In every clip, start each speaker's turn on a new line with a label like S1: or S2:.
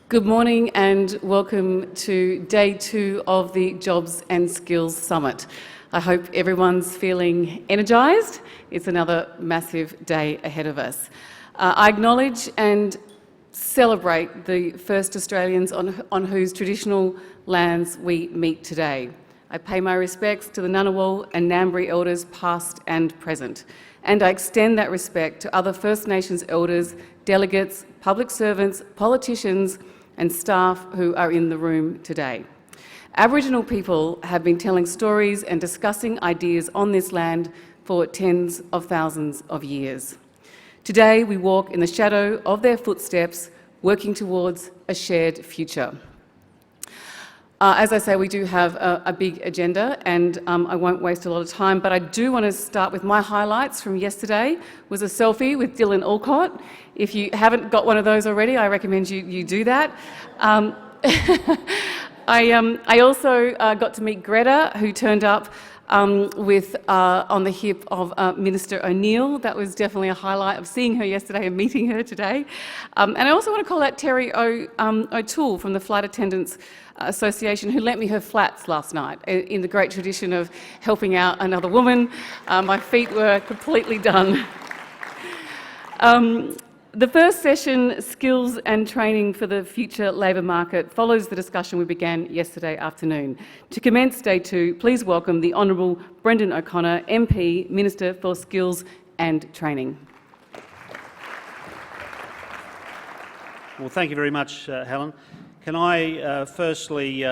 S1: Good morning and welcome to day 2 of the Jobs and Skills Summit. I hope everyone's feeling energised. It's another massive day ahead of us. I acknowledge and celebrate the first Australians on whose traditional lands we meet today. I pay my respects to the Ngunnawal and Ngambri elders past and present, and I extend that respect to other First Nations elders, delegates, public servants, politicians and staff who are in the room today. Aboriginal people have been telling stories and discussing ideas on this land for tens of thousands of years. Today we walk in the shadow of their footsteps, working towards a shared future. As I say, we do have a big agenda and I won't waste a lot of time, but I do want to start with my highlights from yesterday. Was a selfie with Dylan Alcott. If you haven't got one of those already, I recommend you do that. I also got to meet Greta, who turned up on the hip of Minister O'Neill. That was definitely a highlight of seeing her yesterday and meeting her today. And I also want to call out Terry O'Toole from the Flight Attendants Association, who lent me her flats last night in the great tradition of helping out another woman. My feet were completely done. The first session, Skills and Training for the Future Labour Market, follows the discussion we began yesterday afternoon. To commence day 2, please welcome the Honourable Brendan O'Connor, MP, Minister for Skills and Training.
S2: Well, thank you very much, Helen. Can I firstly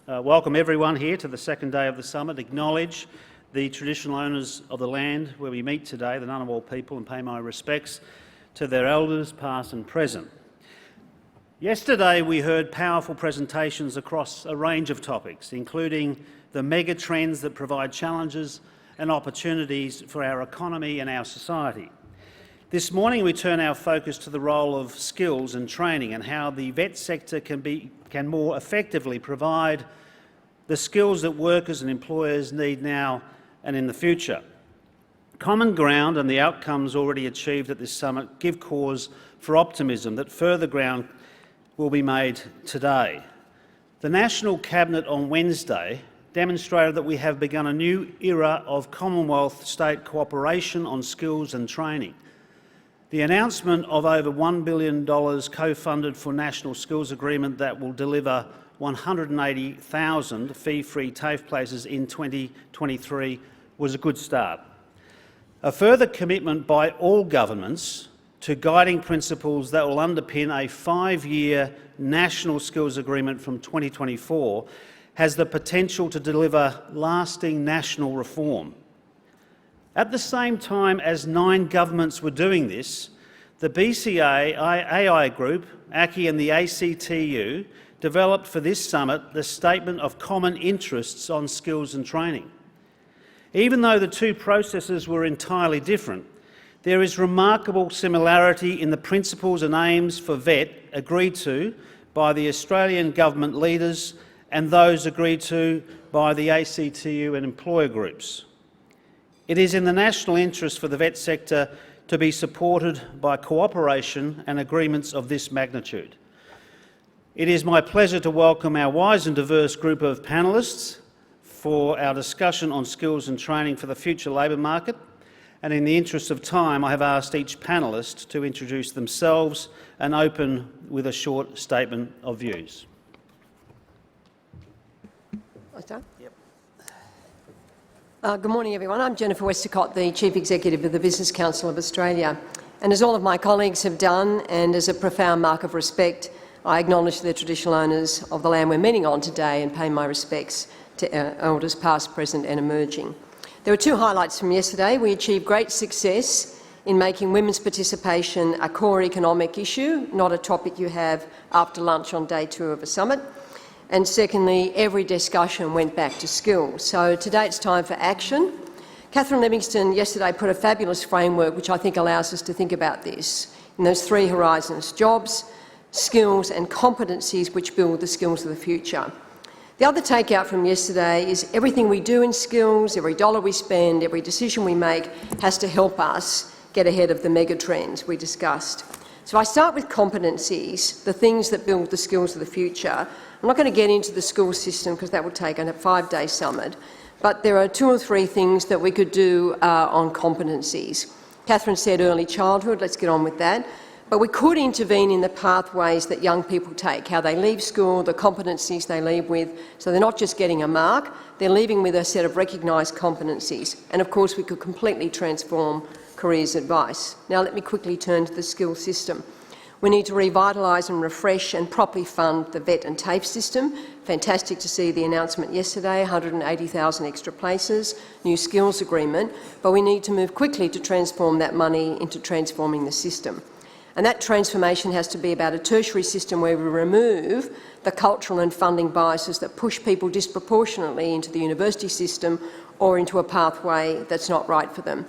S2: welcome everyone here to the second day of the summit, acknowledge the traditional owners of the land where we meet today, the Ngunnawal people, and pay my respects to their elders, past and present. Yesterday we heard powerful presentations across a range of topics, including the mega trends that provide challenges and opportunities for our economy and our society. This morning we turn our focus to the role of skills and training and how the vet sector can more effectively provide the skills that workers and employers need now and in the future. Common ground and the outcomes already achieved at this summit give cause for optimism that further ground will be made today. The National Cabinet on Wednesday demonstrated that we have begun a new era of Commonwealth state cooperation on skills and training. The announcement of over $1 billion co-funded for National Skills Agreement that will deliver 180,000 fee-free TAFE places in 2023 was a good start. A further commitment by all governments to guiding principles that will underpin a 5-year National Skills Agreement from 2024 has the potential to deliver lasting national reform. At the same time as 9 governments were doing this, the BCA, AI Group, ACCI and the ACTU developed for this summit the Statement of Common Interests on Skills and Training. Even though the two processes were entirely different, there is remarkable similarity in the principles and aims for VET agreed to by the Australian government leaders and those agreed to by the ACTU and employer groups. It is in the national interest for the VET sector to be supported by cooperation and agreements of this magnitude. It is my pleasure to welcome our wise and diverse group of panellists for our discussion on skills and training for the future labour market, and in the interest of time I have asked each panellist to introduce themselves and open with a short statement of views.
S3: Yep. Good morning everyone. I'm Jennifer Westacott, the Chief Executive of the Business Council of Australia, and as all of my colleagues have done, and as a profound mark of respect, I acknowledge the traditional owners of the land we're meeting on today and pay my respects to elders past, present and emerging. There were 2 highlights from yesterday. We achieved great success in making women's participation a core economic issue, not a topic you have after lunch on day 2 of a summit. And secondly, every discussion went back to skills. So today it's time for action. Catherine Livingstone yesterday put a fabulous framework which I think allows us to think about this in those 3 horizons: jobs, skills and competencies which build the skills of the future. The other takeout from yesterday is everything we do in skills, every dollar we spend, every decision we make has to help us get ahead of the mega trends we discussed. So I start with competencies, the things that build the skills of the future. I'm not going to get into the school system because that would take a 5-day summit, but there are 2 or 3 things that we could do on competencies. Catherine said early childhood, let's get on with that. But we could intervene in the pathways that young people take, how they leave school, the competencies they leave with, so they're not just getting a mark, they're leaving with a set of recognised competencies. And of course we could completely transform careers advice. Now let me quickly turn to the skills system. We need to revitalise and refresh and properly fund the VET and TAFE system. Fantastic to see the announcement yesterday, 180,000 extra places, new skills agreement, but we need to move quickly to transform that money into transforming the system. And that transformation has to be about a tertiary system where we remove the cultural and funding biases that push people disproportionately into the university system or into a pathway that's not right for them.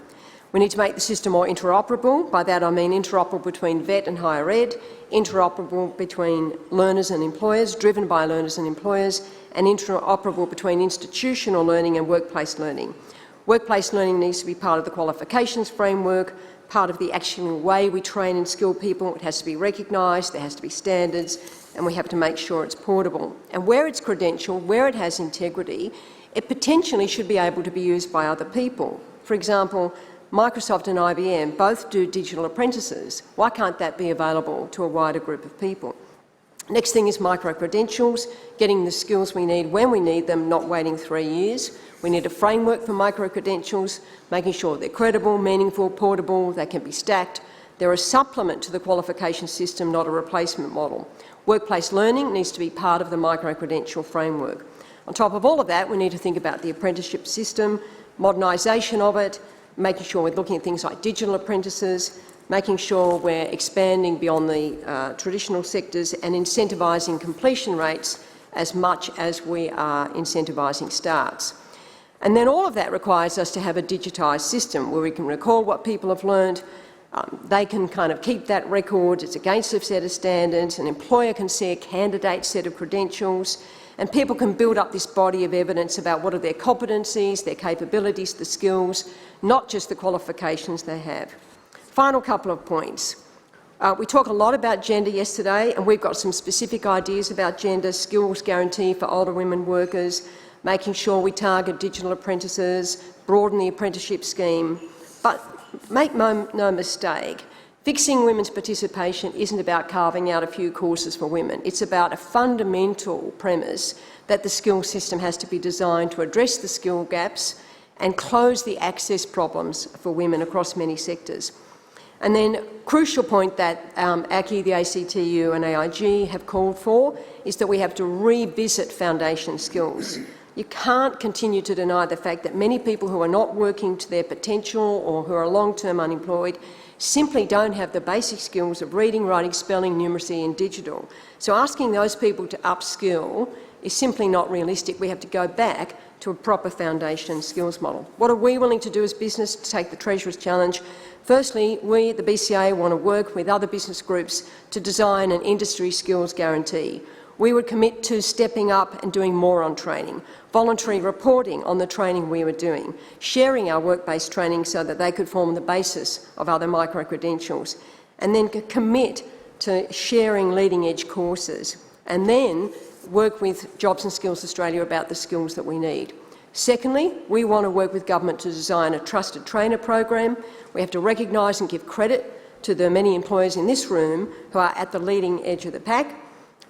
S3: We need to make the system more interoperable. By that I mean interoperable between VET and higher ed, interoperable between learners and employers, driven by learners and employers, and interoperable between institutional learning and workplace learning. Workplace learning needs to be part of the qualifications framework, part of the actual way we train and skill people. It has to be recognised, there has to be standards, and we have to make sure it's portable. And where it's credentialed, where it has integrity, it potentially should be able to be used by other people. For example, Microsoft and IBM both do digital apprentices. Why can't that be available to a wider group of people? Next thing is micro-credentials, getting the skills we need when we need them, not waiting 3 years. We need a framework for micro-credentials, making sure they're credible, meaningful, portable, they can be stacked. They're a supplement to the qualification system, not a replacement model. Workplace learning needs to be part of the micro-credential framework. On top of all of that, we need to think about the apprenticeship system, modernisation of it, making sure we're looking at things like digital apprentices, making sure we're expanding beyond the traditional sectors and incentivising completion rates as much as we are incentivising starts. And then all of that requires us to have a digitised system where we can record what people have learned, they can kind of keep that record, it's against a set of standards, an employer can see a candidate's set of credentials, and people can build up this body of evidence about what are their competencies, their capabilities, the skills, not just the qualifications they have. Final couple of points. We talk a lot about gender yesterday, and we've got some specific ideas about gender, skills guarantee for older women workers, making sure we target digital apprentices, broaden the apprenticeship scheme. But make no mistake, fixing women's participation isn't about carving out a few courses for women. It's about a fundamental premise that the skills system has to be designed to address the skill gaps and close the access problems for women across many sectors. And then, crucial point that ACCI, the ACTU and AIG have called for is that we have to revisit foundation skills. You can't continue to deny the fact that many people who are not working to their potential or who are long-term unemployed simply don't have the basic skills of reading, writing, spelling, numeracy and digital. So asking those people to upskill is simply not realistic. We have to go back to a proper foundation skills model. What are we willing to do as business to take the Treasurer's challenge? Firstly, we at the BCA want to work with other business groups to design an industry skills guarantee. We would commit to stepping up and doing more on training, voluntary reporting on the training we were doing, sharing our work-based training so that they could form the basis of other micro-credentials, and then commit to sharing leading-edge courses, and then work with Jobs and Skills Australia about the skills that we need. Secondly, we want to work with government to design a trusted trainer program. We have to recognise and give credit to the many employers in this room who are at the leading edge of the pack.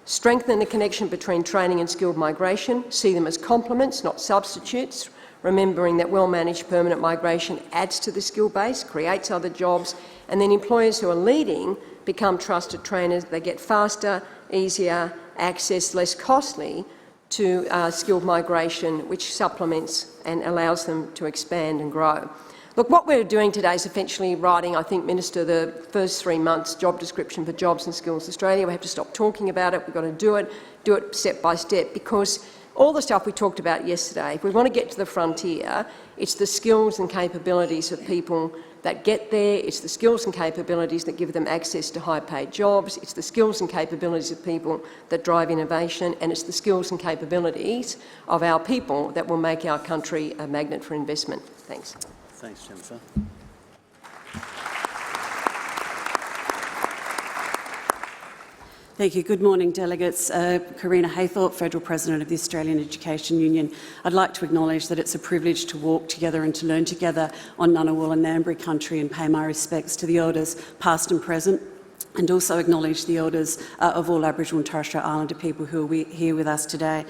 S3: Strengthen the connection between training and skilled migration, see them as complements, not substitutes, remembering that well-managed permanent migration adds to the skill base, creates other jobs, and then employers who are leading become trusted trainers. They get faster, easier access, less costly to skilled migration, which supplements and allows them to expand and grow. Look, what we're doing today is essentially writing, I think, Minister, the first 3 months job description for Jobs and Skills Australia. We have to stop talking about it. We've got to do it step by step, because all the stuff we talked about yesterday, if we want to get to the frontier, it's the skills and capabilities of people that get there, it's the skills and capabilities that give them access to high-paid jobs, it's the skills and capabilities of people that drive innovation, and it's the skills and capabilities of our people that will make our country a magnet for investment. Thanks.
S2: Thanks, Jennifer.
S4: Thank you. Good morning, delegates. Karina Haythorpe, Federal President of the Australian Education Union. I'd like to acknowledge that it's a privilege to walk together and to learn together on Ngunnawal and Ngambri country and pay my respects to the elders past and present, and also acknowledge the elders of all Aboriginal and Torres Strait Islander people who are here with us today.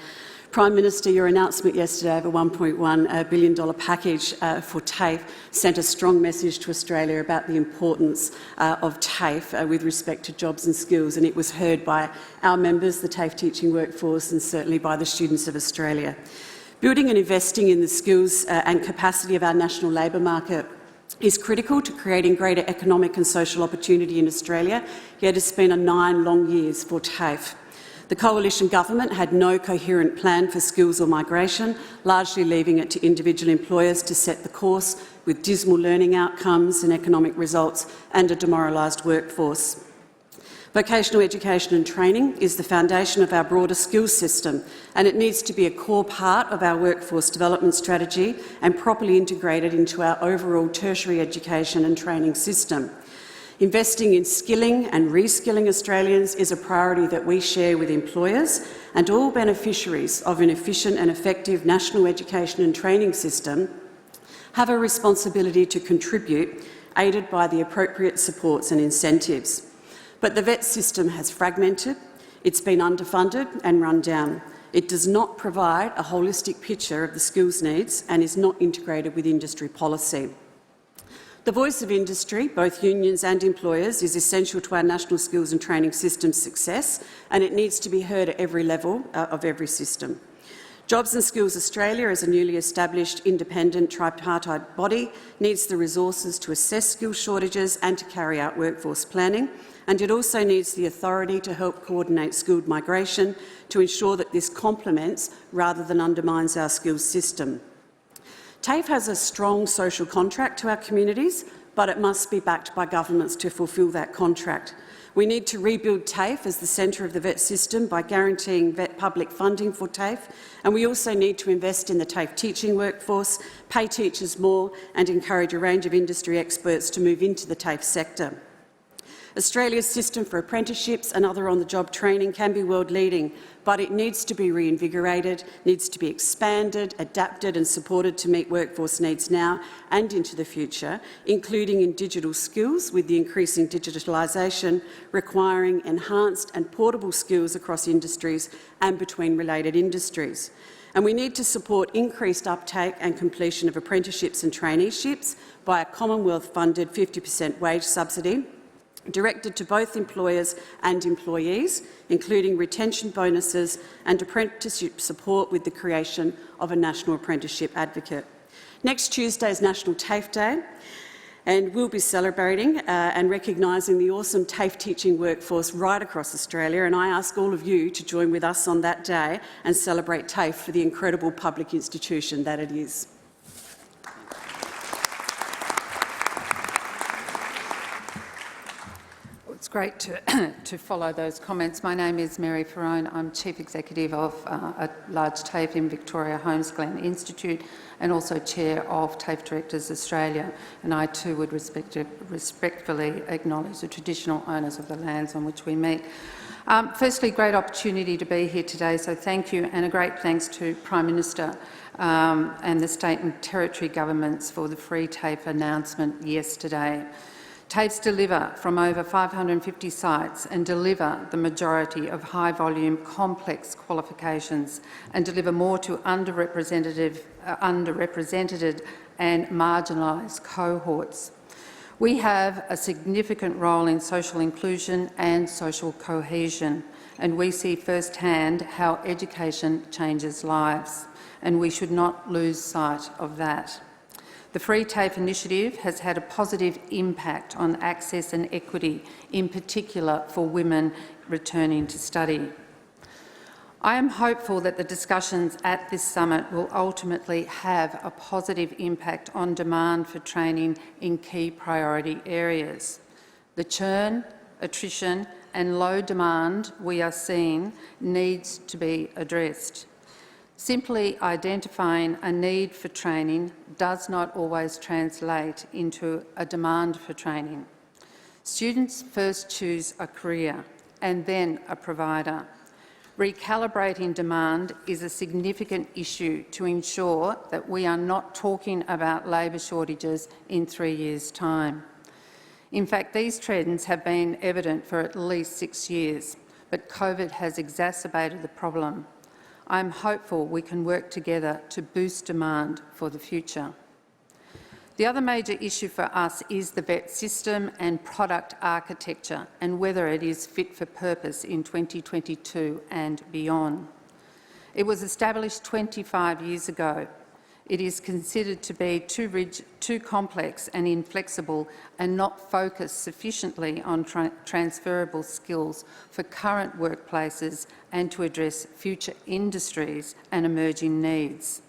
S4: Prime Minister, your announcement yesterday of a $1.1 billion package for TAFE sent a strong message to Australia about the importance of TAFE with respect to jobs and skills, and it was heard by our members, the TAFE teaching workforce, and certainly by the students of Australia. Building and investing in the skills and capacity of our national labour market is critical to creating greater economic and social opportunity in Australia, yet it's been 9 long years for TAFE. The coalition government had no coherent plan for skills or migration, largely leaving it to individual employers to set the course, with dismal learning outcomes and economic results and a demoralised workforce. Vocational education and training is the foundation of our broader skills system, and it needs to be a core part of our workforce development strategy and properly integrated into our overall tertiary education and training system. Investing in skilling and reskilling Australians is a priority that we share with employers, and all beneficiaries of an efficient and effective national education and training system have a responsibility to contribute, aided by the appropriate supports and incentives. But the VET system has fragmented, it's been underfunded and run down. It does not provide a holistic picture of the skills needs and is not integrated with industry policy. The voice of industry, both unions and employers, is essential to our national skills and training system's success, and it needs to be heard at every level of every system. Jobs and Skills Australia, as a newly established independent tripartite body, needs the resources to assess skills shortages and to carry out workforce planning, and it also needs the authority to help coordinate skilled migration to ensure that this complements rather than undermines our skills system. TAFE has a strong social contract to our communities, but it must be backed by governments to fulfil that contract. We need to rebuild TAFE as the centre of the VET system by guaranteeing VET public funding for TAFE, and we also need to invest in the TAFE teaching workforce, pay teachers more and encourage a range of industry experts to move into the TAFE sector. Australia's system for apprenticeships and other on-the-job training can be world-leading, but it needs to be reinvigorated, needs to be expanded, adapted and supported to meet workforce needs now and into the future, including in digital skills, with the increasing digitalisation requiring enhanced and portable skills across industries and between related industries. And we need to support increased uptake and completion of apprenticeships and traineeships by a Commonwealth-funded 50% wage subsidy, directed to both employers and employees, including retention bonuses and apprenticeship support with the creation of a National Apprenticeship Advocate. Next Tuesday is National TAFE Day, and we'll be celebrating and recognising the awesome TAFE teaching workforce right across Australia, and I ask all of you to join with us on that day and celebrate TAFE for the incredible public institution that it is.
S5: It's great to follow those comments. My name is Mary Ferrone. I'm Chief Executive of a large TAFE in Victoria, Holmes Glen Institute, and also Chair of TAFE Directors Australia. And I too would respectfully acknowledge the traditional owners of the lands on which we meet. Firstly, great opportunity to be here today, so thank you, and a great thanks to Prime Minister and the state and territory governments for the free TAFE announcement yesterday. TAFEs deliver from over 550 sites and deliver the majority of high-volume, complex qualifications and deliver more to underrepresented and marginalised cohorts. We have a significant role in social inclusion and social cohesion, and we see firsthand how education changes lives, and we should not lose sight of that. The Free TAFE initiative has had a positive impact on access and equity, in particular for women returning to study. I am hopeful that the discussions at this summit will ultimately have a positive impact on demand for training in key priority areas. The churn, attrition and low demand we are seeing needs to be addressed. Simply identifying a need for training does not always translate into a demand for training. Students first choose a career, and then a provider. Recalibrating demand is a significant issue to ensure that we are not talking about labour shortages in 3 years' time. In fact, these trends have been evident for at least 6 years, but COVID has exacerbated the problem. I'm hopeful we can work together to boost demand for the future. The other major issue for us is the VET system and product architecture and whether it is fit for purpose in 2022 and beyond. It was established 25 years ago. It is considered to be too rigid, too complex and inflexible and not focused sufficiently on transferable skills for current workplaces and to address future industries and emerging needs.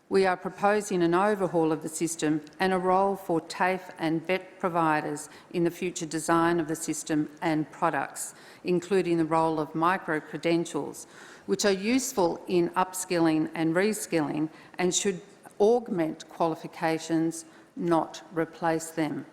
S5: We are proposing an overhaul of the system and a role for TAFE and VET providers in the future design of the system and products, including the role of micro-credentials, which are useful in upskilling and reskilling and should augment qualifications, not replace them.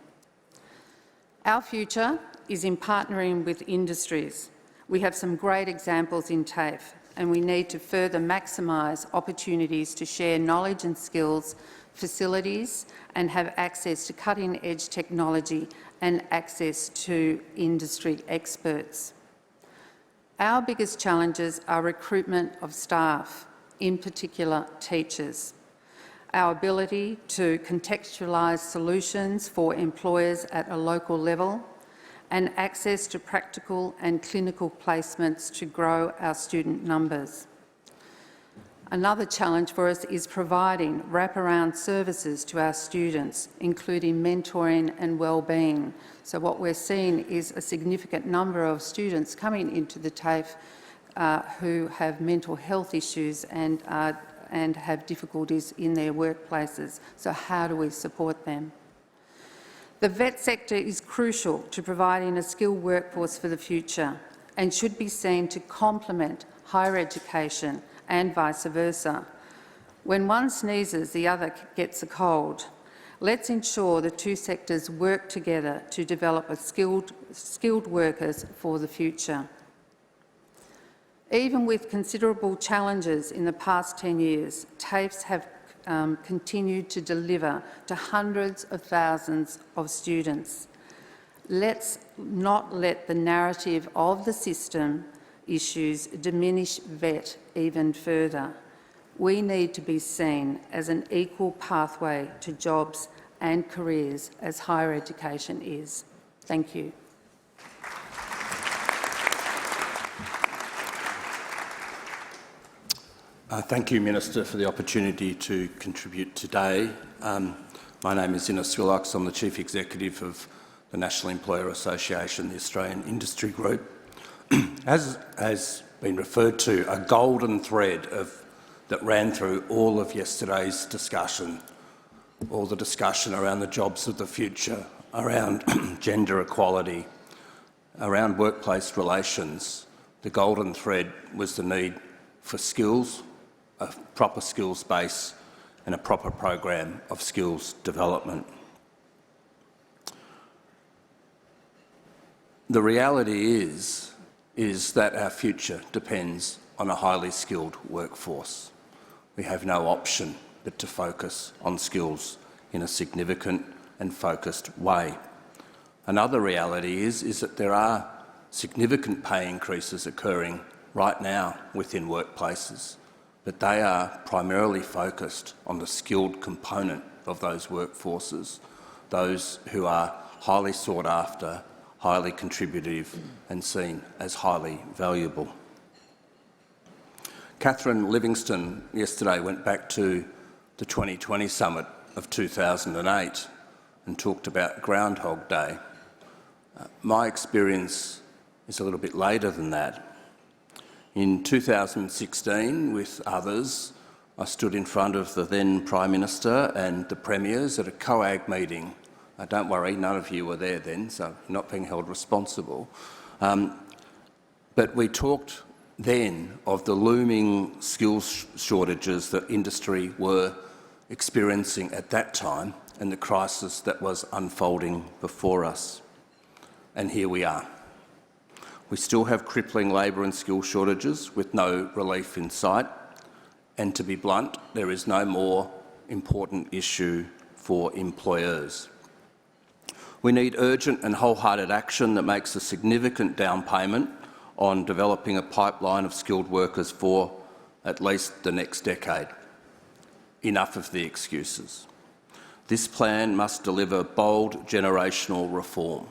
S5: Our future is in partnering with industries. We have some great examples in TAFE, and we need to further maximise opportunities to share knowledge and skills, facilities, and have access to cutting-edge technology and access to industry experts. Our biggest challenges are recruitment of staff, in particular teachers, our ability to contextualise solutions for employers at a local level, and access to practical and clinical placements to grow our student numbers. Another challenge for us is providing wraparound services to our students, including mentoring and wellbeing. So what we're seeing is a significant number of students coming into the TAFE who have mental health issues and have difficulties in their workplaces. So how do we support them? The VET sector is crucial to providing a skilled workforce for the future and should be seen to complement higher education and vice versa. When one sneezes, the other gets a cold. Let's ensure the two sectors work together to develop skilled workers for the future. Even with considerable challenges in the past 10 years, TAFEs have continued to deliver to hundreds of thousands of students. Let's not let the narrative of the system issues diminish VET even further. We need to be seen as an equal pathway to jobs and careers as higher education is. Thank you.
S6: Thank you, Minister, for the opportunity to contribute today. My name is Innes Willox. I'm the Chief Executive of the National Employer Association, the Australian Industry Group. As has been referred to, a golden thread that ran through all of yesterday's discussion, all the discussion around the jobs of the future, around gender equality, around workplace relations, the golden thread was the need for skills, a proper skills base and a proper program of skills development. The reality is that our future depends on a highly skilled workforce. We have no option but to focus on skills in a significant and focused way. Another reality is that there are significant pay increases occurring right now within workplaces, but they are primarily focused on the skilled component of those workforces, those who are highly sought after, highly contributive and seen as highly valuable. Catherine Livingstone yesterday went back to the 2020 summit of 2008 and talked about Groundhog Day. My experience is a little bit later than that. In 2016, with others, I stood in front of the then Prime Minister and the Premiers at a COAG meeting. Don't worry, none of you were there then, so you're not being held responsible. But we talked then of the looming skills shortages that industry were experiencing at that time and the crisis that was unfolding before us. And here we are. We still have crippling labour and skill shortages with no relief in sight. And to be blunt, there is no more important issue for employers. We need urgent and wholehearted action that makes a significant down payment on developing a pipeline of skilled workers for at least the next decade. Enough of the excuses. This plan must deliver bold generational reform.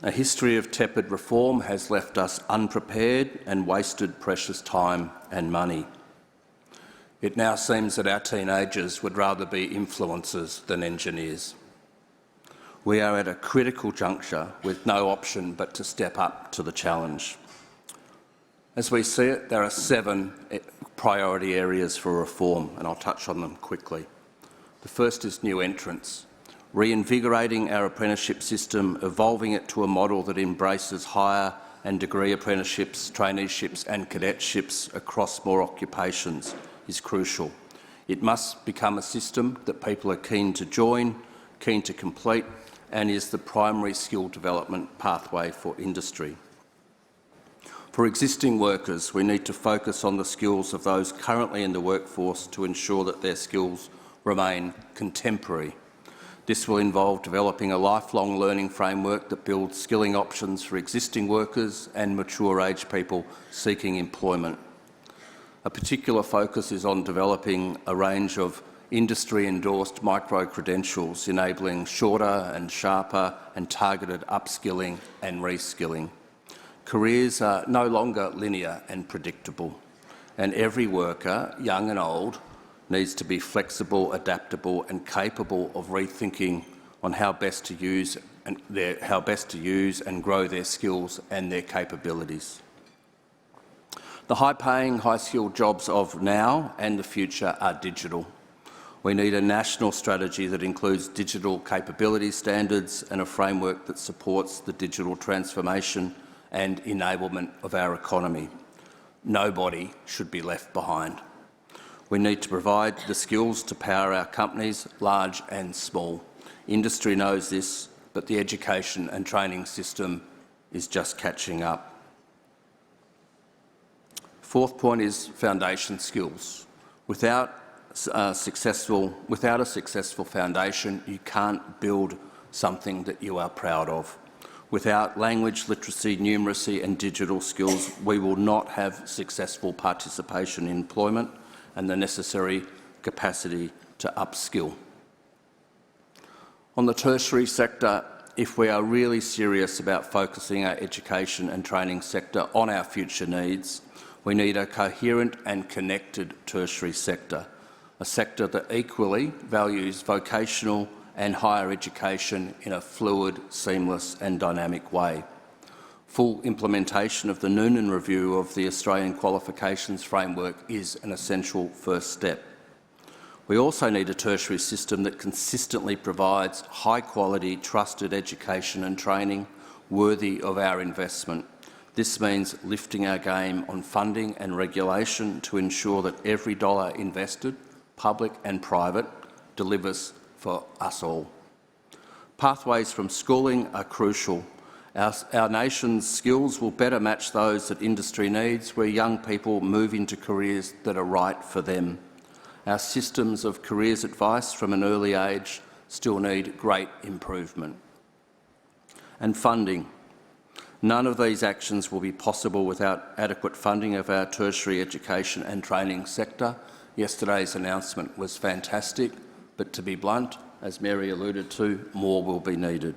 S6: A history of tepid reform has left us unprepared and wasted precious time and money. It now seems that our teenagers would rather be influencers than engineers. We are at a critical juncture with no option but to step up to the challenge. As we see it, there are 7 priority areas for reform, and I'll touch on them quickly. The first is new entrants, reinvigorating our apprenticeship system, evolving it to a model that embraces higher and degree apprenticeships, traineeships and cadetships across more occupations is crucial. It must become a system that people are keen to join, keen to complete, and is the primary skill development pathway for industry. For existing workers, we need to focus on the skills of those currently in the workforce to ensure that their skills remain contemporary. This will involve developing a lifelong learning framework that builds skilling options for existing workers and mature-age people seeking employment. A particular focus is on developing a range of industry-endorsed micro-credentials enabling shorter and sharper and targeted upskilling and reskilling. Careers are no longer linear and predictable, and every worker, young and old, needs to be flexible, adaptable and capable of rethinking on how best to use and grow their skills and their capabilities. The high-paying, high-skilled jobs of now and the future are digital. We need a national strategy that includes digital capability standards and a framework that supports the digital transformation and enablement of our economy. Nobody should be left behind. We need to provide the skills to power our companies, large and small. Industry knows this, but the education and training system is just catching up. Fourth point is foundation skills. Without a successful foundation, you can't build something that you are proud of. Without language, literacy, numeracy and digital skills, we will not have successful participation in employment and the necessary capacity to upskill. On the tertiary sector, if we are really serious about focusing our education and training sector on our future needs, we need a coherent and connected tertiary sector, a sector that equally values vocational and higher education in a fluid, seamless and dynamic way. Full implementation of the Noonan review of the Australian Qualifications Framework is an essential first step. We also need a tertiary system that consistently provides high-quality, trusted education and training worthy of our investment. This means lifting our game on funding and regulation to ensure that every dollar invested, public and private, delivers for us all. Pathways from schooling are crucial. Our nation's skills will better match those that industry needs, where young people move into careers that are right for them. Our systems of careers advice from an early age still need great improvement. And funding. None of these actions will be possible without adequate funding of our tertiary education and training sector. Yesterday's announcement was fantastic, but to be blunt, as Mary alluded to, more will be needed.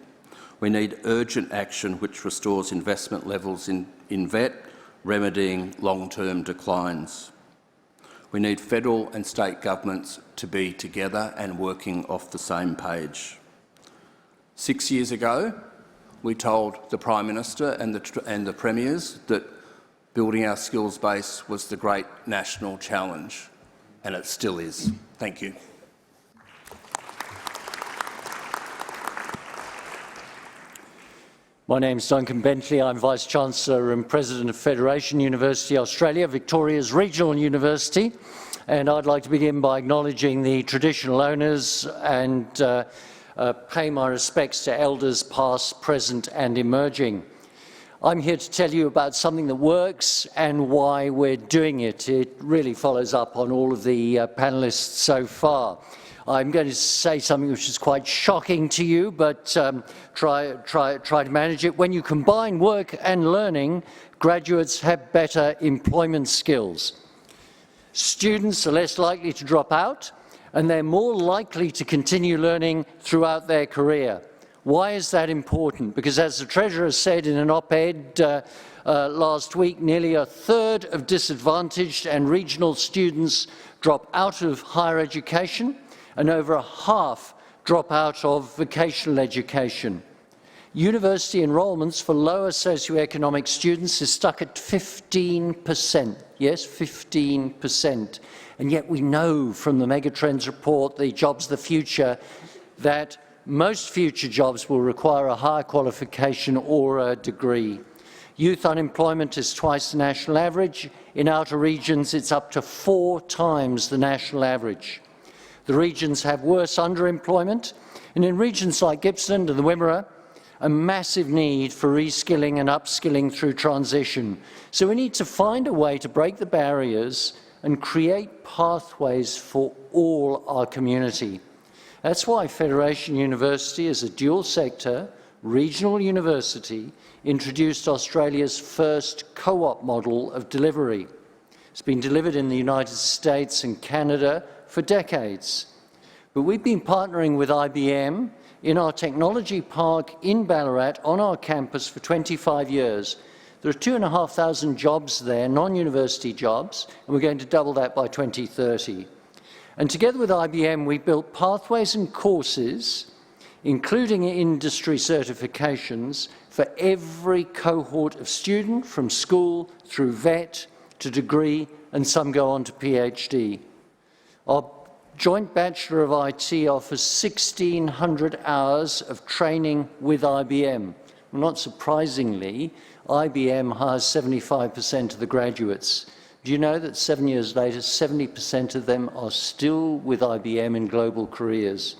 S6: We need urgent action which restores investment levels in VET, remedying long-term declines. We need federal and state governments to be together and working off the same page. 6 years ago, we told the Prime Minister and the Premiers that building our skills base was the great national challenge, and it still is. Thank you.
S7: My name is Duncan Bentley. I'm Vice-Chancellor and President of Federation University Australia, Victoria's regional university, and I'd like to begin by acknowledging the traditional owners and pay my respects to elders past, present and emerging. I'm here to tell you about something that works and why we're doing it. It really follows up on all of the panellists so far. I'm going to say something which is quite shocking to you, but try to manage it. When you combine work and learning, graduates have better employment skills. Students are less likely to drop out, and they're more likely to continue learning throughout their career. Why is that important? Because as the Treasurer said in an op-ed last week, nearly a third of disadvantaged and regional students drop out of higher education, and over a half drop out of vocational education. University enrolments for lower socioeconomic students is stuck at 15%. Yes, 15%. And yet we know from the Megatrends report, the Jobs of the Future, that most future jobs will require a higher qualification or a degree. Youth unemployment is twice the national average. In outer regions, it's up to 4 times the national average. The regions have worse underemployment, and in regions like Gippsland and the Wimmera, a massive need for reskilling and upskilling through transition. So we need to find a way to break the barriers and create pathways for all our community. That's why Federation University, as a dual-sector regional university, introduced Australia's first co-op model of delivery. It's been delivered in the United States and Canada for decades. But we've been partnering with IBM in our technology park in Ballarat on our campus for 25 years. There are 2,500 jobs there, non-university jobs, and we're going to double that by 2030. And together with IBM, we built pathways and courses, including industry certifications, for every cohort of student from school through vet to degree, and some go on to PhD. Our Joint Bachelor of IT offers 1,600 hours of training with IBM. Well, not surprisingly, IBM hires 75% of the graduates. Do you know that 7 years later, 70% of them are still with IBM in global careers?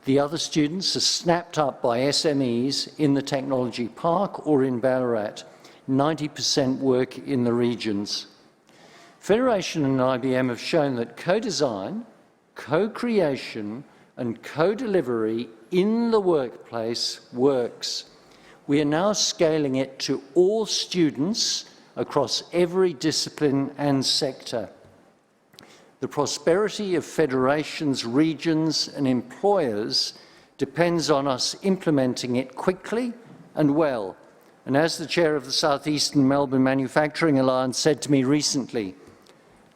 S7: The other students are snapped up by SMEs in the technology park or in Ballarat. 90% work in the regions. Federation and IBM have shown that co-design, co-creation and co-delivery in the workplace works. We are now scaling it to all students across every discipline and sector. The prosperity of federations, regions and employers depends on us implementing it quickly and well. And as the chair of the South Eastern Melbourne Manufacturing Alliance said to me recently,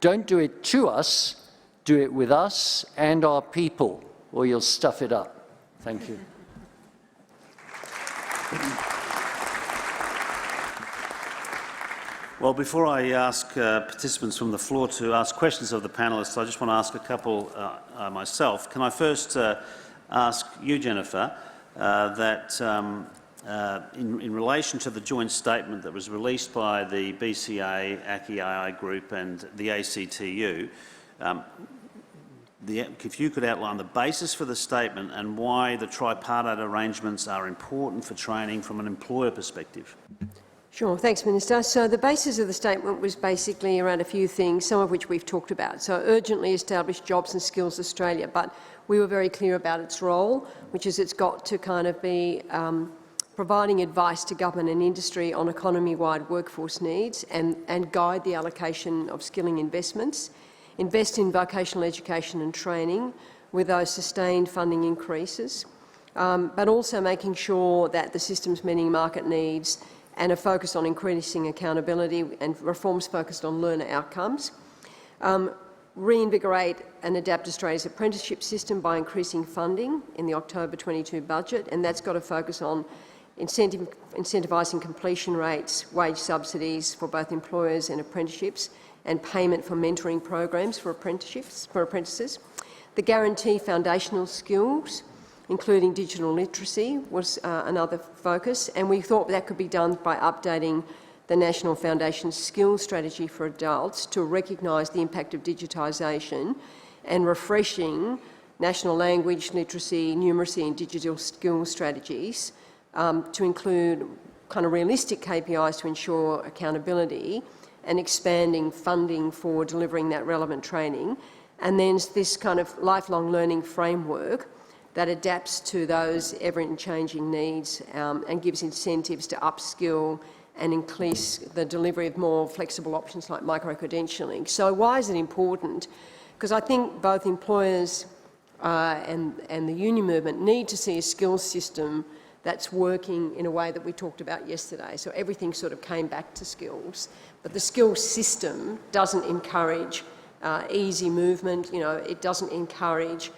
S7: don't do it to us, do it with us and our people, or you'll stuff it up. Thank you.
S2: Well, before I ask participants from the floor to ask questions of the panellists, I just want to ask a couple myself. Can I first ask you, Jennifer, that in relation to the joint statement that was released by the BCA, ACCI Group and the ACTU, if you could outline the basis for the statement and why the tripartite arrangements are important for training from an employer perspective.
S3: Sure, thanks Minister. So the basis of the statement was basically around a few things, some of which we've talked about. So urgently establish Jobs and Skills Australia, but we were very clear about its role, which is it's got to kind of be providing advice to government and industry on economy-wide workforce needs and guide the allocation of skilling investments, invest in vocational education and training with those sustained funding increases, but also making sure that the system's meeting market needs and a focus on increasing accountability and reforms focused on learner outcomes. Reinvigorate and adapt Australia's apprenticeship system by increasing funding in the October 22 budget, and that's got to focus on incentivising completion rates, wage subsidies for both employers and apprenticeships, and payment for mentoring programs for apprentices. The guarantee foundational skills, including digital literacy, was another focus, and we thought that could be done by updating the National Foundation Skills Strategy for Adults to recognise the impact of digitisation and refreshing national language, literacy, numeracy and digital skills strategies to include kind of realistic KPIs to ensure accountability, and expanding funding for delivering that relevant training, and then this kind of lifelong learning framework that adapts to those ever-changing needs and gives incentives to upskill and increase the delivery of more flexible options like micro-credentialing. So why is it important? Because I think both employers and the union movement need to see a skills system that's working in a way that we talked about yesterday. So everything sort of came back to skills, but the skills system doesn't encourage easy movement. You know, it doesn't encourage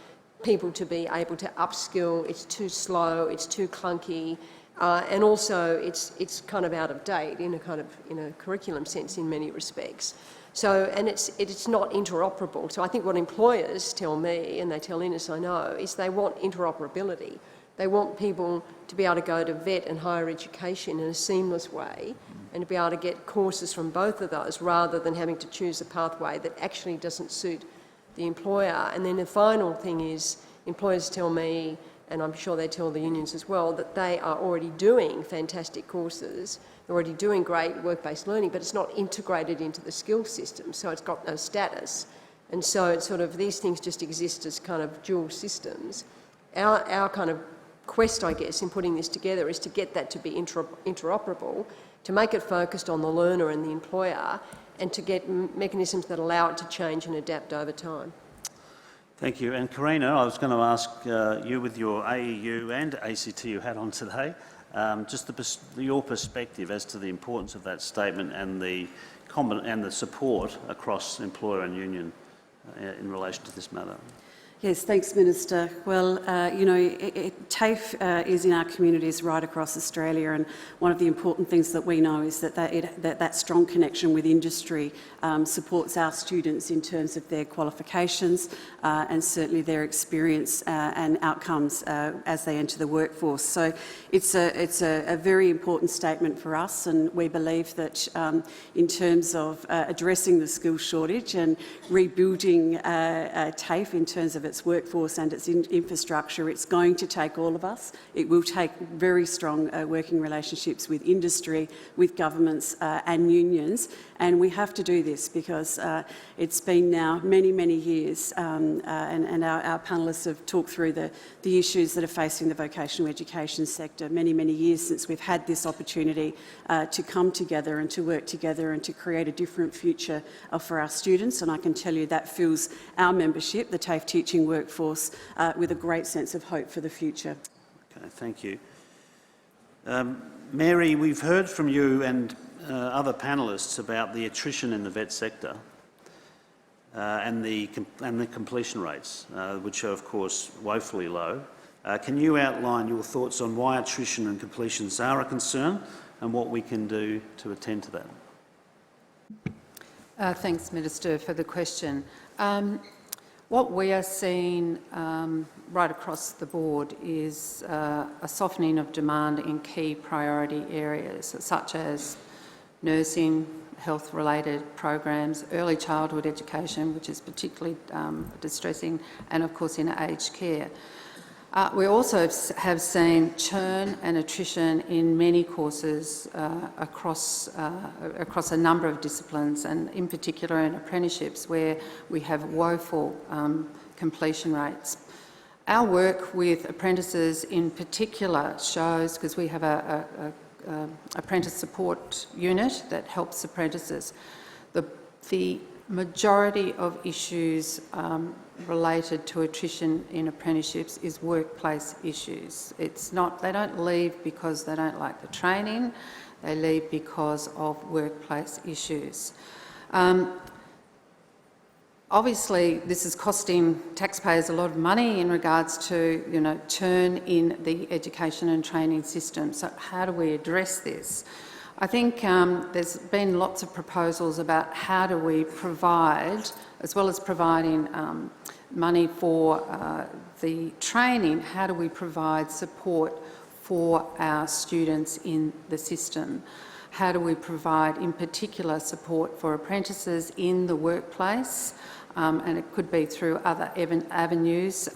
S3: people to be able to upskill. It's too slow, it's too clunky, and also it's kind of out of date in a curriculum sense in many respects. So, and it's not interoperable. So I think what employers tell me, and they tell Ines, I know, is they want interoperability. They want people to be able to go to vet and higher education in a seamless way and to be able to get courses from both of those rather than having to choose a pathway that actually doesn't suit the employer. And then the final thing is employers tell me, and I'm sure they tell the unions as well, that they are already doing fantastic courses, they're already doing great work-based learning, but it's not integrated into the skills system, so it's got no status. And so it's sort of, these things just exist as kind of dual systems. Our kind of quest, I guess, in putting this together is to get that to be interoperable, to make it focused on the learner and the employer, and to get mechanisms that allow it to change and adapt over time.
S2: Thank you. And Karina, I was going to ask you, with your AEU and ACTU hat on today, just your perspective as to the importance of that statement and the support across employer and union in relation to this matter.
S4: Yes, thanks, Minister. Well, you know, TAFE is in our communities right across Australia, and one of the important things that we know is that strong connection with industry supports our students in terms of their qualifications and certainly their experience and outcomes as they enter the workforce. So it's a very important statement for us, and we believe that in terms of addressing the skills shortage and rebuilding TAFE in terms of its workforce and its infrastructure, it's going to take all of us. It will take very strong working relationships with industry, with governments and unions, and we have to do this because it's been now many, many years, and our panellists have talked through the issues that are facing the vocational education sector, many, many years since we've had this opportunity to come together and to work together and to create a different future for our students, and I can tell you that fills our membership, the TAFE teaching workforce, with a great sense of hope for the future.
S2: Okay, thank you. Mary, we've heard from you and other panellists about the attrition in the vet sector and the completion rates, which are of course woefully low. Can you outline your thoughts on why attrition and completions are a concern and what we can do to attend to that?
S5: Thanks, Minister, for the question. What we are seeing right across the board is a softening of demand in key priority areas such as nursing, health-related programs, early childhood education, which is particularly distressing, and of course in aged care. We also have seen churn and attrition in many courses across a number of disciplines, and in particular in apprenticeships where we have woeful completion rates. Our work with apprentices in particular shows, because we have a apprentice support unit that helps apprentices, the majority of issues related to attrition in apprenticeships is workplace issues. It's not, they don't leave because they don't like the training, they leave because of workplace issues. Obviously, this is costing taxpayers a lot of money in regards to, you know, churn in the education and training system. So how do we address this? I think there's been lots of proposals about how do we provide, as well as providing money for the training, how do we provide support for our students in the system? How do we provide, in particular, support for apprentices in the workplace? And it could be through other avenues.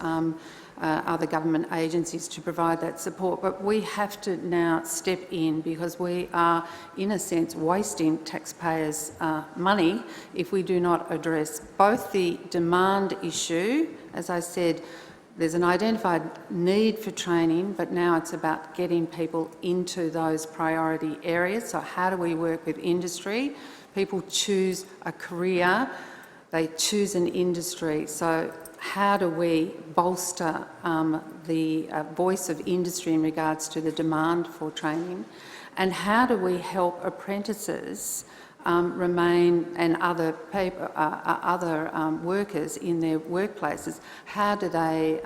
S5: other government agencies to provide that support. But we have to now step in because we are, in a sense, wasting taxpayers' money if we do not address both the demand issue. As I said, there's an identified need for training, but now it's about getting people into those priority areas. So how do we work with industry? People choose a career, they choose an industry. So how do we bolster the voice of industry in regards to the demand for training? And how do we help apprentices remain, and other people, other workers in their workplaces, how do they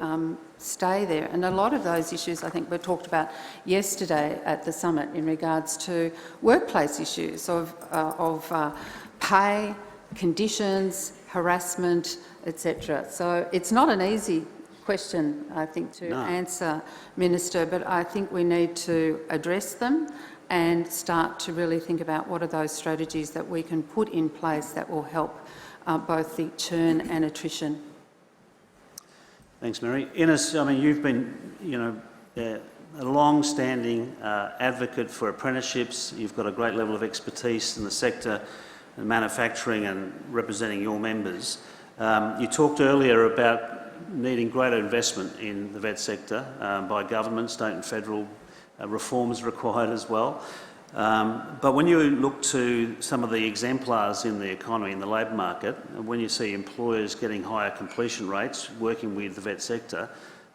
S5: stay there? And a lot of those issues I think were talked about yesterday at the summit in regards to workplace issues of pay, conditions, harassment, etc. So it's not an easy question, I think, to answer, Minister, but I think we need to address them and start to really think about what are those strategies that we can put in place that will help both the churn and attrition.
S2: Thanks, Mary. Innes, I mean, you've been, a long-standing advocate for apprenticeships. You've got a great level of expertise in the sector and manufacturing and representing your members. You talked earlier about needing greater investment in the vet sector by government, state and federal. Reforms required as well. But when you look to some of the exemplars in the economy, in the labour market, when you see employers getting higher completion rates, working with the vet sector,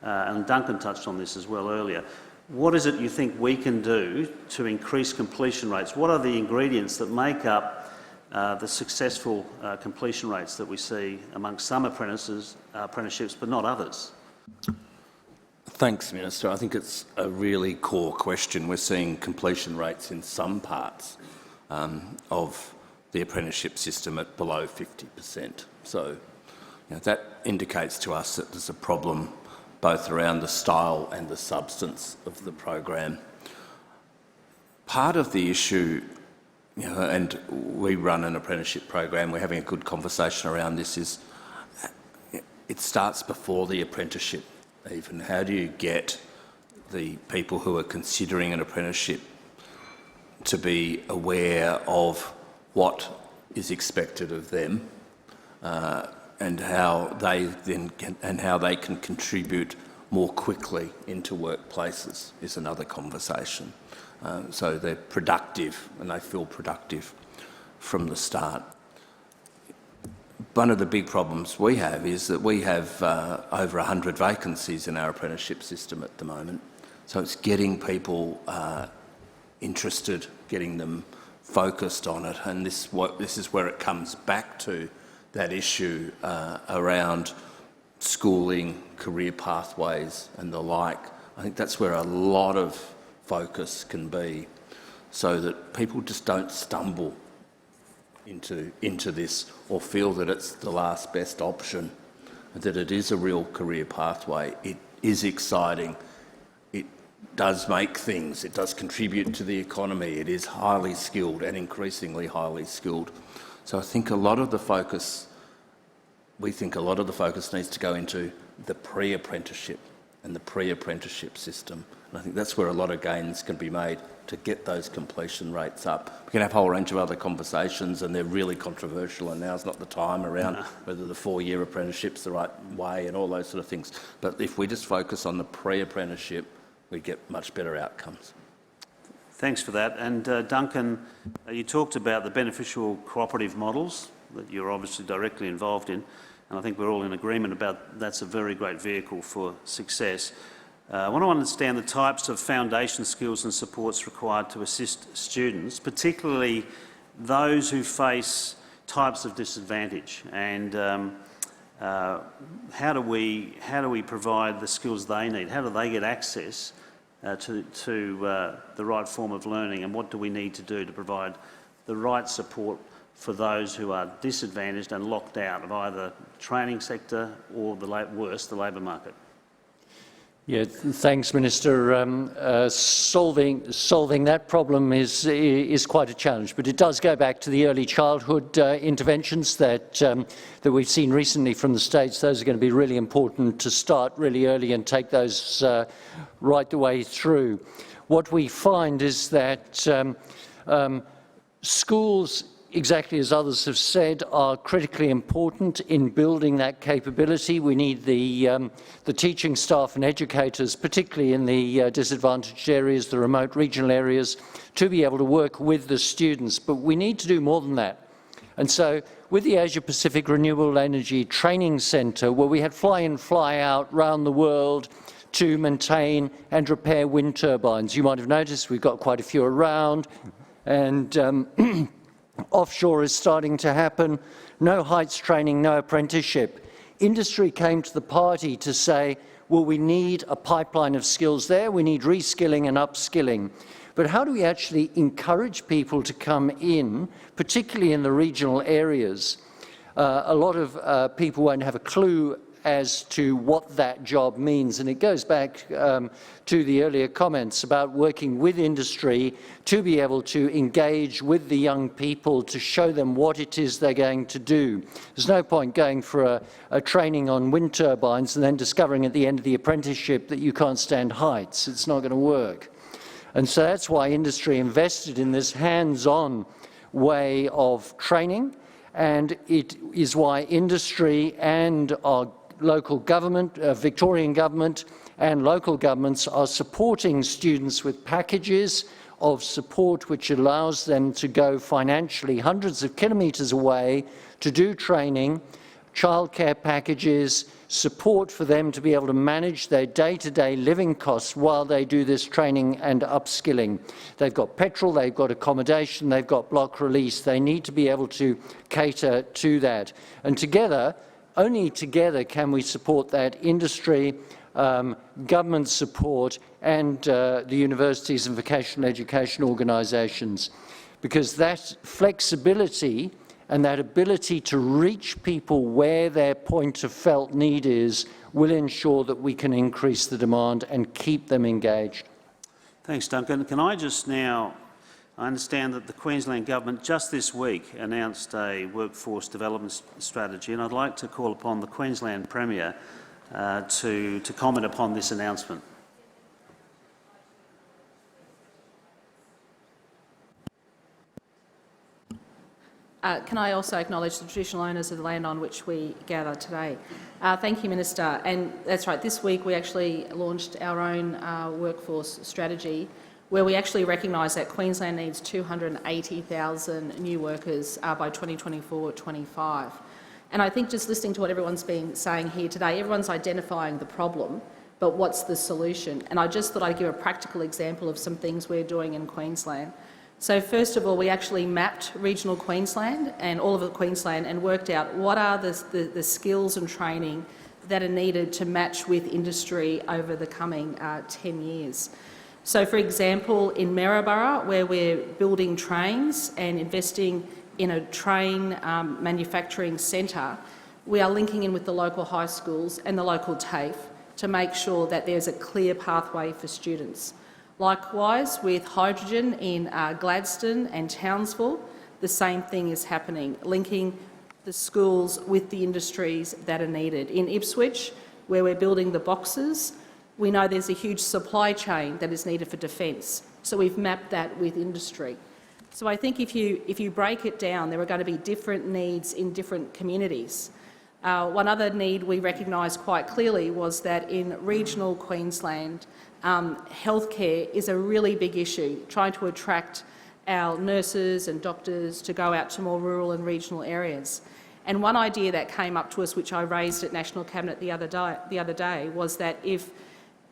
S2: and Duncan touched on this as well earlier, what is it you think we can do to increase completion rates? What are the ingredients that make up the successful completion rates that we see amongst some apprenticeships, but not others?
S6: Thanks, Minister. I think it's a really core question. We're seeing completion rates in some parts of the apprenticeship system at below 50%. So that indicates to us that there's a problem both around the style and the substance of the program. Part of the issue, and we run an apprenticeship program, we're having a good conversation around this, is it starts before the apprenticeship. Even how do you get the people who are considering an apprenticeship to be aware of what is expected of them, and how they can contribute more quickly into workplaces is another conversation. So they're productive and they feel productive from the start. One of the big problems we have is that we have over 100 vacancies in our apprenticeship system at the moment. So it's getting people interested, getting them focused on it, and this is where it comes back to that issue around schooling, career pathways and the like. I think that's where a lot of focus can be, so that people just don't stumble into this or feel that it's the last best option, that it is a real career pathway. It is exciting. It does make things. It does contribute to the economy. It is highly skilled and increasingly highly skilled. So I think a lot of the focus needs to go into the pre-apprenticeship and the pre-apprenticeship system. And I think that's where a lot of gains can be made to get those completion rates up. We can have a whole range of other conversations, and they're really controversial, and now's not the time around whether the 4-year apprenticeship's the right way and all those sort of things. But if we just focus on the pre-apprenticeship, we get much better outcomes.
S2: Thanks for that. And Duncan, you talked about the beneficial cooperative models that you're obviously directly involved in, and I think we're all in agreement about that's a very great vehicle for success. I want to understand the types of foundation skills and supports required to assist students, particularly those who face types of disadvantage, and how do we provide the skills they need? How do they get access to the right form of learning, and what do we need to do to provide the right support for those who are disadvantaged and locked out of either the training sector or the labour market?
S7: Yeah, thanks, Minister. Solving that problem is quite a challenge, but it does go back to the early childhood interventions that we've seen recently from the States. Those are going to be really important to start really early and take those right the way through. What we find is that schools, exactly as others have said, are critically important in building that capability. We need the teaching staff and educators, particularly in the disadvantaged areas, the remote regional areas, to be able to work with the students. But we need to do more than that. And so with the Asia Pacific Renewable Energy Training Centre, where we had fly-in, fly-out round the world to maintain and repair wind turbines. You might have noticed we've got quite a few around, and offshore is starting to happen. No heights training, no apprenticeship. Industry came to the party to say, well, we need a pipeline of skills there, we need reskilling and upskilling. But how do we actually encourage people to come in, particularly in the regional areas? A lot of people won't have a clue as to what that job means, and it goes back to the earlier comments about working with industry to be able to engage with the young people to show them what it is they're going to do. There's no point going for a training on wind turbines and then discovering at the end of the apprenticeship that you can't stand heights. It's not going to work. And so that's why industry invested in this hands-on way of training, and it is why industry and our local government, Victorian government and local governments are supporting students with packages of support which allows them to go financially hundreds of kilometres away to do training, childcare packages, support for them to be able to manage their day-to-day living costs while they do this training and upskilling. They've got petrol, they've got accommodation, they've got block release. They need to be able to cater to that. And together, only together can we support that industry, government support and the universities and vocational education organisations, because that flexibility and that ability to reach people where their point of felt need is will ensure that we can increase the demand and keep them engaged.
S2: Thanks, Duncan. Can I just now, I understand that the Queensland Government just this week announced a workforce development strategy, and I'd like to call upon the Queensland Premier to comment upon this announcement.
S8: Can I also acknowledge the traditional owners of the land on which we gather today? Thank you, Minister. And that's right, this week we actually launched our own workforce strategy, where we actually recognise that Queensland needs 280,000 new workers by 2024-25. And I think just listening to what everyone's been saying here today, everyone's identifying the problem, but what's the solution? And I just thought I'd give a practical example of some things we're doing in Queensland. So first of all, we actually mapped regional Queensland and all of Queensland and worked out what are the skills and training that are needed to match with industry over the coming 10 years. So for example, in Maryborough, where we're building trains and investing in a train manufacturing centre, we are linking in with the local high schools and the local TAFE to make sure that there's a clear pathway for students. Likewise, with hydrogen in Gladstone and Townsville, the same thing is happening, linking the schools with the industries that are needed. In Ipswich, where we're building the boxes, we know there's a huge supply chain that is needed for defence, so we've mapped that with industry. So I think if you break it down, there are going to be different needs in different communities. One other need we recognised quite clearly was that in regional Queensland, healthcare is a really big issue, trying to attract our nurses and doctors to go out to more rural and regional areas. And one idea that came up to us, which I raised at National Cabinet the other day, was that if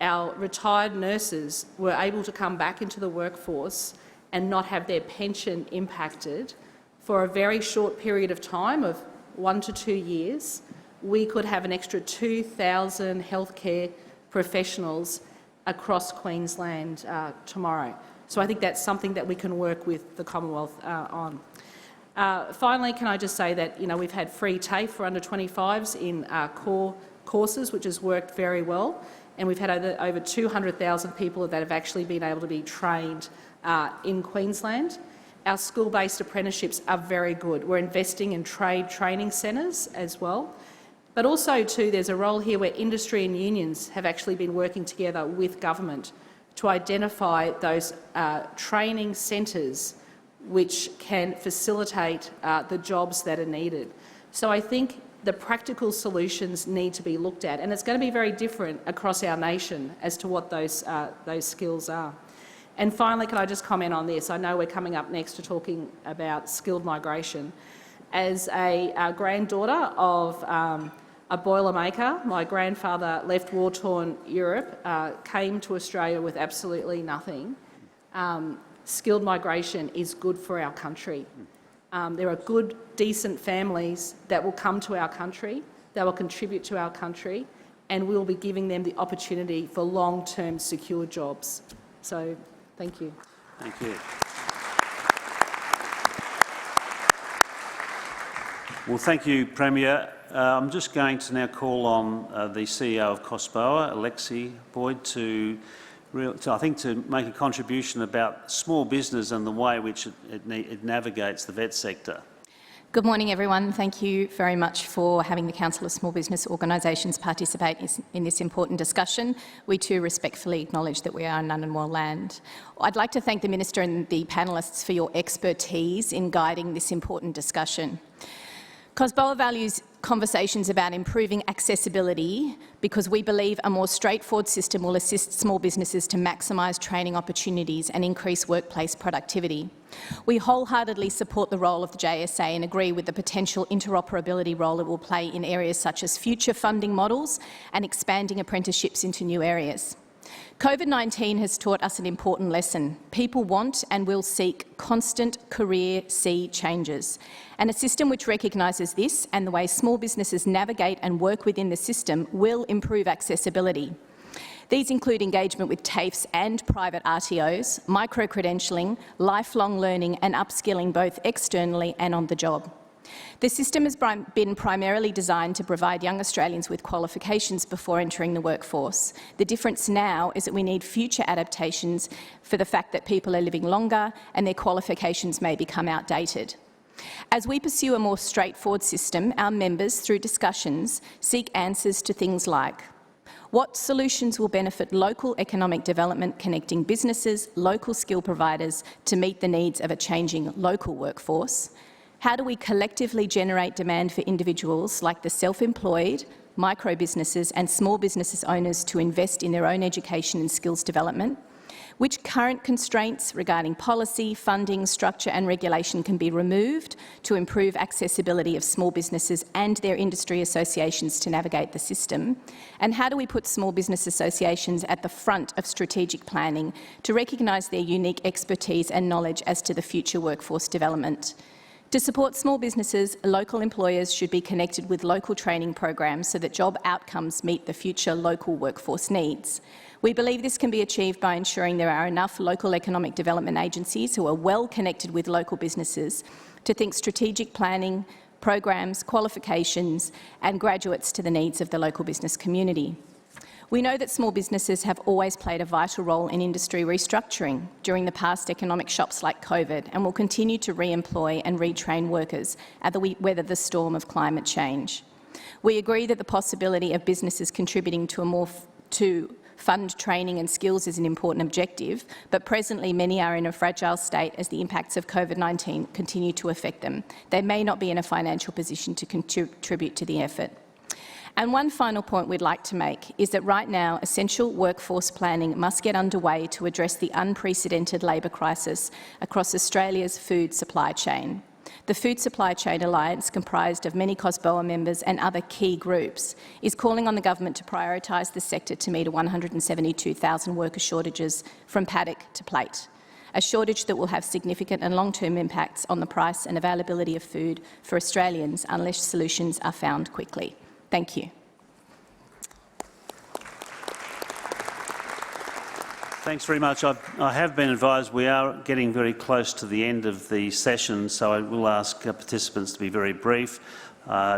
S8: our retired nurses were able to come back into the workforce and not have their pension impacted for a very short period of time of 1 to 2 years, we could have an extra 2,000 healthcare professionals across Queensland tomorrow. So I think that's something that we can work with the Commonwealth on. Finally, can I just say that we've had free TAFE for under 25s in core courses, which has worked very well. and we've had over 200,000 people that have actually been able to be trained in Queensland. Our school-based apprenticeships are very good. We're investing in trade training centres as well. But also, too, there's a role here where industry and unions have actually been working together with government to identify those training centres which can facilitate the jobs that are needed. So I think the practical solutions need to be looked at, and it's going to be very different across our nation as to what those skills are. And finally, can I just comment on this? I know we're coming up next to talking about skilled migration. As a granddaughter of a boilermaker, my grandfather left war-torn Europe, came to Australia with absolutely nothing. Skilled migration is good for our country. There are good, decent families that will come to our country, that will contribute to our country, and we'll be giving them the opportunity for long-term secure jobs. So, thank you.
S2: Thank you. Well, thank you, Premier. I'm just going to now call on the CEO of COSBOA, Alexi Boyd, to make a contribution about small business and the way in which it navigates the vet sector.
S9: Good morning, everyone. Thank you very much for having the Council of Small Business Organisations participate in this important discussion. We too respectfully acknowledge that we are Ngunnawal land. I'd like to thank the Minister and the panellists for your expertise in guiding this important discussion. COSBOA values conversations about improving accessibility because we believe a more straightforward system will assist small businesses to maximise training opportunities and increase workplace productivity. We wholeheartedly support the role of the JSA and agree with the potential interoperability role it will play in areas such as future funding models and expanding apprenticeships into new areas. COVID-19 has taught us an important lesson. People want and will seek constant career sea changes, and a system which recognises this and the way small businesses navigate and work within the system will improve accessibility. These include engagement with TAFEs and private RTOs, micro-credentialing, lifelong learning and upskilling both externally and on the job. The system has been primarily designed to provide young Australians with qualifications before entering the workforce. The difference now is that we need future adaptations for the fact that people are living longer and their qualifications may become outdated. As we pursue a more straightforward system, our members, through discussions, seek answers to things like: what solutions will benefit local economic development, connecting businesses, local skill providers to meet the needs of a changing local workforce? How do we collectively generate demand for individuals like the self-employed, micro-businesses and small businesses owners to invest in their own education and skills development? Which current constraints regarding policy, funding, structure and regulation can be removed to improve accessibility of small businesses and their industry associations to navigate the system? And how do we put small business associations at the front of strategic planning to recognise their unique expertise and knowledge as to the future workforce development? To support small businesses, local employers should be connected with local training programs so that job outcomes meet the future local workforce needs. We believe this can be achieved by ensuring there are enough local economic development agencies who are well connected with local businesses to think strategic planning, programs, qualifications and graduates to the needs of the local business community. We know that small businesses have always played a vital role in industry restructuring during the past economic shocks like COVID and will continue to re-employ and retrain workers as we weather the storm of climate change. We agree that the possibility of businesses contributing to fund training and skills is an important objective, but presently many are in a fragile state as the impacts of COVID-19 continue to affect them. They may not be in a financial position to contribute to the effort. And one final point we'd like to make is that right now essential workforce planning must get underway to address the unprecedented labour crisis across Australia's food supply chain. The Food Supply Chain Alliance, comprised of many COSBOA members and other key groups, is calling on the government to prioritise the sector to meet a 172,000 worker shortages from paddock to plate, a shortage that will have significant and long-term impacts on the price and availability of food for Australians unless solutions are found quickly. Thank you.
S2: Thanks very much. I have been advised we are getting very close to the end of the session, so I will ask participants to be very brief.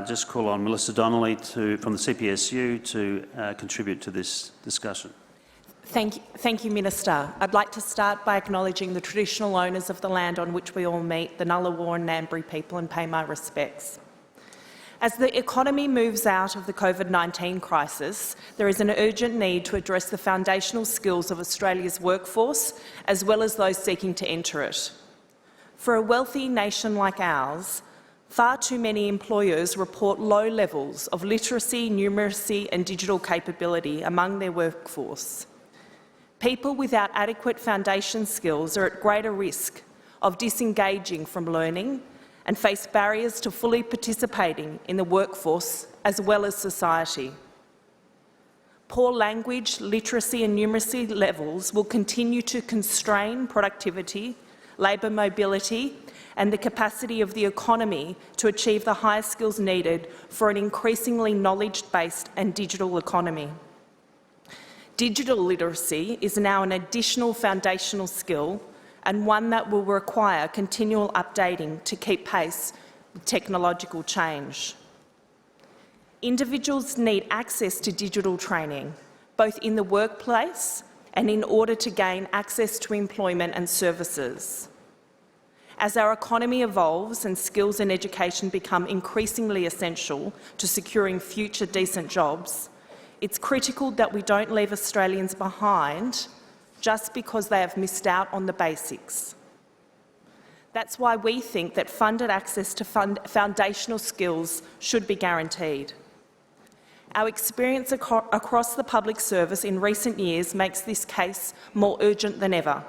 S2: Just call on Melissa Donnelly from the CPSU to contribute to this discussion.
S10: Thank you, Minister. I'd like to start by acknowledging the traditional owners of the land on which we all meet, the Ngunnawal and Ngambri people, and pay my respects. As the economy moves out of the COVID-19 crisis, there is an urgent need to address the foundational skills of Australia's workforce, as well as those seeking to enter it. For a wealthy nation like ours, far too many employers report low levels of literacy, numeracy and digital capability among their workforce. People without adequate foundation skills are at greater risk of disengaging from learning and face barriers to fully participating in the workforce as well as society. Poor language, literacy and numeracy levels will continue to constrain productivity, labour mobility and the capacity of the economy to achieve the highest skills needed for an increasingly knowledge-based and digital economy. Digital literacy is now an additional foundational skill and one that will require continual updating to keep pace with technological change. Individuals need access to digital training, both in the workplace and in order to gain access to employment and services. As our economy evolves and skills and education become increasingly essential to securing future decent jobs, it's critical that we don't leave Australians behind just because they have missed out on the basics. That's why we think that funded access to foundational skills should be guaranteed. Our experience across the public service in recent years makes this case more urgent than ever.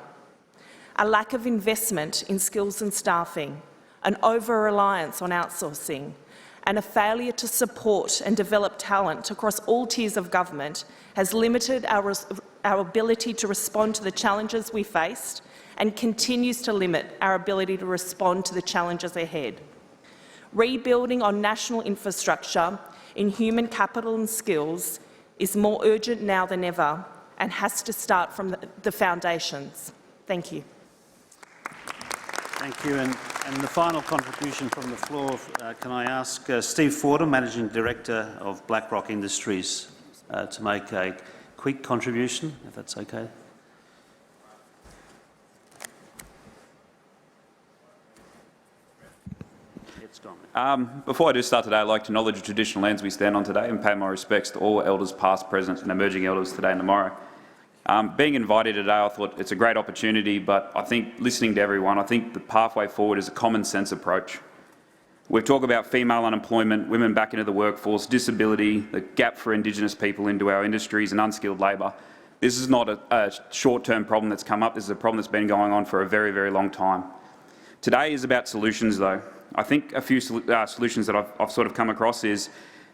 S10: A lack of investment in skills and staffing, an over-reliance on outsourcing, and a failure to support and develop talent across all tiers of government has limited our ability to respond to the challenges we faced and continues to limit our ability to respond to the challenges ahead. Rebuilding on national infrastructure in human capital and skills is more urgent now than ever and has to start from the foundations. Thank you.
S2: Thank you. And the final contribution from the floor, can I ask Steve Fordham, Managing Director of BlackRock Industries, to make a quick contribution, if that's okay. It's gone.
S11: Before I do start today, I'd like to acknowledge the traditional lands we stand on today and pay my respects to all elders past, present and emerging elders today and tomorrow. Being invited today, I thought it's a great opportunity, but I think listening to everyone, I think the pathway forward is a common sense approach. We've talked about female unemployment, women back into the workforce, disability, the gap for Indigenous people into our industries and unskilled labour. This is not a short-term problem that's come up. This is a problem that's been going on for a very, very long time. Today is about solutions, though. I think a few solutions that I've sort of come across is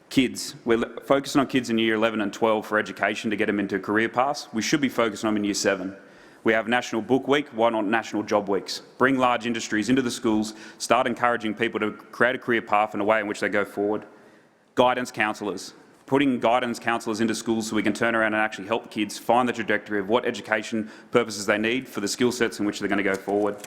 S11: kids. We're focusing on kids in year 11 and 12 for education to get them into career paths. We should be focusing on them in year 7. We have National Book Week. Why not National Job Weeks? Bring large industries into the schools, start encouraging people to create a career path and a way in which they go forward. Guidance counsellors. Putting guidance counsellors into schools so we can turn around and actually help kids find the trajectory of what education purposes they need for the skill sets in which they're going to go forward.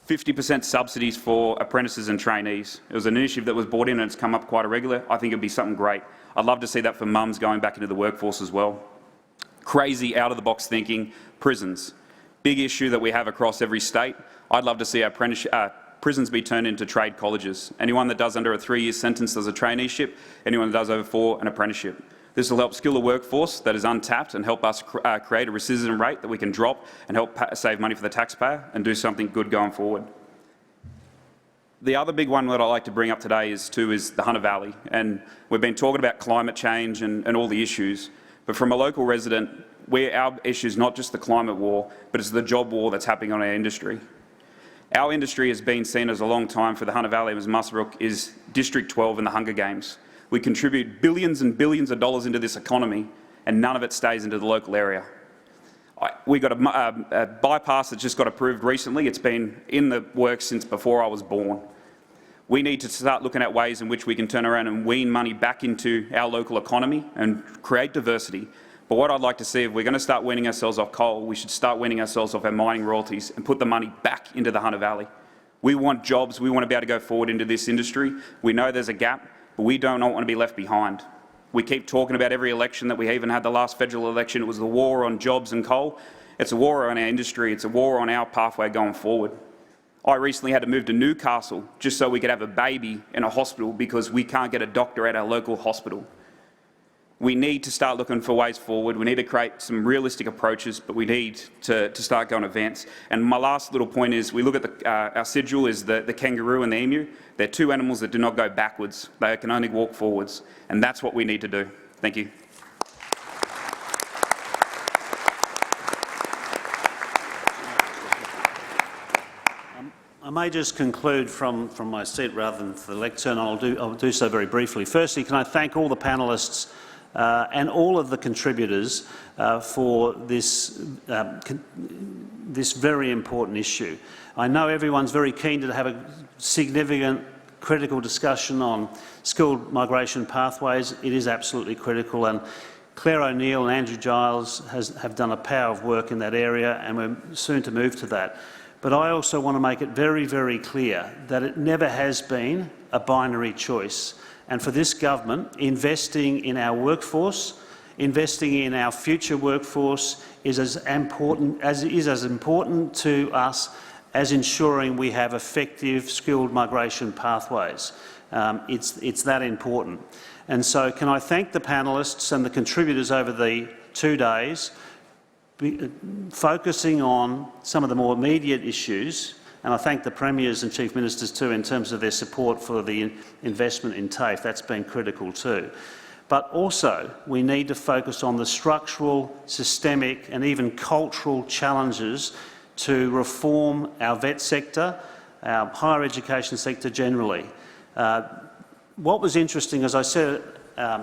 S11: 50% subsidies for apprentices and trainees. It was an initiative that was brought in and it's come up quite irregular. I think it would be something great. I'd love to see that for mums going back into the workforce as well. Crazy, out-of-the-box thinking, prisons. Big issue that we have across every state. I'd love to see our prisons be turned into trade colleges. Anyone that does under a 3-year sentence does a traineeship. Anyone that does over 4, an apprenticeship. This will help skill a workforce that is untapped and help us create a recidivism rate that we can drop and help save money for the taxpayer and do something good going forward. The other big one that I'd like to bring up today is the Hunter Valley. And we've been talking about climate change and all the issues. But from a local resident, our issue is not just the climate war, but it's the job war that's happening on our industry. Our industry has been seen as a long time for the Hunter Valley as Muswellbrook is District 12 in the Hunger Games. We contribute billions and billions of dollars into this economy and none of it stays into the local area. We got a bypass that's just got approved recently. It's been in the works since before I was born. We need to start looking at ways in which we can turn around and wean money back into our local economy and create diversity. But what I'd like to see, if we're going to start weaning ourselves off coal, we should start weaning ourselves off our mining royalties and put the money back into the Hunter Valley. We want jobs. We want to be able to go forward into this industry. We know there's a gap, but we don't want to be left behind. We keep talking about every election that we even had the last federal election. It was the war on jobs and coal. It's a war on our industry. It's a war on our pathway going forward. I recently had to move to Newcastle just so we could have a baby in a hospital because we can't get a doctor at our local hospital. We need to start looking for ways forward. We need to create some realistic approaches, but we need to start going advance. And my last little point is we look at our sigil is the kangaroo and the emu. They're two animals that do not go backwards. They can only walk forwards. And that's what we need to do. Thank you.
S2: I may just conclude from my seat rather than the lectern. I'll do so very briefly. Firstly, can I thank all the panellists and all of the contributors for this very important issue. I know everyone's very keen to have a significant, critical discussion on skilled migration pathways. It is absolutely critical, and Claire O'Neill and Andrew Giles have done a power of work in that area, and we're soon to move to that. But I also want to make it very, very clear that it never has been a binary choice. And for this government, investing in our workforce, investing in our future workforce is as important to us as ensuring we have effective skilled migration pathways. It's that important. And so can I thank the panellists and the contributors over the 2 days, focusing on some of the more immediate issues, and I thank the Premiers and Chief Ministers too in terms of their support for the investment in TAFE. That's been critical too. But also we need to focus on the structural, systemic and even cultural challenges to reform our vet sector, our higher education sector generally. What was interesting, as I said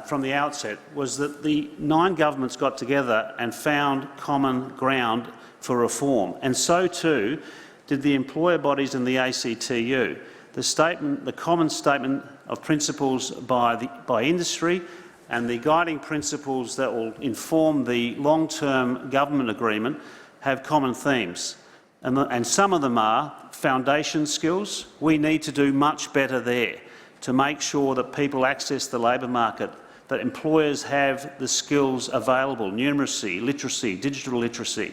S2: from the outset, was that the 9 governments got together and found common ground for reform, and so too did the employer bodies and the ACTU. The common statement of principles by industry and the guiding principles that will inform the long-term government agreement have common themes. And some of them are foundation skills. We need to do much better there to make sure that people access the labour market, that employers have the skills available, numeracy, literacy, digital literacy,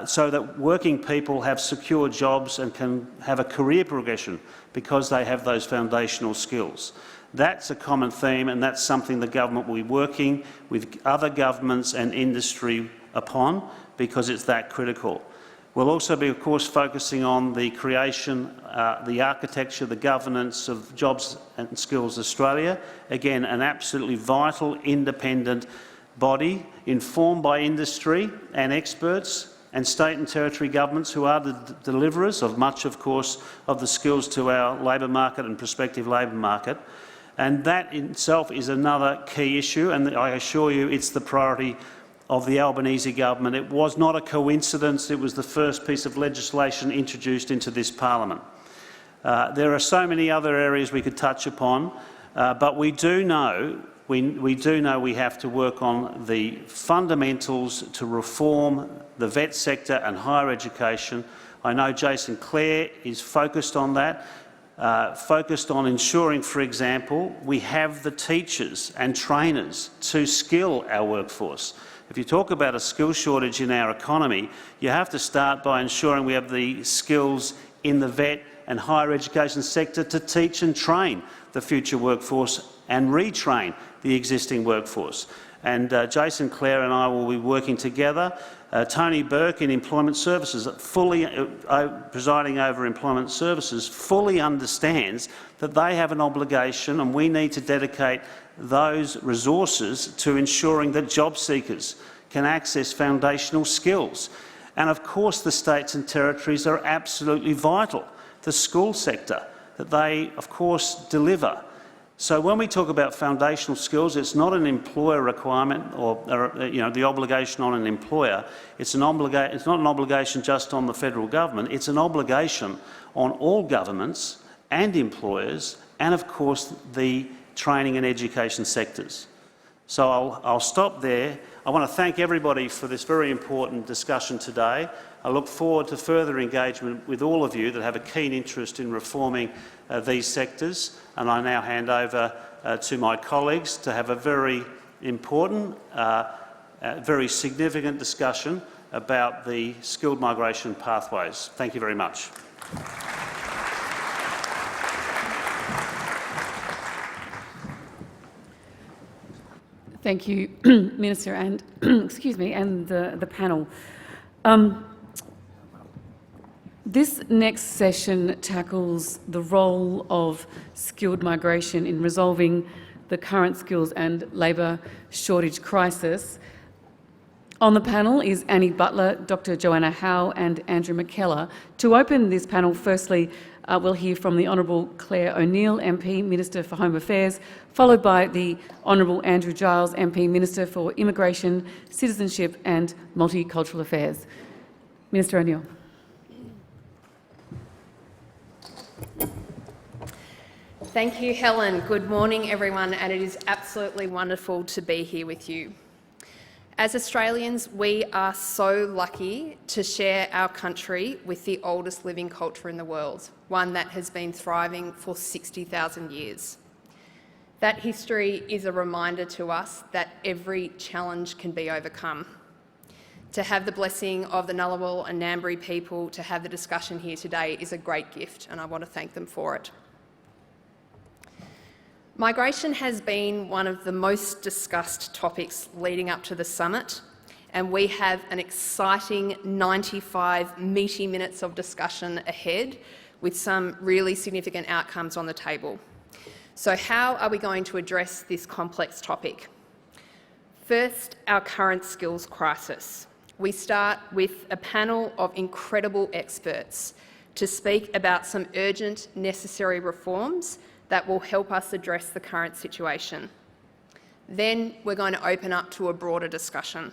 S2: so that working people have secure jobs and can have a career progression because they have those foundational skills. That's a common theme, and that's something the government will be working with other governments and industry upon because it's that critical. We'll also be, of course, focusing on the creation, the architecture, the governance of Jobs and Skills Australia. Again, an absolutely vital, independent body informed by industry and experts and state and territory governments who are the deliverers of much, of course, of the skills to our labour market and prospective labour market. And that in itself is another key issue, and I assure you it's the priority of the Albanese government. It was not a coincidence. It was the first piece of legislation introduced into this parliament. There are so many other areas we could touch upon, but we do know we have to work on the fundamentals to reform the vet sector and higher education. I know Jason Clare is focused on that, focused on ensuring, for example, we have the teachers and trainers to skill our workforce. If you talk about a skill shortage in our economy, you have to start by ensuring we have the skills in the vet and higher education sector to teach and train the future workforce and retrain the existing workforce. And Jason Clare and I will be working together. Tony Burke in Employment Services, presiding over Employment Services, fully understands that they have an obligation, and we need to dedicate those resources to ensuring that job seekers can access foundational skills. And of course the states and territories are absolutely vital. The school sector, that they of course deliver. So when we talk about foundational skills, it's not an employer requirement or the obligation on an employer. It's not an obligation just on the federal government. It's an obligation on all governments and employers, and of course the training and education sectors. So I'll stop there. I want to thank everybody for this very important discussion today. I look forward to further engagement with all of you that have a keen interest in reforming these sectors, and I now hand over to my colleagues to have a very important, very significant discussion about the skilled migration pathways. Thank you very much.
S1: Thank you, Minister, and excuse me, and the panel. This next session tackles the role of skilled migration in resolving the current skills and labour shortage crisis. On the panel is Annie Butler, Dr Joanna Howe and Andrew McKellar. To open this panel, firstly, we'll hear from the Honourable Claire O'Neill, MP, Minister for Home Affairs, followed by the Honourable Andrew Giles, MP, Minister for Immigration, Citizenship and Multicultural Affairs. Minister O'Neill.
S12: Thank you, Helen. Good morning, everyone, and it is absolutely wonderful to be here with you. As Australians, we are so lucky to share our country with the oldest living culture in the world, one that has been thriving for 60,000 years. That history is a reminder to us that every challenge can be overcome. To have the blessing of the Ngunnawal and Ngambri people to have the discussion here today is a great gift, and I want to thank them for it. Migration has been one of the most discussed topics leading up to the summit, and we have an exciting 95 meaty minutes of discussion ahead with some really significant outcomes on the table. So how are we going to address this complex topic? First, our current skills crisis. We start with a panel of incredible experts to speak about some urgent, necessary reforms that will help us address the current situation. Then we're going to open up to a broader discussion.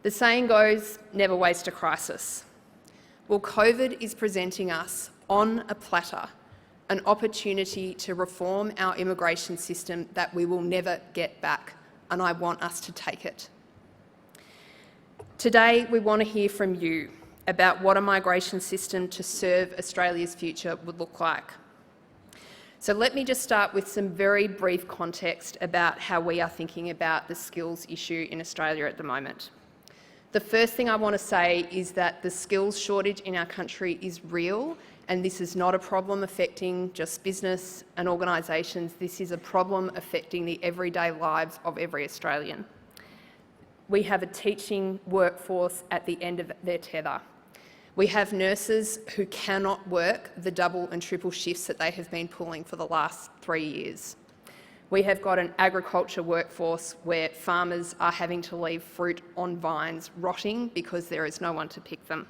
S12: The saying goes, never waste a crisis. Well, COVID is presenting us on a platter an opportunity to reform our immigration system that we will never get back, and I want us to take it. Today, we want to hear from you about what a migration system to serve Australia's future would look like. So let me just start with some very brief context about how we are thinking about the skills issue in Australia at the moment. The first thing I want to say is that the skills shortage in our country is real, and this is not a problem affecting just business and organisations. This is a problem affecting the everyday lives of every Australian. We have a teaching workforce at the end of their tether. We have nurses who cannot work the double and triple shifts that they have been pulling for the last 3 years. We have got an agriculture workforce where farmers are having to leave fruit on vines rotting because there is no one to pick them.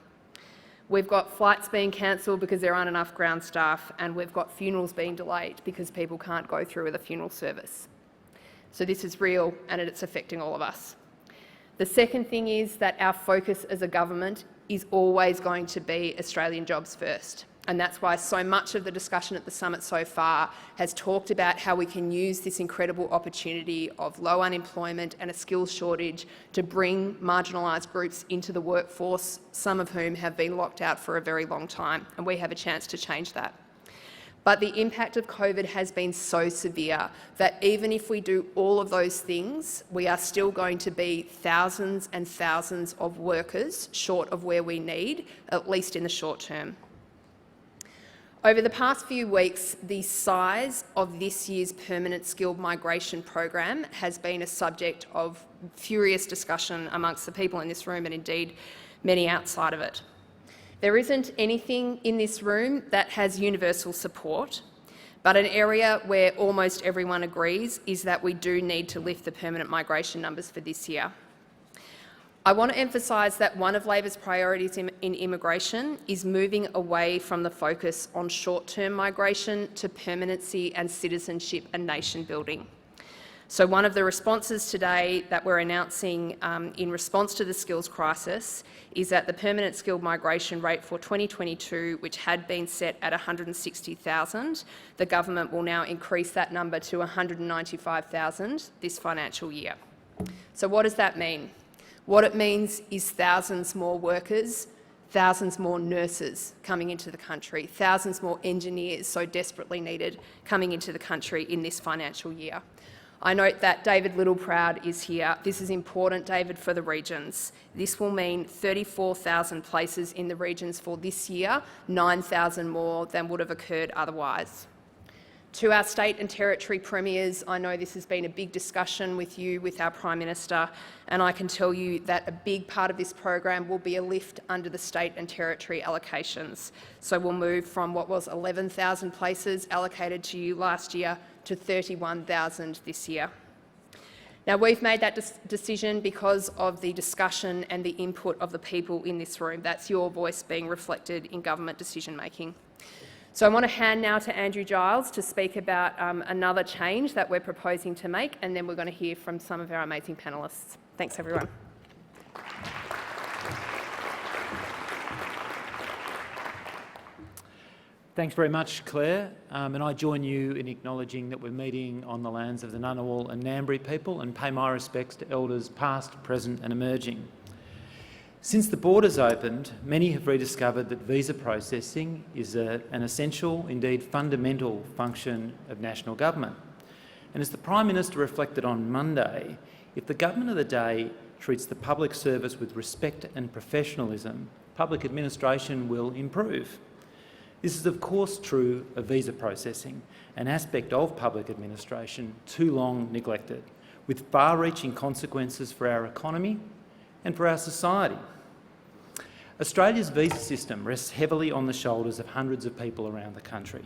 S12: We've got flights being cancelled because there aren't enough ground staff, and we've got funerals being delayed because people can't go through with a funeral service. So this is real, and it's affecting all of us. The second thing is that our focus as a government is always going to be Australian jobs first. And that's why so much of the discussion at the summit so far has talked about how we can use this incredible opportunity of low unemployment and a skills shortage to bring marginalised groups into the workforce, some of whom have been locked out for a very long time, and we have a chance to change that. But the impact of COVID has been so severe that even if we do all of those things, we are still going to be thousands and thousands of workers short of where we need, at least in the short term. Over the past few weeks, the size of this year's permanent skilled migration program has been a subject of furious discussion amongst the people in this room and indeed many outside of it. There isn't anything in this room that has universal support, but an area where almost everyone agrees is that we do need to lift the permanent migration numbers for this year. I want to emphasise that one of Labor's priorities in immigration is moving away from the focus on short-term migration to permanency and citizenship and nation building. So one of the responses today that we're announcing in response to the skills crisis is that the permanent skilled migration rate for 2022, which had been set at 160,000, the government will now increase that number to 195,000 this financial year. So what does that mean? What it means is thousands more workers, thousands more nurses coming into the country, thousands more engineers so desperately needed coming into the country in this financial year. I note that David Littleproud is here. This is important, David, for the regions. This will mean 34,000 places in the regions for this year, 9,000 more than would have occurred otherwise. To our state and territory premiers, I know this has been a big discussion with you, with our Prime Minister, and I can tell you that a big part of this program will be a lift under the state and territory allocations. So we'll move from what was 11,000 places allocated to you last year to 31,000 this year. Now, we've made that decision because of the discussion and the input of the people in this room. That's your voice being reflected in government decision-making. So I want to hand now to Andrew Giles to speak about another change that we're proposing to make, and then we're going to hear from some of our amazing panellists. Thanks, everyone.
S13: Thanks very much, Claire. And I join you in acknowledging that we're meeting on the lands of the Ngunnawal and Ngambri people and pay my respects to Elders past, present and emerging. Since the borders opened, many have rediscovered that visa processing is an essential, indeed fundamental, function of national government. And as the Prime Minister reflected on Monday, if the government of the day treats the public service with respect and professionalism, public administration will improve. This is of course true of visa processing, an aspect of public administration too long neglected, with far-reaching consequences for our economy and for our society. Australia's visa system rests heavily on the shoulders of hundreds of people around the country.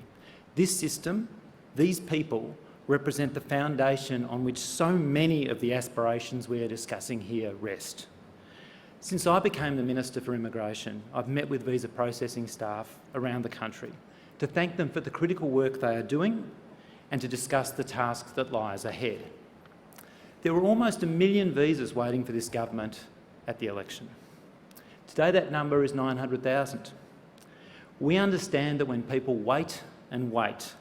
S13: This system, these people, represent the foundation on which so many of the aspirations we are discussing here rest. Since I became the Minister for Immigration, I've met with visa processing staff around the country to thank them for the critical work they are doing and to discuss the task that lies ahead. There were almost 1 million visas waiting for this government at the election. Today that number is 900,000. We understand that when people wait and wait,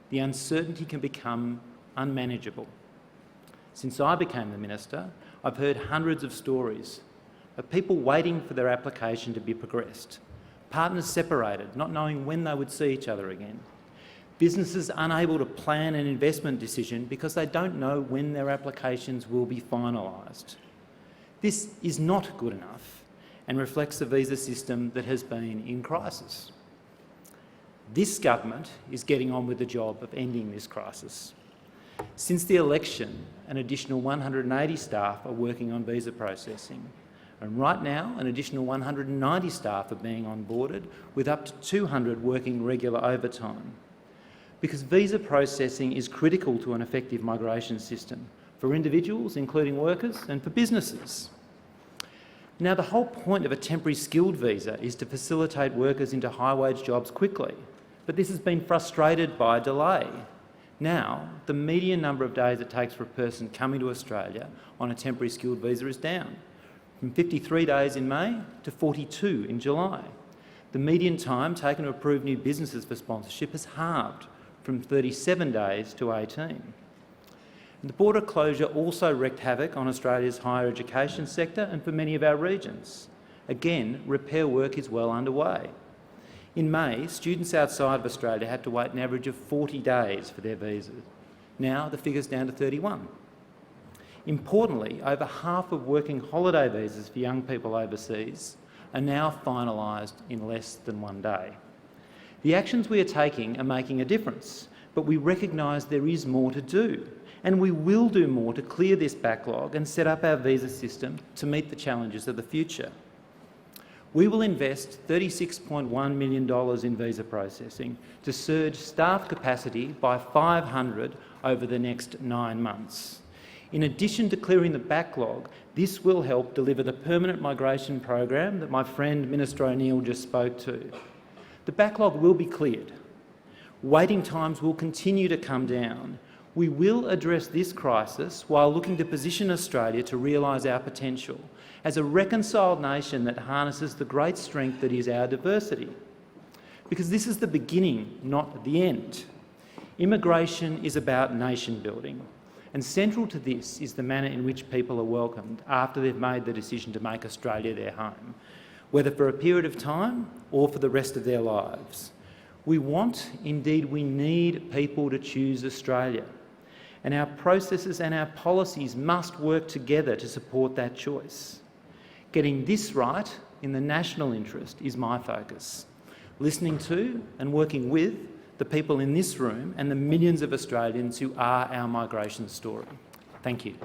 S13: the uncertainty can become unmanageable. Since I became the Minister, I've heard hundreds of stories of people waiting for their application to be progressed, partners separated, not knowing when they would see each other again, businesses unable to plan an investment decision because they don't know when their applications will be finalised. This is not good enough and reflects a visa system that has been in crisis. This government is getting on with the job of ending this crisis. Since the election, an additional 180 staff are working on visa processing, and right now an additional 190 staff are being onboarded, with up to 200 working regular overtime. Because visa processing is critical to an effective migration system for individuals, including workers, and for businesses. Now, the whole point of a temporary skilled visa is to facilitate workers into high-wage jobs quickly, but this has been frustrated by a delay. Now, the median number of days it takes for a person coming to Australia on a temporary skilled visa is down, from 53 days in May to 42 in July. The median time taken to approve new businesses for sponsorship has halved, from 37 days to 18. The border closure also wreaked havoc on Australia's higher education sector and for many of our regions. Again, repair work is well underway. In May, students outside of Australia had to wait an average of 40 days for their visas. Now the figure's down to 31. Importantly, over half of working holiday visas for young people overseas are now finalised in less than 1 day. The actions we are taking are making a difference, but we recognise there is more to do. And we will do more to clear this backlog and set up our visa system to meet the challenges of the future. We will invest $36.1 million in visa processing to surge staff capacity by 500 over the next 9 months. In addition to clearing the backlog, this will help deliver the permanent migration program that my friend Minister O'Neill just spoke to. The backlog will be cleared. Waiting times will continue to come down. We will address this crisis while looking to position Australia to realise our potential as a reconciled nation that harnesses the great strength that is our diversity. Because this is the beginning, not the end. Immigration is about nation building. And central to this is the manner in which people are welcomed after they've made the decision to make Australia their home, whether for a period of time or for the rest of their lives. We want, indeed we need, people to choose Australia. And our processes and our policies must work together to support that choice. Getting this right in the national interest is my focus. Listening to and working with the people in this room and the millions of Australians who are our migration story. Thank you.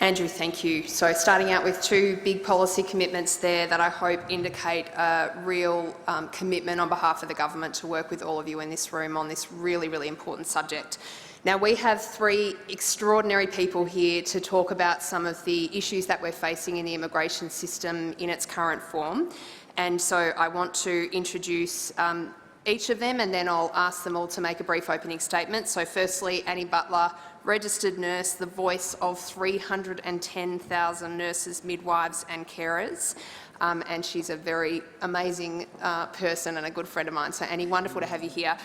S12: Andrew, thank you. So starting out with two big policy commitments there that I hope indicate a real commitment on behalf of the government to work with all of you in this room on this really, really important subject. Now, we have three extraordinary people here to talk about some of the issues that we're facing in the immigration system in its current form. And so I want to introduce each of them, and then I'll ask them all to make a brief opening statement. So firstly, Annie Butler, registered nurse, the voice of 310,000 nurses, midwives and carers. And she's a very amazing person and a good friend of mine. So Annie, wonderful to have you here.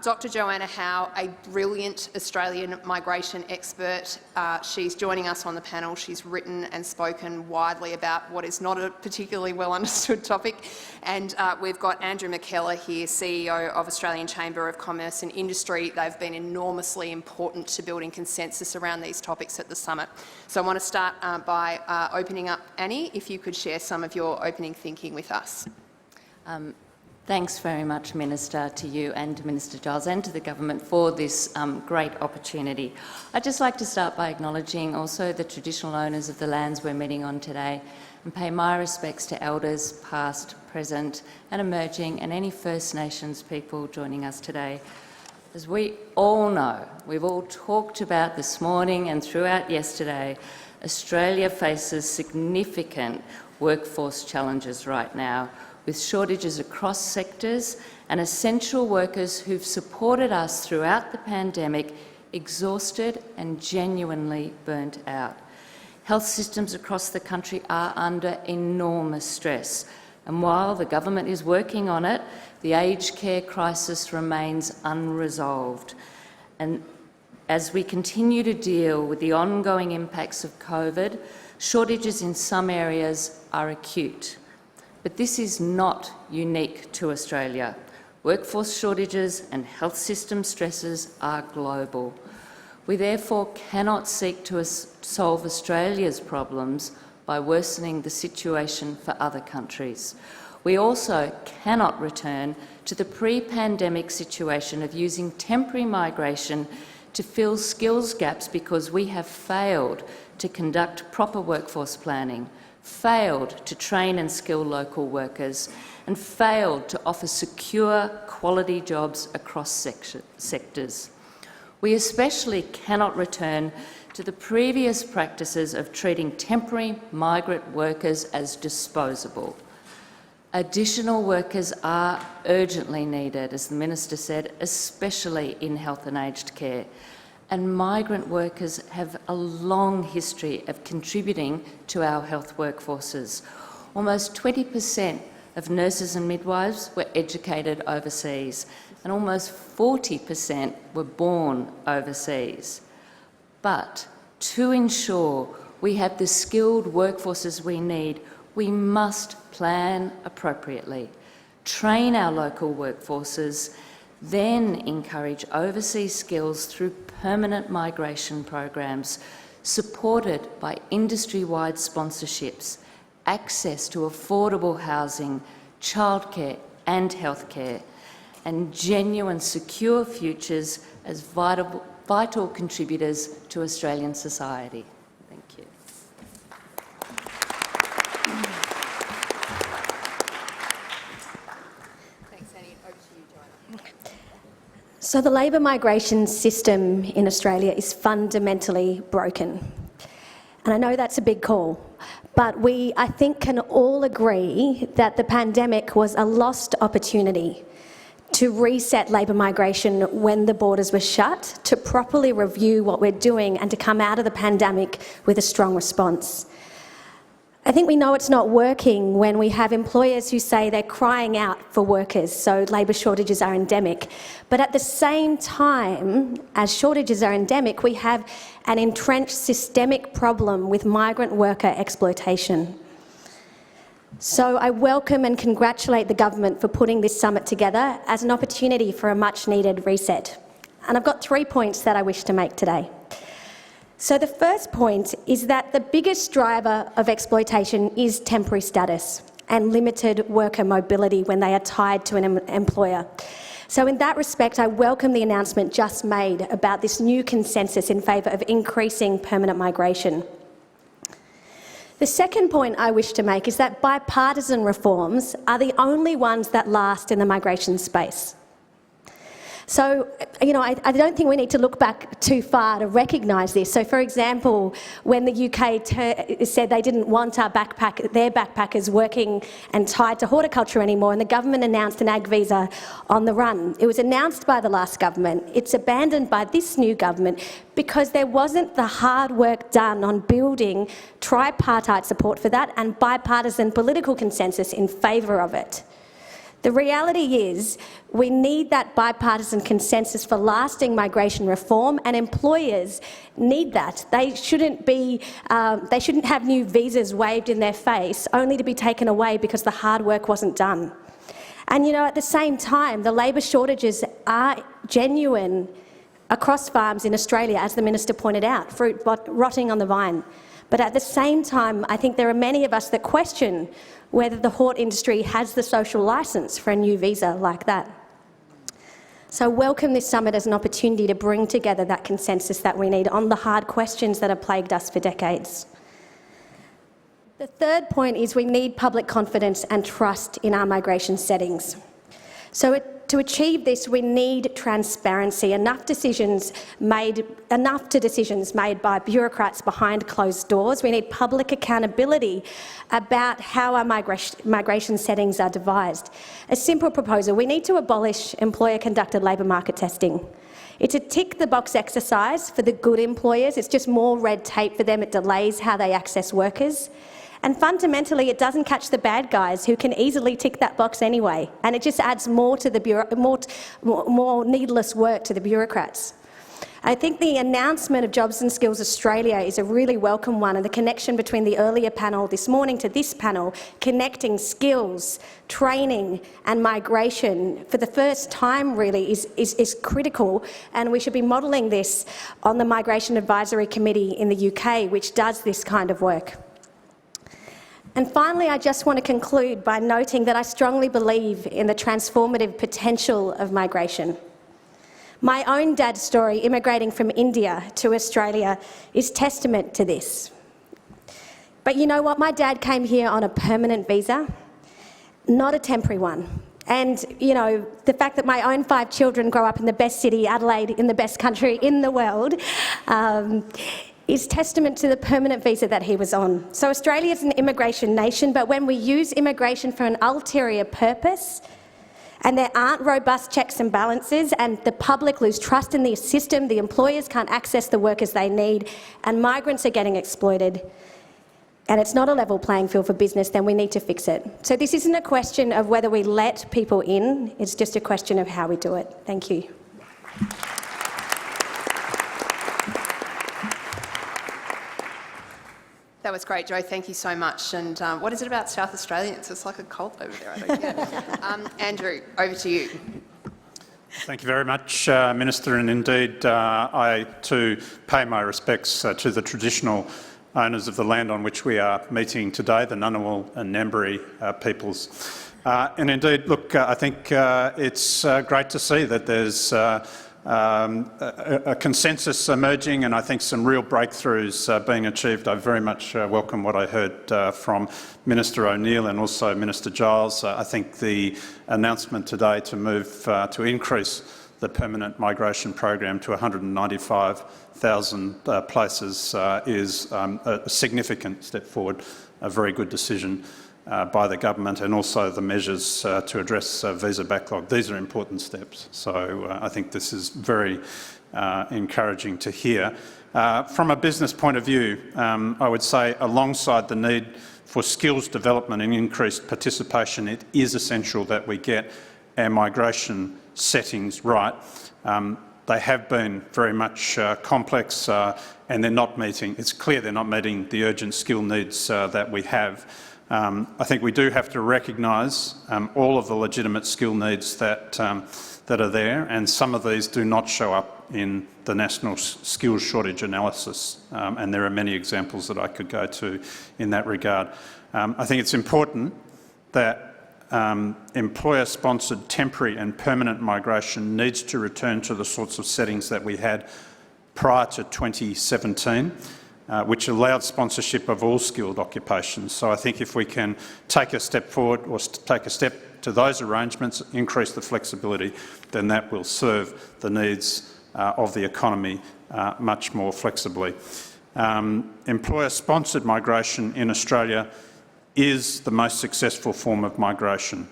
S12: Dr Joanna Howe, a brilliant Australian migration expert. She's joining us on the panel. She's written and spoken widely about what is not a particularly well understood topic. And we've got Andrew McKellar here, CEO of Australian Chamber of Commerce and Industry. They've been enormously important to building consensus around these topics at the summit. So I want to start by opening up, Annie, if you could share some of your opening thinking with us.
S14: Thanks very much, Minister, to you and to Minister Giles and to the government for this great opportunity. I'd just like to start by acknowledging also the traditional owners of the lands we're meeting on today and pay my respects to elders past, present and emerging, and any First Nations people joining us today. As we all know, we've all talked about this morning and throughout yesterday, Australia faces significant workforce challenges right now, with shortages across sectors and essential workers who've supported us throughout the pandemic exhausted and genuinely burnt out. Health systems across the country are under enormous stress, and while the government is working on it, the aged care crisis remains unresolved. And as we continue to deal with the ongoing impacts of COVID, shortages in some areas are acute. But this is not unique to Australia. Workforce shortages and health system stresses are global. We therefore cannot seek to solve Australia's problems by worsening the situation for other countries. We also cannot return to the pre-pandemic situation of using temporary migration to fill skills gaps because we have failed to conduct proper workforce planning, failed to train and skill local workers, and failed to offer secure, quality jobs across sectors. We especially cannot return to the previous practices of treating temporary migrant workers as disposable. Additional workers are urgently needed, as the Minister said, especially in health and aged care. And migrant workers have a long history of contributing to our health workforces. Almost 20% of nurses and midwives were educated overseas, and almost 40% were born overseas. But to ensure we have the skilled workforces we need, we must plan appropriately, train our local workforces, then encourage overseas skills through permanent migration programs supported by industry-wide sponsorships, access to affordable housing, childcare and healthcare, and genuine secure futures as vital contributors to Australian society. Thank you.
S12: Thanks, Annie. Over to you, Joanna.
S15: So the labour migration system in Australia is fundamentally broken. And I know that's a big call, but we, I think, can all agree that the pandemic was a lost opportunity to reset labour migration when the borders were shut, to properly review what we're doing and to come out of the pandemic with a strong response. I think we know it's not working when we have employers who say they're crying out for workers, so labour shortages are endemic. But at the same time, as shortages are endemic, we have an entrenched systemic problem with migrant worker exploitation. So I welcome and congratulate the government for putting this summit together as an opportunity for a much-needed reset. And I've got 3 points that I wish to make today. So the first point is that the biggest driver of exploitation is temporary status and limited worker mobility when they are tied to an employer. So in that respect, I welcome the announcement just made about this new consensus in favour of increasing permanent migration. The second point I wish to make is that bipartisan reforms are the only ones that last in the migration space. So, I don't think we need to look back too far to recognise this. So, for example, when the UK said they didn't want their backpackers working and tied to horticulture anymore, and the government announced an ag visa on the run. It was announced by the last government. It's abandoned by this new government because there wasn't the hard work done on building tripartite support for that and bipartisan political consensus in favour of it. The reality is we need that bipartisan consensus for lasting migration reform, and employers need that. They shouldn't have new visas waved in their face only to be taken away because the hard work wasn't done. And at the same time, the labour shortages are genuine across farms in Australia, as the Minister pointed out, fruit rotting on the vine. But at the same time, I think there are many of us that question whether the hort industry has the social licence for a new visa like that. So I welcome this summit as an opportunity to bring together that consensus that we need on the hard questions that have plagued us for decades. The third point is we need public confidence and trust in our migration settings. So to achieve this, we need transparency, enough to decisions made by bureaucrats behind closed doors. We need public accountability about how our migration settings are devised. A simple proposal: we need to abolish employer-conducted labour market testing. It's a tick-the-box exercise for the good employers. It's just more red tape for them. It delays how they access workers. And fundamentally, it doesn't catch the bad guys who can easily tick that box anyway, and it just adds more needless work to the bureaucrats. I think the announcement of Jobs and Skills Australia is a really welcome one, and the connection between the earlier panel this morning to this panel, connecting skills, training and migration for the first time really is critical, and we should be modelling this on the Migration Advisory Committee in the UK, which does this kind of work. And finally, I just want to conclude by noting that I strongly believe in the transformative potential of migration. My own dad's story, immigrating from India to Australia, is testament to this. But you know what? My dad came here on a permanent visa, not a temporary one. And, the fact that my own 5 children grow up in the best city, Adelaide, in the best country in the world, is testament to the permanent visa that he was on. So Australia is an immigration nation, but when we use immigration for an ulterior purpose, and there aren't robust checks and balances, and the public lose trust in the system, the employers can't access the workers they need, and migrants are getting exploited, and it's not a level playing field for business, then we need to fix it. So this isn't a question of whether we let people in, it's just a question of how we do it. Thank you.
S12: That was great, Jo. Thank you so much. And what is it about South Australians? It's like a cult over there, I don't get. Andrew, over to you.
S16: Thank you very much, Minister. And indeed, I too pay my respects to the traditional owners of the land on which we are meeting today, the Ngunnawal and Ngambri peoples. And indeed, look, I think it's great to see that there's a consensus emerging, and I think some real breakthroughs being achieved. I very much welcome what I heard from Minister O'Neill and also Minister Giles. I think the announcement today to move to increase the permanent migration program to 195,000 places is a significant step forward, a very good decision by the government, and also the measures to address visa backlog. These are important steps, so I think this is very encouraging to hear. From a business point of view, I would say alongside the need for skills development and increased participation, it is essential that we get our migration settings right. They have been very much complex and they're not meeting, it's clear they're not meeting the urgent skill needs that we have. I think we do have to recognise all of the legitimate skill needs that are there, and some of these do not show up in the National Skills Shortage Analysis, and there are many examples that I could go to in that regard. I think it's important that employer-sponsored temporary and permanent migration needs to return to the sorts of settings that we had prior to 2017, which allowed sponsorship of all skilled occupations. So I think if we can take a step forward or take a step to those arrangements, increase the flexibility, then that will serve the needs of the economy much more flexibly. Employer-sponsored migration in Australia is the most successful form of migration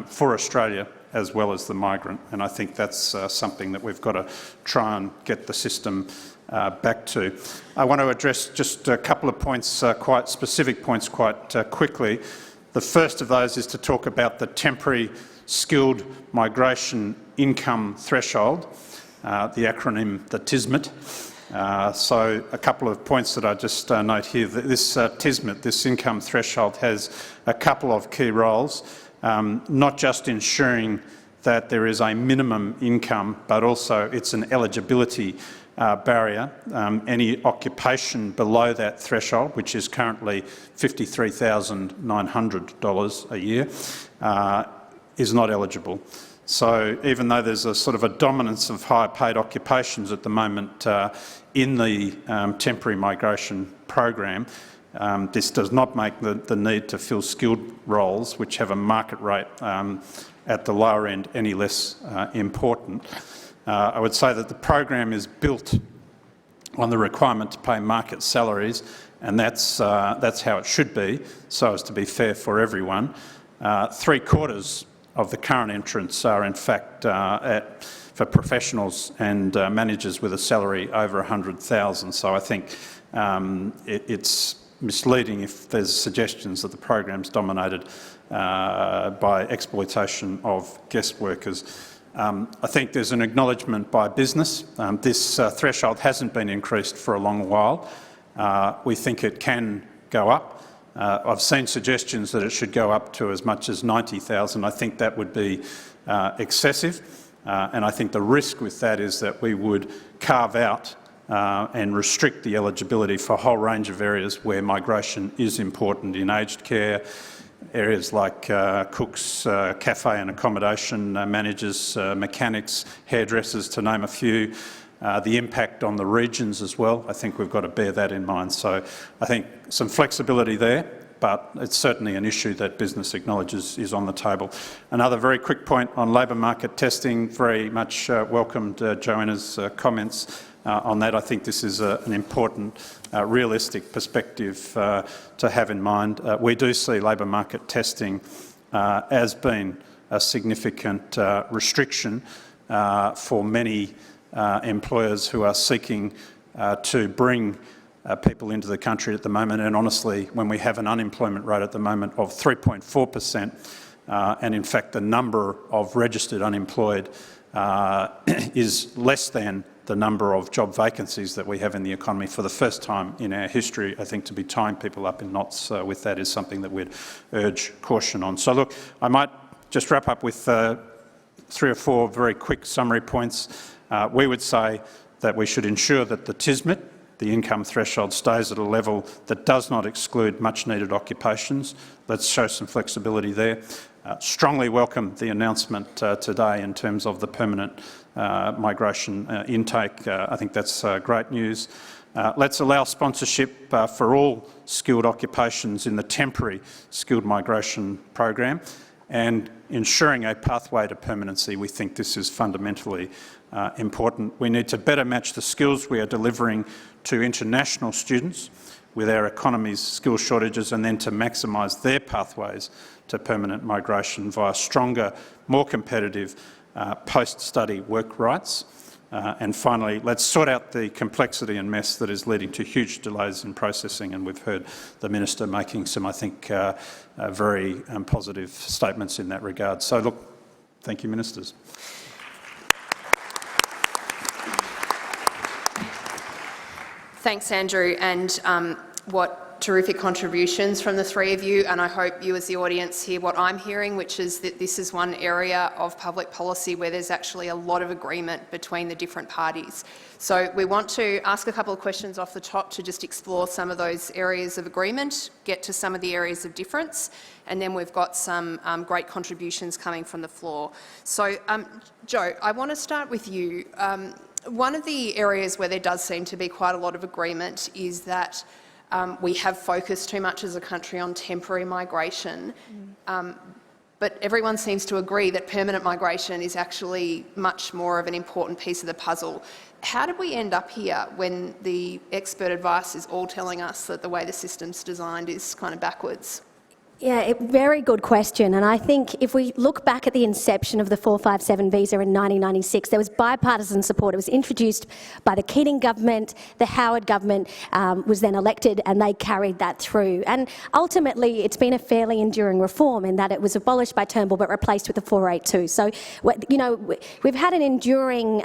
S16: for Australia as well as the migrant, and I think that's something that we've got to try and get the system back to. I want to address just a couple of points, quite specific points, quite quickly. The first of those is to talk about the temporary skilled migration income threshold, the acronym, the TSMIT. So a couple of points that I just note here. This TSMIT, this income threshold, has a couple of key roles, not just ensuring that there is a minimum income, but also it's an eligibility barrier. Any occupation below that threshold, which is currently $53,900 a year, is not eligible. So even though there's a sort of a dominance of higher paid occupations at the moment in the temporary migration program, this does not make the need to fill skilled roles, which have a market rate at the lower end, any less important. I would say that the program is built on the requirement to pay market salaries, and that's how it should be, so as to be fair for everyone. 3/4 of the current entrants are in fact for professionals and managers with a salary over $100,000. So I think it's misleading if there's suggestions that the program's dominated by exploitation of guest workers. I think there's an acknowledgement by business. This threshold hasn't been increased for a long while. We think it can go up. I've seen suggestions that it should go up to as much as 90,000. I think that would be excessive, and I think the risk with that is that we would carve out and restrict the eligibility for a whole range of areas where migration is important, in aged care, areas like cooks, cafe and accommodation managers, mechanics, hairdressers, to name a few. The impact on the regions as well, I think we've got to bear that in mind. So I think some flexibility there, but it's certainly an issue that business acknowledges is on the table. Another very quick point on labour market testing, very much welcomed Joanna's comments on that. I think this is an important, realistic perspective to have in mind. We do see labour market testing as being a significant restriction for many employers who are seeking to bring people into the country at the moment. And honestly, when we have an unemployment rate at the moment of 3.4%, and in fact the number of registered unemployed is less than the number of job vacancies that we have in the economy for the first time in our history, I think to be tying people up in knots with that is something that we'd urge caution on. So look, I might just wrap up with 3 or 4 very quick summary points. We would say that we should ensure that the TSMIT, the income threshold, stays at a level that does not exclude much-needed occupations. Let's show some flexibility there. Strongly welcome the announcement today in terms of the permanent migration intake. I think that's great news. Let's allow sponsorship for all skilled occupations in the temporary skilled migration program, and ensuring a pathway to permanency. We think this is fundamentally important. We need to better match the skills we are delivering to international students with our economy's skills shortages, and then to maximise their pathways to permanent migration via stronger, more competitive post-study work rights. And finally, let's sort out the complexity and mess that is leading to huge delays in processing, and we've heard the Minister making some, I think, very positive statements in that regard. So, look, thank you, Ministers.
S12: Thanks, Andrew, and what terrific contributions from the three of you, and I hope you as the audience hear what I'm hearing, which is that this is one area of public policy where there's actually a lot of agreement between the different parties. So we want to ask a couple of questions off the top to just explore some of those areas of agreement, get to some of the areas of difference, and then we've got some great contributions coming from the floor. So, Joe, I want to start with you. One of the areas where there does seem to be quite a lot of agreement is that we have focused too much as a country on temporary migration, but everyone seems to agree that permanent migration is actually much more of an important piece of the puzzle. How did we end up here when the expert advice is all telling us that the way the system's designed is kind of backwards?
S15: Yeah, very good question. And I think if we look back at the inception of the 457 visa in 1996, there was bipartisan support. It was introduced by the Keating government. The Howard government was then elected, and they carried that through. And ultimately, it's been a fairly enduring reform in that it was abolished by Turnbull but replaced with the 482. So, you know, we've had an enduring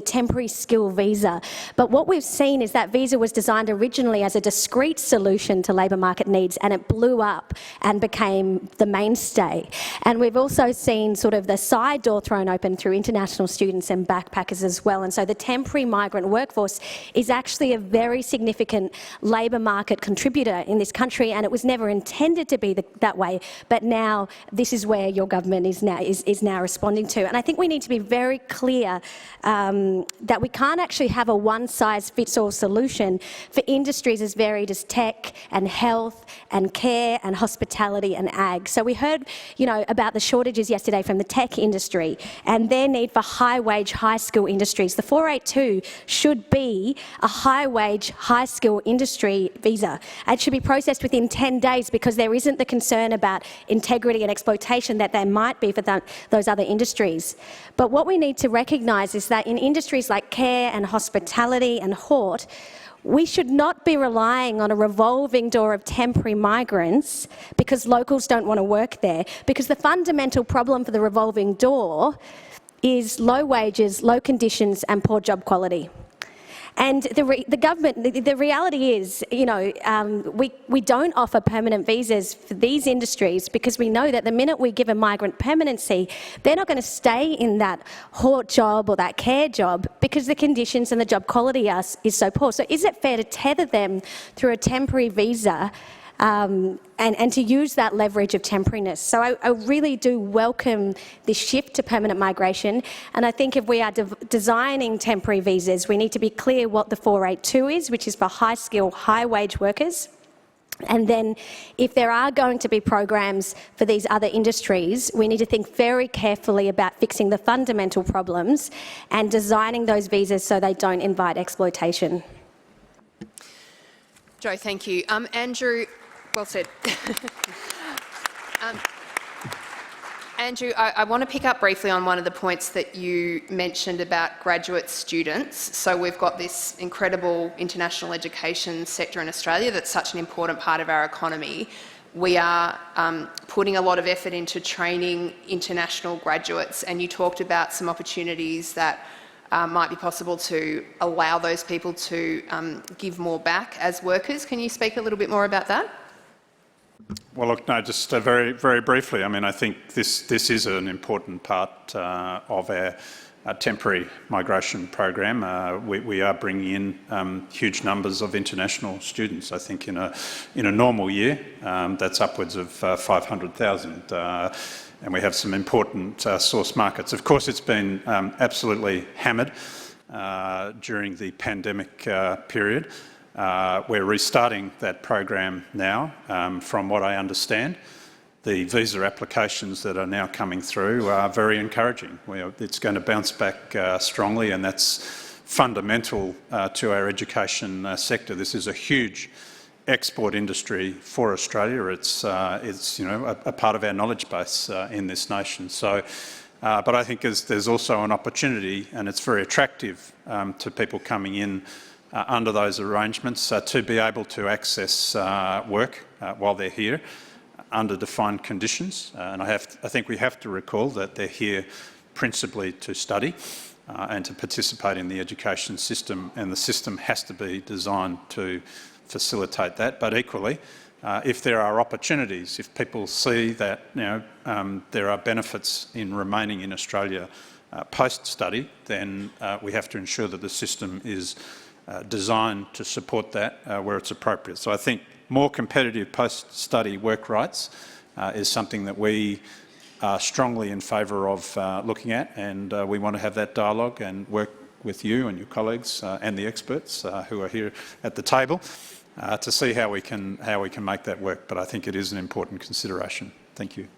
S15: temporary skill visa. But what we've seen is that visa was designed originally as a discrete solution to labour market needs, and it blew up and became the mainstay. And we've also seen sort of the side door thrown open through international students and backpackers as well. And so the temporary migrant workforce is actually a very significant labour market contributor in this country, and it was never intended to be that way. But now this is where your government is now responding to. And I think we need to be very clear that we can't actually have a one-size-fits-all solution for industries as varied as tech and health and care and hospitality and ag. So we heard, you know, about the shortages yesterday from the tech industry and their need for high-wage, high-skill industries. The 482 should be a high-wage, high-skill industry visa. It should be processed within 10 days because there isn't the concern about integrity and exploitation that there might be for those other industries. But what we need to recognise is that in industries like care and hospitality and hort, we should not be relying on a revolving door of temporary migrants because locals don't want to work there, because the fundamental problem for the revolving door is low wages, low conditions and poor job quality. And the government, the reality is, you know, we don't offer permanent visas for these industries because we know that the minute we give a migrant permanency, they're not going to stay in that hort job or that care job because the conditions and the job quality is so poor. So is it fair to tether them through a temporary visa and to use that leverage of temporariness? So I really do welcome this shift to permanent migration, and I think if we are designing temporary visas, we need to be clear what the 482 is, which is for high-skill, high-wage workers. And then if there are going to be programs for these other industries, we need to think very carefully about fixing the fundamental problems and designing those visas so they don't invite exploitation.
S12: Joe, thank you. Andrew, well said. Andrew, I want to pick up briefly on one of the points that you mentioned about graduate students. So we've got this incredible international education sector in Australia that's such an important part of our economy. We are putting a lot of effort into training international graduates, and you talked about some opportunities that might be possible to allow those people to give more back as workers. Can you speak a little bit more about that?
S16: Well, look, no, just very, very briefly. I mean, I think this is an important part of our temporary migration program. We are bringing in huge numbers of international students. I think in a normal year, that's upwards of 500,000. And we have some important source markets. Of course, it's been absolutely hammered during the pandemic period. We're restarting that program now, from what I understand. The visa applications that are now coming through are very encouraging. It's going to bounce back strongly, and that's fundamental to our education sector. This is a huge export industry for Australia. It's you know, a part of our knowledge base in this nation. So But I think there's also an opportunity, and it's very attractive to people coming in under those arrangements to be able to access work while they're here under defined conditions. And I think we have to recall that they're here principally to study and to participate in the education system, and the system has to be designed to facilitate that. But equally, if there are opportunities, if people see that there are benefits in remaining in Australia post-study, then we have to ensure that the system is designed to support that where it's appropriate. So I think more competitive post-study work rights is something that we are strongly in favour of looking at, and we want to have that dialogue and work with you and your colleagues and the experts who are here at the table to see how we can make that work. But I think it is an important consideration. Thank you.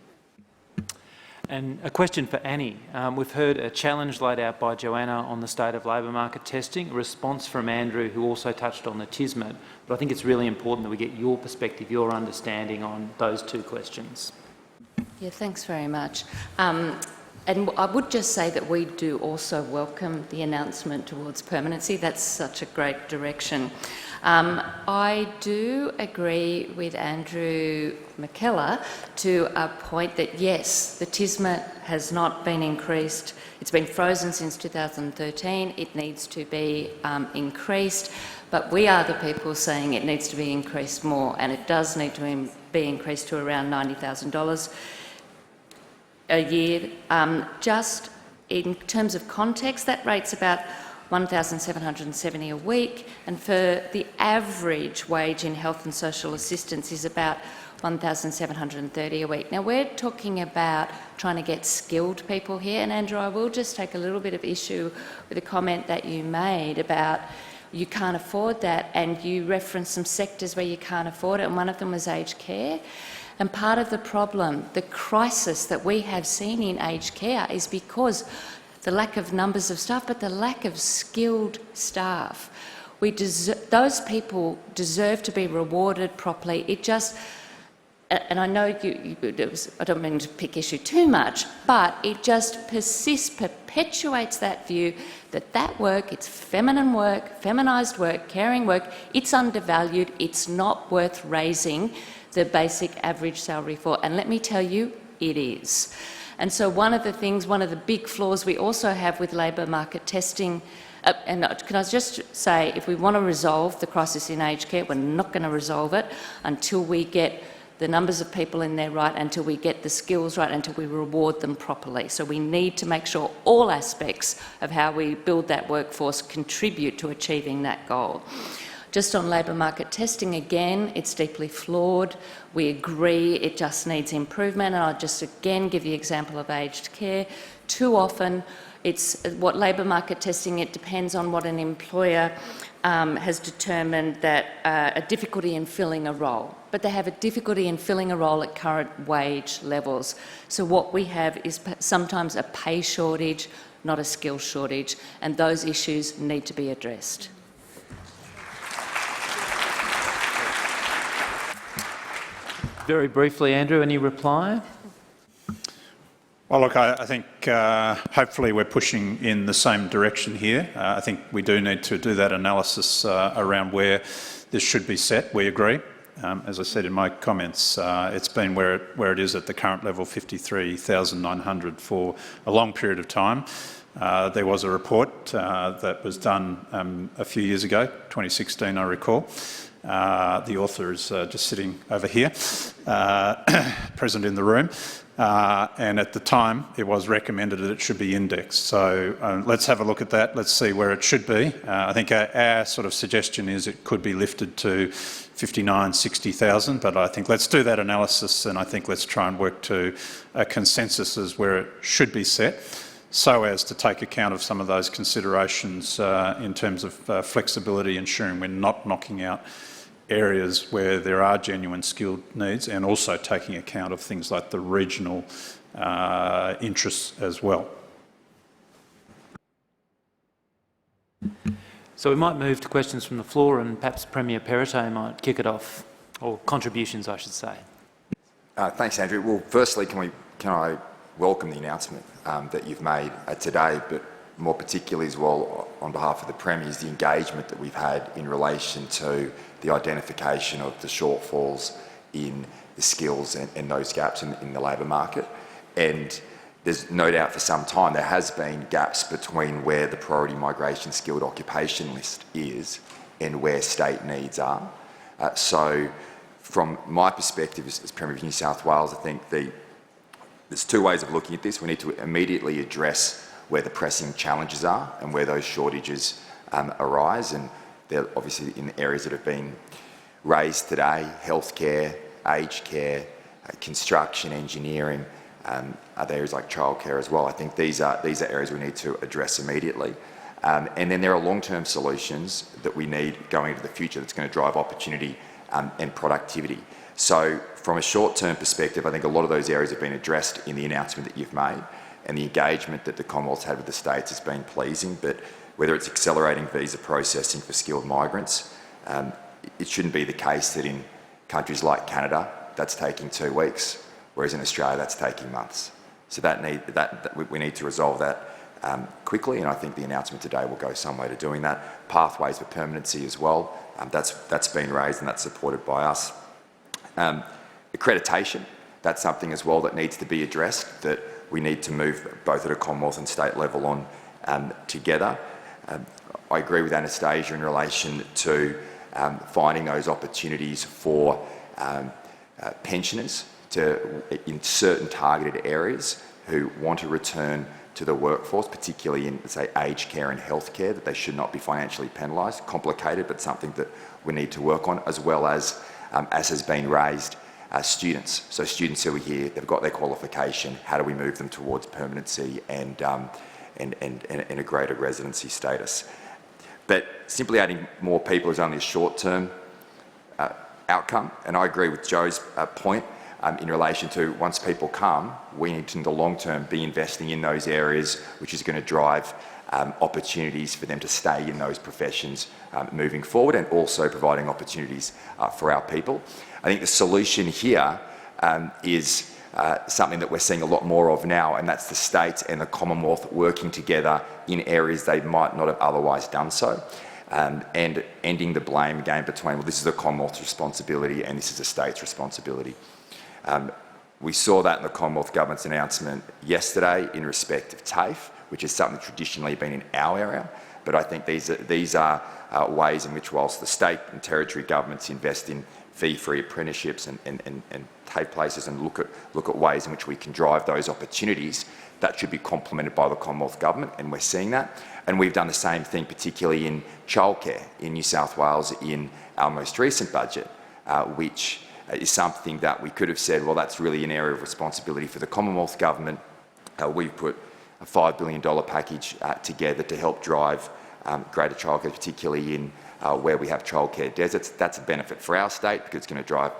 S13: And a question for Annie. We've heard a challenge laid out by Joanna on the state of labour market testing, a response from Andrew, who also touched on the TISMET, but I think it's really important that we get your perspective, your understanding on those two questions.
S14: Yeah, thanks very much. And I would just say that we do also welcome the announcement towards permanency. That's such a great direction. I do agree with Andrew McKellar to a point that, yes, the TISMET has not been increased. It's been frozen since 2013. It needs to be increased, but we are the people saying it needs to be increased more, and it does need to be increased to around $90,000 a year. Just in terms of context, that rate's about $1,770 a week, and for the average wage in health and social assistance is about $1,730 a week. Now, we're talking about trying to get skilled people here, and Andrew, I will just take a little bit of issue with a comment that you made about you can't afford that, and you referenced some sectors where you can't afford it, and one of them was aged care. And part of the problem, the crisis that we have seen in aged care, is because the lack of numbers of staff, but the lack of skilled staff. Those people deserve to be rewarded properly. It just, and I know I don't mean to pick issue too much, but it just perpetuates that view that that work, it's feminine work, feminised work, caring work, it's undervalued, it's not worth raising the basic average salary for. And let me tell you, it is. And so one of the big flaws we also have with labour market testing, and can I just say, if we want to resolve the crisis in aged care, we're not going to resolve it until we get the numbers of people in there right, until we get the skills right, until we reward them properly. So we need to make sure all aspects of how we build that workforce contribute to achieving that goal. Just on labour market testing, again, it's deeply flawed. We agree it just needs improvement, and I'll just again give the example of aged care. Too often, it's what labour market testing, it depends on what an employer has determined that a difficulty in filling a role, but they have a difficulty in filling a role at current wage levels. So what we have is sometimes a pay shortage, not a skill shortage, and those issues need to be addressed.
S13: Very briefly, Andrew, any reply?
S16: Well, look, I think hopefully we're pushing in the same direction here. I think we do need to do that analysis around where this should be set. We agree. As I said in my comments, it's been where it is at the current level, $53,900 for a long period of time. There was a report that was done a few years ago, 2016 I recall. The author is just sitting over here, present in the room. And at the time, it was recommended that it should be indexed. So let's have a look at that. Let's see where it should be. I think our sort of suggestion is it could be lifted to 59,000, 60,000, but I think let's do that analysis, and I think let's try and work to a consensus as where it should be set, so as to take account of some of those considerations in terms of flexibility, ensuring we're not knocking out areas where there are genuine skilled needs, and also taking account of things like the regional interests as well.
S13: So we might move to questions from the floor, and perhaps Premier Perrottet might kick it off, or contributions, I should say.
S17: Thanks, Andrew. Well, firstly, can I welcome the announcement that you've made today, but more particularly as well on behalf of the Premier, is the engagement that we've had in relation to the identification of the shortfalls in the skills and those gaps in the labour market. And there's no doubt for some time there has been gaps between where the priority migration skilled occupation list is and where state needs are. So from my perspective as Premier of New South Wales, I think there's two ways of looking at this. We need to immediately address where the pressing challenges are and where those shortages arise, and they're obviously in areas that have been raised today: healthcare, aged care, construction, engineering, other areas like childcare as well. I think these are areas we need to address immediately. And then there are long-term solutions that we need going into the future that's going to drive opportunity and productivity. So from a short-term perspective, I think a lot of those areas have been addressed in the announcement that you've made, and the engagement that the Commonwealth's had with the states has been pleasing. But whether it's accelerating visa processing for skilled migrants, it shouldn't be the case that in countries like Canada that's taking 2 weeks, whereas in Australia that's taking months. So we need to resolve that quickly, and I think the announcement today will go some way to doing that. Pathways for permanency as well, that's been raised and that's supported by us. Accreditation, that's something as well that needs to be addressed, that we need to move both at a Commonwealth and state level on together. I agree with Anastasia in relation to finding those opportunities for pensioners in certain targeted areas who want to return to the workforce, particularly in, say, aged care and healthcare, that they should not be financially penalised. Complicated, but something that we need to work on, as well as has been raised, students. So students who are here, they've got their qualification. How do we move them towards permanency and a greater residency status? But simply adding more people is only a short-term outcome, and I agree with Joe's point in relation to once people come, we need to, in the long term, be investing in those areas, which is going to drive opportunities for them to stay in those professions moving forward, and also providing opportunities for our people. I think the solution here is something that we're seeing a lot more of now, and that's the states and the Commonwealth working together in areas they might not have otherwise done so, and ending the blame game between, well, this is the Commonwealth's responsibility and this is the state's responsibility. We saw that in the Commonwealth Government's announcement yesterday in respect of TAFE, which is something traditionally been in our area, but I think these are ways in which, whilst the state and territory governments invest in fee-free apprenticeships and TAFE places and look at ways in which we can drive those opportunities, that should be complemented by the Commonwealth Government, and we're seeing that. And we've done the same thing, particularly in childcare in New South Wales in our most recent budget, which is something that we could have said, well, that's really an area of responsibility for the Commonwealth Government. We've put a $5 billion package together to help drive greater childcare, particularly in where we have childcare deserts. That's a benefit for our state because it's going to drive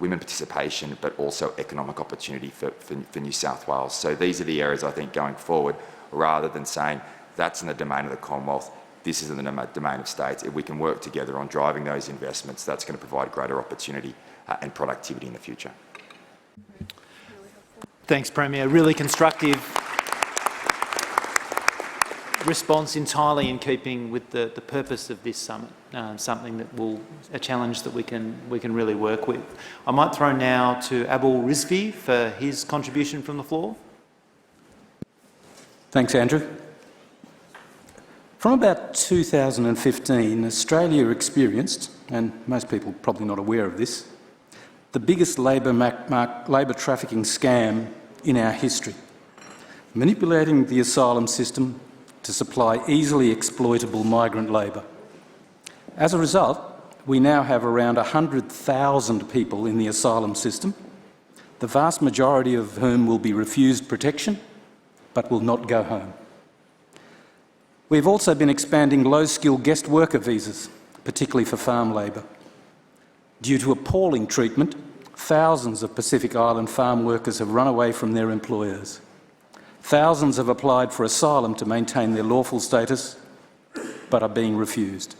S17: women participation, but also economic opportunity for New South Wales. So these are the areas, I think, going forward, rather than saying that's in the domain of the Commonwealth, this is in the domain of states. If we can work together on driving those investments, that's going to provide greater opportunity and productivity in the future.
S13: Thanks, Premier. Really constructive response, entirely in keeping with the purpose of this summit, something that a challenge that we can really work with. I might throw now to Abul Rizvi for his contribution from the floor.
S18: Thanks, Andrew. From about 2015, Australia experienced, and most people probably not aware of this, the biggest labour trafficking scam in our history, manipulating the asylum system to supply easily exploitable migrant labour. As a result, we now have around 100,000 people in the asylum system, the vast majority of whom will be refused protection but will not go home. We've also been expanding low-skilled guest worker visas, particularly for farm labour. Due to appalling treatment, thousands of Pacific Island farm workers have run away from their employers. Thousands have applied for asylum to maintain their lawful status, but are being refused.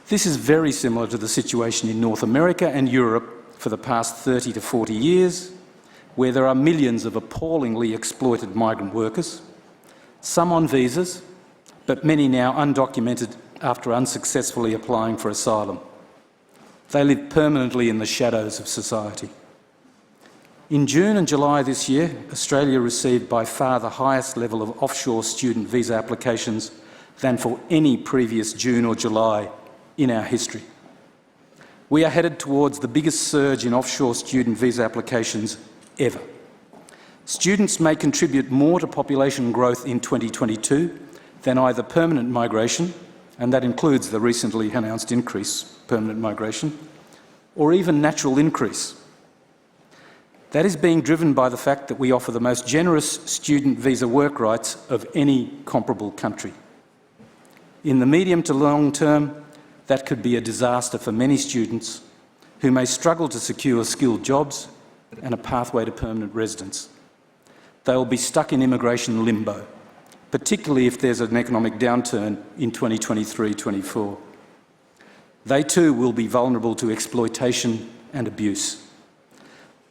S18: This is very similar to the situation in North America and Europe for the past 30 to 40 years, where there are millions of appallingly exploited migrant workers, some on visas, but many now undocumented after unsuccessfully applying for asylum. They live permanently in the shadows of society. In June and July this year, Australia received by far the highest level of offshore student visa applications than for any previous June or July in our history. We are headed towards the biggest surge in offshore student visa applications ever. Students may contribute more to population growth in 2022 than either permanent migration, and that includes the recently announced increase, permanent migration, or even natural increase. That is being driven by the fact that we offer the most generous student visa work rights of any comparable country. In the medium to long term, that could be a disaster for many students who may struggle to secure skilled jobs and a pathway to permanent residence. They will be stuck in immigration limbo, particularly if there's an economic downturn in 2023-24. They too will be vulnerable to exploitation and abuse.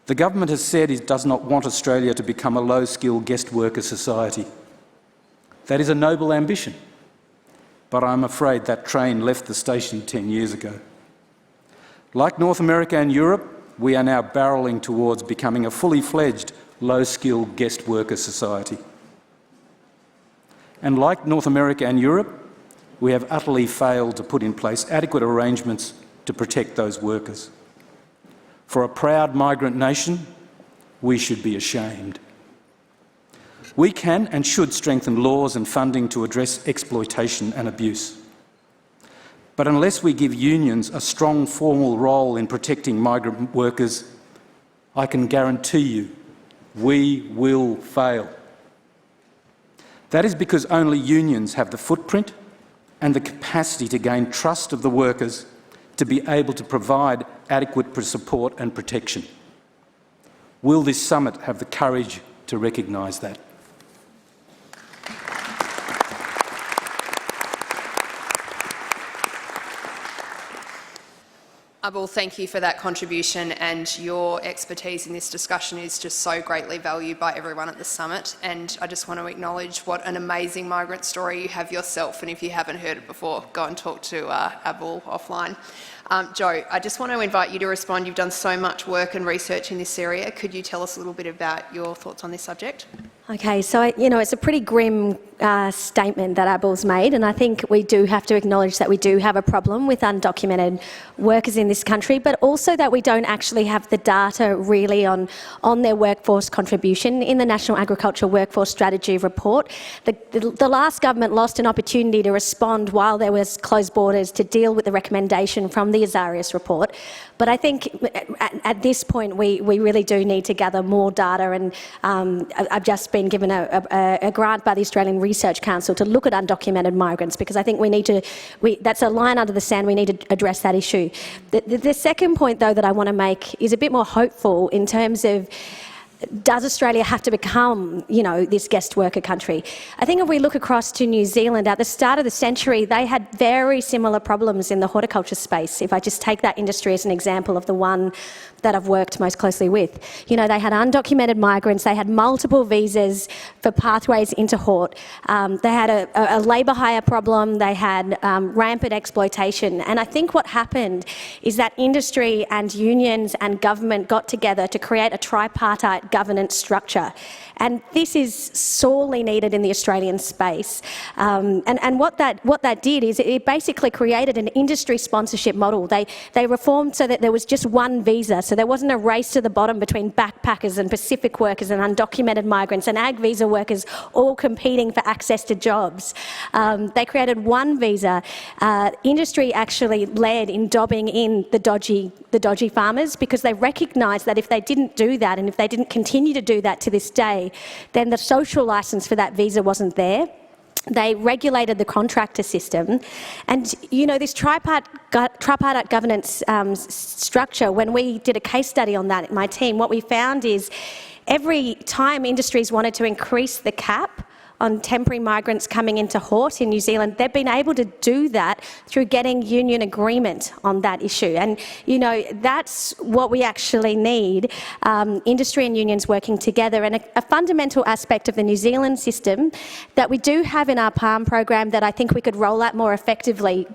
S18: The government has said it does not want Australia to become a low-skilled guest worker society. That is a noble ambition, but I'm afraid that train left the station 10 years ago. Like North America and Europe, we are now barrelling towards becoming a fully fledged low-skilled guest worker society. And like North America and Europe, we have utterly failed to put in place adequate arrangements to protect those workers. For a proud migrant nation, we should be ashamed. We can and should strengthen laws and funding to address exploitation and abuse. But unless we give unions a strong formal role in protecting migrant workers, I can guarantee you we will fail. That is because only unions have the footprint and the capacity to gain trust of the workers to be able to provide adequate support and protection. Will this summit have the courage to recognise that?
S12: Abul, thank you for that contribution, and your expertise in this discussion is just so greatly valued by everyone at the summit. And I just want to acknowledge what an amazing migrant story you have yourself, and if you haven't heard it before, go and talk to Abul offline. Joe, I just want to invite you to respond. You've done so much work and research in this area. Could you tell us a little bit about your thoughts on this subject?
S15: Okay, so, it's a pretty grim statement that Abul's made, and I think we do have to acknowledge that we do have a problem with undocumented workers in this country, but also that we don't actually have the data really on their workforce contribution. In the National Agricultural Workforce Strategy report, the last government lost an opportunity to respond while there was closed borders to deal with the recommendation from the Azarias report. But I think at this point we really do need to gather more data, and I've just been given a grant by the Australian Research Council to look at undocumented migrants, because I think that's a line under the sand. We need to address that issue. The second point, though, that I want to make is a bit more hopeful in terms of, does Australia have to become, this guest worker country? I think if we look across to New Zealand, at the start of the century, they had very similar problems in the horticulture space. If I just take that industry as an example of the one that I've worked most closely with. They had undocumented migrants, they had multiple visas for pathways into hort, they had a labour hire problem, they had rampant exploitation. And I think what happened is that industry and unions and government got together to create a tripartite governance structure. And this is sorely needed in the Australian space. And what that did is it basically created an industry sponsorship model. They reformed so that there was just one visa, so there wasn't a race to the bottom between backpackers and Pacific workers and undocumented migrants and ag visa workers all competing for access to jobs. They created one visa. Industry actually led in dobbing in the dodgy farmers, because they recognised that if they didn't do that, and if they didn't continue to do that to this day, then the social licence for that visa wasn't there. They regulated the contractor system. And, this tripartite governance structure, when we did a case study on that at my team, what we found is every time industries wanted to increase the cap on temporary migrants coming into Hort in New Zealand, they've been able to do that through getting union agreement on that issue. And, you know, that's what we actually need, industry and unions working together. And a fundamental aspect of the New Zealand system that we do have in our PALM program that I think we could roll out more effectively,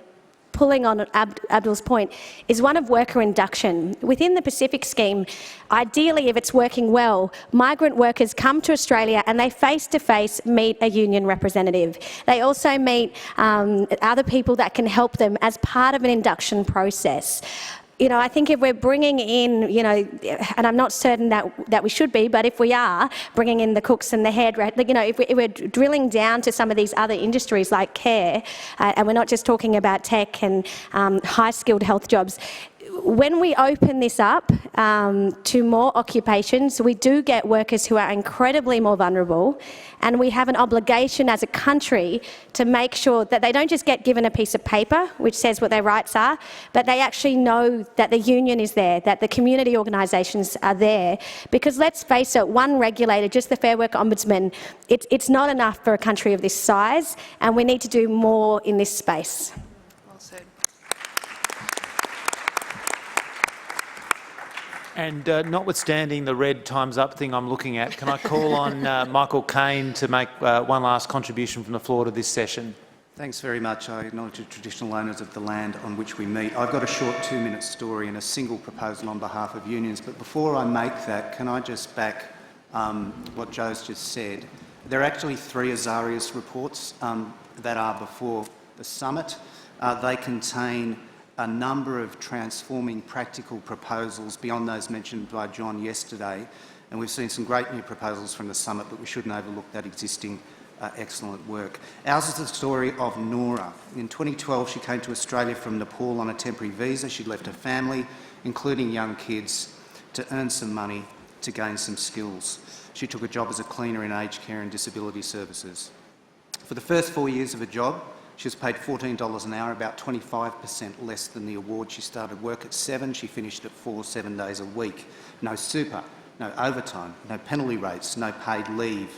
S15: pulling on Abdul's point, is one of worker induction. Within the Pacific scheme, ideally, if it's working well, migrant workers come to Australia and they face-to-face meet a union representative. They also meet other people that can help them as part of an induction process. You know, I think if we're bringing in, you know, and I'm not certain that we should be, but if we are bringing in the cooks and the hairdressers, you know, if we're drilling down to some of these other industries like care, and we're not just talking about tech and high-skilled health jobs, when we open this up to more occupations, we do get workers who are incredibly more vulnerable, and we have an obligation as a country to make sure that they don't just get given a piece of paper which says what their rights are, but they actually know that the union is there, that the community organisations are there. Because let's face it, one regulator, just the Fair Work Ombudsman, it's not enough for a country of this size, and we need to do more in this space.
S12: Well said.
S13: And notwithstanding the red time's up thing I'm looking at, can I call on Michael Caine to make one last contribution from the floor to this session?
S19: Thanks very much. I acknowledge the traditional owners of the land on which we meet. I've got a short 2-minute story and a single proposal on behalf of unions, but before I make that, can I just back what Joe's just said? There are actually 3 Azarius reports that are before the summit. They contain a number of transforming practical proposals beyond those mentioned by John yesterday, and we've seen some great new proposals from the summit, but we shouldn't overlook that existing excellent work. Ours is the story of Nora. In 2012, she came to Australia from Nepal on a temporary visa. She'd left her family, including young kids, to earn some money, to gain some skills. She took a job as a cleaner in aged care and disability services. For the first 4 years of her job, she was paid $14 an hour, about 25% less than the award. She started work at 7, she finished at 4, 7 days a week. No super, no overtime, no penalty rates, no paid leave.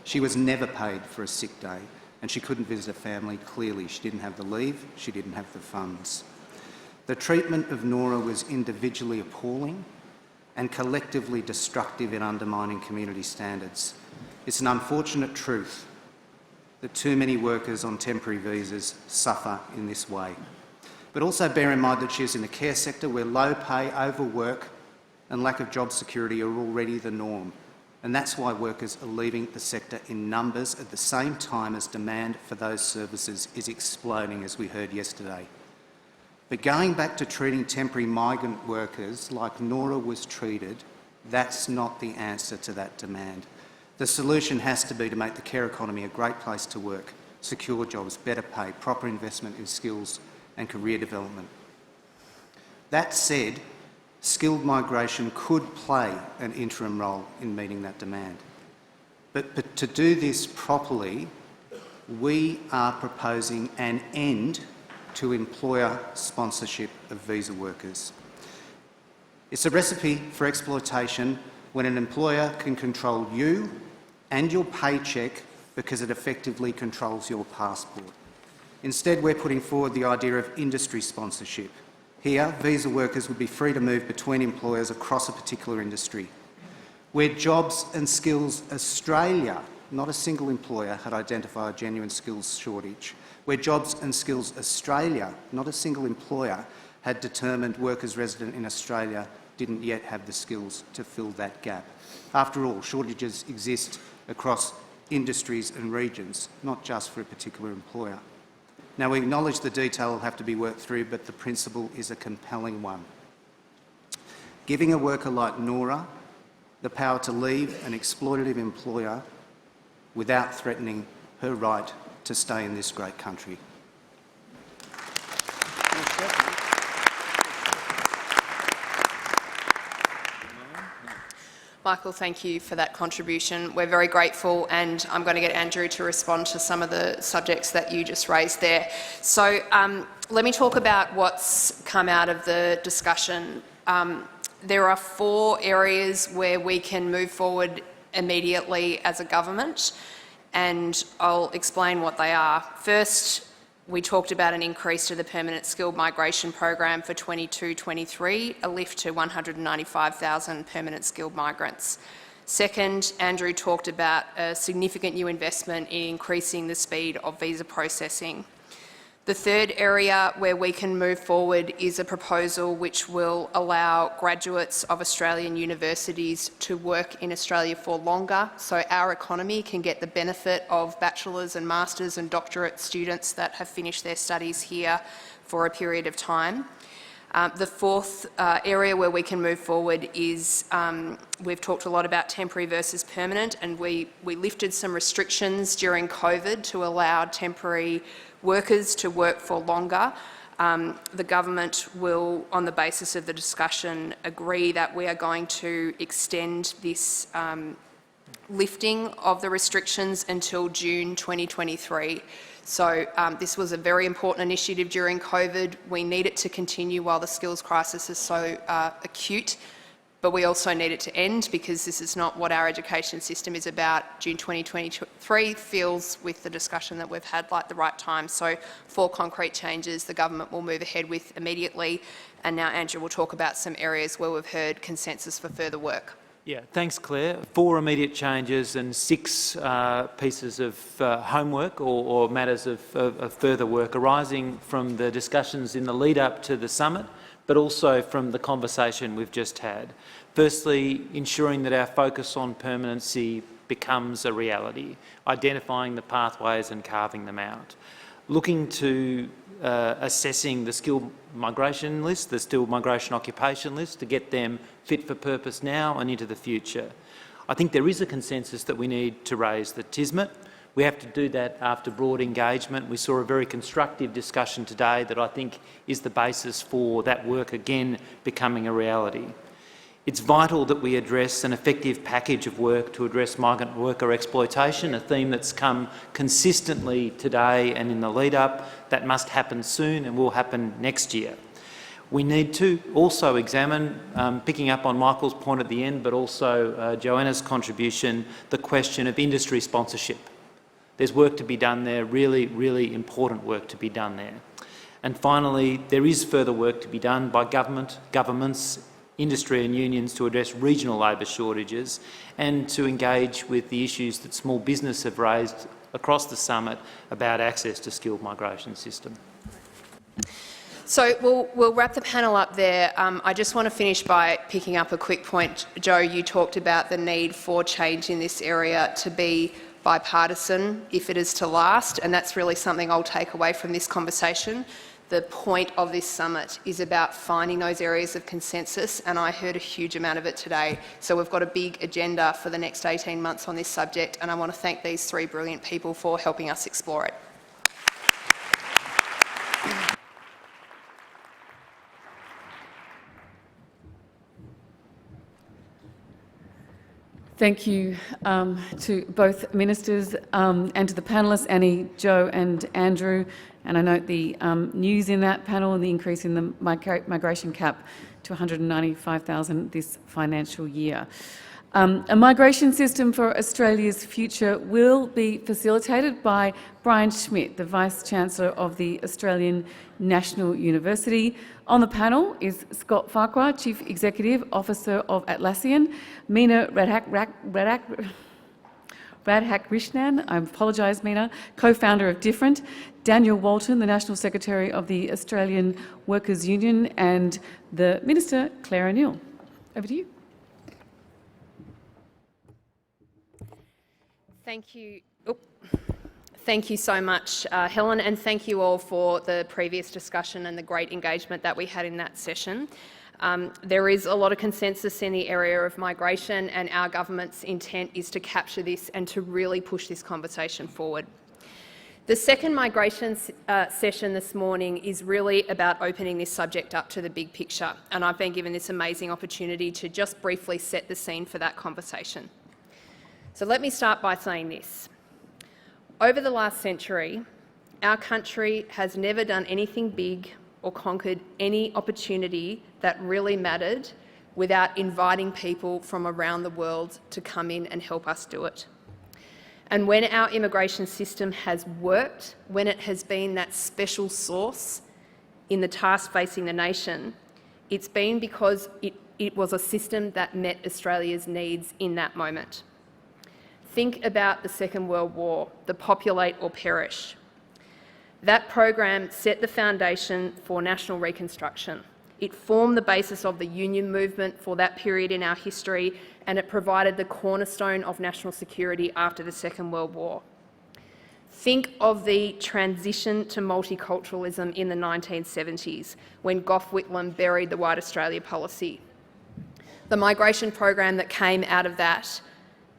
S19: She was never paid for a sick day, and she couldn't visit her family. Clearly, she didn't have the leave, she didn't have the funds. The treatment of Nora was individually appalling and collectively destructive in undermining community standards. It's an unfortunate truth that too many workers on temporary visas suffer in this way. But also bear in mind that she is in the care sector where low pay, overwork and lack of job security are already the norm. And that's why workers are leaving the sector in numbers at the same time as demand for those services is exploding, as we heard yesterday. But going back to treating temporary migrant workers like Nora was treated, that's not the answer to that demand. The solution has to be to make the care economy a great place to work, secure jobs, better pay, proper investment in skills and career development. That said, skilled migration could play an interim role in meeting that demand. But to do this properly, we are proposing an end to employer sponsorship of visa workers. It's a recipe for exploitation when an employer can control you and your paycheck because it effectively controls your passport. Instead, we're putting forward the idea of industry sponsorship. Here, visa workers would be free to move between employers across a particular industry. Where Jobs and Skills Australia, not a single employer, had identified a genuine skills shortage. Where Jobs and Skills Australia, not a single employer, had determined workers resident in Australia didn't yet have the skills to fill that gap. After all, shortages exist across industries and regions, not just for a particular employer. Now, we acknowledge the detail will have to be worked through, but the principle is a compelling one. Giving a worker like Nora the power to leave an exploitative employer without threatening her right to stay in this great country.
S12: Michael, thank you for that contribution. We're very grateful, and I'm going to get Andrew to respond to some of the subjects that you just raised there. So let me talk about what's come out of the discussion. There are 4 areas where we can move forward immediately as a government. and I'll explain what they are. First, we talked about an increase to the permanent skilled migration program for 22-23, a lift to 195,000 permanent skilled migrants. Second, Andrew talked about a significant new investment in increasing the speed of visa processing. The third area where we can move forward is a proposal which will allow graduates of Australian universities to work in Australia for longer, so our economy can get the benefit of bachelor's and master's and doctorate students that have finished their studies here for a period of time. The fourth area where we can move forward is, we've talked a lot about temporary versus permanent, and we lifted some restrictions during COVID to allow temporary workers to work for longer. The government will, on the basis of the discussion, agree that we are going to extend this lifting of the restrictions until June 2023. So this was a very important initiative during COVID. We need it to continue while the skills crisis is so acute, but we also need it to end, because this is not what our education system is about. June 2023 feels, with the discussion that we've had, like the right time. So 4 concrete changes the government will move ahead with immediately, and now Andrew will talk about some areas where we've heard consensus for further work.
S13: Yeah, thanks, Claire. 4 immediate changes and 6 pieces of homework or matters of further work arising from the discussions in the lead-up to the summit, but also from the conversation we've just had. Firstly, ensuring that our focus on permanency becomes a reality, identifying the pathways and carving them out. Looking to assessing the skilled migration list, the skilled migration occupation list, to get them fit for purpose now and into the future. I think there is a consensus that we need to raise the TISMIT. We have to do that after broad engagement. We saw a very constructive discussion today that I think is the basis for that work again becoming a reality. It's vital that we address an effective package of work to address migrant worker exploitation, a theme that's come consistently today and in the lead-up. That must happen soon and will happen next year. We need to also examine, picking up on Michael's point at the end, but also Joanna's contribution, the question of industry sponsorship. There's work to be done there, really, really important work to be done there. And finally, there is further work to be done by governments, industry and unions to address regional labour shortages and to engage with the issues that small business have raised across the summit about access to skilled migration system.
S12: So we'll wrap the panel up there. I just want to finish by picking up a quick point. Joe, you talked about the need for change in this area to be bipartisan if it is to last, and that's really something I'll take away from this conversation. The point of this summit is about finding those areas of consensus, and I heard a huge amount of it today. So we've got a big agenda for the next 18 months on this subject, and I want to thank these 3 brilliant people for helping us explore it.
S1: Thank you to both ministers and to the panellists, Annie, Joe and Andrew. And I note the news in that panel and the increase in the migration cap to 195,000 this financial year. A migration system for Australia's future will be facilitated by Brian Schmidt, the Vice-Chancellor of the Australian National University. On the panel is Scott Farquhar, Chief Executive Officer of Atlassian, Meena Radhakrishnan, I apologise Meena, co-founder of Different, Daniel Walton, the National Secretary of the Australian Workers' Union, and the Minister, Claire O'Neill. Over to you.
S12: Thank you. Thank you so much, Helen, and thank you all for the previous discussion and the great engagement that we had in that session. There is a lot of consensus in the area of migration, and our government's intent is to capture this and to really push this conversation forward. The second migration session this morning is really about opening this subject up to the big picture, and I've been given this amazing opportunity to just briefly set the scene for that conversation. So let me start by saying this. Over the last century, our country has never done anything big or conquered any opportunity that really mattered without inviting people from around the world to come in and help us do it. And when our immigration system has worked, when it has been that special sauce in the task facing the nation, it's been because it was a system that met Australia's needs in that moment. Think about the Second World War, the Populate or Perish. That program set the foundation for national reconstruction. It formed the basis of the union movement for that period in our history, and it provided the cornerstone of national security after the Second World War. Think of the transition to multiculturalism in the 1970s, when Gough Whitlam buried the White Australia policy. The migration program that came out of that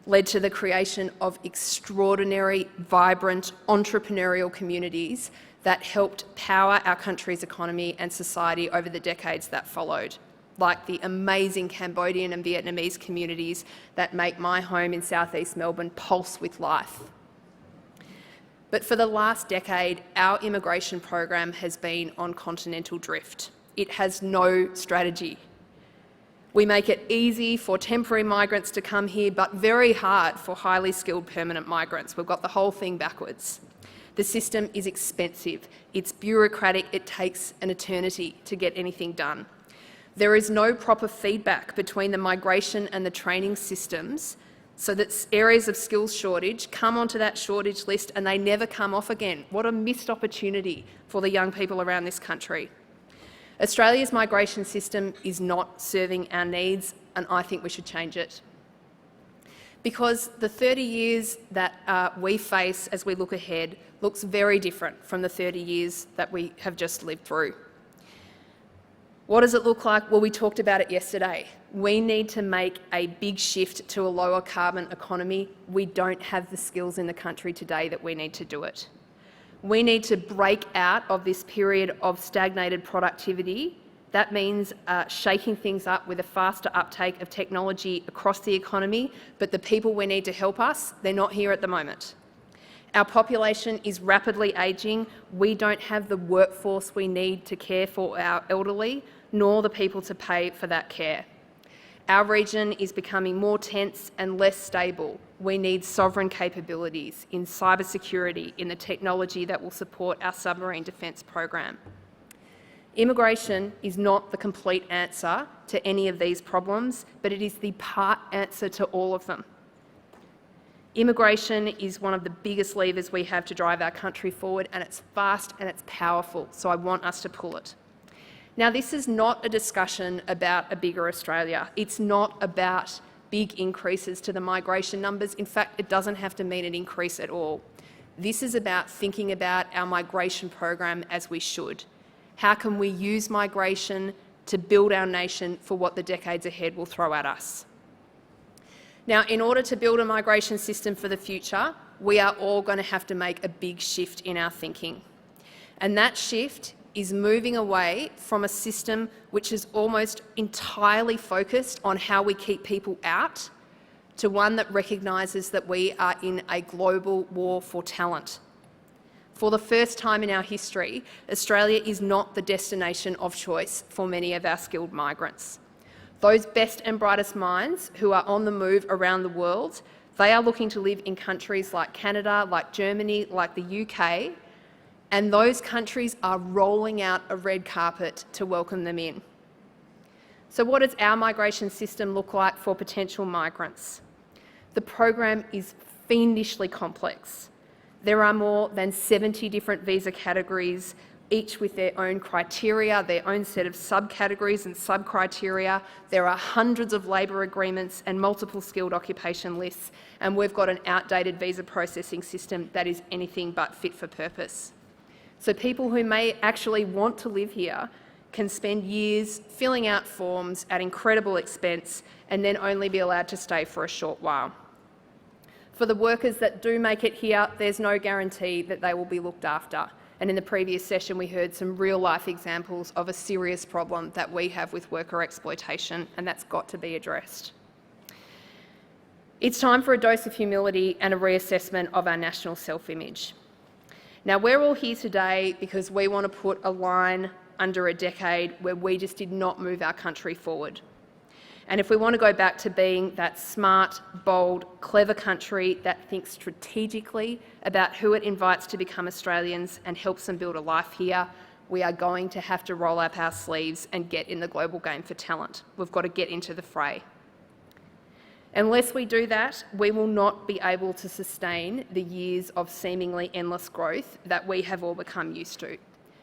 S12: led to the creation of extraordinary, vibrant, entrepreneurial communities that helped power our country's economy and society over the decades that followed, like the amazing Cambodian and Vietnamese communities that make my home in southeast Melbourne pulse with life. But for the last decade, our immigration program has been on continental drift. It has no strategy. We make it easy for temporary migrants to come here, but very hard for highly skilled permanent migrants. We've got the whole thing backwards. The system is expensive, it's bureaucratic, it takes an eternity to get anything done. There is no proper feedback between the migration and the training systems, so that areas of skills shortage come onto that shortage list and they never come off again. What a missed opportunity for the young people around this country. Australia's migration system is not serving our needs, and I think we should change it. Because the 30 years that we face as we look ahead looks very different from the 30 years that we have just lived through. What does it look like? Well, we talked about it yesterday. We need to make a big shift to a lower carbon economy. We don't have the skills in the country today that we need to do it. We need to break out of this period of stagnated productivity. That means shaking things up with a faster uptake of technology across the economy, but the people we need to help us, they're not here at the moment. Our population is rapidly ageing. We don't have the workforce we need to care for our elderly, nor the people to pay for that care. Our region is becoming more tense and less stable. We need sovereign capabilities in cybersecurity, in the technology that will support our submarine defence program. Immigration is not the complete answer to any of these problems, but it is the part answer to all of them. Immigration is one of the biggest levers we have to drive our country forward, and it's fast and it's powerful, so I want us to pull it. Now, this is not a discussion about a bigger Australia. It's not about big increases to the migration numbers. In fact, it doesn't have to mean an increase at all. This is about thinking about our migration program as we should. How can we use migration to build our nation for what the decades ahead will throw at us? Now, in order to build a migration system for the future, we are all going to have to make a big shift in our thinking. And that shift is moving away from a system which is almost entirely focused on how we keep people out to one that recognises that we are in a global war for talent. For the first time in our history, Australia is not the destination of choice for many of our skilled migrants. Those best and brightest minds who are on the move around the world, they are looking to live in countries like Canada, like Germany, like the UK, and those countries are rolling out a red carpet to welcome them in. So what does our migration system look like for potential migrants? The program is fiendishly complex. There are more than 70 different visa categories, each with their own criteria, their own set of subcategories and sub-criteria. There are hundreds of labour agreements and multiple skilled occupation lists, and we've got an outdated visa processing system that is anything but fit for purpose. So people who may actually want to live here can spend years filling out forms at incredible expense and then only be allowed to stay for a short while. For the workers that do make it here, there's no guarantee that they will be looked after. And in the previous session, we heard some real-life examples of a serious problem that we have with worker exploitation, and that's got to be addressed. It's time for a dose of humility and a reassessment of our national self-image. Now, we're all here today because we want to put a line under a decade where we just did not move our country forward. And if we want to go back to being that smart, bold, clever country that thinks strategically about who it invites to become Australians and helps them build a life here, we are going to have to roll up our sleeves and get in the global game for talent. We've got to get into the fray. Unless we do that, we will not be able to sustain the years of seemingly endless growth that we have all become used to.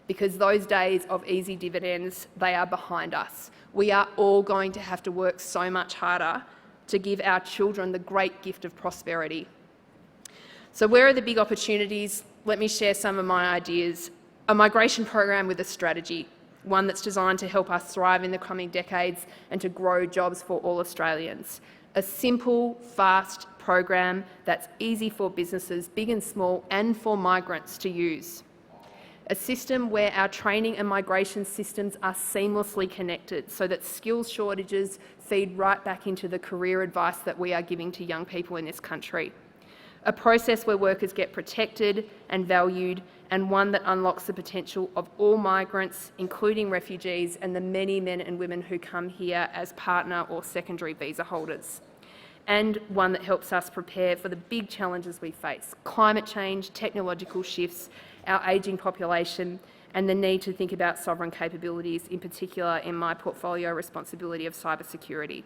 S12: Because those days of easy dividends, they are behind us. We are all going to have to work so much harder to give our children the great gift of prosperity. So where are the big opportunities? Let me share some of my ideas. A migration program with a strategy, one that's designed to help us thrive in the coming decades and to grow jobs for all Australians. A simple, fast program that's easy for businesses, big and small, and for migrants to use. A system where our training and migration systems are seamlessly connected so that skills shortages feed right back into the career advice that we are giving to young people in this country. A process where workers get protected and valued, and one that unlocks the potential of all migrants, including refugees and the many men and women who come here as partner or secondary visa holders. And one that helps us prepare for the big challenges we face: climate change, technological shifts, our ageing population, and the need to think about sovereign capabilities, in particular in my portfolio responsibility of cybersecurity.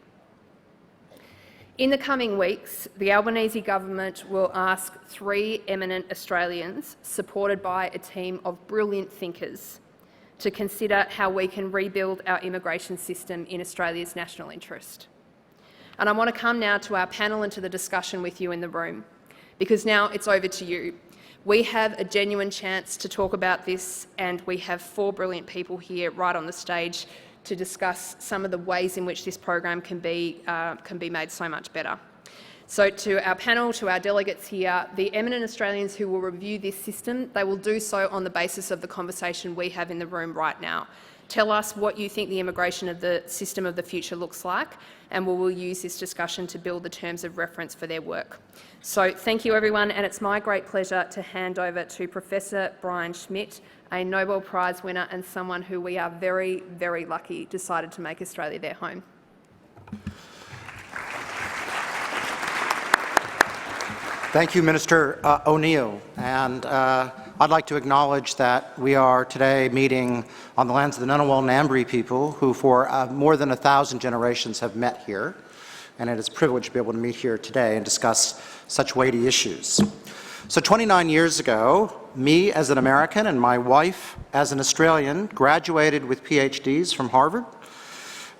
S12: In the coming weeks, the Albanese government will ask 3 eminent Australians, supported by a team of brilliant thinkers, to consider how we can rebuild our immigration system in Australia's national interest. And I want to come now to our panel and to the discussion with you in the room, because now it's over to you. We have a genuine chance to talk about this, and we have 4 brilliant people here right on the stage to discuss some of the ways in which this program can be made so much better. So to our panel, to our delegates here, the eminent Australians who will review this system, they will do so on the basis of the conversation we have in the room right now. Tell us what you think the immigration of the system of the future looks like, and we will use this discussion to build the terms of reference for their work. So thank you, everyone, and it's my great pleasure to hand over to Professor Brian Schmidt, a Nobel Prize winner and someone who we are very, very lucky decided to make Australia their home.
S20: Thank you, Minister O'Neill. And I'd like to acknowledge that we are today meeting on the lands of the Ngunnawal Ngambri people who for more than 1,000 generations have met here. And it is a privilege to be able to meet here today and discuss such weighty issues. So 29 years ago, me as an American and my wife as an Australian graduated with PhDs from Harvard.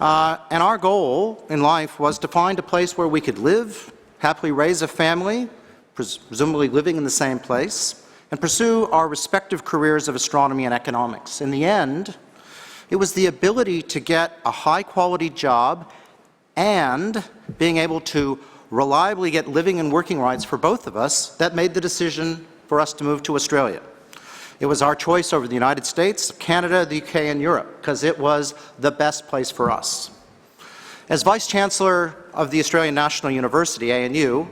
S20: And our goal in life was to find a place where we could live, happily raise a family, presumably living in the same place, and pursue our respective careers of astronomy and economics. In the end, it was the ability to get a high-quality job and being able to reliably get living and working rights for both of us that made the decision for us to move to Australia. It was our choice over the United States, Canada, the UK, and Europe, because it was the best place for us. As Vice-Chancellor of the Australian National University, ANU,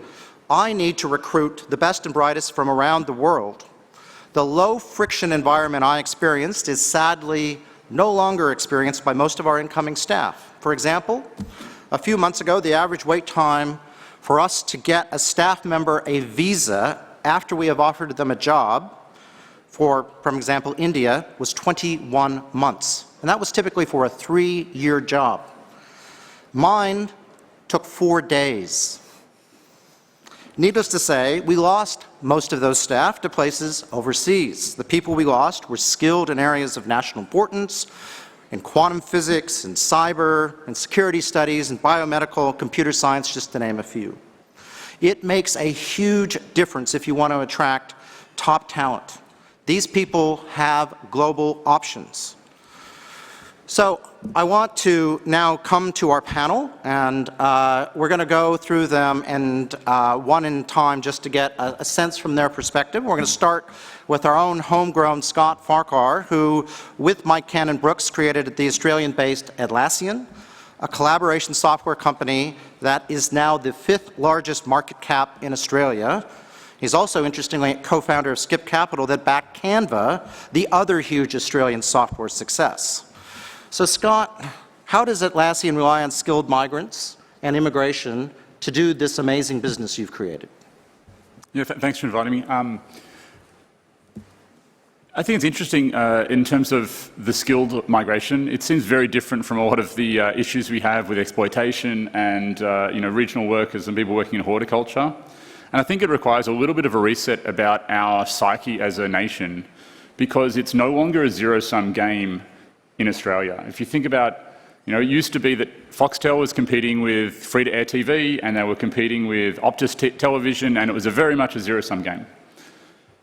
S20: I need to recruit the best and brightest from around the world. The low-friction environment I experienced is sadly no longer experienced by most of our incoming staff. For example, a few months ago, the average wait time for us to get a staff member a visa after we have offered them a job for example, India, was 21 months. And that was typically for a 3-year job. Mine took 4 days. Needless to say, we lost most of those staff to places overseas. The people we lost were skilled in areas of national importance, in quantum physics, in cyber, in security studies, in biomedical, computer science, just to name a few. It makes a huge difference if you want to attract top talent. These people have global options. So I want to now come to our panel, and we're going to go through them and one in time just to get a sense from their perspective. We're going to start with our own homegrown Scott Farquhar, who, with Mike Cannon-Brookes, created the Australian-based Atlassian, a collaboration software company that is now the 5th largest market cap in Australia. He's also, interestingly, co-founder of Skip Capital that backed Canva, the other huge Australian software success. So Scott, how does Atlassian rely on skilled migrants and immigration to do this amazing business you've created?
S21: Yeah, thanks for inviting me. I think it's interesting in terms of the skilled migration. It seems very different from a lot of the issues we have with exploitation and regional workers and people working in horticulture. And I think it requires a little bit of a reset about our psyche as a nation, because it's no longer a zero-sum game in Australia. If you think about, it used to be that Foxtel was competing with free-to-air TV and they were competing with Optus television, and it was very much a zero-sum game.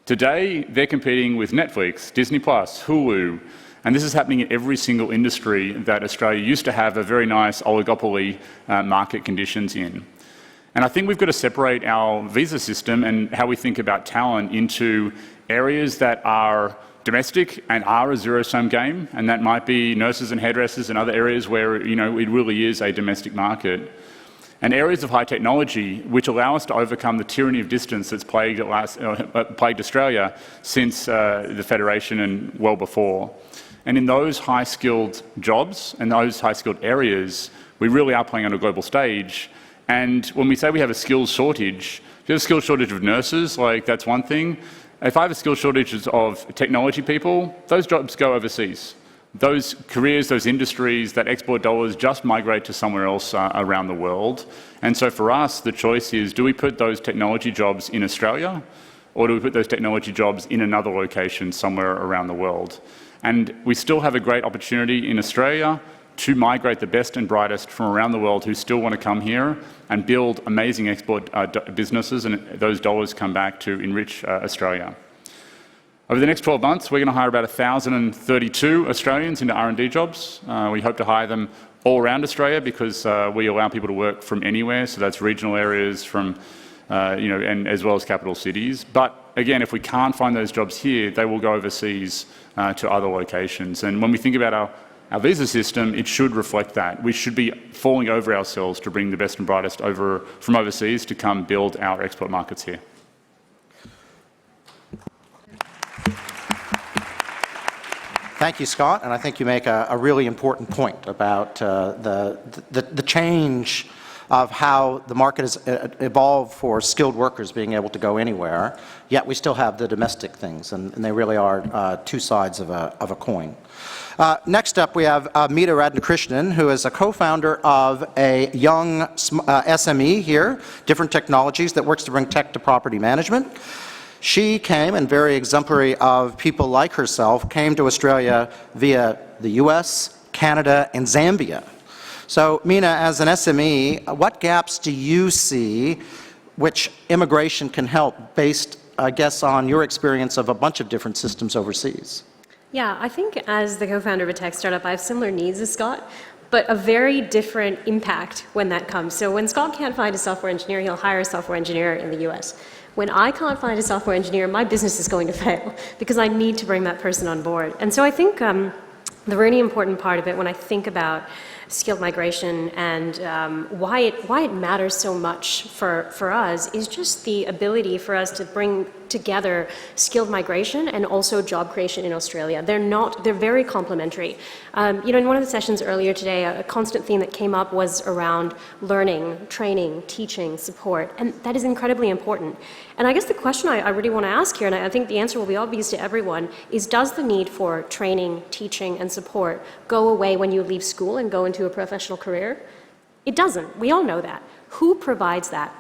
S21: Today, they're competing with Netflix, Disney+, Hulu, and this is happening in every single industry that Australia used to have a very nice oligopoly market conditions in. And I think we've got to separate our visa system and how we think about talent into areas that are domestic and are a zero-sum game, and that might be nurses and hairdressers and other areas where it really is a domestic market. And areas of high technology which allow us to overcome the tyranny of distance that's plagued Australia since the Federation and well before. And in those high-skilled jobs and those high-skilled areas, we really are playing on a global stage. And when we say we have a skills shortage, if you have a skills shortage of nurses, that's one thing. If I have a skills shortage of technology people, those jobs go overseas. Those careers, those industries that export dollars just migrate to somewhere else around the world. And so for us, the choice is, do we put those technology jobs in Australia, or do we put those technology jobs in another location somewhere around the world? And we still have a great opportunity in Australia to migrate the best and brightest from around the world who still want to come here and build amazing export businesses, and those dollars come back to enrich Australia. Over the next 12 months, we're going to hire about 1,032 Australians into R&D jobs. We hope to hire them all around Australia because we allow people to work from anywhere, so that's regional areas from, and as well as capital cities. But again, if we can't find those jobs here, they will go overseas to other locations. And when we think about our visa system, it should reflect that. We should be falling over ourselves to bring the best and brightest over from overseas to come build our export markets here.
S20: Thank you, Scott, and I think you make a really important point about the change of how the market has evolved for skilled workers being able to go anywhere, yet we still have the domestic things, and they really are two sides of a coin. Next up, we have Meeta Radhakrishnan, who is a co-founder of a young SME here, Different Technologies, that works to bring tech to property management. She came, and very exemplary of people like herself, came to Australia via the US, Canada, and Zambia. So, Meeta, as an SME, what gaps do you see which immigration can help based, I guess, on your experience of a bunch of different systems overseas?
S22: Yeah, I think as the co-founder of a tech startup, I have similar needs as Scott, but a very different impact when that comes. So when Scott can't find a software engineer, he'll hire a software engineer in the US. When I can't find a software engineer, my business is going to fail because I need to bring that person on board. And so I think the really important part of it when I think about skilled migration and why it matters so much for us is just the ability for us to bring together skilled migration and also job creation in Australia. They're very complementary. In one of the sessions earlier today, a constant theme that came up was around learning, training, teaching, support, and that is incredibly important. And I guess the question I really want to ask here, and I think the answer will be obvious to everyone, is does the need for training, teaching, and support go away when you leave school and go into a professional career? It doesn't. We all know that. Who provides that?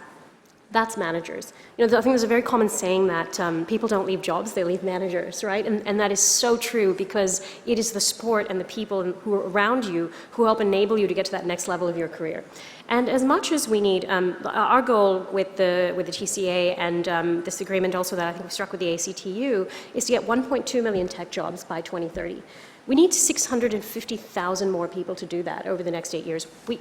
S22: That's managers. I think there's a very common saying that people don't leave jobs, they leave managers, right? And that is so true because it is the support and the people who are around you who help enable you to get to that next level of your career. And as much as we need, our goal with the TCA and this agreement also that I think we struck with the ACTU is to get 1.2 million tech jobs by 2030. We need 650,000 more people to do that over the next 8 years. We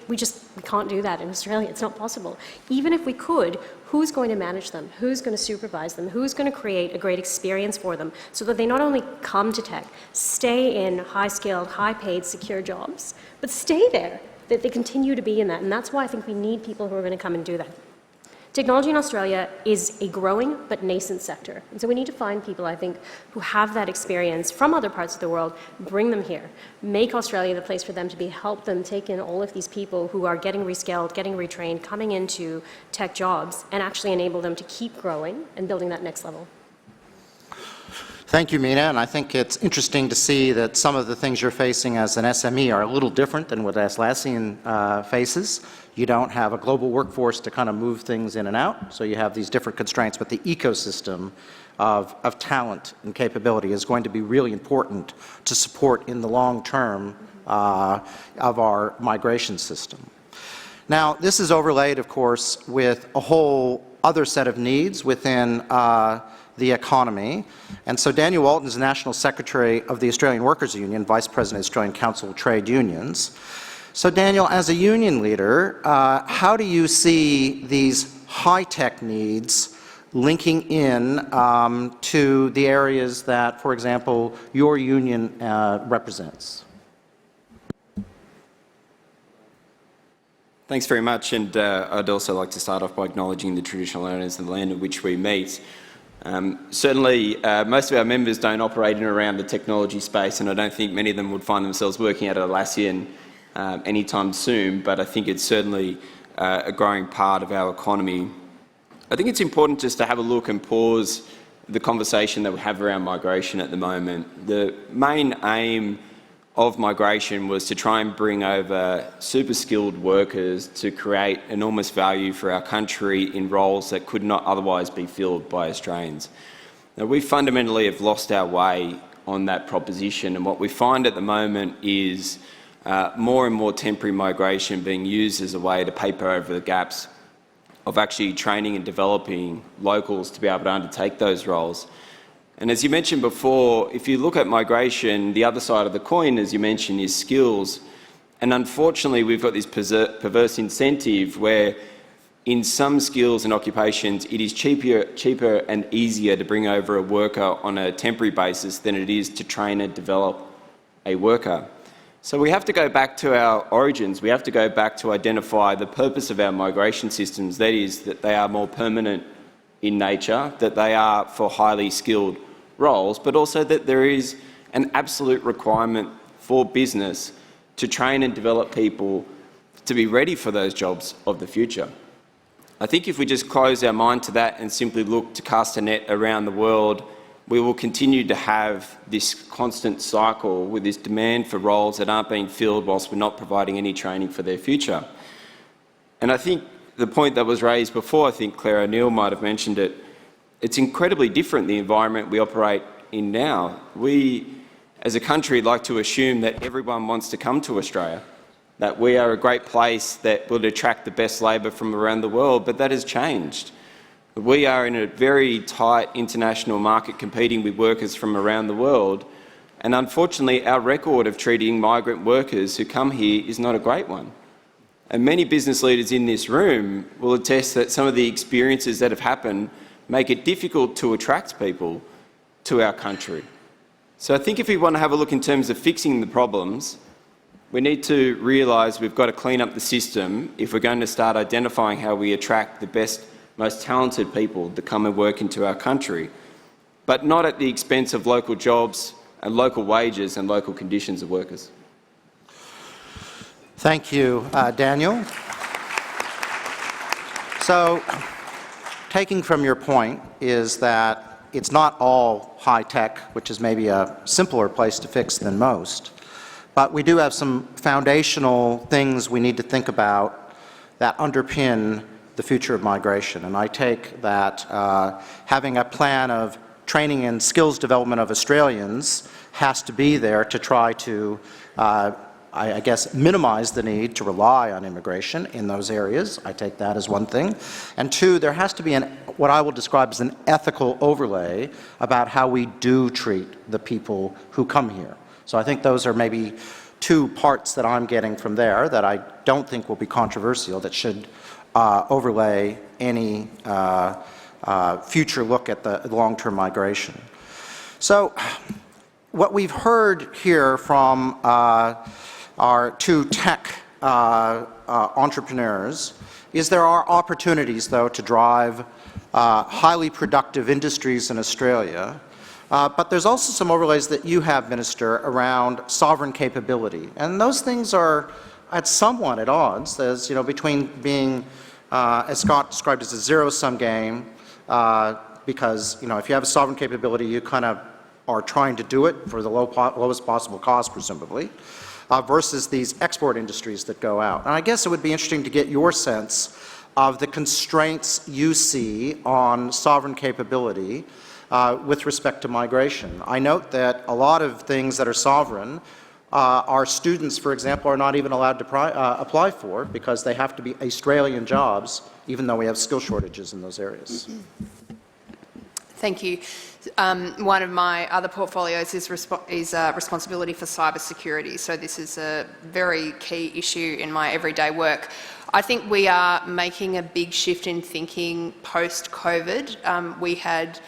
S22: can't do that in Australia. It's not possible. Even if we could, who's going to manage them? Who's going to supervise them? Who's going to create a great experience for them so that they not only come to tech, stay in high-skilled, high-paid, secure jobs, but stay there, that they continue to be in that. And that's why I think we need people who are going to come and do that. Technology in Australia is a growing but nascent sector. And so we need to find people, I think, who have that experience from other parts of the world, bring them here, make Australia the place for them to be, help them take in all of these people who are getting reskilled, getting retrained, coming into tech jobs, and actually enable them to keep growing and building that next level.
S20: Thank you, Meena, and I think it's interesting to see that some of the things you're facing as an SME are a little different than what Atlassian faces. You don't have a global workforce to kind of move things in and out, so you have these different constraints, but the ecosystem of talent and capability is going to be really important to support in the long term of our migration system. Now, this is overlaid, of course, with a whole other set of needs within the economy. And so Daniel Walton is National Secretary of the Australian Workers' Union, Vice President of the Australian Council of Trade Unions. So Daniel, as a union leader, how do you see these high-tech needs linking in to the areas that, for example, your union represents?
S3: Thanks very much, and I'd also like to start off by acknowledging the traditional owners of the land in which we meet. Certainly, most of our members don't operate in and around the technology space, and I don't think many of them would find themselves working at Atlassian anytime soon, but I think it's certainly a growing part of our economy. I think it's important just to have a look and pause the conversation that we have around migration at the moment. The main aim of migration was to try and bring over super skilled workers to create enormous value for our country in roles that could not otherwise be filled by Australians. Now, we fundamentally have lost our way on that proposition, and what we find at the moment is more and more temporary migration being used as a way to paper over the gaps of actually training and developing locals to be able to undertake those roles. And as you mentioned before, if you look at migration, the other side of the coin, as you mentioned, is skills. And unfortunately, we've got this perverse incentive where in some skills and occupations, it is cheaper and easier to bring over a worker on a temporary basis than it is to train and develop a worker. So we have to go back to our origins. We have to go back to identify the purpose of our migration systems. That is, that they are more permanent in nature, that they are for highly skilled roles, but also that there is an absolute requirement for business to train and develop people to be ready for those jobs of the future. I think if we just close our mind to that and simply look to cast a net around the world, we will continue to have this constant cycle with this demand for roles that aren't being filled whilst we're not providing any training for their future. And I think the point that was raised before, I think Claire O'Neill might have mentioned it, it's incredibly different, the environment we operate in now. We, as a country, like to assume that everyone wants to come to Australia, that we are a great place that will attract the best labour from around the world, but that has changed. We are in a very tight international market competing with workers from around the world, and unfortunately our record of treating migrant workers who come here is not a great one. And many business leaders in this room will attest that some of the experiences that have happened make it difficult to attract people to our country. So I think if we want to have a look in terms of fixing the problems, we need to realise we've got to clean up the system if we're going to start identifying how we attract the best, most talented people to come and work into our country, but not at the expense of local jobs and local wages and local conditions of workers.
S20: Thank you, Daniel. So, taking from your point is that it's not all high-tech, which is maybe a simpler place to fix than most, but we do have some foundational things we need to think about that underpin the future of migration. And I take that having a plan of training and skills development of Australians has to be there to try to I guess, minimize the need to rely on immigration in those areas. I take that as one thing. And two, there has to be what I will describe as an ethical overlay about how we do treat the people who come here. So I think those are maybe two parts that I'm getting from there that I don't think will be controversial, that should overlay any future look at the long-term migration. So what we've heard here from our two tech entrepreneurs is there are opportunities, though, to drive highly productive industries in Australia. But there's also some overlays that you have, Minister, around sovereign capability. And those things are somewhat at odds, as, between being, as Scott described, as a zero-sum game, because, if you have a sovereign capability, you kind of are trying to do it for the lowest possible cost, presumably, versus these export industries that go out. And I guess it would be interesting to get your sense of the constraints you see on sovereign capability with respect to migration. I note that a lot of things that are sovereign, our students, for example, are not even allowed to apply for because they have to be Australian jobs, even though we have skill shortages in those areas.
S12: Thank you. One of my other portfolios is responsibility for cybersecurity. So this is a very key issue in my everyday work. I think we are making a big shift in thinking post-COVID. We had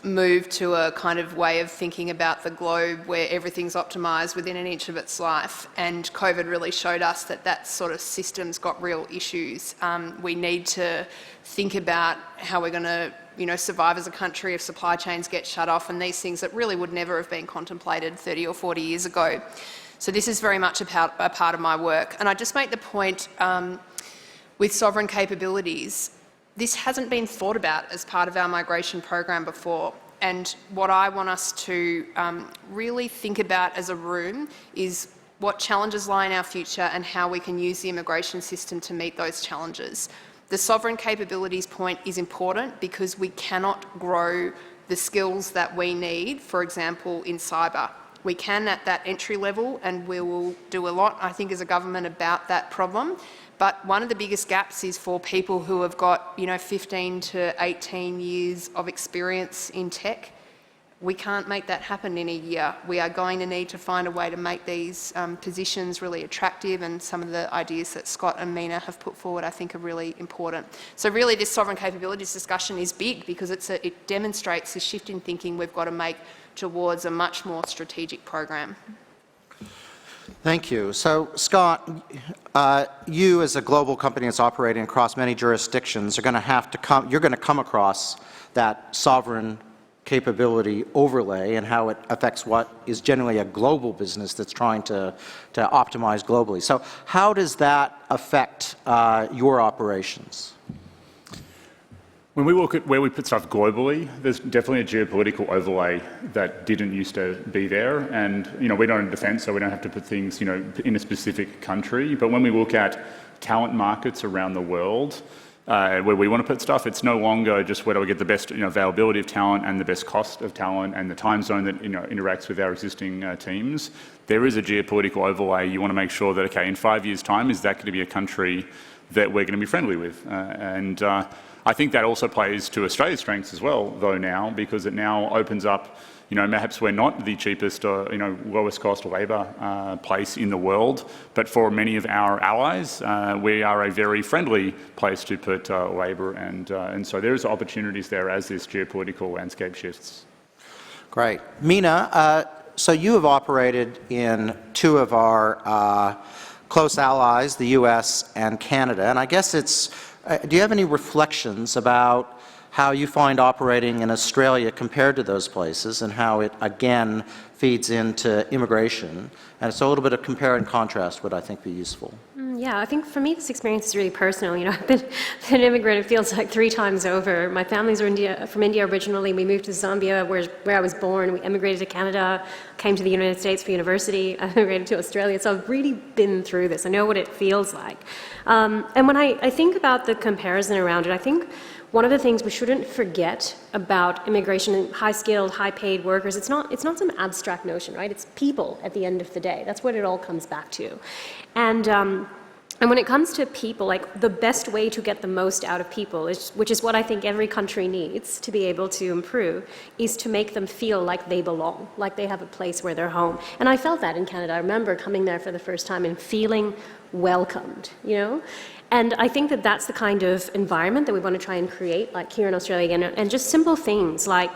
S12: moved to a kind of way of thinking about the globe where everything's optimised within an inch of its life, and COVID really showed us that that sort of system's got real issues. We need to think about how we're going to survive as a country if supply chains get shut off and these things that really would never have been contemplated 30 or 40 years ago. So this is very much a part of my work. And I just make the point with sovereign capabilities, this hasn't been thought about as part of our migration program before. And what I want us to really think about as a room is what challenges lie in our future and how we can use the immigration system to meet those challenges. The sovereign capabilities point is important because we cannot grow the skills that we need, for example, in cyber. We can at that entry level, and we will do a lot, I think, as a government about that problem. But one of the biggest gaps is for people who have got, 15 to 18 years of experience in tech. We can't make that happen in a year. We are going to need to find a way to make these positions really attractive, and some of the ideas that Scott and Mina have put forward I think are really important. So really this sovereign capabilities discussion is big because it demonstrates the shift in thinking we've got to make towards a much more strategic program.
S20: Thank you. So, Scott, you as a global company that's operating across many jurisdictions are going to have to come across that sovereign capability overlay and how it affects what is generally a global business that's trying to optimize globally. So how does that affect your operations?
S21: When we look at where we put stuff globally, there's definitely a geopolitical overlay that didn't used to be there. And, we're not in defence, so we don't have to put things, in a specific country. But when we look at talent markets around the world, where we want to put stuff, it's no longer just where do we get the best availability of talent and the best cost of talent and the time zone that interacts with our existing teams. There is a geopolitical overlay. You want to make sure that, okay, in 5 years' time, is that going to be a country that we're going to be friendly with? I think that also plays to Australia's strengths as well, though, now, because it now opens up, perhaps we're not the cheapest or, lowest cost labour place in the world, but for many of our allies, we are a very friendly place to put labour, and so there's opportunities there as this geopolitical landscape shifts.
S20: Great. Mina, so you have operated in two of our close allies, the US and Canada, and I guess do you have any reflections about how you find operating in Australia compared to those places and how it, again, feeds into immigration? And so a little bit of compare and contrast would, I think, be useful.
S22: Yeah, I think for me this experience is really personal. I've been an immigrant, it feels like 3 times over. My family's from India originally. We moved to Zambia, where I was born. We immigrated to Canada, came to the United States for university, I immigrated to Australia. So I've really been through this. I know what it feels like. And when I think about the comparison around it, I think one of the things we shouldn't forget about immigration and high-skilled, high-paid workers, it's not some abstract notion, right? It's people at the end of the day. That's what it all comes back to. And when it comes to people, like the best way to get the most out of people, which is what I think every country needs to be able to improve, is to make them feel like they belong, like they have a place where they're home. And I felt that in Canada. I remember coming there for the first time and feeling welcomed, And I think that that's the kind of environment that we want to try and create, like here in Australia, and just simple things like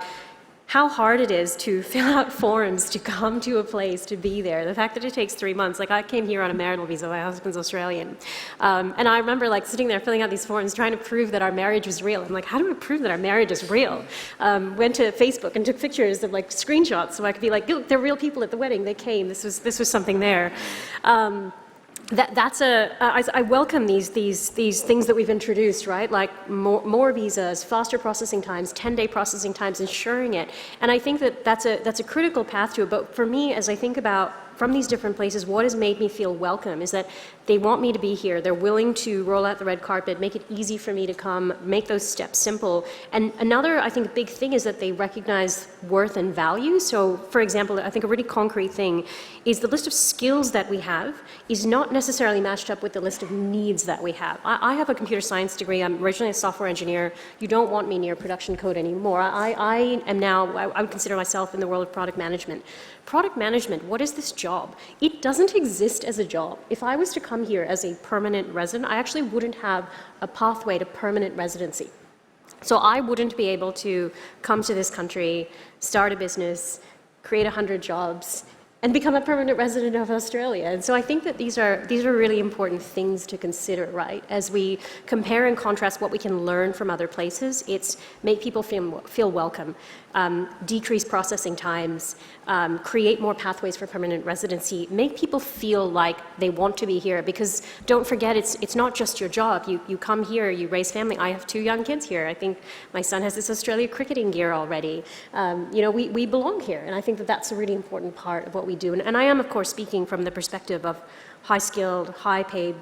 S22: how hard it is to fill out forms to come to a place, to be there. The fact that it takes 3 months, like I came here on a marital visa, my husband's Australian. And I remember like sitting there filling out these forms, trying to prove that our marriage was real. I'm like, how do I prove that our marriage is real? Went to Facebook and took pictures of like screenshots so I could be like, look, they're real people at the wedding, they came, this was something there. I welcome these things that we've introduced, right? Like more visas, faster processing times, 10-day processing times, ensuring it. And I think that that's a critical path to it. But for me, as I think about from these different places, what has made me feel welcome is that they want me to be here. They're willing to roll out the red carpet, make it easy for me to come, make those steps simple. And another, I think, big thing is that they recognize worth and value. So, for example, I think a really concrete thing is the list of skills that we have is not necessarily matched up with the list of needs that we have. I have a computer science degree. I'm originally a software engineer. You don't want me near production code anymore. I am now, I would consider myself in the world of product management. Product management, what is this job? It doesn't exist as a job. If I was to come here as a permanent resident, I actually wouldn't have a pathway to permanent residency. So I wouldn't be able to come to this country, start a business, create 100 jobs, and become a permanent resident of Australia. And so I think that these are really important things to consider, right? As we compare and contrast what we can learn from other places, it's make people feel welcome, decrease processing times, create more pathways for permanent residency, make people feel like they want to be here, because don't forget, it's not just your job. You come here, you raise family. I have 2 young kids here. I think my son has this Australia cricketing gear already. We belong here, and I think that that's a really important part of what we do. And I am, of course, speaking from the perspective of high-skilled, high-paid,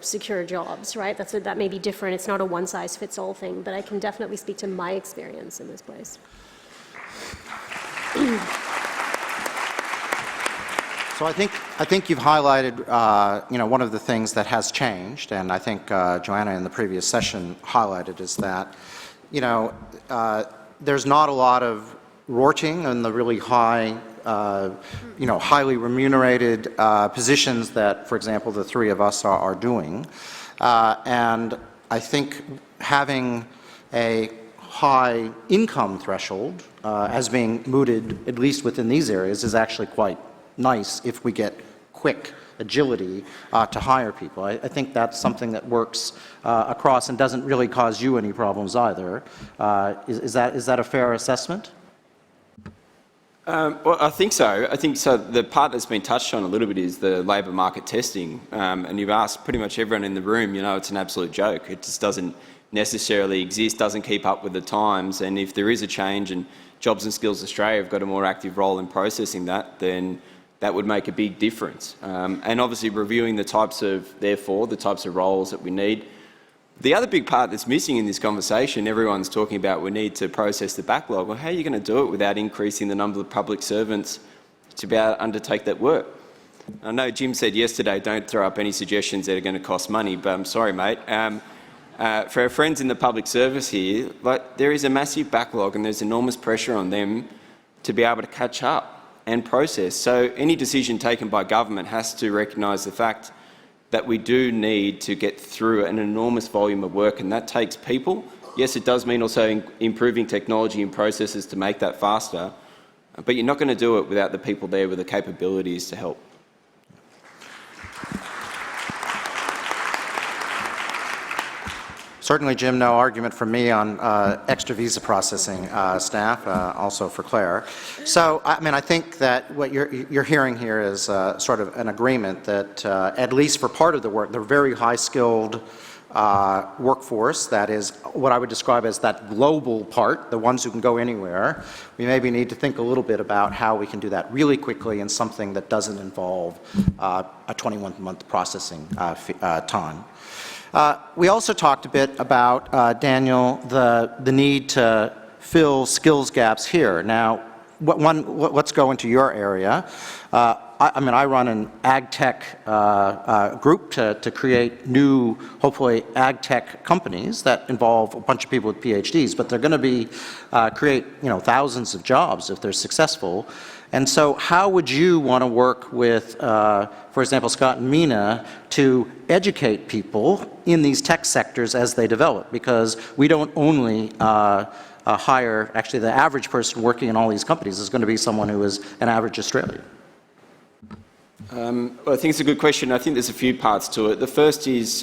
S22: secure jobs, right? That may be different. It's not a one-size-fits-all thing, but I can definitely speak to my experience in this place.
S20: So I think you've highlighted, one of the things that has changed, and I think Joanna in the previous session highlighted, is that, there's not a lot of rorting in the really high, highly remunerated positions that, for example, the 3 of us are doing. And I think having a high income threshold as being mooted, at least within these areas, is actually quite nice if we get quick agility to hire people. I think that's something that works across and doesn't really cause you any problems either. Is that a fair assessment?
S3: Well, I think so. The part that's been touched on a little bit is the labour market testing. And you've asked pretty much everyone in the room, it's an absolute joke. It just doesn't necessarily exist, doesn't keep up with the times. And if there is a change and Jobs and Skills Australia have got a more active role in processing that, then that would make a big difference. And obviously reviewing the types of roles that we need. The other big part that's missing in this conversation, everyone's talking about we need to process the backlog. Well, how are you going to do it without increasing the number of public servants to be able to undertake that work? I know Jim said yesterday, don't throw up any suggestions that are going to cost money, but I'm sorry, mate. For our friends in the public service here, there is a massive backlog and there's enormous pressure on them to be able to catch up and process. So any decision taken by government has to recognise the fact that we do need to get through an enormous volume of work, and that takes people. Yes, it does mean also improving technology and processes to make that faster, but you're not going to do it without the people there with the capabilities to help.
S20: Certainly, Jim, no argument from me on extra visa processing staff, also for Claire. So, I think that what you're hearing here is sort of an agreement that, at least for part of the work, the very high-skilled workforce, that is what I would describe as that global part, the ones who can go anywhere, we maybe need to think a little bit about how we can do that really quickly in something that doesn't involve a 21-month processing time. We also talked a bit about, Daniel, the need to fill skills gaps here. Now, let's go into your area. I run an ag tech group to create new, hopefully, ag tech companies that involve a bunch of people with PhDs, but they're going to create thousands of jobs if they're successful. And so how would you want to work with, for example, Scott and Mina to educate people in these tech sectors as they develop? Because we don't only hire, actually the average person working in all these companies is going to be someone who is an average Australian?
S3: Well, I think it's a good question. I think there's a few parts to it. The first is,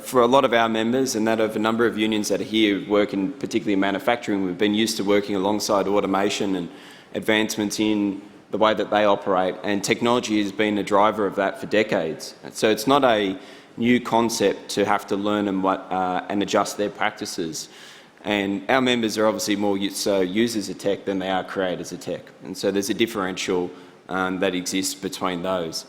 S3: for a lot of our members and that of a number of unions that are here work in particularly manufacturing, we've been used to working alongside automation and advancements in the way that they operate, and technology has been a driver of that for decades. So it's not a new concept to have to learn and adjust their practices. And our members are obviously more users of tech than they are creators of tech. And so there's a differential that exists between those.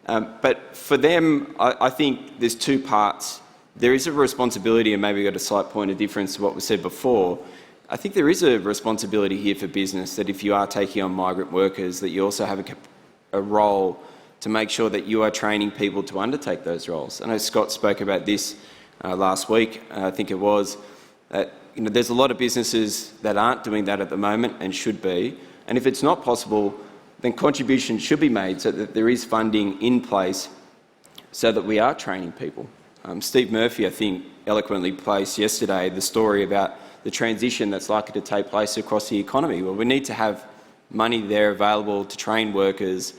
S3: But for them, I think there's two parts. There is a responsibility, and maybe got a slight point of difference to what was said before. I think there is a responsibility here for business that if you are taking on migrant workers, that you also have a role to make sure that you are training people to undertake those roles. I know Scott spoke about this last week, I think it was, that there's a lot of businesses that aren't doing that at the moment and should be. And if it's not possible, then contributions should be made so that there is funding in place so that we are training people. Steve Murphy, I think, eloquently placed yesterday the story about the transition that's likely to take place across the economy. Well, we need to have money there available to train workers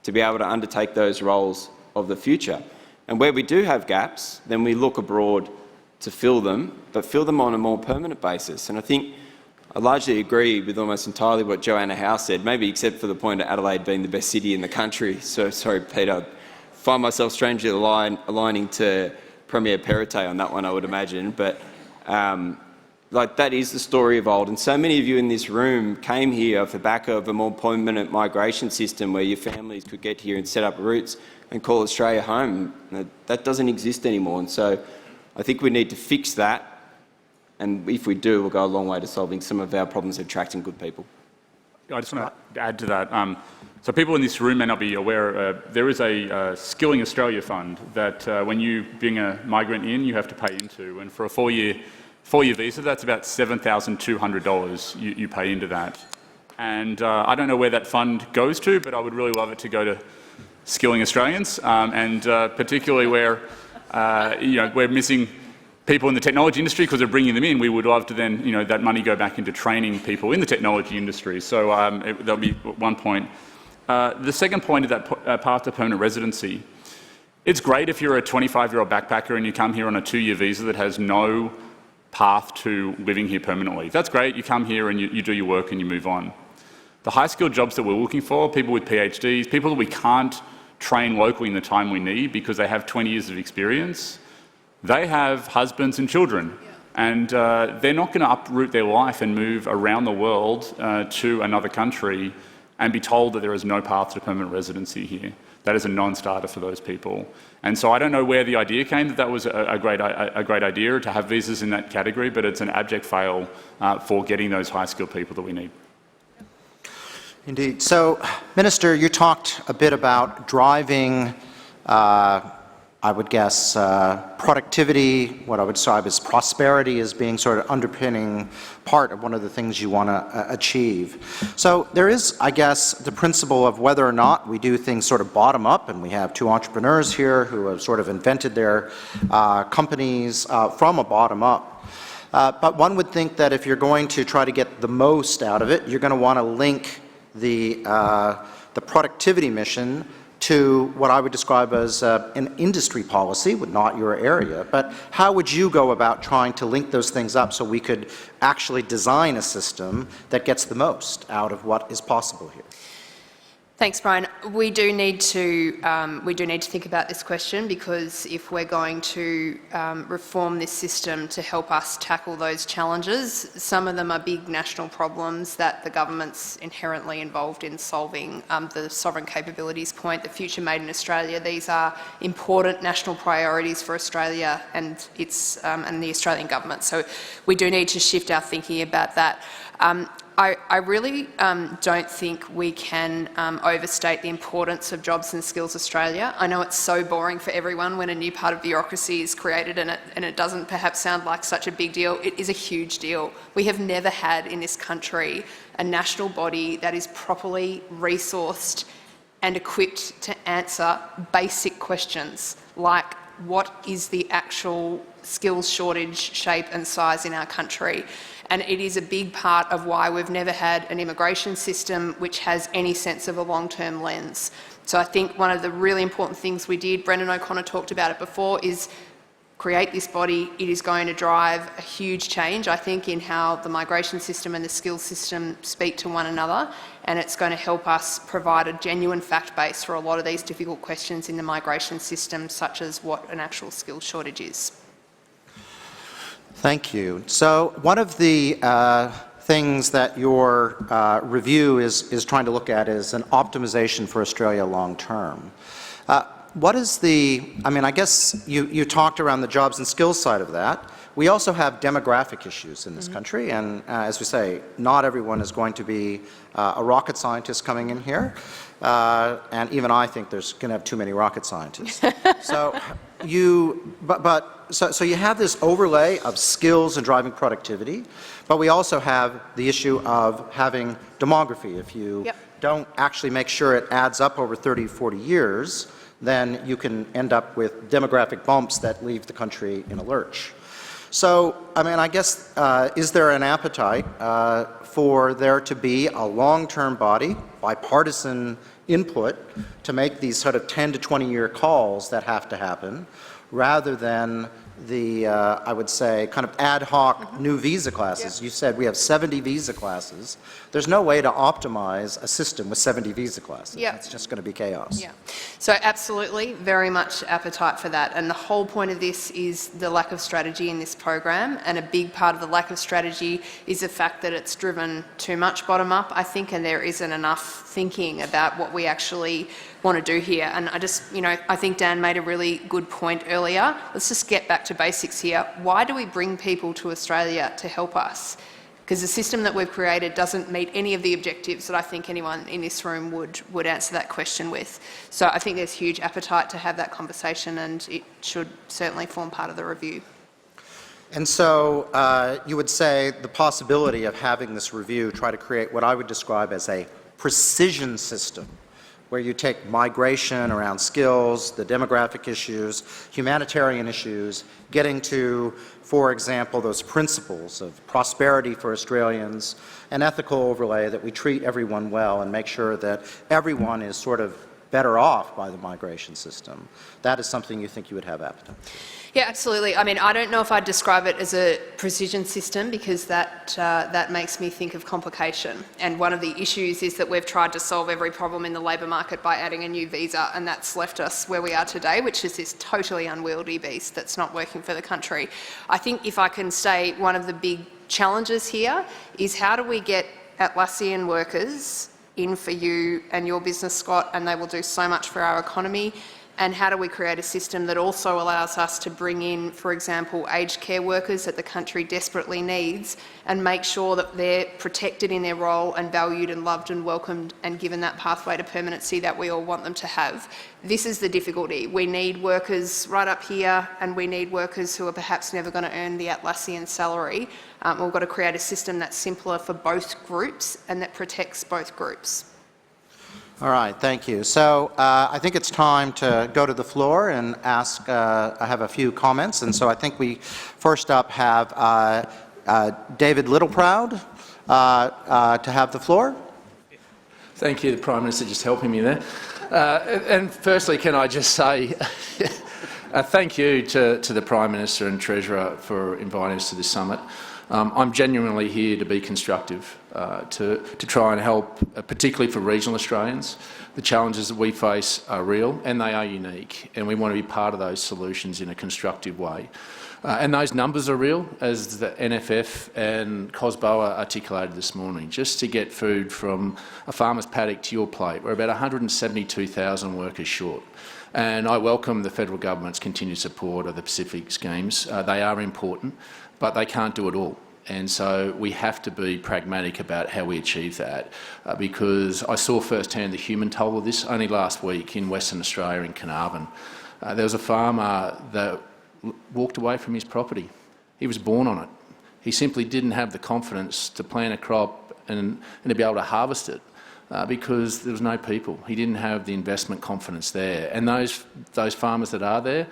S3: to be able to undertake those roles of the future. And where we do have gaps, then we look abroad to fill them, but fill them on a more permanent basis. And I think I largely agree with almost entirely what Joanna Howe said, maybe except for the point of Adelaide being the best city in the country. So sorry, Peter. I find myself strangely aligning to Premier Perrottet on that one, I would imagine. But that is the story of old. And so many of you in this room came here off the back of a more permanent migration system where your families could get here and set up roots and call Australia home. That doesn't exist anymore. And so I think we need to fix that. And if we do, we'll go a long way to solving some of our problems of attracting good people.
S21: I just want to add to that. So people in this room may not be aware, there is a Skilling Australia fund that when you bring a migrant in, you have to pay into. And for a four-year visa, that's about $7,200 you pay into that. And I don't know where that fund goes to, but I would really love it to go to skilling Australians, and particularly where we're missing people in the technology industry because they're bringing them in. We would love to then, that money go back into training people in the technology industry. So that'll be one point. The second point of that path to permanent residency. It's great if you're a 25-year-old backpacker and you come here on a 2-year visa that has no path to living here permanently. That's great. You come here and you do your work and you move on. The high-skilled jobs that we're looking for, people with PhDs, people that we can't train locally in the time we need because they have 20 years of experience, they have husbands and children. And they're not going to uproot their life and move around the world to another country and be told that there is no path to permanent residency here. That is a non-starter for those people. And so I don't know where the idea came that was a great idea to have visas in that category, but it's an abject fail for getting those high-skilled people that we need.
S20: Indeed. So, Minister, you talked a bit about driving, I would guess, productivity, what I would describe as prosperity as being sort of underpinning part of one of the things you want to achieve. So there is, I guess, the principle of whether or not we do things sort of bottom up, and we have two entrepreneurs here who have sort of invented their companies from a bottom up. But one would think that if you're going to try to get the most out of it, you're going to want to link the productivity mission to what I would describe as an industry policy, not your area. But how would you go about trying to link those things up so we could actually design a system that gets the most out of what is possible here?
S12: Thanks, Brian. We do need to think about this question, because if we're going to reform this system to help us tackle those challenges, some of them are big national problems that the government's inherently involved in solving. The sovereign capabilities point, the future made in Australia, these are important national priorities for Australia and the Australian government. So we do need to shift our thinking about that. I really don't think we can overstate the importance of Jobs and Skills Australia. I know it's so boring for everyone when a new part of bureaucracy is created and it doesn't perhaps sound like such a big deal. It is a huge deal. We have never had in this country a national body that is properly resourced and equipped to answer basic questions like what is the actual skills shortage, shape and size in our country. and it is a big part of why we've never had an immigration system which has any sense of a long-term lens. So I think one of the really important things we did, Brendan O'Connor talked about it before, is create this body. It is going to drive a huge change, I think, in how the migration system and the skills system speak to one another, and it's going to help us provide a genuine fact base for a lot of these difficult questions in the migration system, such as what an actual skills shortage is.
S20: Thank you. So one of the things that your review is trying to look at is an optimization for Australia long term. What is I guess you talked around the jobs and skills side of that. We also have demographic issues in this country, and as we say, not everyone is going to be a rocket scientist coming in here, and even I think there's going to have too many rocket scientists. So you have this overlay of skills and driving productivity, but we also have the issue of having demography. If you don't actually make sure it adds up over 30, 40 years, then you can end up with demographic bumps that leave the country in a lurch. So, I guess, is there an appetite for there to be a long-term body, bipartisan input, to make these sort of 10 to 20-year calls that have to happen, rather than the, I would say, kind of ad hoc new visa classes? You said we have 70 visa classes. There's no way to optimize a system with 70 visa classes. It's just going to be chaos.
S12: So absolutely, very much appetite for that. And the whole point of this is the lack of strategy in this program. And a big part of the lack of strategy is the fact that it's driven too much bottom up, I think, and there isn't enough thinking about what we actually want to do here. And I think Dan made a really good point earlier. Let's just get back to basics here. Why do we bring people to Australia to help us? Because the system that we've created doesn't meet any of the objectives that I think anyone in this room would answer that question with. So I think there's huge appetite to have that conversation, and it should certainly form part of the review.
S20: And so you would say the possibility of having this review try to create what I would describe as a precision system, where you take migration around skills, the demographic issues, humanitarian issues, getting to, for example, those principles of prosperity for Australians, an ethical overlay that we treat everyone well and make sure that everyone is sort of better off by the migration system. That is something you think you would have appetite?
S12: Yeah, absolutely. I don't know if I'd describe it as a precision system, because that makes me think of complication. And one of the issues is that we've tried to solve every problem in the labour market by adding a new visa, and that's left us where we are today, which is this totally unwieldy beast that's not working for the country. I think, if I can say, one of the big challenges here is how do we get Atlassian workers in for you and your business, Scott, and they will do so much for our economy. And how do we create a system that also allows us to bring in, for example, aged care workers that the country desperately needs, and make sure that they're protected in their role and valued and loved and welcomed and given that pathway to permanency that we all want them to have. This is the difficulty. We need workers right up here, and we need workers who are perhaps never going to earn the Atlassian salary. We've got to create a system that's simpler for both groups and that protects both groups.
S20: All right, thank you. So I think it's time to go to the floor and ask, I have a few comments, and so I think we first up have David Littleproud to have the floor.
S4: Thank you, the Prime Minister, just helping me there. And firstly, can I just say thank you to the Prime Minister and Treasurer for inviting us to this summit. I'm genuinely here to be constructive, to try and help, particularly for regional Australians. The challenges that we face are real and they are unique, and we want to be part of those solutions in a constructive way. And those numbers are real, as the NFF and COSBOA articulated this morning. Just to get food from a farmer's paddock to your plate, we're about 172,000 workers short. And I welcome the federal government's continued support of the Pacific schemes. They are important, but they can't do it all. And so we have to be pragmatic about how we achieve that, because I saw firsthand the human toll of this only last week in Western Australia in Carnarvon. There was a farmer that walked away from his property. He was born on it. He simply didn't have the confidence to plant a crop and to be able to harvest it. Because there was no people. He didn't have the investment confidence there. And those farmers that are there,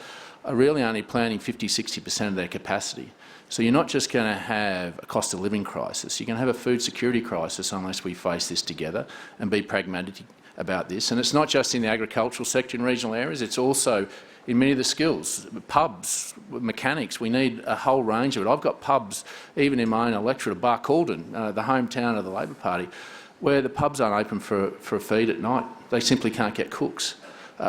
S4: are really only planning 50–60% of their capacity. So you're not just going to have a cost of living crisis, you're going to have a food security crisis unless we face this together and be pragmatic about this. And it's not just in the agricultural sector in regional areas, it's also in many of the skills, pubs, mechanics. We need a whole range of it. I've got pubs, even in my own electorate of Barcaldine, the hometown of the Labor Party, where the pubs aren't open for a feed at night. They simply can't get cooks.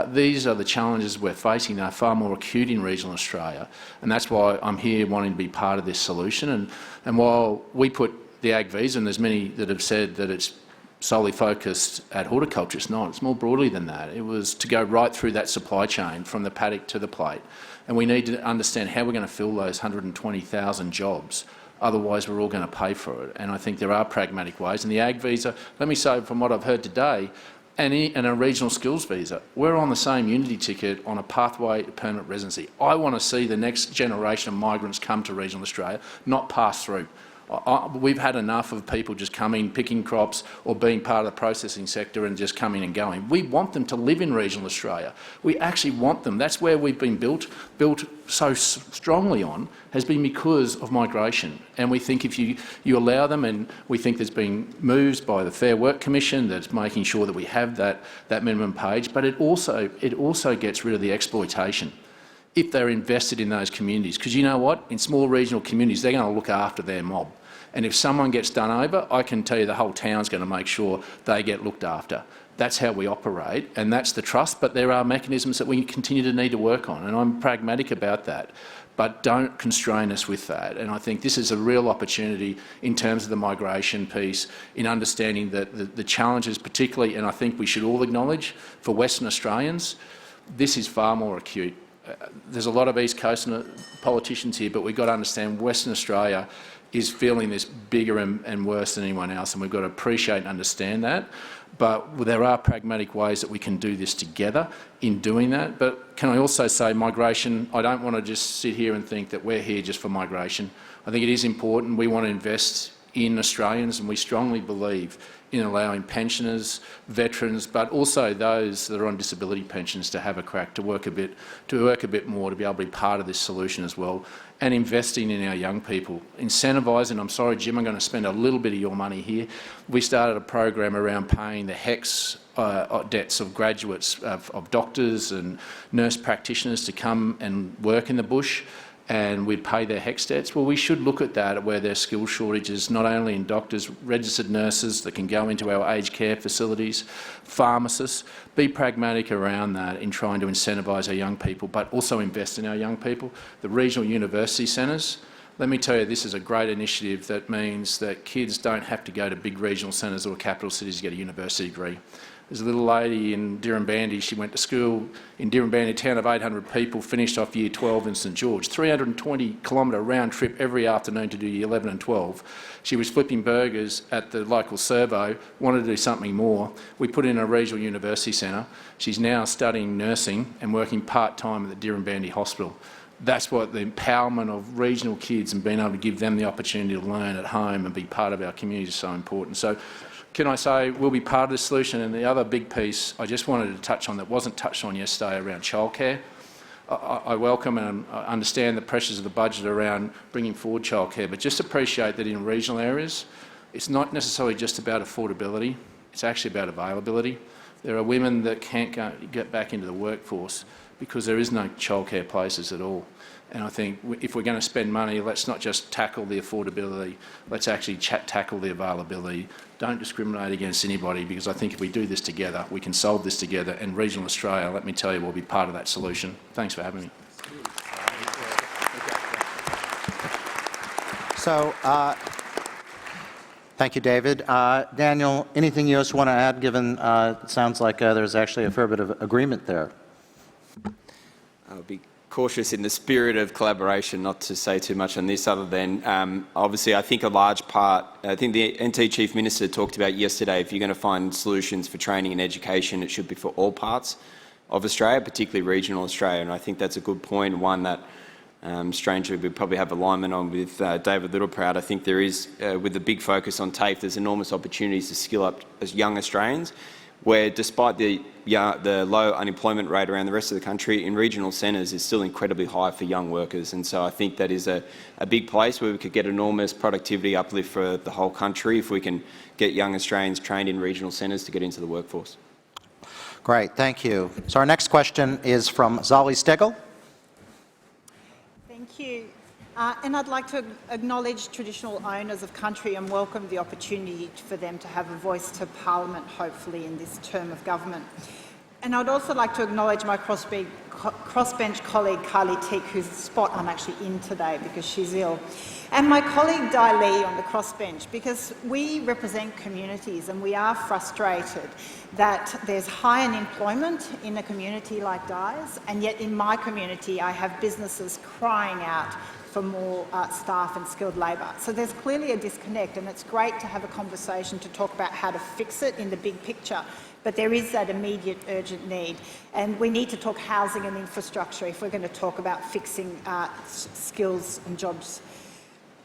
S4: These are the challenges we're facing. They're far more acute in regional Australia, and that's why I'm here wanting to be part of this solution. And while we put the ag visa, and there's many that have said that it's solely focused at horticulture, it's not. It's more broadly than that. It was to go right through that supply chain from the paddock to the plate. And we need to understand how we're going to fill those 120,000 jobs. Otherwise, we're all going to pay for it. And I think there are pragmatic ways. And the ag visa, let me say from what I've heard today, and a regional skills visa, we're on the same unity ticket on a pathway to permanent residency. I want to see the next generation of migrants come to regional Australia, not pass through. We've had enough of people just coming, picking crops or being part of the processing sector and just coming and going. We want them to live in regional Australia. We actually want them. That's where we've been built so strongly on, has been because of migration. And we think if you allow them, and we think there's been moves by the Fair Work Commission that's making sure that we have that minimum wage, but it also gets rid of the exploitation if they're invested in those communities. Because you know what? In small regional communities, they're going to look after their mob. And if someone gets done over, I can tell you the whole town's going to make sure they get looked after. That's how we operate, and that's the trust. But there are mechanisms that we continue to need to work on, and I'm pragmatic about that. But don't constrain us with that. And I think this is a real opportunity in terms of the migration piece, in understanding that the challenges particularly, and I think we should all acknowledge, for Western Australians, this is far more acute. There's a lot of East Coast politicians here, but we've got to understand Western Australia is feeling this bigger and worse than anyone else, and we've got to appreciate and understand that. But there are pragmatic ways that we can do this together in doing that. But can I also say migration, I don't want to just sit here and think that we're here just for migration. I think it is important. We want to invest in Australians, and we strongly believe in allowing pensioners, veterans, but also those that are on disability pensions to have a crack, to work a bit more, to be able to be part of this solution as well, and investing in our young people. Incentivising, I'm sorry, Jim, I'm going to spend a little bit of your money here. We started a program around paying the HECS debts of graduates, of doctors and nurse practitioners to come and work in the bush, and we'd pay their HECS debts. Well, we should look at that, where there's skill shortages, not only in doctors, registered nurses that can go into our aged care facilities, pharmacists. Be pragmatic around that in trying to incentivise our young people, but also invest in our young people. The regional university centres, let me tell you, this is a great initiative that means that kids don't have to go to big regional centres or capital cities to get a university degree. There's a little lady in Dirranbandi, she went to school in Dirranbandi, a town of 800 people, finished off Year 12 in St George. 320-kilometre round trip every afternoon to do Year 11 and 12. She was flipping burgers at the local servo, wanted to do something more. We put her in a regional university centre. She's now studying nursing and working part-time at the Dirranbandi Hospital. That's what the empowerment of regional kids and being able to give them the opportunity to learn at home and be part of our community is so important. So, can I say we'll be part of the solution? And the other big piece I just wanted to touch on that wasn't touched on yesterday around childcare. I welcome and I understand the pressures of the budget around bringing forward childcare, but just appreciate that in regional areas, it's not necessarily just about affordability, it's actually about availability. There are women that can't get back into the workforce because there is no childcare places at all. And I think if we're going to spend money, let's not just tackle the affordability, let's actually tackle the availability. Don't discriminate against anybody, because I think if we do this together, we can solve this together, and regional Australia, let me tell you, will be part of that solution. Thanks for having me.
S20: So, thank you, David. Daniel, anything you else want to add, given it sounds like there's actually a fair bit of agreement there?
S3: I'll be cautious in the spirit of collaboration not to say too much on this, other than obviously I think a large part, I think the NT Chief Minister talked about yesterday, if you're going to find solutions for training and education, it should be for all parts of Australia, particularly regional Australia, and I think that's a good point, one that strangely we probably have alignment on with David Littleproud. I think there is, with the big focus on TAFE, there's enormous opportunities to skill up as young Australians. where despite the low unemployment rate around the rest of the country, in regional centres is still incredibly high for young workers. And so I think that is a big place where we could get enormous productivity uplift for the whole country if we can get young Australians trained in regional centres to get into the workforce.
S20: Great, thank you. So our next question is from Zali Steggall.
S5: Thank you. And I'd like to acknowledge traditional owners of country and welcome the opportunity for them to have a voice to Parliament, hopefully, in this term of government. And I'd also like to acknowledge my crossbench colleague, Carly Teak, whose spot I'm actually in today because she's ill, and my colleague, Di Lee, on the crossbench, because we represent communities and we are frustrated that there's high unemployment in a community like Di's, and yet in my community I have businesses crying out for more staff and skilled labour. So there's clearly a disconnect, and it's great to have a conversation to talk about how to fix it in the big picture. But there is that immediate urgent need, and we need to talk housing and infrastructure if we're going to talk about fixing skills and jobs.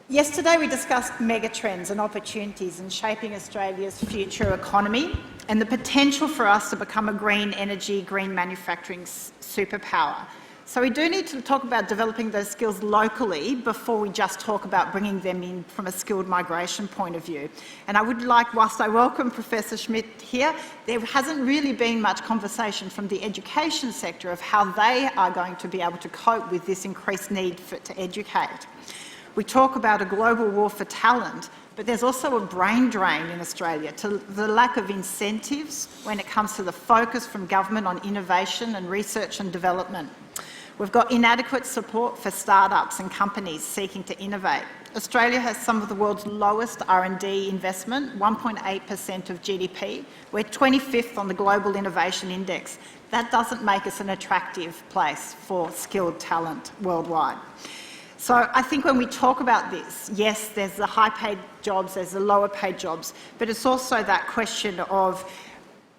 S5: Yesterday we discussed megatrends and opportunities in shaping Australia's future economy and the potential for us to become a green energy, green manufacturing superpower. So we do need to talk about developing those skills locally before we just talk about bringing them in from a skilled migration point of view. And I would like, whilst I welcome Professor Schmidt here, there hasn't really been much conversation from the education sector of how they are going to be able to cope with this increased need to educate. We talk about a global war for talent, but there's also a brain drain in Australia to the lack of incentives when it comes to the focus from government on innovation and research and development. We've got inadequate support for startups and companies seeking to innovate. Australia has some of the world's lowest R&D investment, 1.8% of GDP. We're 25th on the Global Innovation Index. That doesn't make us an attractive place for skilled talent worldwide. So I think when we talk about this, yes, there's the high-paid jobs, there's the lower-paid jobs, but it's also that question of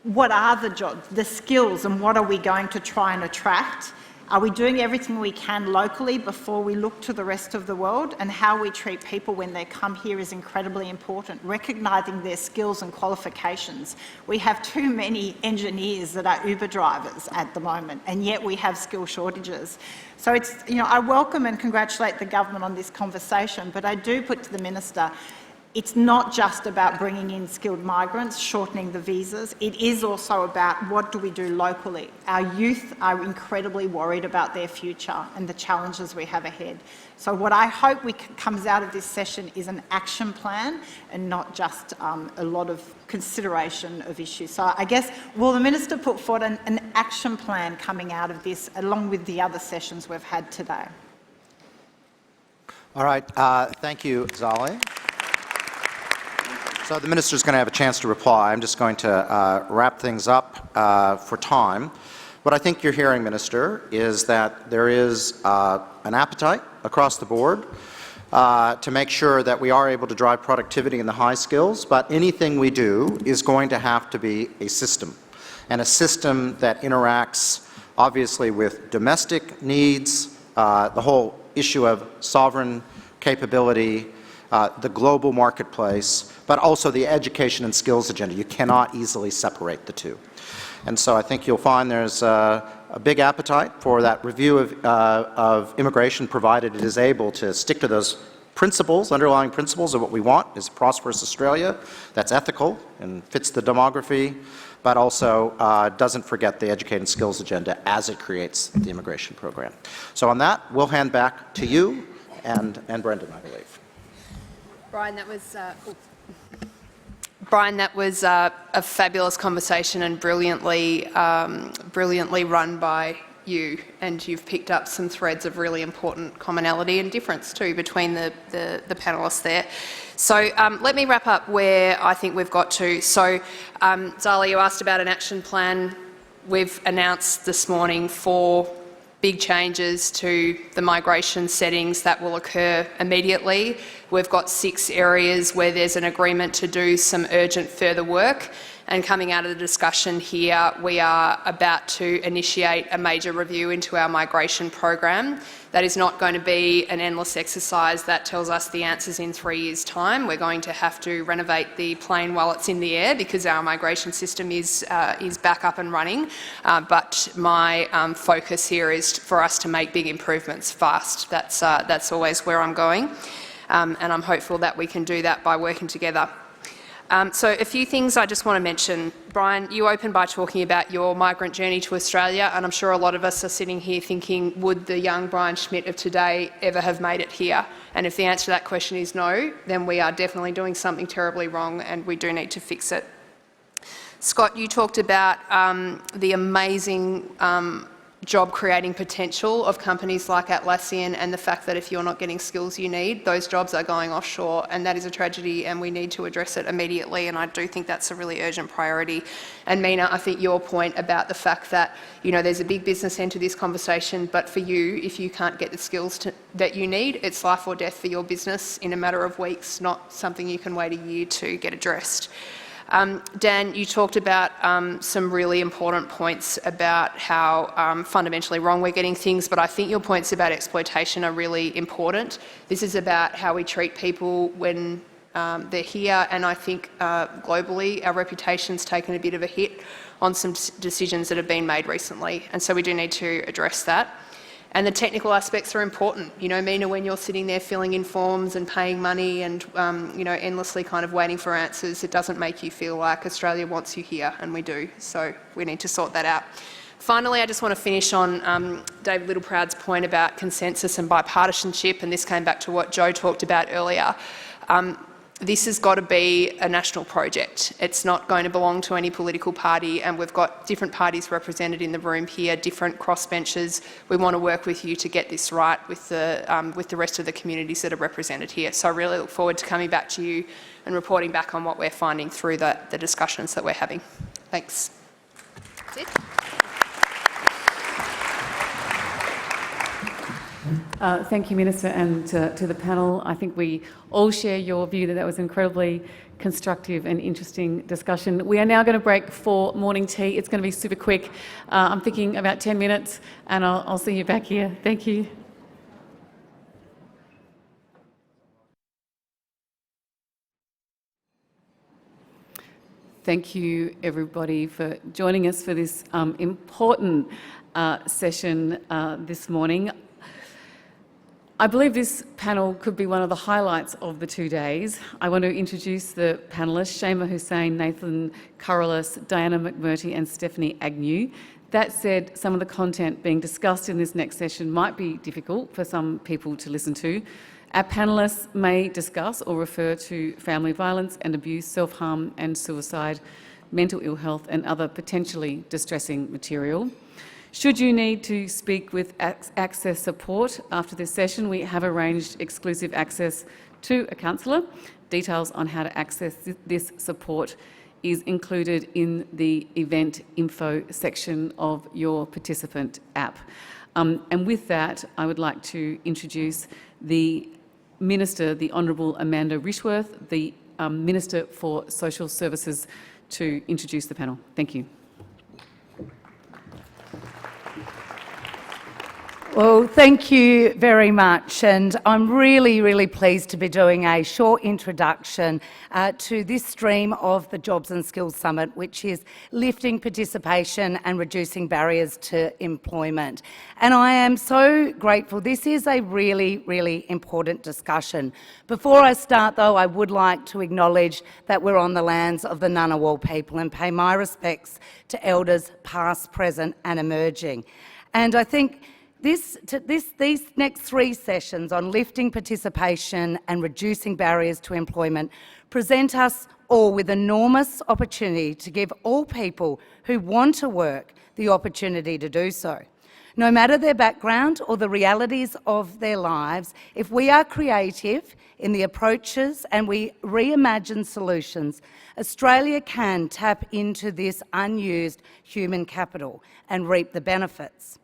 S5: what are the jobs, the skills, and what are we going to try and attract? Are we doing everything we can locally before we look to the rest of the world? And how we treat people when they come here is incredibly important, recognising their skills and qualifications. We have too many engineers that are Uber drivers at the moment, and yet we have skill shortages. So it's, I welcome and congratulate the government on this conversation, but I do put to the Minister, it's not just about bringing in skilled migrants, shortening the visas. It is also about what do we do locally. Our youth are incredibly worried about their future and the challenges we have ahead. So what I hope comes out of this session is an action plan and not just a lot of consideration of issues. So I guess, will the Minister put forward an action plan coming out of this, along with the other sessions we've had today?
S20: All right, thank you, Zali. So the Minister is going to have a chance to reply. I'm just going to wrap things up for time. What I think you're hearing, Minister, is that there is an appetite across the board to make sure that we are able to drive productivity in the high skills, but anything we do is going to have to be a system, and a system that interacts obviously with domestic needs, the whole issue of sovereign capability, the global marketplace, but also the education and skills agenda. You cannot easily separate the two. And so I think you'll find there's a big appetite for that review of immigration, provided it is able to stick to those principles, underlying principles of what we want is a prosperous Australia that's ethical and fits the demography, but also doesn't forget the education and skills agenda as it creates the immigration program. So on that, we'll hand back to you and Brendan, I believe.
S12: Brian, that was a fabulous conversation and brilliantly run by you, and you've picked up some threads of really important commonality and difference too between the panellists there. So let me wrap up where I think we've got to. So Zali, you asked about an action plan. We've announced this morning 4 big changes to the migration settings that will occur immediately. We've got 6 areas where there's an agreement to do some urgent further work, And coming out of the discussion here, we are about to initiate a major review into our migration program. That is not going to be an endless exercise that tells us the answers in 3 years' time. We're going to have to renovate the plane while it's in the air because our migration system is back up and running. But my focus here is for us to make big improvements fast. That's always where I'm going. And I'm hopeful that we can do that by working together. So a few things I just want to mention. Brian, you opened by talking about your migrant journey to Australia, and I'm sure a lot of us are sitting here thinking, would the young Brian Schmidt of today ever have made it here? And if the answer to that question is no, then we are definitely doing something terribly wrong and we do need to fix it. Scott, you talked about the amazing job-creating potential of companies like Atlassian and the fact that if you're not getting skills you need, those jobs are going offshore, and that is a tragedy and we need to address it immediately, and I do think that's a really urgent priority. And Mina, I think your point about the fact that, you know, there's a big business end to this conversation, but for you, if you can't get the skills that you need, it's life or death for your business in a matter of weeks, not something you can wait a year to get addressed. Dan, you talked about some really important points about how fundamentally wrong we're getting things, but I think your points about exploitation are really important. This is about how we treat people when they're here, and I think globally our reputation's taken a bit of a hit on some decisions that have been made recently, and so we do need to address that. And the technical aspects are important. You know, Mina, when you're sitting there filling in forms and paying money and, you know, endlessly kind of waiting for answers, it doesn't make you feel like Australia wants you here, and we do. So we need to sort that out. Finally, I just want to finish on David Littleproud's point about consensus and bipartisanship, and this came back to what Joe talked about earlier. This has got to be a national project. It's not going to belong to any political party, and we've got different parties represented in the room here, different crossbenchers. We want to work with you to get this right with the rest of the communities that are represented here. So I really look forward to coming back to you and reporting back on what we're finding through the discussions that we're having. Thanks. That's it.
S1: Thank you, Minister, and to the panel. I think we all share your view that that was an incredibly constructive and interesting discussion. We are now going to break for morning tea. It's going to be super quick. I'm thinking about 10 minutes, and I'll see you back here. Thank you. Thank you, everybody, for joining us for this important session this morning. I believe this panel could be one of the highlights of the 2 days. I want to introduce the panellists, Shama Hussain, Nathan Corrales, Diana McMurtry and Stephanie Agnew. That said, some of the content being discussed in this next session might be difficult for some people to listen to. Our panellists may discuss or refer to family violence and abuse, self-harm and suicide, mental ill health and other potentially distressing material. Should you need to speak with Access support after this session, we have arranged exclusive access to a counsellor. Details on how to access this support is included in the event info section of your participant app. And with that, I would like to introduce the Minister, the Honourable Amanda Rishworth, the Minister for Social Services, to introduce the panel. Thank you.
S6: Well, thank you very much, and I'm really pleased to be doing a short introduction to this stream of the Jobs and Skills Summit, which is lifting participation and reducing barriers to employment. And I am so grateful. This is a really important discussion. Before I start, though, I would like to acknowledge that we're on the lands of the Ngunnawal people and pay my respects to elders past, present and emerging. And I think these next 3 sessions on lifting participation and reducing barriers to employment present us all with enormous opportunity to give all people who want to work the opportunity to do so. No matter their background or the realities of their lives, if we are creative in the approaches and we reimagine solutions, Australia can tap into this unused human capital and reap the benefits.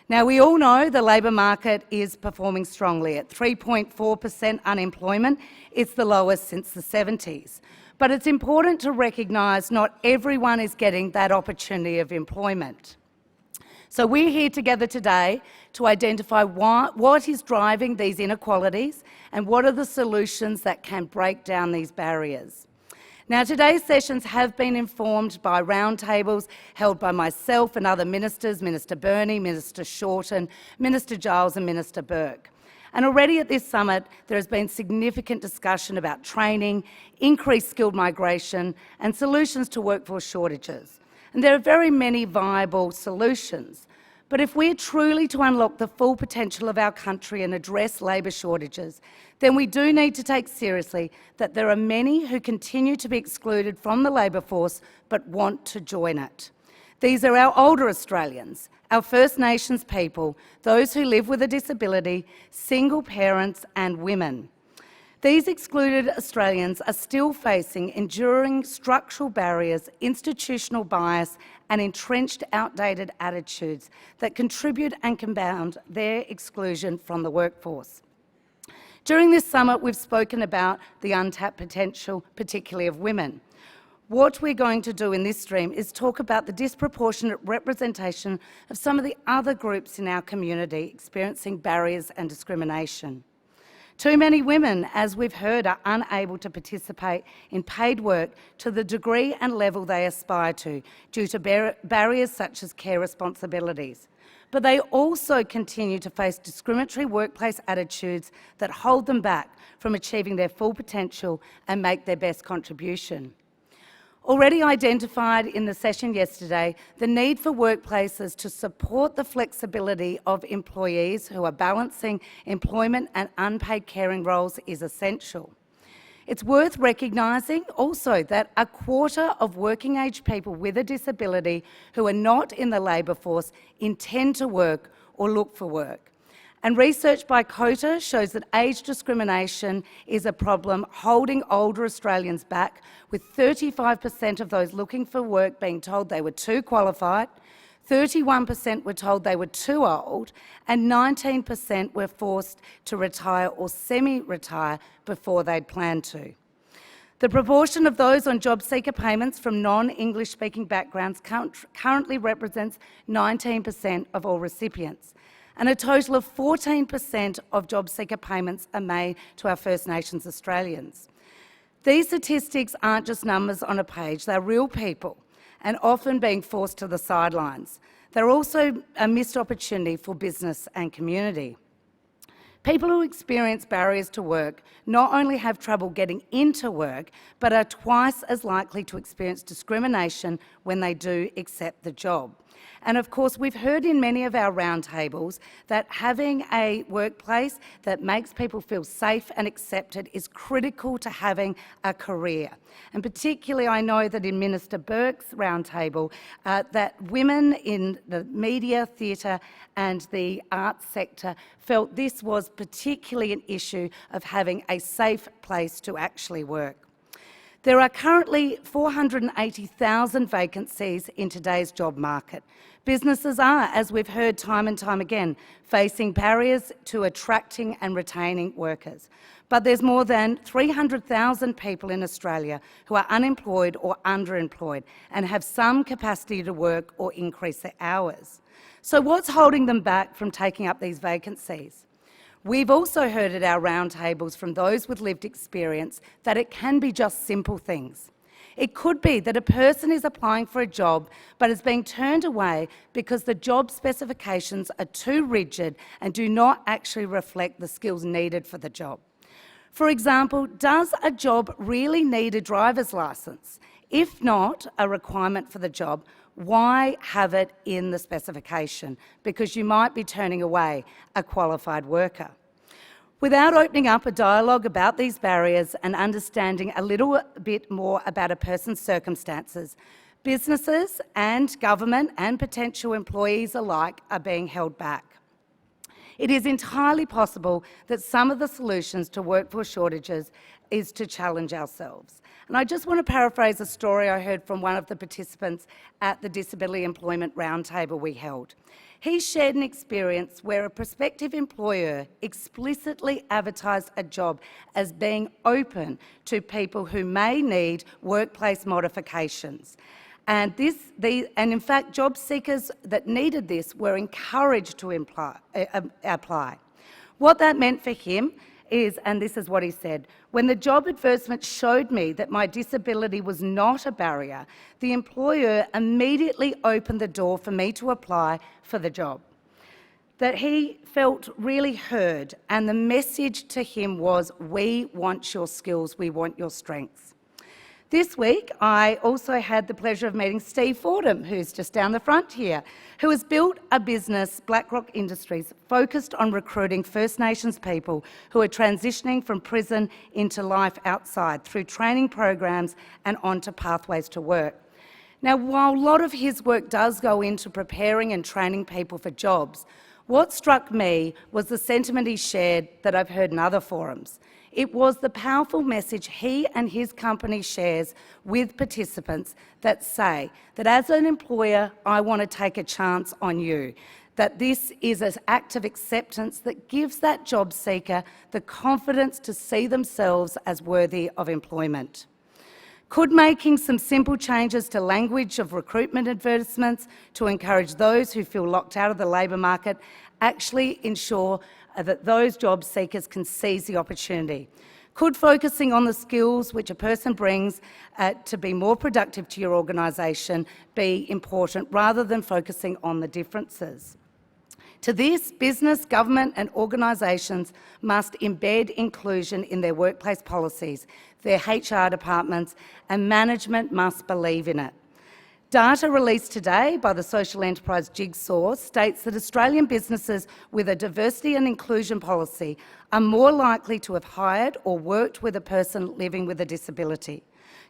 S6: Now, we all know the labour market is performing strongly. At 3.4% unemployment, it's the lowest since the 70s. But it's important to recognise not everyone is getting that opportunity of employment. So we're here together today to identify what is driving these inequalities and what are the solutions that can break down these barriers. Now, today's sessions have been informed by roundtables held by myself and other ministers, Minister Burney, Minister Shorten, Minister Giles and Minister Burke. And already at this summit, there has been significant discussion about training, increased skilled migration and solutions to workforce shortages. And there are very many viable solutions. But if we're truly to unlock the full potential of our country and address labour shortages, then we do need to take seriously that there are many who continue to be excluded from the labour force but want to join it. These are our older Australians, our First Nations people, those who live with a disability, single parents and women. These excluded Australians are still facing enduring structural barriers, institutional bias and entrenched outdated attitudes that contribute and compound their exclusion from the workforce. During this summit, we've spoken about the untapped potential, particularly of women. What we're going to do in this stream is talk about the disproportionate representation of some of the other groups in our community experiencing barriers and discrimination. Too many women, as we've heard, are unable to participate in paid work to the degree and level they aspire to due to barriers such as care responsibilities. But they also continue to face discriminatory workplace attitudes that hold them back from achieving their full potential and make their best contribution. Already identified in the session yesterday, the need for workplaces to support the flexibility of employees who are balancing employment and unpaid caring roles is essential. It's worth recognising also that a quarter of working-age people with a disability who are not in the labour force intend to work or look for work. And research by COTA shows that age discrimination is a problem holding older Australians back, with 35% of those looking for work being told they were too qualified, 31% were told they were too old, and 19% were forced to retire or semi-retire before they'd planned to. The proportion of those on job seeker payments from non-English speaking backgrounds currently represents 19% of all recipients. And a total of 14% of job seeker payments are made to our First Nations Australians. These statistics aren't just numbers on a page, they're real people and often being forced to the sidelines. They're also a missed opportunity for business and community. People who experience barriers to work not only have trouble getting into work, but are twice as likely to experience discrimination when they do accept the job. And of course, we've heard in many of our roundtables that having a workplace that makes people feel safe and accepted is critical to having a career. And particularly, I know that in Minister Burke's roundtable, that women in the media, theatre and the arts sector felt this was particularly an issue of having a safe place to actually work. There are currently 480,000 vacancies in today's job market. Businesses are, as we've heard time and time again, facing barriers to attracting and retaining workers. But there's more than 300,000 people in Australia who are unemployed or underemployed and have some capacity to work or increase their hours. So what's holding them back from taking up these vacancies? We've also heard at our roundtables from those with lived experience that it can be just simple things. It could be that a person is applying for a job but is being turned away because the job specifications are too rigid and do not actually reflect the skills needed for the job. For example, does a job really need a driver's licence? If not a requirement for the job, why have it in the specification? Because you might be turning away a qualified worker. Without opening up a dialogue about these barriers and understanding a little bit more about a person's circumstances, businesses and government and potential employees alike are being held back. It is entirely possible that some of the solutions to workforce shortages is to challenge ourselves. And I just want to paraphrase a story I heard from one of the participants at the Disability Employment Roundtable we held. He shared an experience where a prospective employer explicitly advertised a job as being open to people who may need workplace modifications. And in fact, job seekers that needed this were encouraged to apply. What that meant for him is, and this is what he said, when the job advertisement showed me that my disability was not a barrier, the employer immediately opened the door for me to apply for the job. That he felt really heard, and the message to him was, we want your skills, we want your strengths. This week, I also had the pleasure of meeting Steve Fordham, who's just down the front here, who has built a business, BlackRock Industries, focused on recruiting First Nations people who are transitioning from prison into life outside through training programs and onto pathways to work. Now, while a lot of his work does go into preparing and training people for jobs, what struck me was the sentiment he shared that I've heard in other forums. It was the powerful message he and his company shares with participants that say that as an employer, I want to take a chance on you, that this is an act of acceptance that gives that job seeker the confidence to see themselves as worthy of employment. Could making some simple changes to language of recruitment advertisements to encourage those who feel locked out of the labour market actually ensure that those job seekers can seize the opportunity? Could focusing on the skills which a person brings to be more productive to your organisation be important rather than focusing on the differences? To this, business, government and organisations must embed inclusion in their workplace policies, their HR departments, and management must believe in it. Data released today by the social enterprise Jigsaw states that Australian businesses with a diversity and inclusion policy are more likely to have hired or worked with a person living with a disability.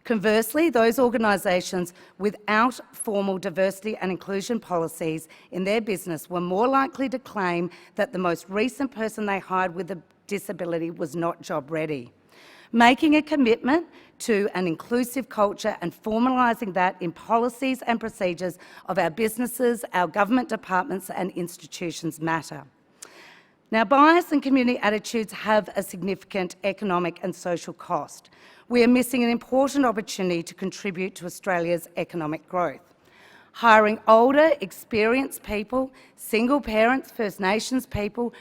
S6: Conversely, those organisations without formal diversity and inclusion policies in their business were more likely to claim that the most recent person they hired with a disability was not job ready. Making a commitment to an inclusive culture and formalising that in policies and procedures of our businesses, our government departments and institutions matter. Now, bias and community attitudes have a significant economic and social cost. We are missing an important opportunity to contribute to Australia's economic growth. Hiring older, experienced people, single parents, First Nations people,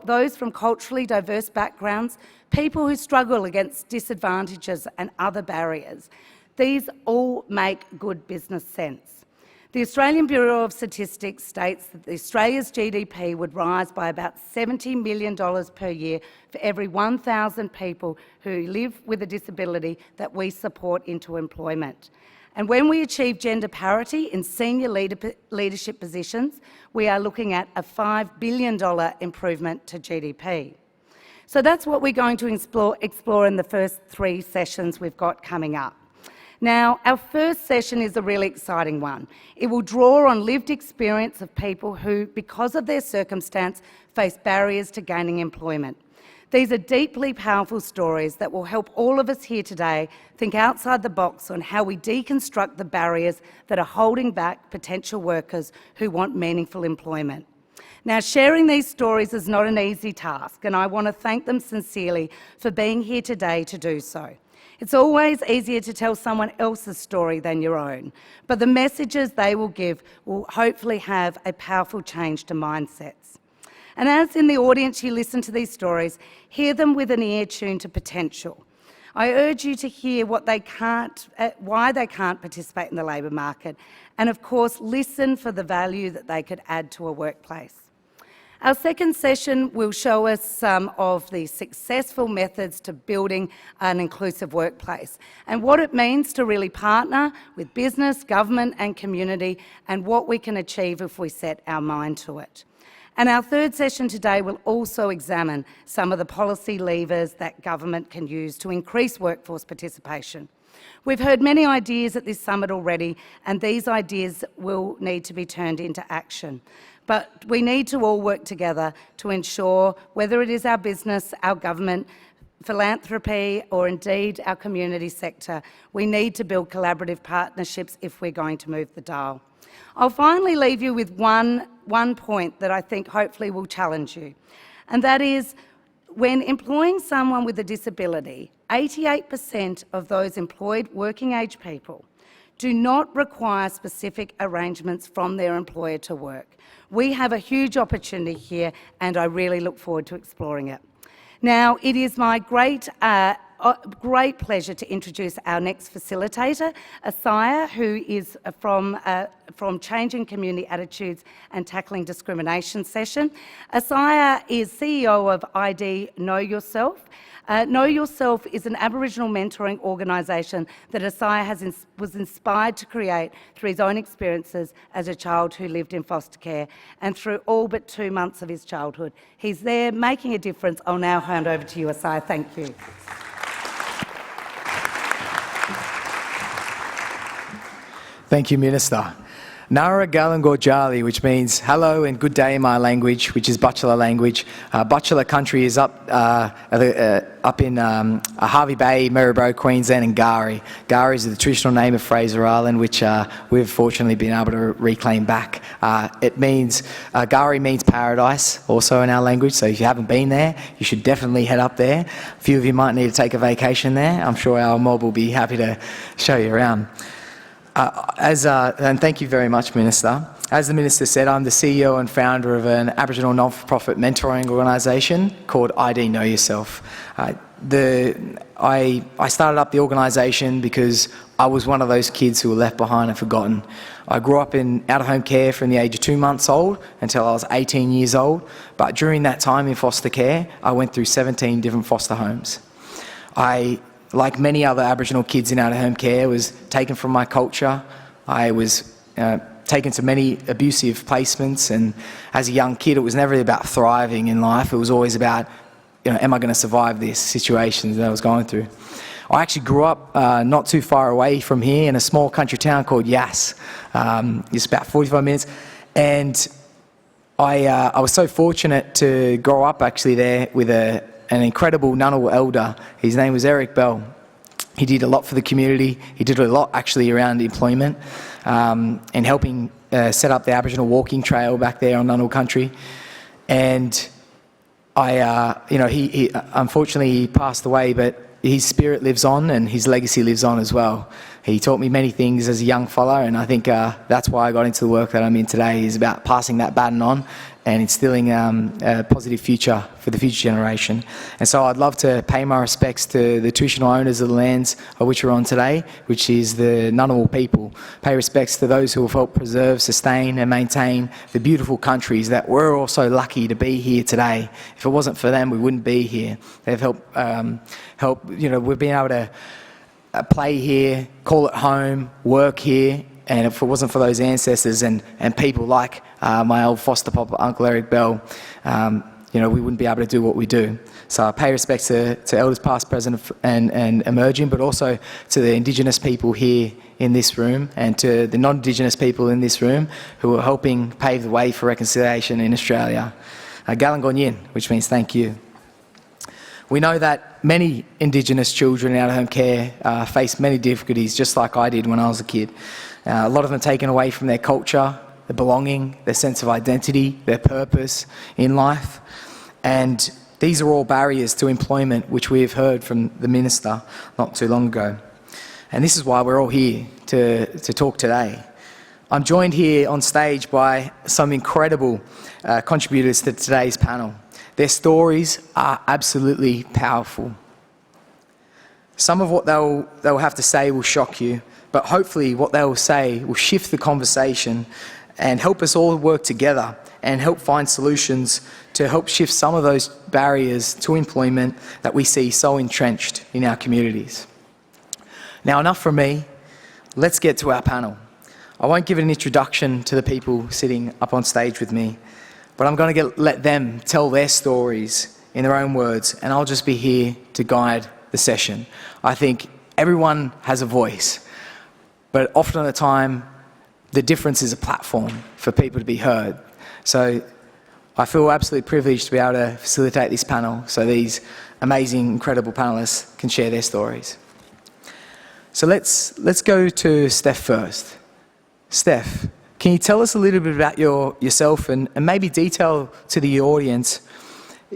S6: those from culturally diverse backgrounds, people who struggle against disadvantages and other barriers. These all make good business sense. The Australian Bureau of Statistics states that Australia's GDP would rise by about $70 million per year for every 1,000 people who live with a disability that we support into employment. And when we achieve gender parity in senior leadership positions, we are looking at a $5 billion improvement to GDP. So that's what we're going to explore in the first 3 sessions we've got coming up. Now, our first session is a really exciting one. It will draw on lived experience of people who, because of their circumstance, face barriers to gaining employment. These are deeply powerful stories that will help all of us here today think outside the box on how we deconstruct the barriers that are holding back potential workers who want meaningful employment. Now, sharing these stories is not an easy task, and I want to thank them sincerely for being here today to do so. It's always easier to tell someone else's story than your own, but the messages they will give will hopefully have a powerful change to mindsets. And as in the audience you listen to these stories, hear them with an ear tuned to potential. I urge you to hear why they can't participate in the labour market, and of course listen for the value that they could add to a workplace. Our second session will show us some of the successful methods to building an inclusive workplace and what it means to really partner with business, government and community, and what we can achieve if we set our mind to it. And our third session today will also examine some of the policy levers that government can use to increase workforce participation. We've heard many ideas at this summit already, and these ideas will need to be turned into action. But we need to all work together to ensure, whether it is our business, our government, philanthropy, or indeed our community sector. We need to build collaborative partnerships if we're going to move the dial. I'll finally leave you with one point that I think hopefully will challenge you, and that is when employing someone with a disability, 88% of those employed working age people do not require specific arrangements from their employer to work. We have a huge opportunity here, and I really look forward to exploring it. Now, it is my great pleasure to introduce our next facilitator, Asaya, who is from Changing Community Attitudes and Tackling Discrimination session. Asaya is CEO of ID Know Yourself. Know Yourself is an Aboriginal mentoring organisation that Asaya was inspired to create through his own experiences as a child who lived in foster care and through all but 2 months of his childhood. He's there making a difference. I'll now hand over to you, Asaya. Thank you.
S7: Thank you, Minister. Nara Galangorjali, which means hello and good day in my language, which is Butchulla language. Butchulla country is up in Harvey Bay, Maryborough, Queensland, and Gari. Gari is the traditional name of Fraser Island, which we've fortunately been able to reclaim back. Gari means paradise, also in our language, so if you haven't been there, you should definitely head up there. A few of you might need to take a vacation there. I'm sure our mob will be happy to show you around. And thank you very much, Minister. As the Minister said, I'm the CEO and founder of an Aboriginal non-for-profit mentoring organisation called ID Know Yourself. I started up the organisation because I was one of those kids who were left behind and forgotten. I grew up in out-of-home care from the age of 2 months old until I was 18 years old, but during that time in foster care, I went through 17 different foster homes. Like many other Aboriginal kids in out-of-home care, was taken from my culture. I was taken to many abusive placements, and as a young kid, it was never about thriving in life. It was always about, am I going to survive this situation that I was going through? I actually grew up not too far away from here in a small country town called Yass. It's about 45 minutes, and I was so fortunate to grow up actually there with an incredible Ngunnawal elder. His name was Eric Bell. He did a lot for the community. He did a lot actually around employment and helping set up the Aboriginal walking trail back there on Ngunnawal country. And he unfortunately he passed away, but his spirit lives on and his legacy lives on as well. He taught me many things as a young fella, and I think that's why I got into the work that I'm in today, is about passing that baton on and instilling a positive future for the future generation. And so I'd love to pay my respects to the traditional owners of the lands of which we're on today, which is the Ngunnawal people. Pay respects to those who have helped preserve, sustain and maintain the beautiful countries that we're also lucky to be here today. If it wasn't for them, we wouldn't be here. They've helped, we've been able to play here, call it home, work here, and if it wasn't for those ancestors and people like my old foster papa, Uncle Eric Bell, we wouldn't be able to do what we do. So I pay respect to elders past, present and emerging, but also to the Indigenous people here in this room and to the non-Indigenous people in this room who are helping pave the way for reconciliation in Australia. Galangon, which means thank you. We know that many Indigenous children in out-of-home care face many difficulties, just like I did when I was a kid. A lot of them taken away from their culture, their belonging, their sense of identity, their purpose in life. And these are all barriers to employment, which we have heard from the Minister not too long ago. And this is why we're all here to talk today. I'm joined here on stage by some incredible contributors to today's panel. Their stories are absolutely powerful. Some of what they'll have to say will shock you, but hopefully what they will say will shift the conversation and help us all work together and help find solutions to help shift some of those barriers to employment that we see so entrenched in our communities. Now, enough from me. Let's get to our panel. I won't give an introduction to the people sitting up on stage with me, but I'm going to let them tell their stories in their own words, and I'll just be here to guide the session. I think everyone has a voice, but often at the time, the difference is a platform for people to be heard. So I feel absolutely privileged to be able to facilitate this panel so these amazing, incredible panellists can share their stories. So let's go to Steph first. Steph, can you tell us a little bit about yourself and maybe detail to the audience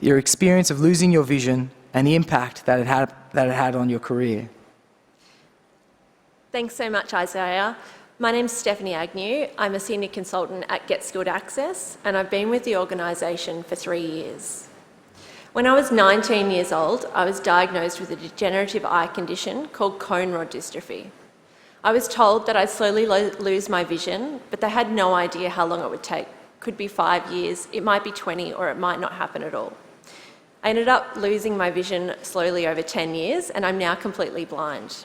S7: your experience of losing your vision and the impact that it had on your career?
S8: Thanks so much, Isaiah. My name's Stephanie Agnew. I'm a senior consultant at Get Skilled Access, and I've been with the organisation for 3 years. When I was 19 years old, I was diagnosed with a degenerative eye condition called cone rod dystrophy. I was told that I'd slowly lose my vision, but they had no idea how long it would take. Could be 5 years, it might be 20, or it might not happen at all. I ended up losing my vision slowly over 10 years, and I'm now completely blind.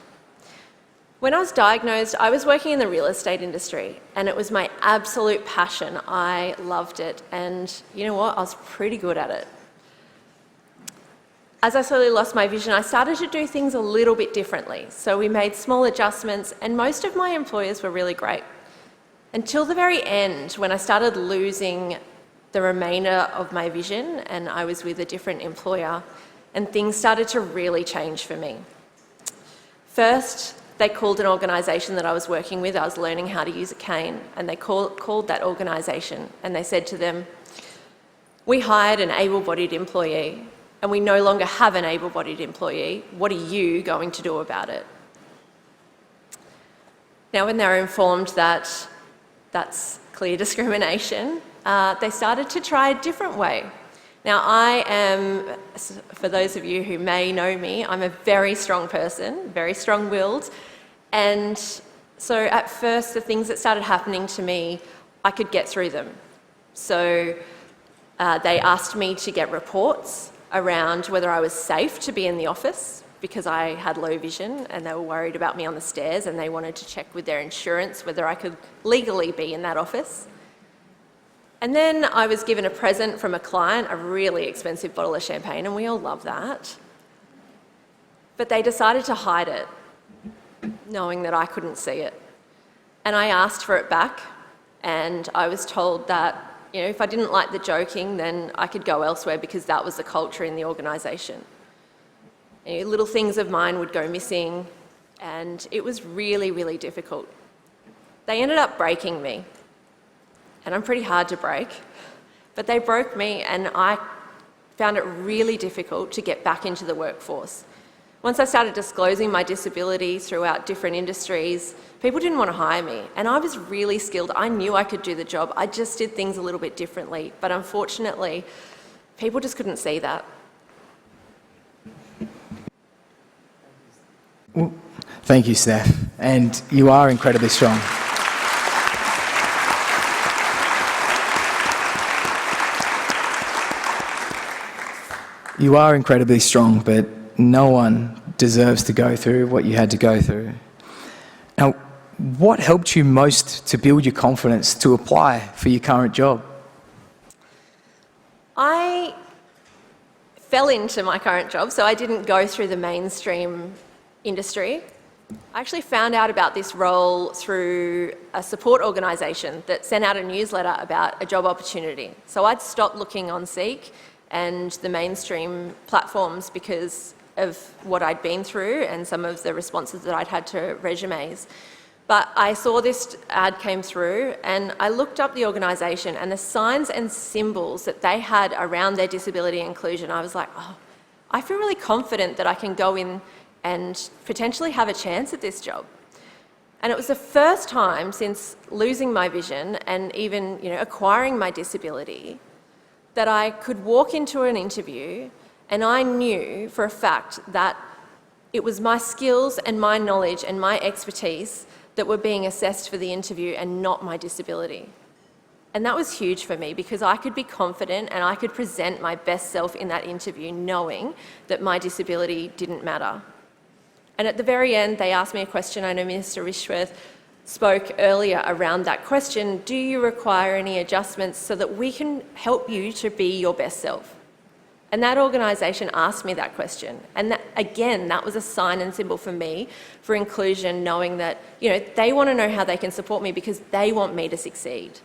S8: When I was diagnosed, I was working in the real estate industry, and it was my absolute passion. I loved it, and you know what? I was pretty good at it. As I slowly lost my vision, I started to do things a little bit differently. So we made small adjustments, and most of my employers were really great. Until the very end, when I started losing the remainder of my vision, and I was with a different employer, and things started to really change for me. First, they called an organisation that I was working with. I was learning how to use a cane, and they called that organisation, and they said to them, "We hired an able-bodied employee, and we no longer have an able-bodied employee. What are you going to do about it?" Now, when they were informed that that's clear discrimination, they started to try a different way. Now, I am, for those of you who may know me, I'm a very strong person, very strong-willed, and so at first the things that started happening to me, I could get through them. So they asked me to get reports around whether I was safe to be in the office because I had low vision, and they were worried about me on the stairs, and they wanted to check with their insurance whether I could legally be in that office. And then I was given a present from a client, a really expensive bottle of champagne, and we all love that. But they decided to hide it, knowing that I couldn't see it. And I asked for it back, and I was told that, you know, if I didn't like the joking, then I could go elsewhere because that was the culture in the organisation. You know, little things of mine would go missing, and it was really, really difficult. They ended up breaking me, and I'm pretty hard to break, but they broke me, and I found it really difficult to get back into the workforce. Once I started disclosing my disability throughout different industries, people didn't want to hire me, and I was really skilled. I knew I could do the job. I just did things a little bit differently, but unfortunately, people just couldn't see that.
S7: Well, thank you, Steph, and you are incredibly strong. You are incredibly strong, but no one deserves to go through what you had to go through. Now, what helped you most to build your confidence to apply for your current job?
S8: I fell into my current job, so I didn't go through the mainstream industry. I actually found out about this role through a support organisation that sent out a newsletter about a job opportunity. So I'd stopped looking on Seek and the mainstream platforms because of what I'd been through and some of the responses that I'd had to resumes. But I saw this ad came through, and I looked up the organisation and the signs and symbols that they had around their disability inclusion. I was like, oh, I feel really confident that I can go in and potentially have a chance at this job. And it was the first time since losing my vision and even, you know, acquiring my disability that I could walk into an interview and I knew for a fact that it was my skills and my knowledge and my expertise that were being assessed for the interview and not my disability. And that was huge for me because I could be confident and I could present my best self in that interview knowing that my disability didn't matter. And at the very end, they asked me a question. I know Minister Rishworth spoke earlier around that question. Do you require any adjustments so that we can help you to be your best self? And that organisation asked me that question. And that, again, that was a sign and symbol for me for inclusion, knowing that, you know, they want to know how they can support me because they want me to succeed.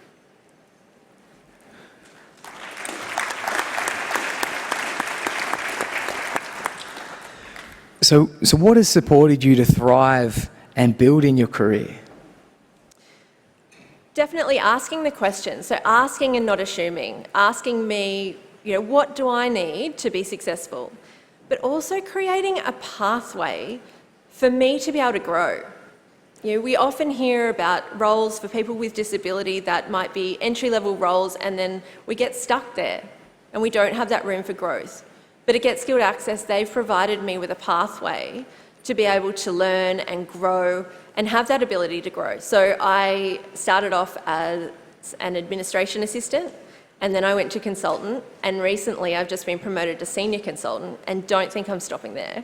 S7: So what has supported you to thrive and build in your career?
S8: Definitely asking the questions. So asking and not assuming. Asking me, what do I need to be successful? But also creating a pathway for me to be able to grow. We often hear about roles for people with disability that might be entry-level roles, and then we get stuck there and we don't have that room for growth. But at Get Skilled Access, they've provided me with a pathway to be able to learn and grow and have that ability to grow. So I started off as an administration assistant, and then I went to consultant, and recently I've just been promoted to senior consultant, and don't think I'm stopping there.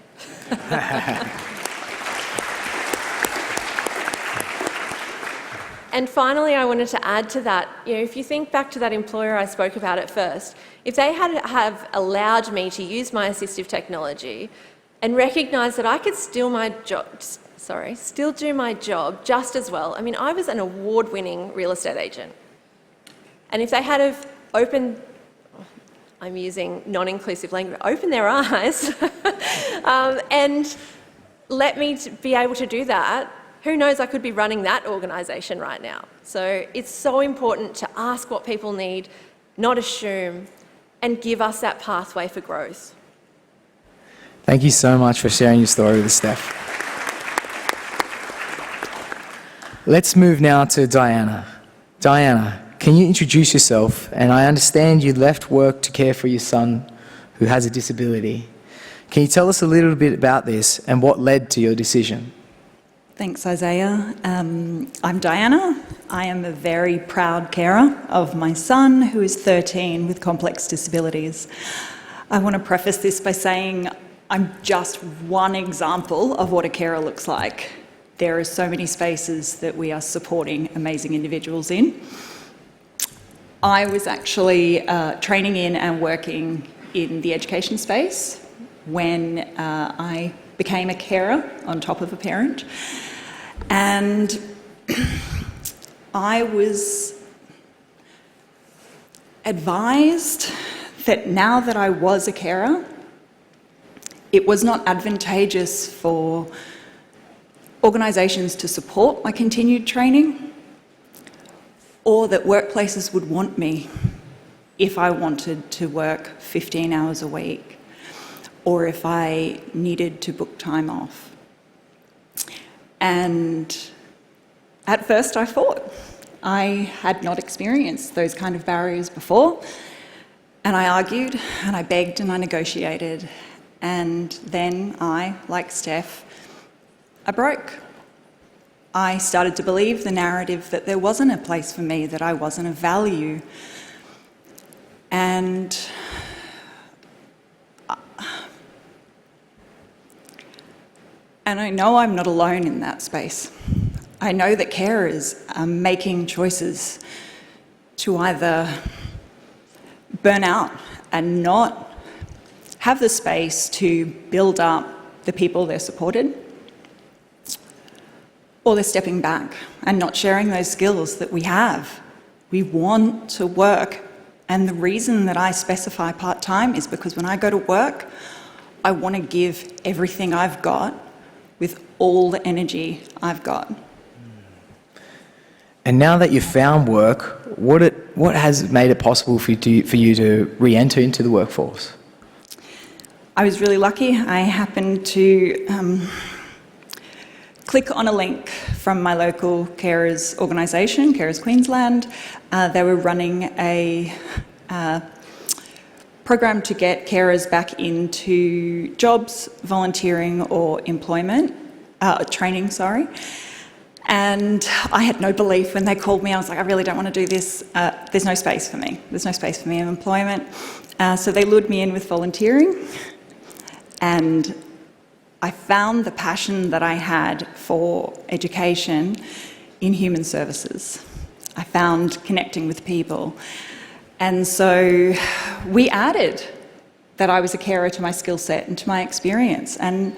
S8: And finally, I wanted to add to that, if you think back to that employer I spoke about at first, if they have allowed me to use my assistive technology and recognise that I could still do my job just as well. I mean, I was an award-winning real estate agent. And if they had have opened, I'm using non-inclusive language, opened their eyes and let me be able to do that, who knows, I could be running that organisation right now. So it's so important to ask what people need, not assume, and give us that pathway for growth.
S7: Thank you so much for sharing your story with us, Steph. Let's move now to Diana. Diana, can you introduce yourself? And I understand you left work to care for your son who has a disability. Can you tell us a little bit about this and what led to your decision?
S9: Thanks, Isaiah. I'm Diana. I am a very proud carer of my son, who is 13 with complex disabilities. I want to preface this by saying I'm just one example of what a carer looks like. There are so many spaces that we are supporting amazing individuals in. I was actually training in and working in the education space when I became a carer on top of a parent. And I was advised that now that I was a carer, it was not advantageous for organisations to support my continued training, or that workplaces would want me if I wanted to work 15 hours a week, or if I needed to book time off. And at first I fought. I had not experienced those kind of barriers before, and I argued and I begged and I negotiated, and then I, like Steph, I broke. I started to believe the narrative that there wasn't a place for me, that I wasn't of value. And I know I'm not alone in that space. I know that carers are making choices to either burn out and not have the space to build up the people they're supported, or they're stepping back and not sharing those skills that we have. We want to work, and the reason that I specify part-time is because when I go to work, I want to give everything I've got with all the energy I've got.
S7: And now that you've found work, what has made it possible for you to re-enter into the workforce?
S9: I was really lucky. I happened to click on a link from my local carers organisation, Carers Queensland. They were running a program to get carers back into jobs, volunteering or employment, training, sorry. And I had no belief when they called me. I was like, I really don't want to do this. There's no space for me. There's no space for me in employment. So they lured me in with volunteering. And I found the passion that I had for education in human services. I found connecting with people. And so we added that I was a carer to my skill set and to my experience. And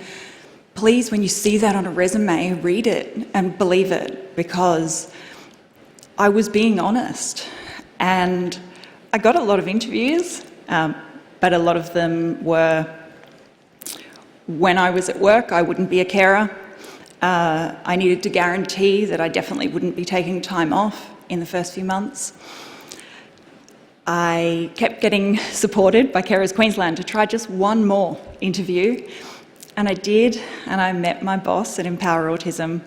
S9: please, when you see that on a resume, read it and believe it, because I was being honest. And I got a lot of interviews, but a lot of them were when I was at work, I wouldn't be a carer. I needed to guarantee that I definitely wouldn't be taking time off in the first few months. I kept getting supported by Carers Queensland to try just one more interview, and I did, and I met my boss at Empower Autism,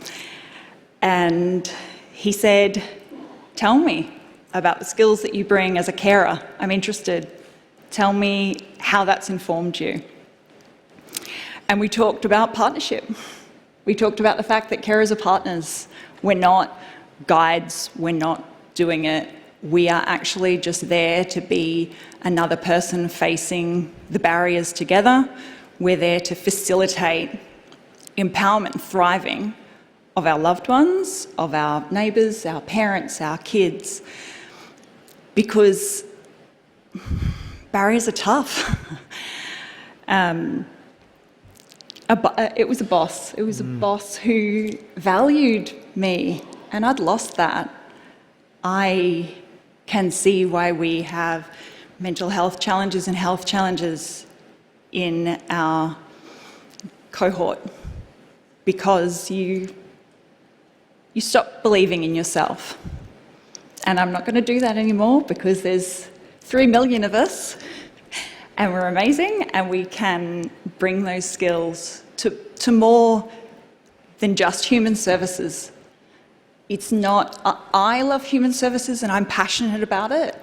S9: and he said, "Tell me about the skills that you bring as a carer. I'm interested. Tell me how that's informed you." And we talked about partnership. We talked about the fact that carers are partners. We're not guides, we're not doing it. We are actually just there to be another person facing the barriers together. We're there to facilitate empowerment and thriving of our loved ones, of our neighbours, our parents, our kids, because barriers are tough. It was a boss. It was a boss who valued me, and I'd lost that. I can see why we have mental health challenges and health challenges in our cohort, because you stop believing in yourself. And I'm not going to do that anymore, because there's 3 million of us, and we're amazing, and we can bring those skills to more than just human services. It's not, I love human services and I'm passionate about it,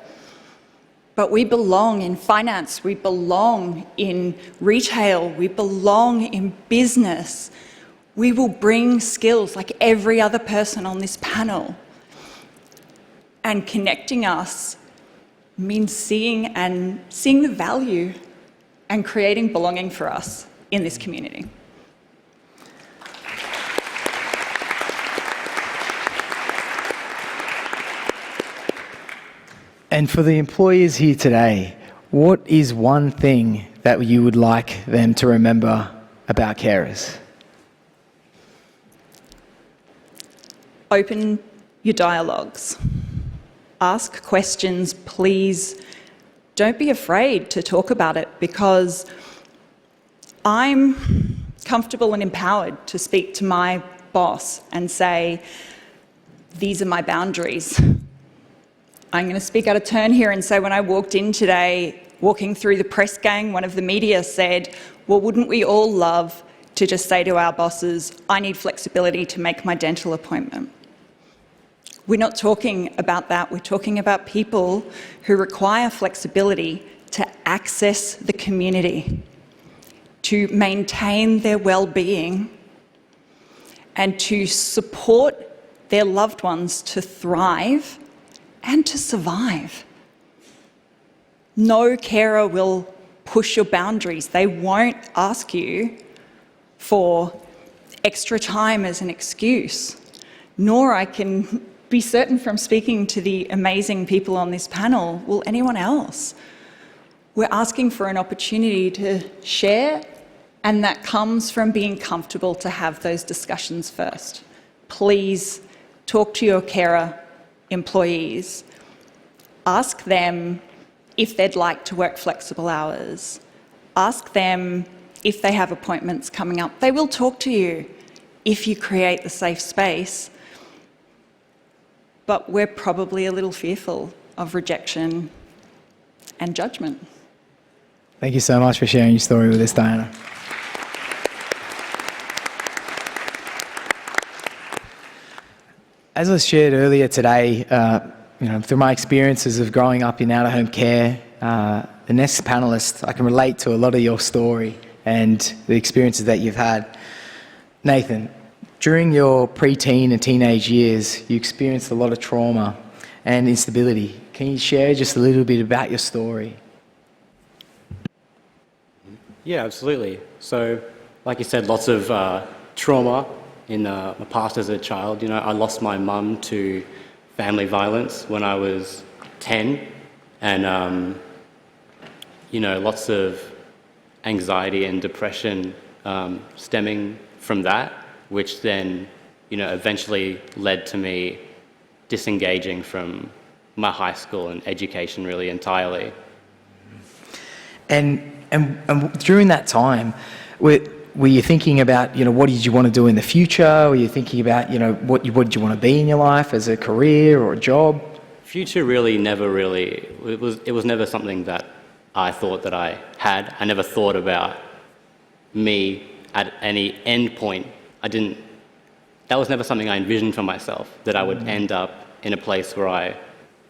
S9: but we belong in finance, we belong in retail, we belong in business. We will bring skills like every other person on this panel. And connecting us means seeing the value and creating belonging for us in this community.
S7: And for the employers here today, what is one thing that you would like them to remember about carers?
S9: Open your dialogues. Ask questions, please. Don't be afraid to talk about it, because I'm comfortable and empowered to speak to my boss and say, these are my boundaries. I'm going to speak out of turn here and say, when I walked in today, walking through the press gang, one of the media said, well, wouldn't we all love to just say to our bosses, I need flexibility to make my dental appointment? We're not talking about that. We're talking about people who require flexibility to access the community, to maintain their well-being, and to support their loved ones to thrive and to survive. No carer will push your boundaries. They won't ask you for extra time as an excuse, nor, I can be certain from speaking to the amazing people on this panel, will anyone else. We're asking for an opportunity to share, and that comes from being comfortable to have those discussions first. Please talk to your carer employees. Ask them if they'd like to work flexible hours. Ask them if they have appointments coming up. They will talk to you if you create the safe space. But we're probably a little fearful of rejection and judgment.
S7: Thank you so much for sharing your story with us, Diana. As I shared earlier today, through my experiences of growing up in out-of-home care, the next panellist, I can relate to a lot of your story and the experiences that you've had. Nathan, during your preteen and teenage years, you experienced a lot of trauma and instability. Can you share just a little bit about your story?
S10: Yeah, absolutely. So, like you said, lots of trauma in my past as a child. I lost my mum to family violence when I was 10, and lots of anxiety and depression stemming from that, which then eventually led to me disengaging from my high school and education really entirely.
S7: And during that time, were you thinking about, what did you want to do in the future? Were you thinking about, what did you want to be in your life as a career or a job?
S10: Future really never really, it was never something that I thought that I had. I never thought about me at any end point. That was never something I envisioned for myself, that I would end up in a place where I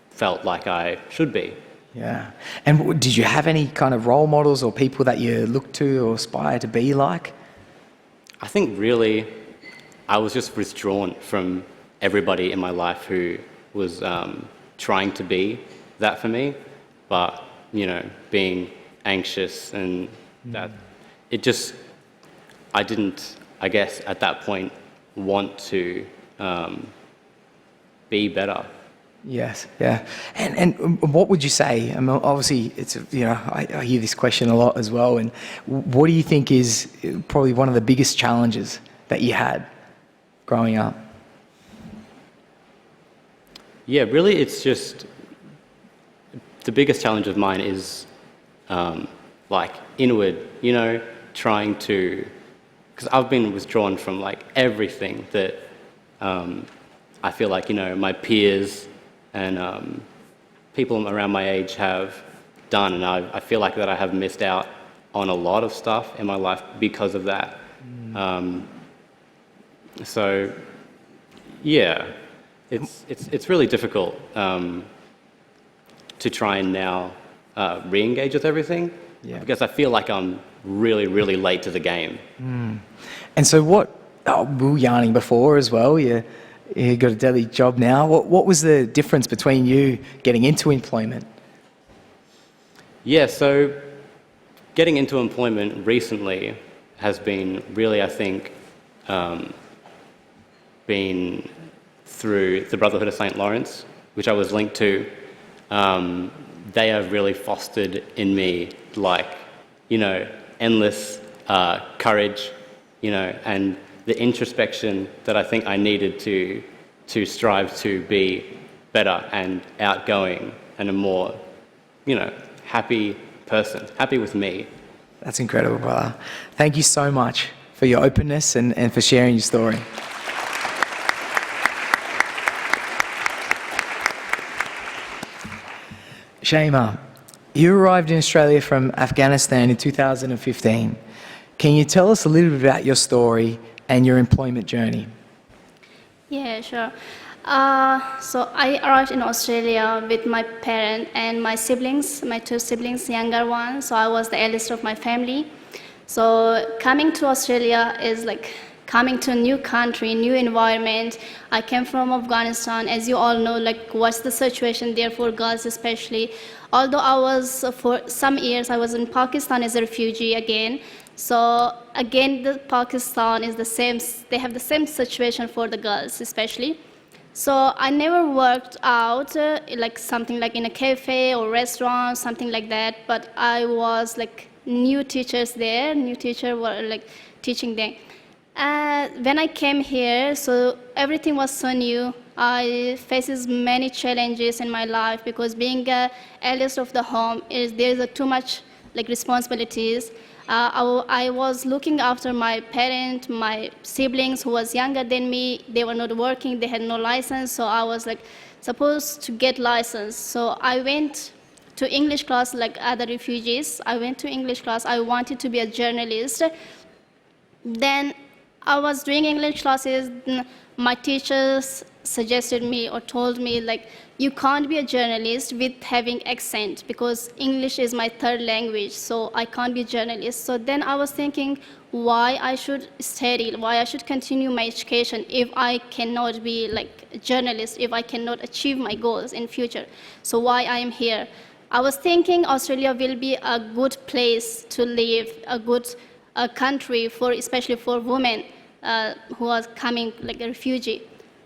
S10: felt like I should be.
S7: Yeah. And did you have any kind of role models or people that you look to or aspire to be like?
S10: I think really I was just withdrawn from everybody in my life who was trying to be that for me, but, being anxious and that I didn't, I guess, at that point want to be better.
S7: Yes, yeah. And what would you say? I mean, obviously, it's, I hear this question a lot as well. And what do you think is probably one of the biggest challenges that you had growing up?
S10: Yeah, really, it's just the biggest challenge of mine is inward, trying to, because I've been withdrawn from everything that I feel like, my peers and people around my age have done, and I feel like that I have missed out on a lot of stuff in my life because of that. So, yeah, it's really difficult to try and now re-engage with everything, because I feel like I'm really, really late to the game.
S7: And so we were yarning before as well. You got a daily job now. What was the difference between you getting into employment?
S10: Yeah, so getting into employment recently has been really, I think, been through the Brotherhood of St. Lawrence, which I was linked to. They have really fostered in me, endless courage, and the introspection that I think I needed to strive to be better and outgoing and a more, happy person, happy with me.
S7: That's incredible, brother. Thank you so much for your openness and for sharing your story. Shaima, you arrived in Australia from Afghanistan in 2015. Can you tell us a little bit about your story and your employment journey?
S2: Yeah, sure. So I arrived in Australia with my parents and my siblings, my two siblings, younger one. So I was the eldest of my family. So coming to Australia is like coming to a new country, new environment. I came from Afghanistan. As you all know, what's the situation there for girls especially. Although I was, for some years, I was in Pakistan as a refugee again. So again, the Pakistan is the same, they have the same situation for the girls especially. So I never worked out something like in a cafe or restaurant, something like that, but I was new teachers there, new teacher were teaching them. When I came here, so everything was so new. I faces many challenges in my life because being the eldest of the home, there's too much responsibilities. I was looking after my parents, my siblings who was younger than me. They were not working, they had no license, so I was supposed to get license. So I went to English class like other refugees. I went to English class. I wanted to be a journalist. Then I was doing English classes. My teachers suggested me or told me you can't be a journalist with having accent because English is my third language, so I can't be a journalist. So then I was thinking why I should study, why I should continue my education if I cannot be a journalist, if I cannot achieve my goals in future. So why I am here? I was thinking Australia will be a good place to live, a good country especially for women who are coming a refugee.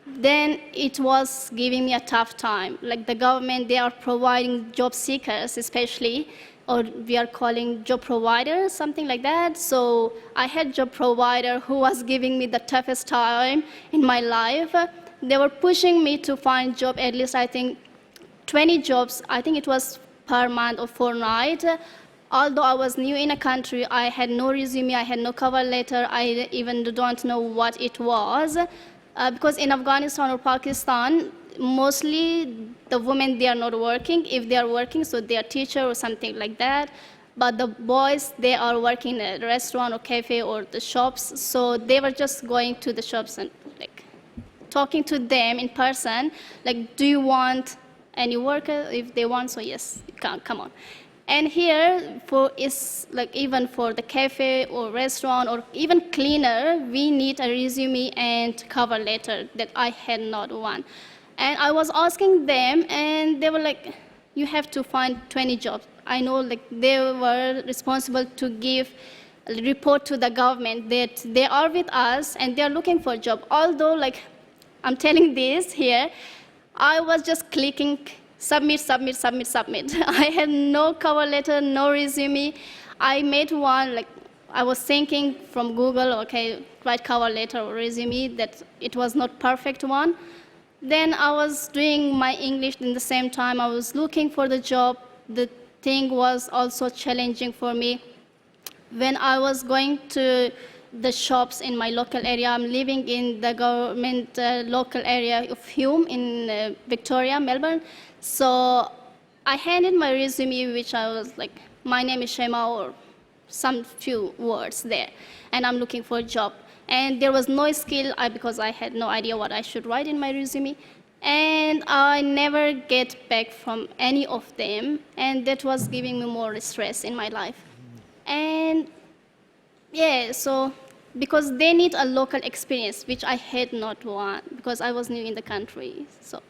S2: Then it was giving me a tough time. The government, they are providing job seekers especially, or we are calling job providers, something like that. So I had job provider who was giving me the toughest time in my life. They were pushing me to find job, at least I think 20 jobs, I think it was per month or fortnight. although I was new in a country, I had no resume, I had no cover letter, I even don't know what it was. Because in Afghanistan or Pakistan, mostly the women, they are not working. If they are working, so they are teacher or something like that. But the boys, they are working at a restaurant or cafe or the shops. So they were just going to the shops and like talking to them in person, like, do you want any worker? If they want, so yes, come on. And here, even for the cafe or restaurant or even cleaner, we need a resume and cover letter that I had not one. And I was asking them, and they were like, you have to find 20 jobs. I know they were responsible to give a report to the government that they are with us and they are looking for a job. Although, I'm telling this here, I was just clicking submit, submit, submit, submit. I had no cover letter, no resume. I made one, I was thinking from Google, okay, write cover letter or resume, that it was not perfect one. Then I was doing my English in the same time. I was looking for the job. The thing was also challenging for me. When I was going to the shops in my local area, I'm living in the government local area of Hume in Victoria, Melbourne. So I handed my resume, which I was like, my name is Shema, or some few words there, and I'm looking for a job. And there was no skill because I had no idea what I should write in my resume. And I never get back from any of them, and that was giving me more stress in my life. And yeah, so because they need a local experience, which I had not one because I was new in the country. So,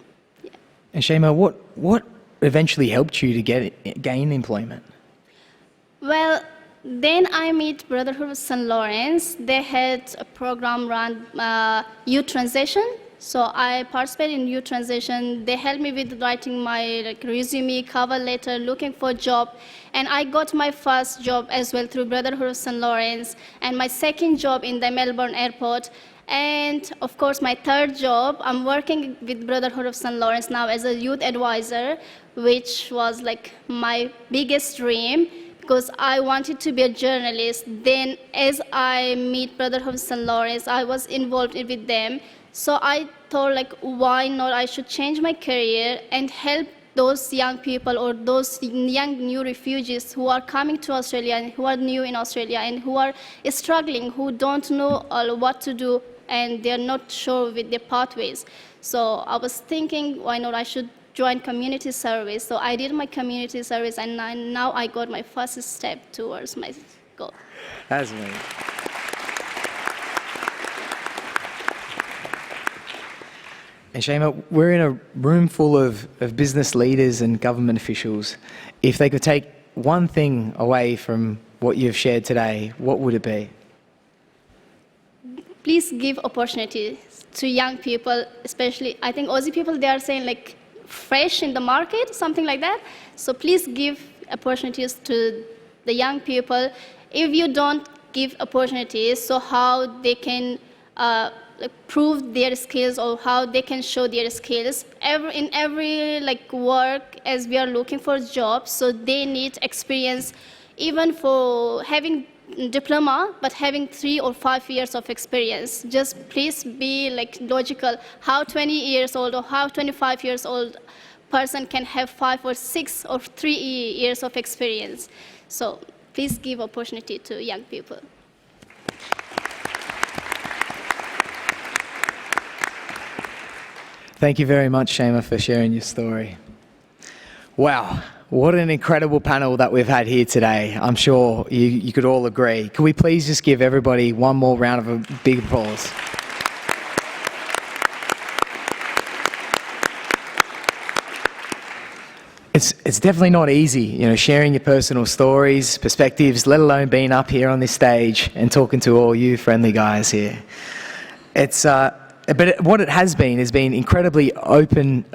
S2: yeah.
S7: And Shema, what eventually helped you to gain employment?
S2: Well, then I meet Brotherhood of St. Lawrence. They had a program run Youth Transition. So I participated in Youth Transition. They helped me with writing my resume, cover letter, looking for a job. And I got my first job as well through Brotherhood of St. Lawrence, and my second job in the Melbourne airport. And of course, my third job, I'm working with Brotherhood of St. Lawrence now as a youth advisor, which was my biggest dream, because I wanted to be a journalist. Then as I meet Brotherhood of St. Lawrence, I was involved with them. So I thought, why not I should change my career and help those young people or those young new refugees who are coming to Australia and who are new in Australia and who are struggling, who don't know what to do, and they're not sure with their pathways. So I was thinking, why not I should join community service. So I did my community service, and now I got my first step towards my goal.
S7: That's amazing. And Shema, we're in a room full of business leaders and government officials. If they could take one thing away from what you've shared today, what would it be?
S2: Please give opportunities to young people, especially, I think Aussie people, they are saying fresh in the market, something like that. So please give opportunities to the young people. If you don't give opportunities, so how they can prove their skills or how they can show their skills. In every work, as we are looking for jobs, so they need experience, even for having diploma, but having 3 or 5 years of experience. Just please be logical. How 20 years old or how 25 years old person can have 5 or 6 or 3 years of experience. So please give opportunity to young people.
S7: Thank you very much, Shema, for sharing your story. Wow, what an incredible panel that we've had here today. I'm sure you could all agree. Could we please just give everybody one more round of a big applause? It's definitely not easy, sharing your personal stories, perspectives, let alone being up here on this stage and talking to all you friendly guys here. But what it has been incredibly open.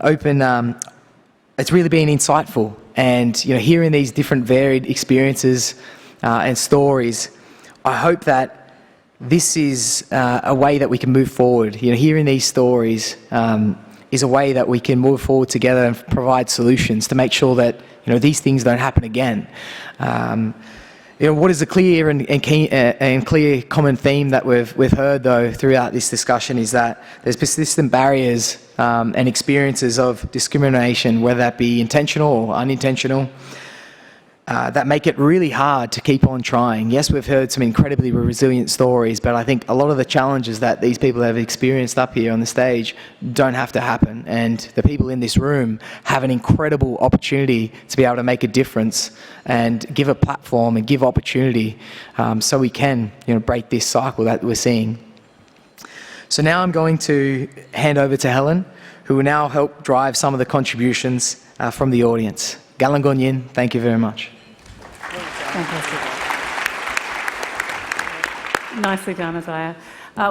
S7: It's really been insightful, and hearing these different varied experiences and stories. I hope that this is a way that we can move forward. Hearing these stories is a way that we can move forward together and provide solutions to make sure that these things don't happen again. What is a clear and clear common theme that we've heard though throughout this discussion is that there's persistent barriers and experiences of discrimination, whether that be intentional or unintentional, that make it really hard to keep on trying. Yes, we've heard some incredibly resilient stories, but I think a lot of the challenges that these people have experienced up here on the stage don't have to happen. And the people in this room have an incredible opportunity to be able to make a difference and give a platform and give opportunity so we can break this cycle that we're seeing. So now I'm going to hand over to Helen, who will now help drive some of the contributions from the audience. Galangon Yin, thank you very much.
S1: Fantastic. Nicely done, Isaiah.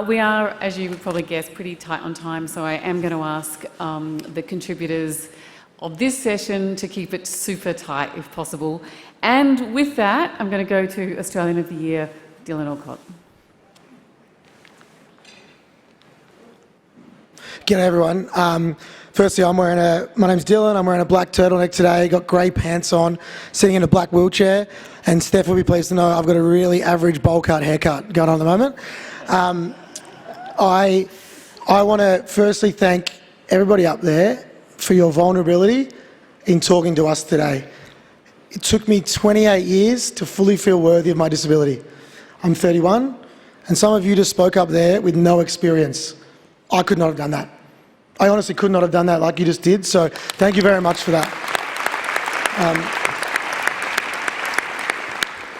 S1: We are, as you would probably guess, pretty tight on time, so I am going to ask the contributors of this session to keep it super tight if possible. And with that, I'm going to go to Australian of the Year, Dylan Alcott.
S11: G'day everyone. Firstly, my name's Dylan, I'm wearing a black turtleneck today, got grey pants on, sitting in a black wheelchair, and Steph will be pleased to know I've got a really average bowl cut haircut going on at the moment. I want to firstly thank everybody up there for your vulnerability in talking to us today. It took me 28 years to fully feel worthy of my disability. I'm 31, and some of you just spoke up there with no experience. I could not have done that. I honestly could not have done that like you just did, so thank you very much for that.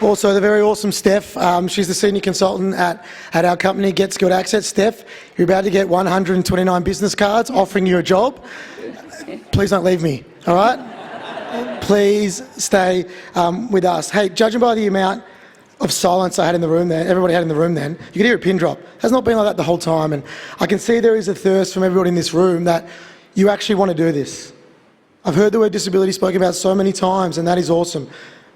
S11: Also, the very awesome Steph, she's the senior consultant at our company, Get Skilled Access. Steph, you're about to get 129 business cards offering you a job. Please don't leave me, all right? Please stay with us. Hey, judging by the amount of silence I had in the room then, everybody had in the room then, you could hear a pin drop. It has not been like that the whole time, and I can see there is a thirst from everybody in this room that you actually want to do this. I've heard the word disability spoken about so many times, and that is awesome.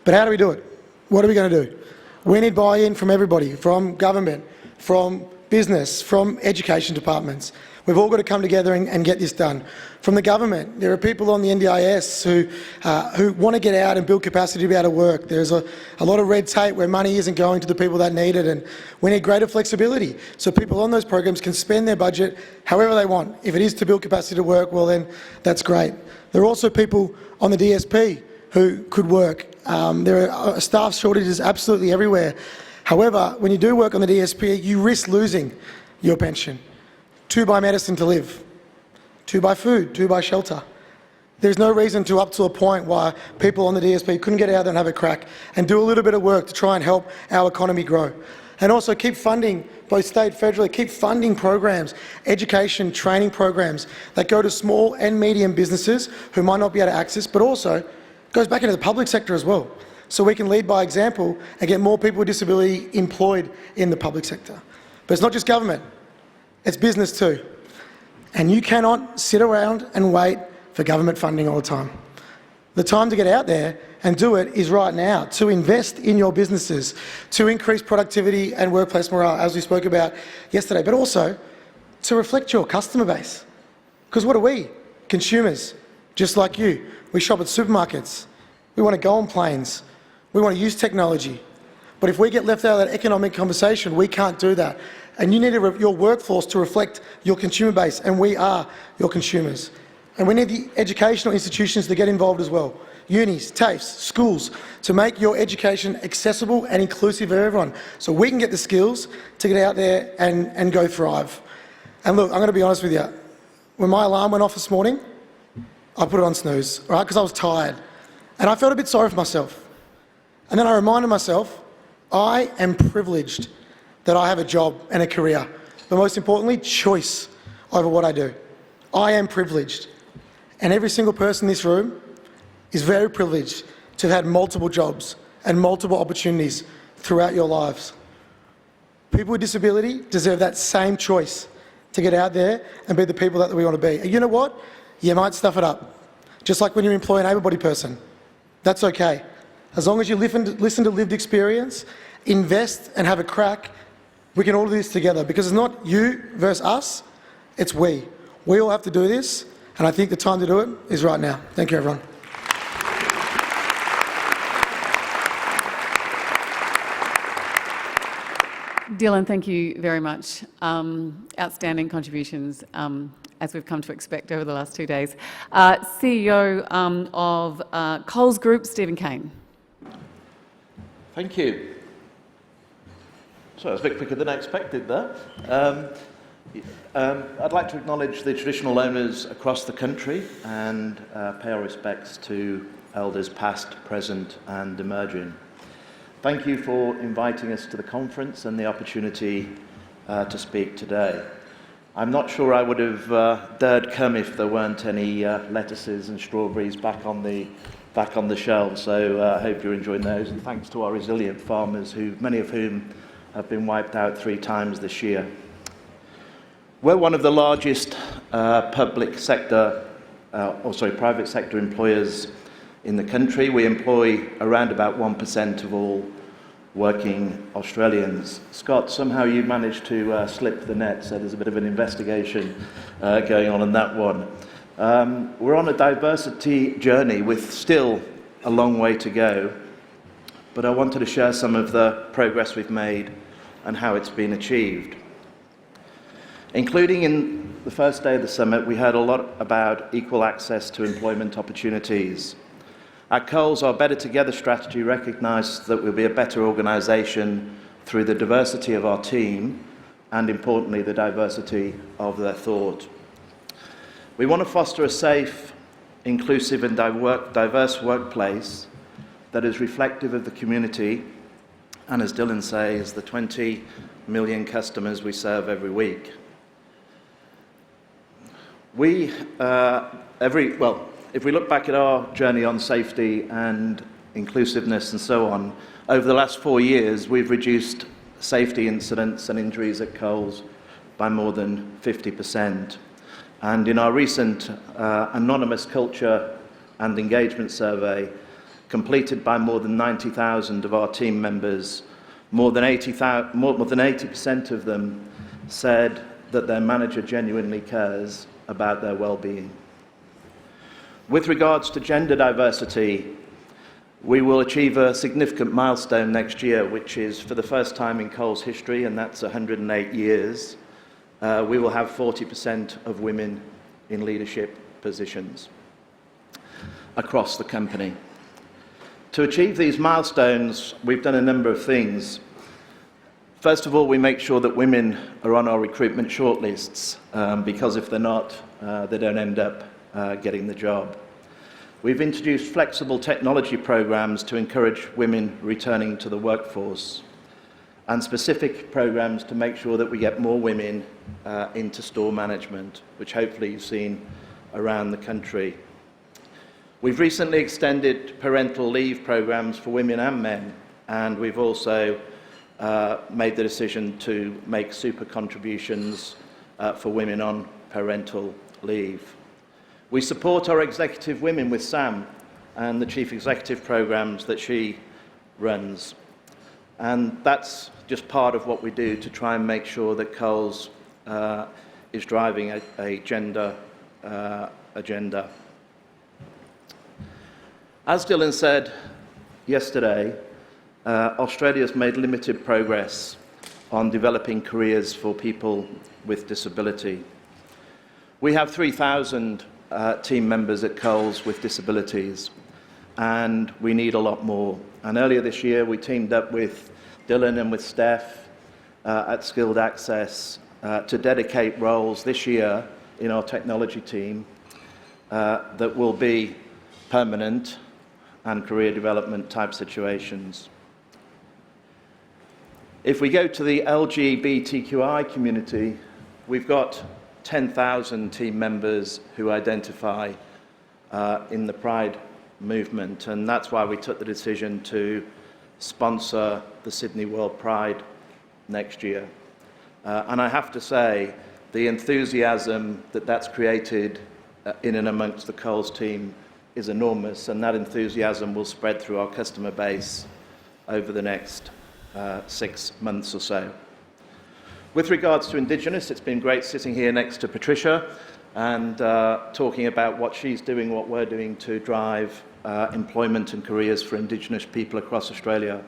S11: But how do we do it? What are we going to do? We need buy-in from everybody, from government, from business, from education departments. We've all got to come together and get this done. From the government, there are people on the NDIS who want to get out and build capacity to be able to work. There's a lot of red tape where money isn't going to the people that need it, and we need greater flexibility so people on those programs can spend their budget however they want. If it is to build capacity to work, well then that's great. There are also people on the DSP who could work. There are staff shortages absolutely everywhere. However, when you do work on the DSP, you risk losing your pension. 2, buy medicine to live. 2, buy food. 2, buy shelter. There's no reason to up to a point why people on the DSP couldn't get out there and have a crack and do a little bit of work to try and help our economy grow. And also keep funding, both state, federally, keep funding programs, education, training programs that go to small and medium businesses who might not be able to access, but also goes back into the public sector as well. So we can lead by example and get more people with disability employed in the public sector. But it's not just government. It's business too. And you cannot sit around and wait for government funding all the time. The time to get out there and do it is right now, to invest in your businesses, to increase productivity and workplace morale, as we spoke about yesterday, but also to reflect your customer base. Because what are we? Consumers, just like you. We shop at supermarkets. We want to go on planes. We want to use technology. But if we get left out of that economic conversation, we can't do that. And you need your workforce to reflect your consumer base, and we are your consumers. And we need the educational institutions to get involved as well. Unis, TAFEs, schools, to make your education accessible and inclusive for everyone, so we can get the skills to get out there and go thrive. And look, I'm going to be honest with you. When my alarm went off this morning, I put it on snooze, right, because I was tired. And I felt a bit sorry for myself. And then I reminded myself, I am privileged that I have a job and a career, but most importantly, choice over what I do. I am privileged. And every single person in this room is very privileged to have had multiple jobs and multiple opportunities throughout your lives. People with disability deserve that same choice to get out there and be the people that we want to be. And you know what? You might stuff it up. Just like when you employ an able-bodied person. That's okay. As long as you listen to lived experience, invest and have a crack, we can all do this together, because it's not you versus us, it's we. We all have to do this And I think the time to do it is right now. Thank you, everyone.
S1: Dylan, thank you very much. Outstanding contributions, as we've come to expect over the last 2 days. CEO of Coles Group, Stephen Kane.
S14: Thank you. So I was a bit quicker than I expected there. I'd like to acknowledge the traditional owners across the country and pay our respects to elders past, present and emerging. Thank you for inviting us to the conference and the opportunity to speak today. I'm not sure I would have dared come if there weren't any lettuces and strawberries back on the shelves, so I hope you're enjoying those, and thanks to our resilient farmers, many of whom have been wiped out 3 times this year. We're one of the largest private sector employers in the country. We employ around about 1% of all working Australians. Scott, somehow you managed to slip the net, so there's a bit of an investigation going on that one. We're on a diversity journey with still a long way to go, but I wanted to share some of the progress we've made and how it's been achieved. Including in the first day of the summit, we heard a lot about equal access to employment opportunities. At Coles, our Better Together strategy recognised that we'll be a better organisation through the diversity of our team and, importantly, the diversity of their thought. We want to foster a safe, inclusive and diverse workplace that is reflective of the community and, as Dylan says, the 20 million customers we serve every week. If we look back at our journey on safety and inclusiveness and so on, over the last 4 years, we've reduced safety incidents and injuries at Coles by more than 50%. And in our recent anonymous culture and engagement survey, completed by more than 90,000 of our team members, more than 80% of them said that their manager genuinely cares about their well-being. With regards to gender diversity, we will achieve a significant milestone next year, which is for the first time in Coles history, and that's 108 years, we will have 40% of women in leadership positions across the company. To achieve these milestones, we've done a number of things. First of all, we make sure that women are on our recruitment shortlists, because if they're not, they don't end up getting the job. We've introduced flexible technology programs to encourage women returning to the workforce, and specific programs to make sure that we get more women into store management, which hopefully you've seen around the country. We've recently extended parental leave programs for women and men, and we've also made the decision to make super contributions for women on parental leave. We support our executive women with Sam and the chief executive programs that she runs. And that's just part of what we do to try and make sure that Coles is driving a gender agenda. As Dylan said yesterday, Australia's made limited progress on developing careers for people with disability. We have 3,000 team members at Coles with disabilities, and we need a lot more. And earlier this year, we teamed up with Dylan and with Steph at Skilled Access to dedicate roles this year in our technology team that will be permanent and career development type situations. If we go to the LGBTQI community, we've got 10,000 team members who identify in the Pride movement, and that's why we took the decision to sponsor the Sydney World Pride next year. And I have to say, the enthusiasm that that's created in and amongst the Coles team is enormous, and that enthusiasm will spread through our customer base over the next 6 months or so. With regards to Indigenous, it's been great sitting here next to Patricia and talking about what she's doing, what we're doing to drive employment and careers for Indigenous people across Australia.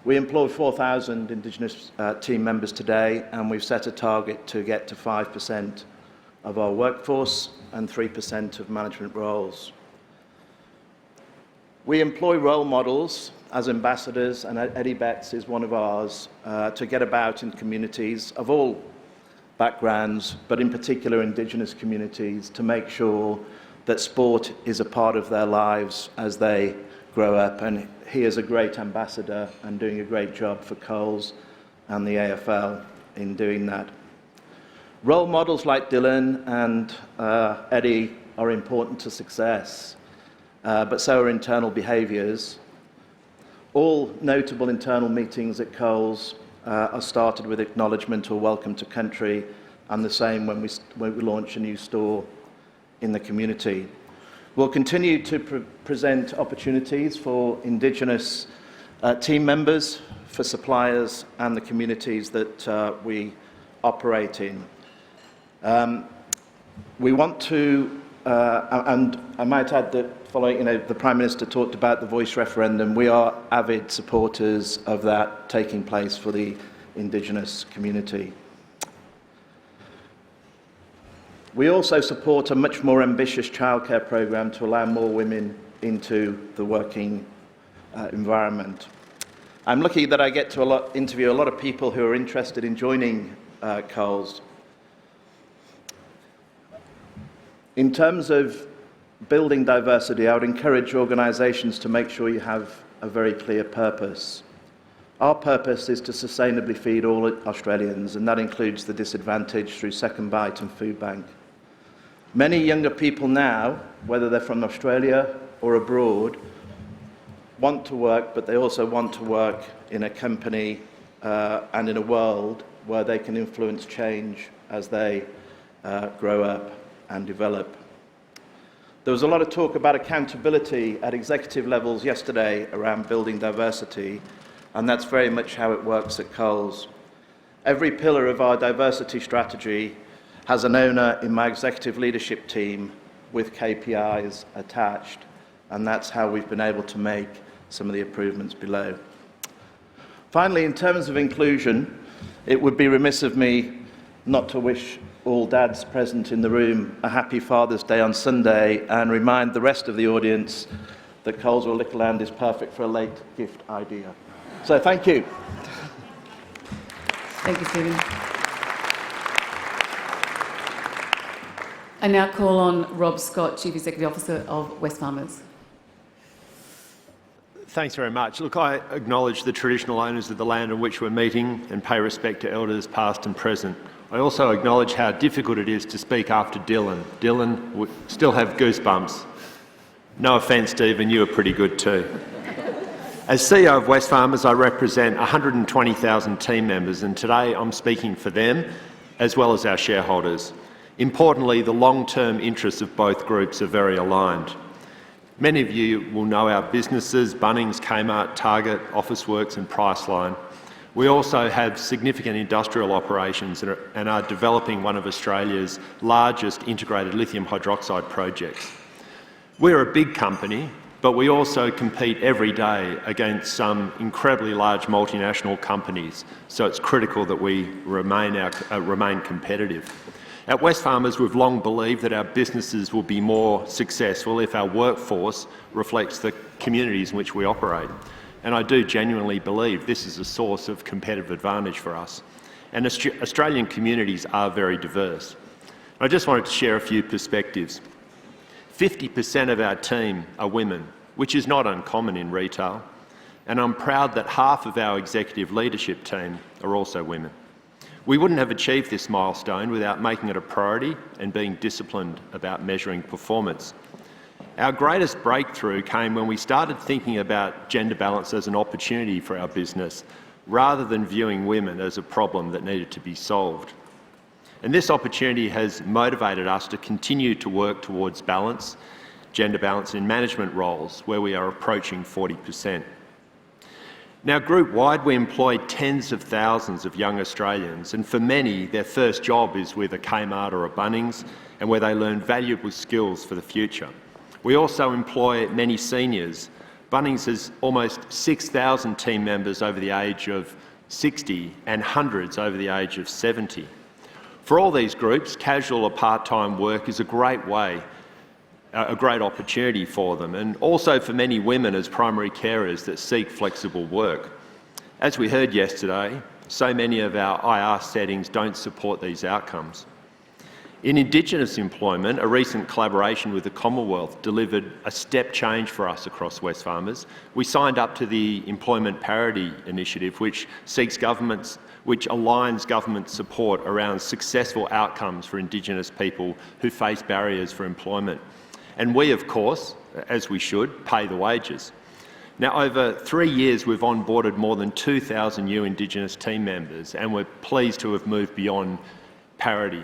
S14: We employ 4,000 Indigenous team members today, and we've set a target to get to 5% of our workforce and 3% of management roles. We employ role models as ambassadors, and Eddie Betts is one of ours, to get about in communities of all backgrounds, but in particular Indigenous communities, to make sure that sport is a part of their lives as they grow up. And he is a great ambassador and doing a great job for Coles and the AFL in doing that. Role models like Dylan and Eddie are important to success, but so are internal behaviours. All notable internal meetings at Coles are started with acknowledgement or welcome to country, and the same when we launch a new store in the community. We'll continue to present opportunities for Indigenous team members, for suppliers and the communities that we operate in. We want to, and I might add that following, the Prime Minister talked about the Voice referendum, we are avid supporters of that taking place for the Indigenous community. We also support a much more ambitious childcare programme to allow more women into the working environment. I'm lucky that I get to interview a lot of people who are interested in joining Coles. In terms of building diversity, I would encourage organisations to make sure you have a very clear purpose. Our purpose is to sustainably feed all Australians, and that includes the disadvantaged through Second Bite and Food Bank. Many younger people now, whether they're from Australia or abroad, want to work, but they also want to work in a company and in a world where they can influence change as they grow up and develop. There was a lot of talk about accountability at executive levels yesterday around building diversity, and that's very much how it works at Coles. Every pillar of our diversity strategy has an owner in my executive leadership team with KPIs attached, and that's how we've been able to make some of the improvements below. Finally, in terms of inclusion, it would be remiss of me not to wish all dads present in the room a happy Father's Day on Sunday and remind the rest of the audience that Colesville Liquorland is perfect for a late gift idea. So thank you.
S1: Thank you, Stephen. I now call on Rob Scott, Chief Executive Officer of Wesfarmers.
S16: Thanks very much. Look, I acknowledge the traditional owners of the land on which we're meeting and pay respect to elders past and present. I also acknowledge how difficult it is to speak after Dylan. Dylan would still have goosebumps. No offence, Stephen, you were pretty good too. As CEO of Wesfarmers, I represent 120,000 team members, and today I'm speaking for them as well as our shareholders. Importantly, the long-term interests of both groups are very aligned. Many of you will know our businesses, Bunnings, Kmart, Target, Officeworks and Priceline. We also have significant industrial operations and are developing one of Australia's largest integrated lithium hydroxide projects. We're a big company, but we also compete every day against some incredibly large multinational companies, so it's critical that we remain competitive. At Wesfarmers, we've long believed that our businesses will be more successful if our workforce reflects the communities in which we operate. And I do genuinely believe this is a source of competitive advantage for us. And Australian communities are very diverse. I just wanted to share a few perspectives. 50% of our team are women, which is not uncommon in retail, and I'm proud that half of our executive leadership team are also women. We wouldn't have achieved this milestone without making it a priority and being disciplined about measuring performance. Our greatest breakthrough came when we started thinking about gender balance as an opportunity for our business, rather than viewing women as a problem that needed to be solved. And this opportunity has motivated us to continue to work towards balance, gender balance in management roles, where we are approaching 40%. Now, group-wide, we employ tens of thousands of young Australians, and for many, their first job is with a Kmart or a Bunnings, and where they learn valuable skills for the future. We also employ many seniors. Bunnings has almost 6,000 team members over the age of 60 and hundreds over the age of 70. For all these groups, casual or part-time work is a great opportunity for them, and also for many women as primary carers that seek flexible work. As we heard yesterday, so many of our IR settings don't support these outcomes. In Indigenous employment, a recent collaboration with the Commonwealth delivered a step change for us across Wesfarmers. We signed up to the Employment Parity Initiative, which aligns government support around successful outcomes for Indigenous people who face barriers for employment. And we, of course, as we should, pay the wages. Now, over 3 years, we've onboarded more than 2,000 new Indigenous team members, and we're pleased to have moved beyond parity.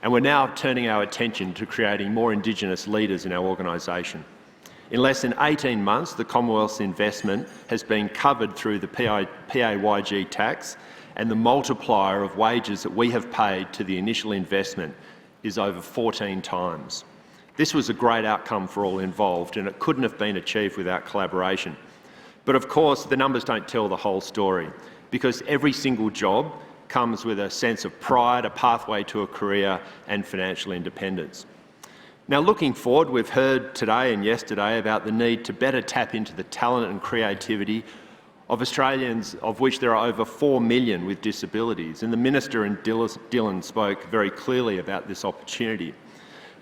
S16: And we're now turning our attention to creating more Indigenous leaders in our organisation. In less than 18 months, the Commonwealth's investment has been covered through the PAYG tax, and the multiplier of wages that we have paid to the initial investment is over 14 times. This was a great outcome for all involved, and it couldn't have been achieved without collaboration. But of course, the numbers don't tell the whole story, because every single job comes with a sense of pride, a pathway to a career, and financial independence. Now, looking forward, we've heard today and yesterday about the need to better tap into the talent and creativity of Australians, of which there are over 4 million with disabilities, and the Minister and Dylan spoke very clearly about this opportunity.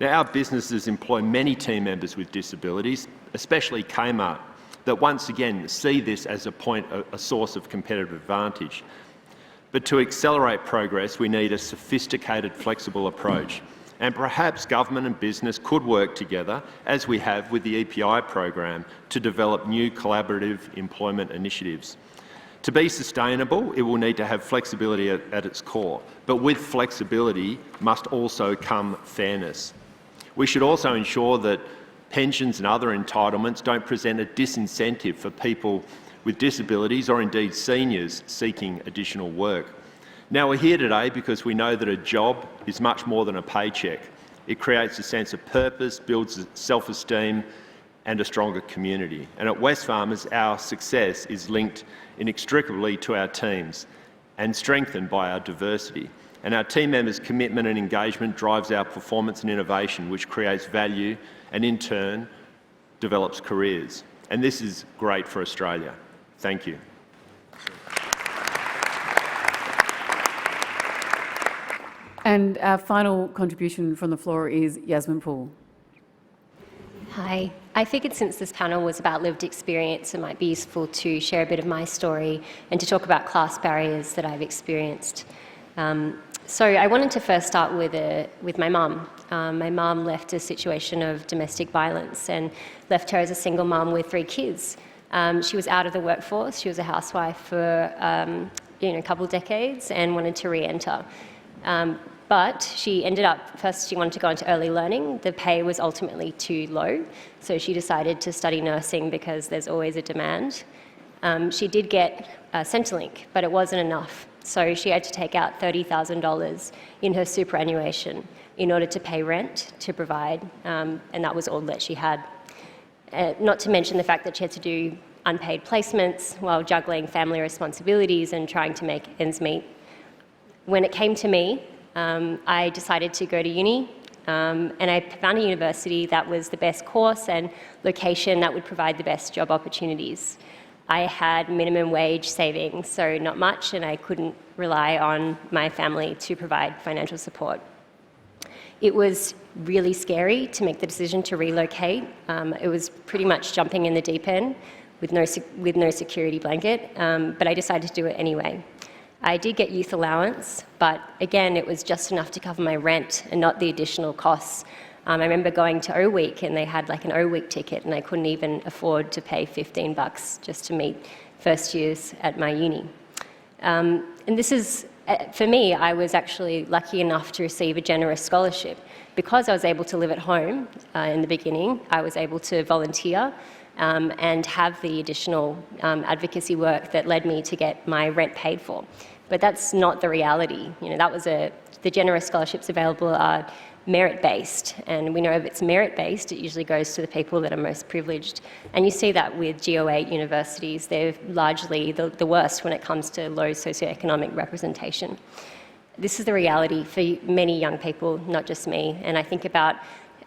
S16: Now, our businesses employ many team members with disabilities, especially Kmart, that once again see this as a source of competitive advantage. But to accelerate progress, we need a sophisticated, flexible approach. And perhaps government and business could work together, as we have with the EPI program, to develop new collaborative employment initiatives. To be sustainable, it will need to have flexibility at its core, but with flexibility must also come fairness. We should also ensure that pensions and other entitlements don't present a disincentive for people with disabilities or indeed seniors seeking additional work. Now, we're here today because we know that a job is much more than a paycheck. It creates a sense of purpose, builds self-esteem and a stronger community. And at Wesfarmers, our success is linked inextricably to our teams and strengthened by our diversity. And our team members' commitment and engagement drives our performance and innovation, which creates value and in turn develops careers. And this is great for Australia. Thank you.
S1: And our final contribution from the floor is Yasmin Poole.
S22: Hi. I figured since this panel was about lived experience, it might be useful to share a bit of my story and to talk about class barriers that I've experienced. So I wanted to first start with my mum. My mum left a situation of domestic violence and left her as a single mum with 3 kids. She was out of the workforce. She was a housewife for a couple of decades and wanted to re-enter. But she ended up, first she wanted to go into early learning. The pay was ultimately too low, so she decided to study nursing because there's always a demand. She did get Centrelink, but it wasn't enough. So she had to take out $30,000 in her superannuation in order to pay rent, to provide, and that was all that she had. Not to mention the fact that she had to do unpaid placements while juggling family responsibilities and trying to make ends meet. When it came to me, I decided to go to uni, and I found a university that was the best course and location that would provide the best job opportunities. I had minimum wage savings, so not much, and I couldn't rely on my family to provide financial support. It was really scary to make the decision to relocate. It was pretty much jumping in the deep end with no security blanket, but I decided to do it anyway. I did get youth allowance, but again, it was just enough to cover my rent and not the additional costs. I remember going to O Week and they had like an O Week ticket and I couldn't even afford to pay $15 just to meet first years at my uni. And this is, for me, I was actually lucky enough to receive a generous scholarship. Because I was able to live at home in the beginning, I was able to volunteer and have the additional advocacy work that led me to get my rent paid for. But that's not the reality. That was the generous scholarships available are merit-based, and we know if it's merit-based, it usually goes to the people that are most privileged. And you see that with GO8 universities. They're largely the worst when it comes to low socioeconomic representation. This is the reality for many young people, not just me. And I think about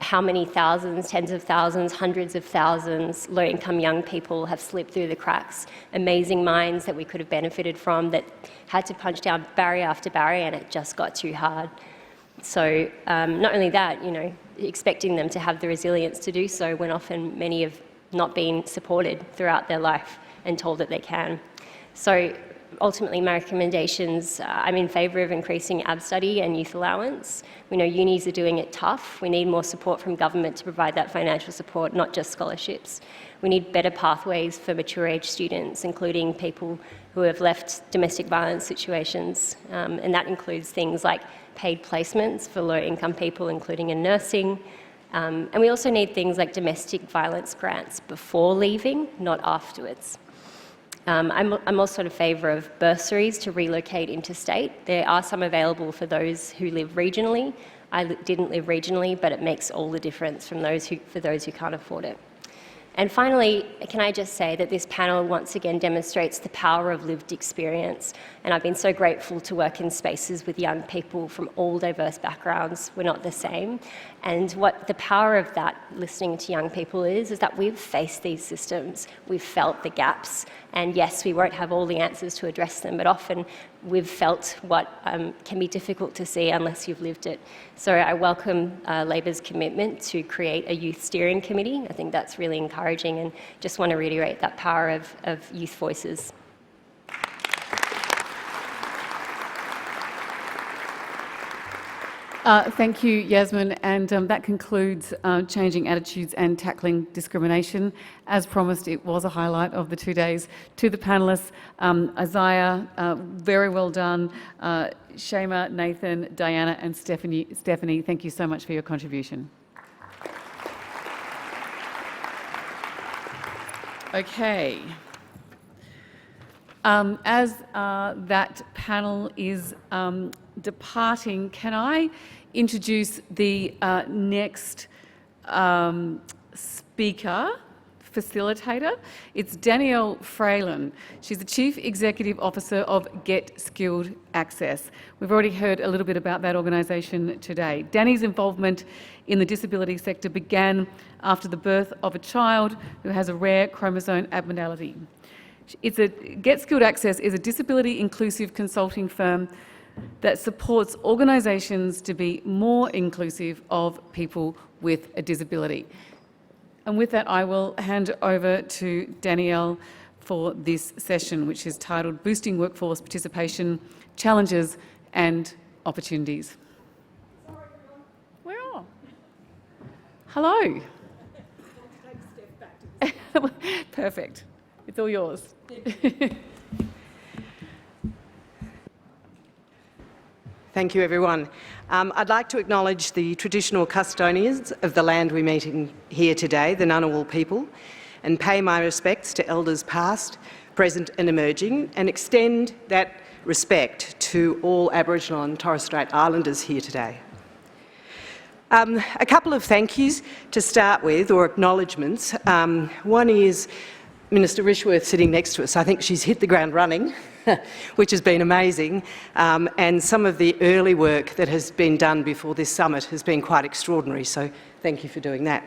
S22: how many thousands, tens of thousands, hundreds of thousands low-income young people have slipped through the cracks. Amazing minds that we could have benefited from that had to punch down barrier after barrier, and it just got too hard. So not only that, expecting them to have the resilience to do so when often many have not been supported throughout their life and told that they can. So ultimately, my recommendations, I'm in favour of increasing AB study and youth allowance. We know unis are doing it tough. We need more support from government to provide that financial support, not just scholarships. We need better pathways for mature age students, including people who have left domestic violence situations. And that includes things like paid placements for low-income people, including in nursing. And we also need things like domestic violence grants before leaving, not afterwards. I'm also in favour of bursaries to relocate interstate. There are some available for those who live regionally. I didn't live regionally, but it makes all the difference for those who can't afford it. And finally, can I just say that this panel once again demonstrates the power of lived experience, and I've been so grateful to work in spaces with young people from all diverse backgrounds. We're not the same. And what the power of that, listening to young people, is that we've faced these systems, we've felt the gaps, and yes, we won't have all the answers to address them, but often we've felt what can be difficult to see unless you've lived it. So I welcome Labor's commitment to create a youth steering committee. I think that's really encouraging, and just want to reiterate that power of youth voices.
S1: Thank you, Yasmin, and that concludes Changing Attitudes and Tackling Discrimination. As promised, it was a highlight of the 2 days. To the panellists, Isaiah, very well done. Shema, Nathan, Diana and Stephanie, thank you so much for your contribution. Okay. As that panel is departing, can I introduce the next speaker, facilitator? It's Danielle Fralin. She's the Chief Executive Officer of Get Skilled Access. We've already heard a little bit about that organisation today. Danny's involvement in the disability sector began after the birth of a child who has a rare chromosome abnormality. Get Skilled Access is a disability inclusive consulting firm that supports organisations to be more inclusive of people with a disability. And with that, I will hand over to Danielle for this session, which is titled Boosting Workforce Participation, Challenges and Opportunities. Where are? Hello. Perfect. It's all yours.
S17: Thank you, everyone. I'd like to acknowledge the traditional custodians of the land we're meeting here today, the Ngunnawal people, and pay my respects to elders past, present and emerging, and extend that respect to all Aboriginal and Torres Strait Islanders here today. A couple of thank yous to start with, or acknowledgements. One is Minister Rishworth sitting next to us. I think she's hit the ground running, which has been amazing, and some of the early work that has been done before this summit has been quite extraordinary, so thank you for doing that.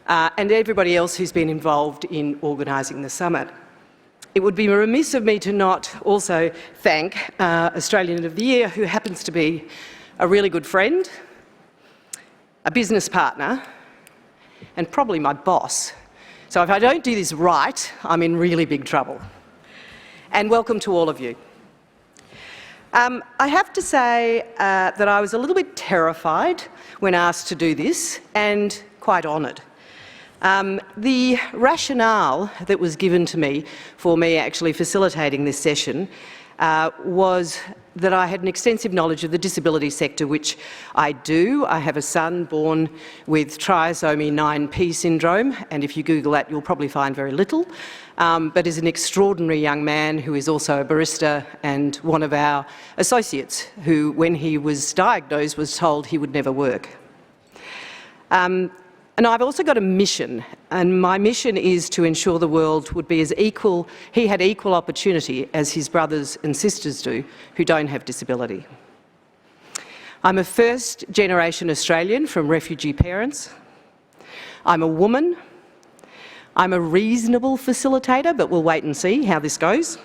S17: And everybody else who's been involved in organising the summit. It would be remiss of me to not also thank Australian of the Year, who happens to be a really good friend, a business partner, and probably my boss. So if I don't do this right, I'm in really big trouble. And welcome to all of you. I have to say that I was a little bit terrified when asked to do this, and quite honoured. The rationale that was given to me for me actually facilitating this session was that I had an extensive knowledge of the disability sector, which I do. I have a son born with trisomy 9p syndrome, and if you Google that, you'll probably find very little, but is an extraordinary young man who is also a barista and one of our associates who, when he was diagnosed, was told he would never work. And I've also got a mission, and my mission is to ensure the world would be as equal, he had equal opportunity as his brothers and sisters do who don't have disability. I'm a first-generation Australian from refugee parents. I'm a woman. I'm a reasonable facilitator, but we'll wait and see how this goes.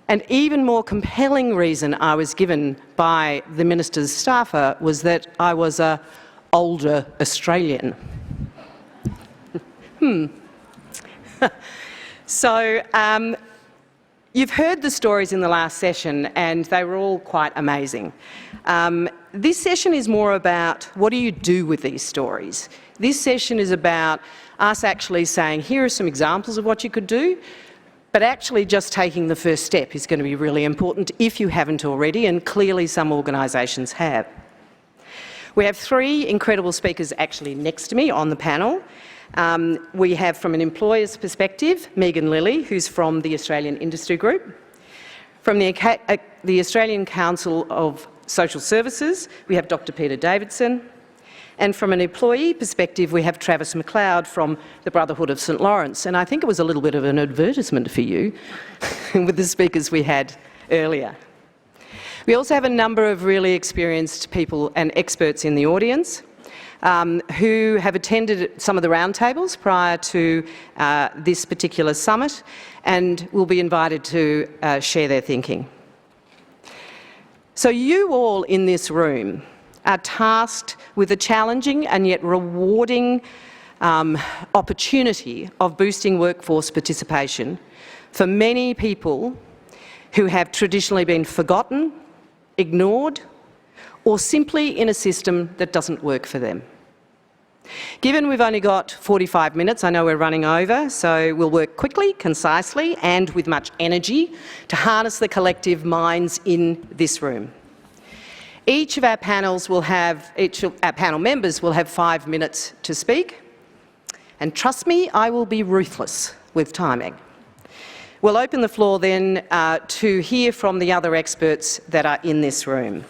S17: An even more compelling reason I was given by the minister's staffer was that I was a older Australian. So, you've heard the stories in the last session and they were all quite amazing. This session is more about what do you do with these stories. This session is about us actually saying, here are some examples of what you could do, but actually just taking the first step is going to be really important if you haven't already, and clearly some organisations have. We have three incredible speakers actually next to me on the panel. We have, from an employer's perspective, Megan Lilly, who's from the Australian Industry Group. From the Australian Council of Social Services, we have Dr. Peter Davidson. And from an employee perspective, we have Travis McLeod from the Brotherhood of St Lawrence. And I think it was a little bit of an advertisement for you with the speakers we had earlier. We also have a number of really experienced people and experts in the audience who have attended some of the roundtables prior to this particular summit and will be invited to share their thinking. So you all in this room are tasked with a challenging and yet rewarding opportunity of boosting workforce participation for many people who have traditionally been forgotten, ignored, or simply in a system that doesn't work for them. Given we've only got 45 minutes, I know we're running over, so we'll work quickly, concisely, and with much energy to harness the collective minds in this room. Each of our panel members will have 5 minutes to speak, and trust me, I will be ruthless with timing. We'll open the floor then to hear from the other experts that are in this room.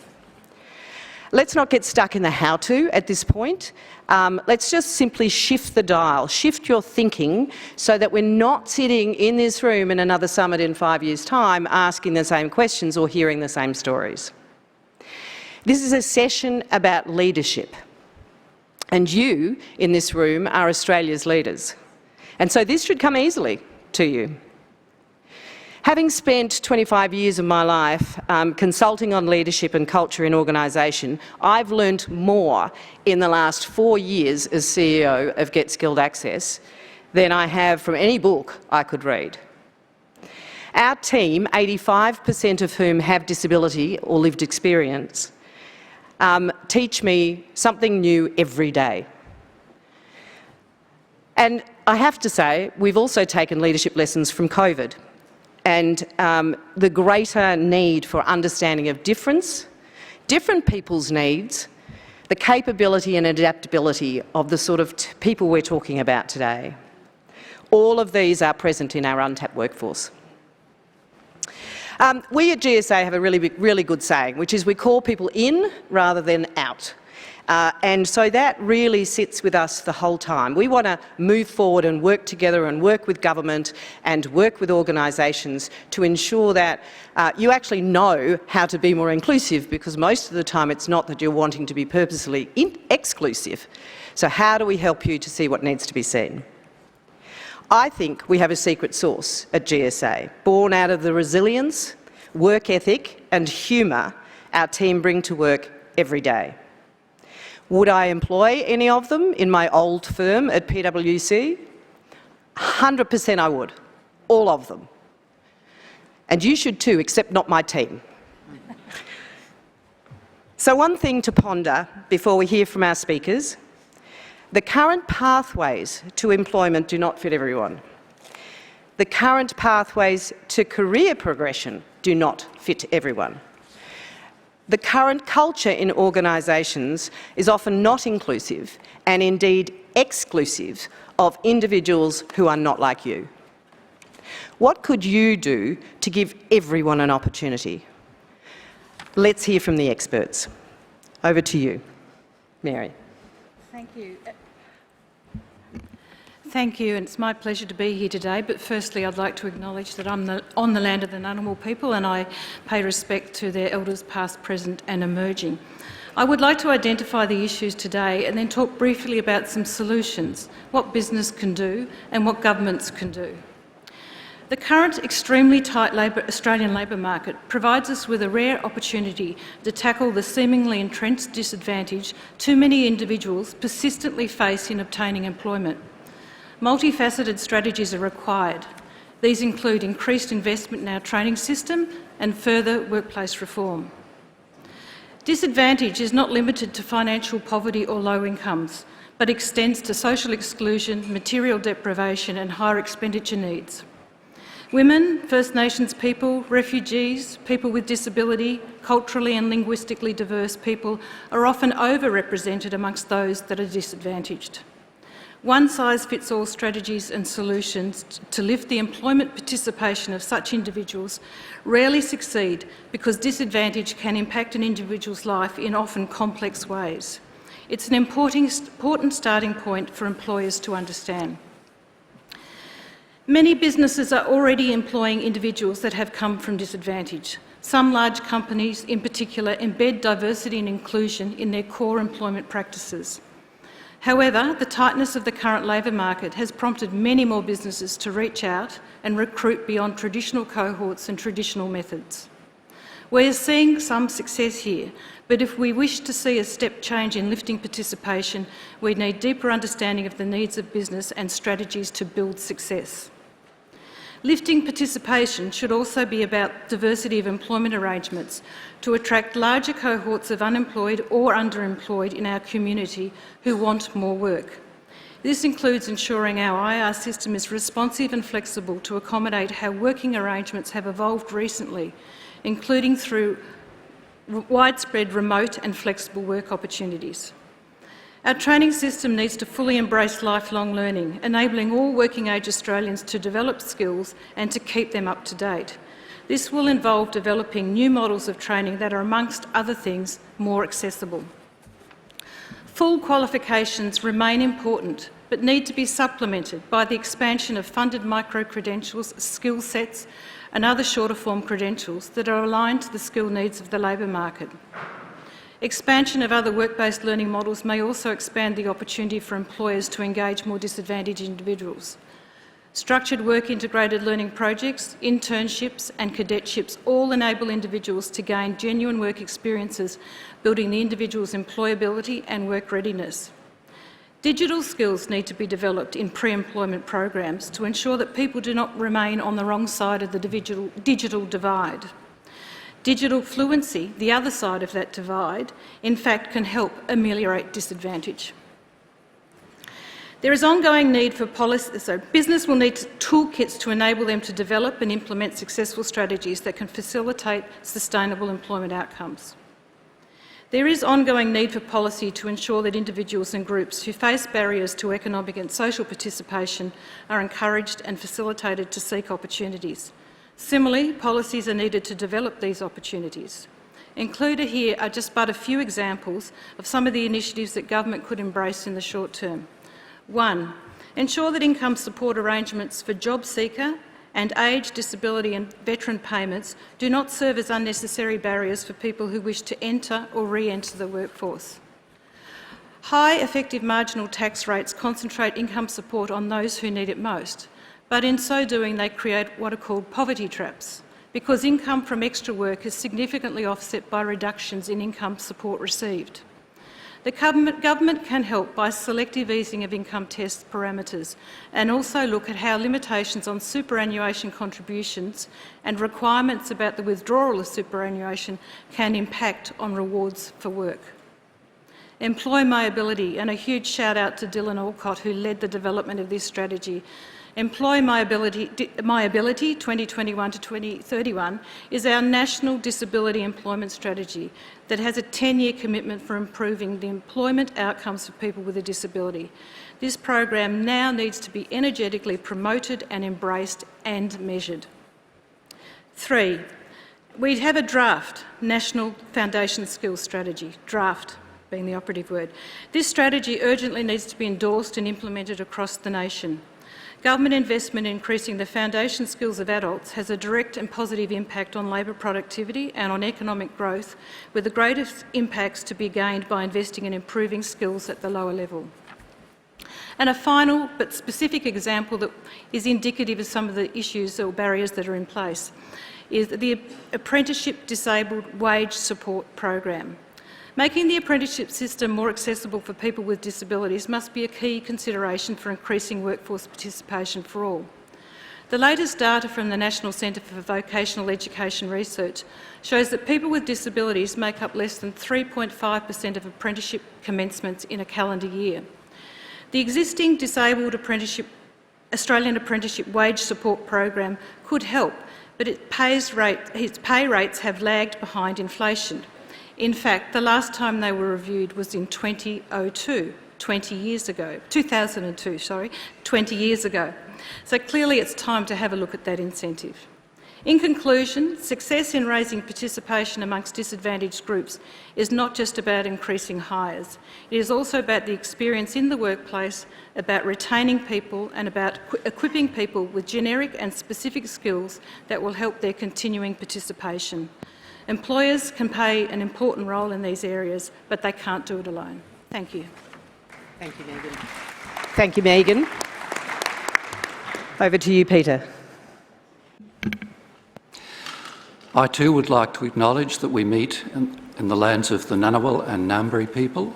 S17: Let's not get stuck in the how-to at this point. Let's just simply shift the dial, shift your thinking so that we're not sitting in this room in another summit in 5 years' time asking the same questions or hearing the same stories. This is a session about leadership, and you in this room are Australia's leaders. And so this should come easily to you. Having spent 25 years of my life consulting on leadership and culture in organisation, I've learnt more in the last 4 years as CEO of Get Skilled Access than I have from any book I could read. Our team, 85% of whom have disability or lived experience, teach me something new every day. And I have to say, we've also taken leadership lessons from COVID. And the greater need for understanding of different people's needs, the capability and adaptability of the sort of people we're talking about today. All of these are present in our untapped workforce. We at GSA have a really good saying, which is we call people in rather than out. And so that really sits with us the whole time. We want to move forward and work together and work with government and work with organisations to ensure that you actually know how to be more inclusive, because most of the time it's not that you're wanting to be purposely exclusive. So how do we help you to see what needs to be seen? I think we have a secret sauce at GSA, born out of the resilience, work ethic and humour our team bring to work every day. Would I employ any of them in my old firm at PwC? 100% I would, all of them. And you should too, except not my team. So one thing to ponder before we hear from our speakers: the current pathways to employment do not fit everyone. The current pathways to career progression do not fit everyone. The current culture in organisations is often not inclusive and indeed exclusive of individuals who are not like you. What could you do to give everyone an opportunity? Let's hear from the experts. Over to you, Mary.
S15: Thank you. Thank you, and it's my pleasure to be here today. But firstly, I'd like to acknowledge that I'm on the land of the Ngunnawal people, and I pay respect to their elders past, present and emerging. I would like to identify the issues today and then talk briefly about some solutions, what business can do and what governments can do. The current extremely tight Australian labour market provides us with a rare opportunity to tackle the seemingly entrenched disadvantage too many individuals persistently face in obtaining employment. Multifaceted strategies are required. These include increased investment in our training system and further workplace reform. Disadvantage is not limited to financial poverty or low incomes, but extends to social exclusion, material deprivation and higher expenditure needs. Women, First Nations people, refugees, people with disability, culturally and linguistically diverse people are often overrepresented amongst those that are disadvantaged. One-size-fits-all strategies and solutions to lift the employment participation of such individuals rarely succeed because disadvantage can impact an individual's life in often complex ways. It's an important starting point for employers to understand. Many businesses are already employing individuals that have come from disadvantage. Some large companies, in particular, embed diversity and inclusion in their core employment practices. However, the tightness of the current labour market has prompted many more businesses to reach out and recruit beyond traditional cohorts and traditional methods. We are seeing some success here, but if we wish to see a step change in lifting participation, we need deeper understanding of the needs of business and strategies to build success. Lifting participation should also be about diversity of employment arrangements to attract larger cohorts of unemployed or underemployed in our community who want more work. This includes ensuring our IR system is responsive and flexible to accommodate how working arrangements have evolved recently, including through widespread remote and flexible work opportunities. Our training system needs to fully embrace lifelong learning, enabling all working-age Australians to develop skills and to keep them up to date. This will involve developing new models of training that are, amongst other things, more accessible. Full qualifications remain important, but need to be supplemented by the expansion of funded micro-credentials, skill sets and other shorter-form credentials that are aligned to the skill needs of the labour market. Expansion of other work-based learning models may also expand the opportunity for employers to engage more disadvantaged individuals. Structured work integrated learning projects, internships and cadetships all enable individuals to gain genuine work experiences, building the individual's employability and work readiness. Digital skills need to be developed in pre-employment programs to ensure that people do not remain on the wrong side of the digital divide. Digital fluency, the other side of that divide, in fact can help ameliorate disadvantage. There is ongoing need for policy, business will need toolkits to enable them to develop and implement successful strategies that can facilitate sustainable employment outcomes. There is ongoing need for policy to ensure that individuals and groups who face barriers to economic and social participation are encouraged and facilitated to seek opportunities. Similarly, policies are needed to develop these opportunities. Included here are just but a few examples of some of the initiatives that government could embrace in the short term. 1. Ensure that income support arrangements for job seeker and age, disability and veteran payments do not serve as unnecessary barriers for people who wish to enter or re-enter the workforce. High effective marginal tax rates concentrate income support on those who need it most, but in so doing they create what are called poverty traps, because income from extra work is significantly offset by reductions in income support received. The government can help by selective easing of income test parameters and also look at how limitations on superannuation contributions and requirements about the withdrawal of superannuation can impact on rewards for work. Employability, and a huge shout out to Dylan Alcott who led the development of this strategy. Employ My Ability 2021 to 2031 is our national disability employment strategy that has a 10-year commitment for improving the employment outcomes for people with a disability. This program now needs to be energetically promoted and embraced and measured. 3, we have a draft National Foundation Skills Strategy, draft being the operative word. This strategy urgently needs to be endorsed and implemented across the nation. Government investment in increasing the foundation skills of adults has a direct and positive impact on labour productivity and on economic growth, with the greatest impacts to be gained by investing in improving skills at the lower level. And a final but specific example that is indicative of some of the issues or barriers that are in place is the Apprenticeship Disabled Wage Support Program. Making the apprenticeship system more accessible for people with disabilities must be a key consideration for increasing workforce participation for all. The latest data from the National Centre for Vocational Education Research shows that people with disabilities make up less than 3.5% of apprenticeship commencements in a calendar year. The existing Disabled Australian Apprenticeship Wage Support Program could help, but its pay rates have lagged behind inflation. In fact, the last time they were reviewed was in 2002, 20 years ago. So clearly it's time to have a look at that incentive. In conclusion, success in raising participation amongst disadvantaged groups is not just about increasing hires. It is also about the experience in the workplace, about retaining people and about equipping people with generic and specific skills that will help their continuing participation. Employers can play an important role in these areas, but they can't do it alone. Thank you.
S17: Thank you, Megan. Thank you, Megan. Over to you, Peter.
S18: I too would like to acknowledge that we meet in the lands of the Ngunnawal and Ngambri people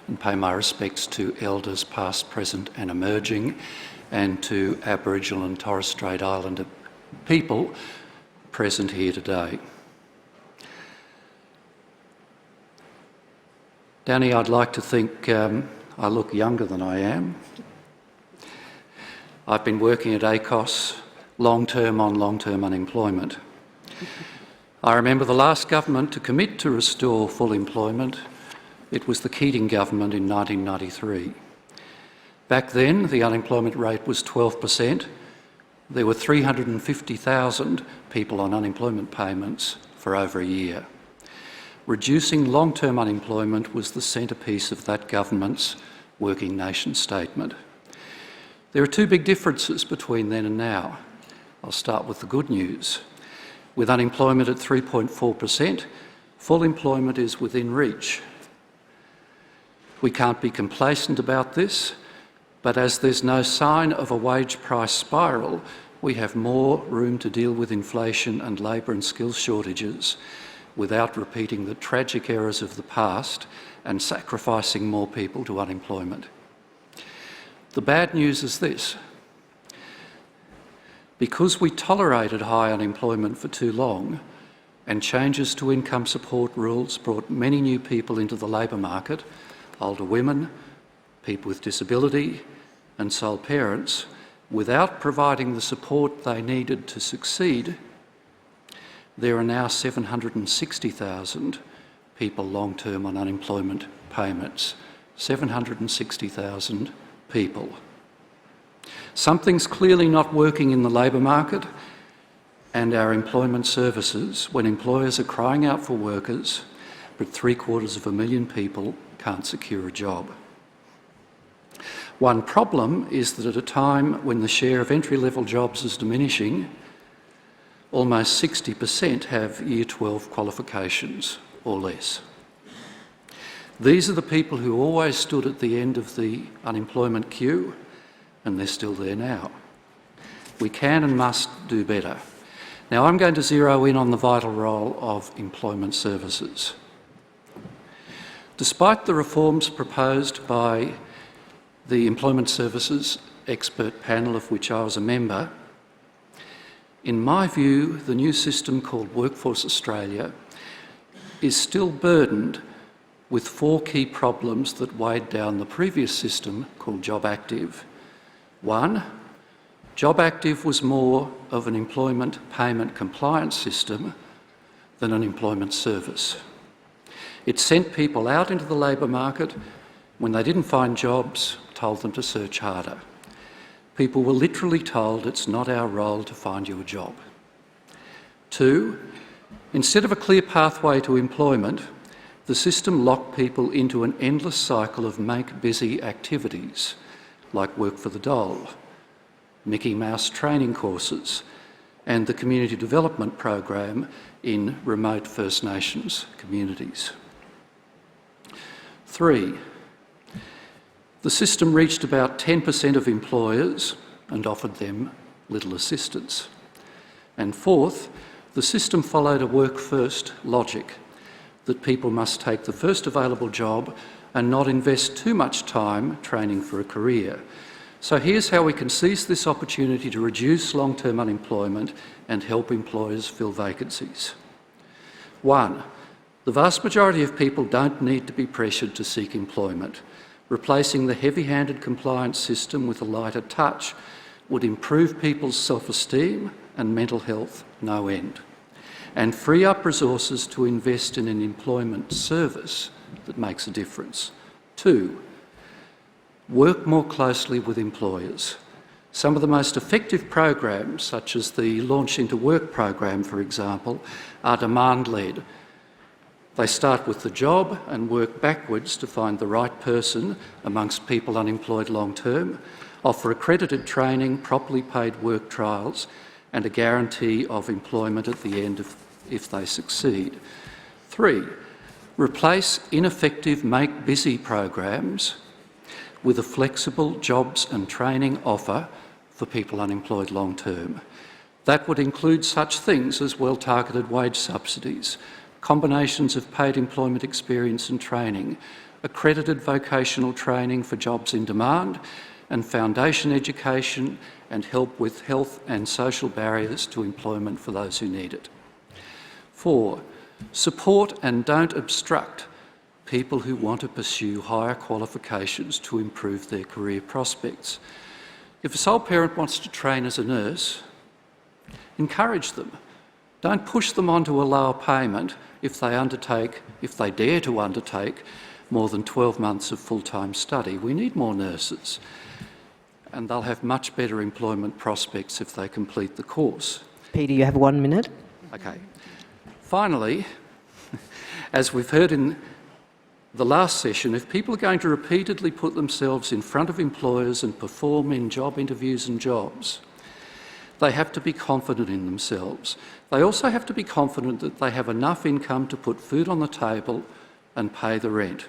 S18: and pay my respects to elders past, present and emerging, and to Aboriginal and Torres Strait Islander people present here today. Danny, I'd like to think I look younger than I am. I've been working at ACOS long-term on long-term unemployment. I remember the last government to commit to restore full employment. It was the Keating government in 1993. Back then, the unemployment rate was 12%. There were 350,000 people on unemployment payments for over a year. Reducing long-term unemployment was the centrepiece of that government's Working Nation statement. There are two big differences between then and now. I'll start with the good news. With unemployment at 3.4%, full employment is within reach. We can't be complacent about this, but as there's no sign of a wage price spiral, we have more room to deal with inflation and labour and skills shortages without repeating the tragic errors of the past and sacrificing more people to unemployment. The bad news is this. Because we tolerated high unemployment for too long and changes to income support rules brought many new people into the labour market, older women, people with disability and sole parents, without providing the support they needed to succeed, there are now 760,000 people long-term on unemployment payments. 760,000 people. Something's clearly not working in the labour market and our employment services when employers are crying out for workers, but 750,000 people can't secure a job. One problem is that at a time when the share of entry-level jobs is diminishing, almost 60% have Year 12 qualifications or less. These are the people who always stood at the end of the unemployment queue, and they're still there now. We can and must do better. Now, I'm going to zero in on the vital role of employment services. Despite the reforms proposed by the Employment Services Expert Panel, of which I was a member, in my view, the new system called Workforce Australia is still burdened with 4 key problems that weighed down the previous system called Job Active. 1, JobActive was more of an employment payment compliance system than an employment service. It sent people out into the labour market when they didn't find jobs, told them to search harder. People were literally told it's not our role to find you a job. 2, instead of a clear pathway to employment, the system locked people into an endless cycle of make-busy activities, like work for the dole, Mickey Mouse training courses, and the community development program in remote First Nations communities. 3, the system reached about 10% of employers and offered them little assistance. And 4th, the system followed a work-first logic, that people must take the first available job and not invest too much time training for a career. So here's how we can seize this opportunity to reduce long-term unemployment and help employers fill vacancies. 1, the vast majority of people don't need to be pressured to seek employment. Replacing the heavy-handed compliance system with a lighter touch would improve people's self-esteem and mental health no end, and free up resources to invest in an employment service that makes a difference. 2, work more closely with employers. Some of the most effective programs, such as the Launch Into Work program, for example, are demand-led. They start with the job and work backwards to find the right person amongst people unemployed long-term, offer accredited training, properly paid work trials, and a guarantee of employment at the end if they succeed. 3, replace ineffective make-busy programs with a flexible jobs and training offer for people unemployed long-term. That would include such things as well-targeted wage subsidies, combinations of paid employment experience and training, accredited vocational training for jobs in demand, and foundation education and help with health and social barriers to employment for those who need it. 4, support and don't obstruct people who want to pursue higher qualifications to improve their career prospects. If a sole parent wants to train as a nurse, encourage them. Don't push them onto a lower payment if they dare to undertake more than 12 months of full-time study. We need more nurses, and they'll have much better employment prospects if they complete the course.
S17: Peter, you have 1 minute.
S18: Okay. Finally, as we've heard in the last session, if people are going to repeatedly put themselves in front of employers and perform in job interviews and jobs, they have to be confident in themselves. They also have to be confident that they have enough income to put food on the table and pay the rent.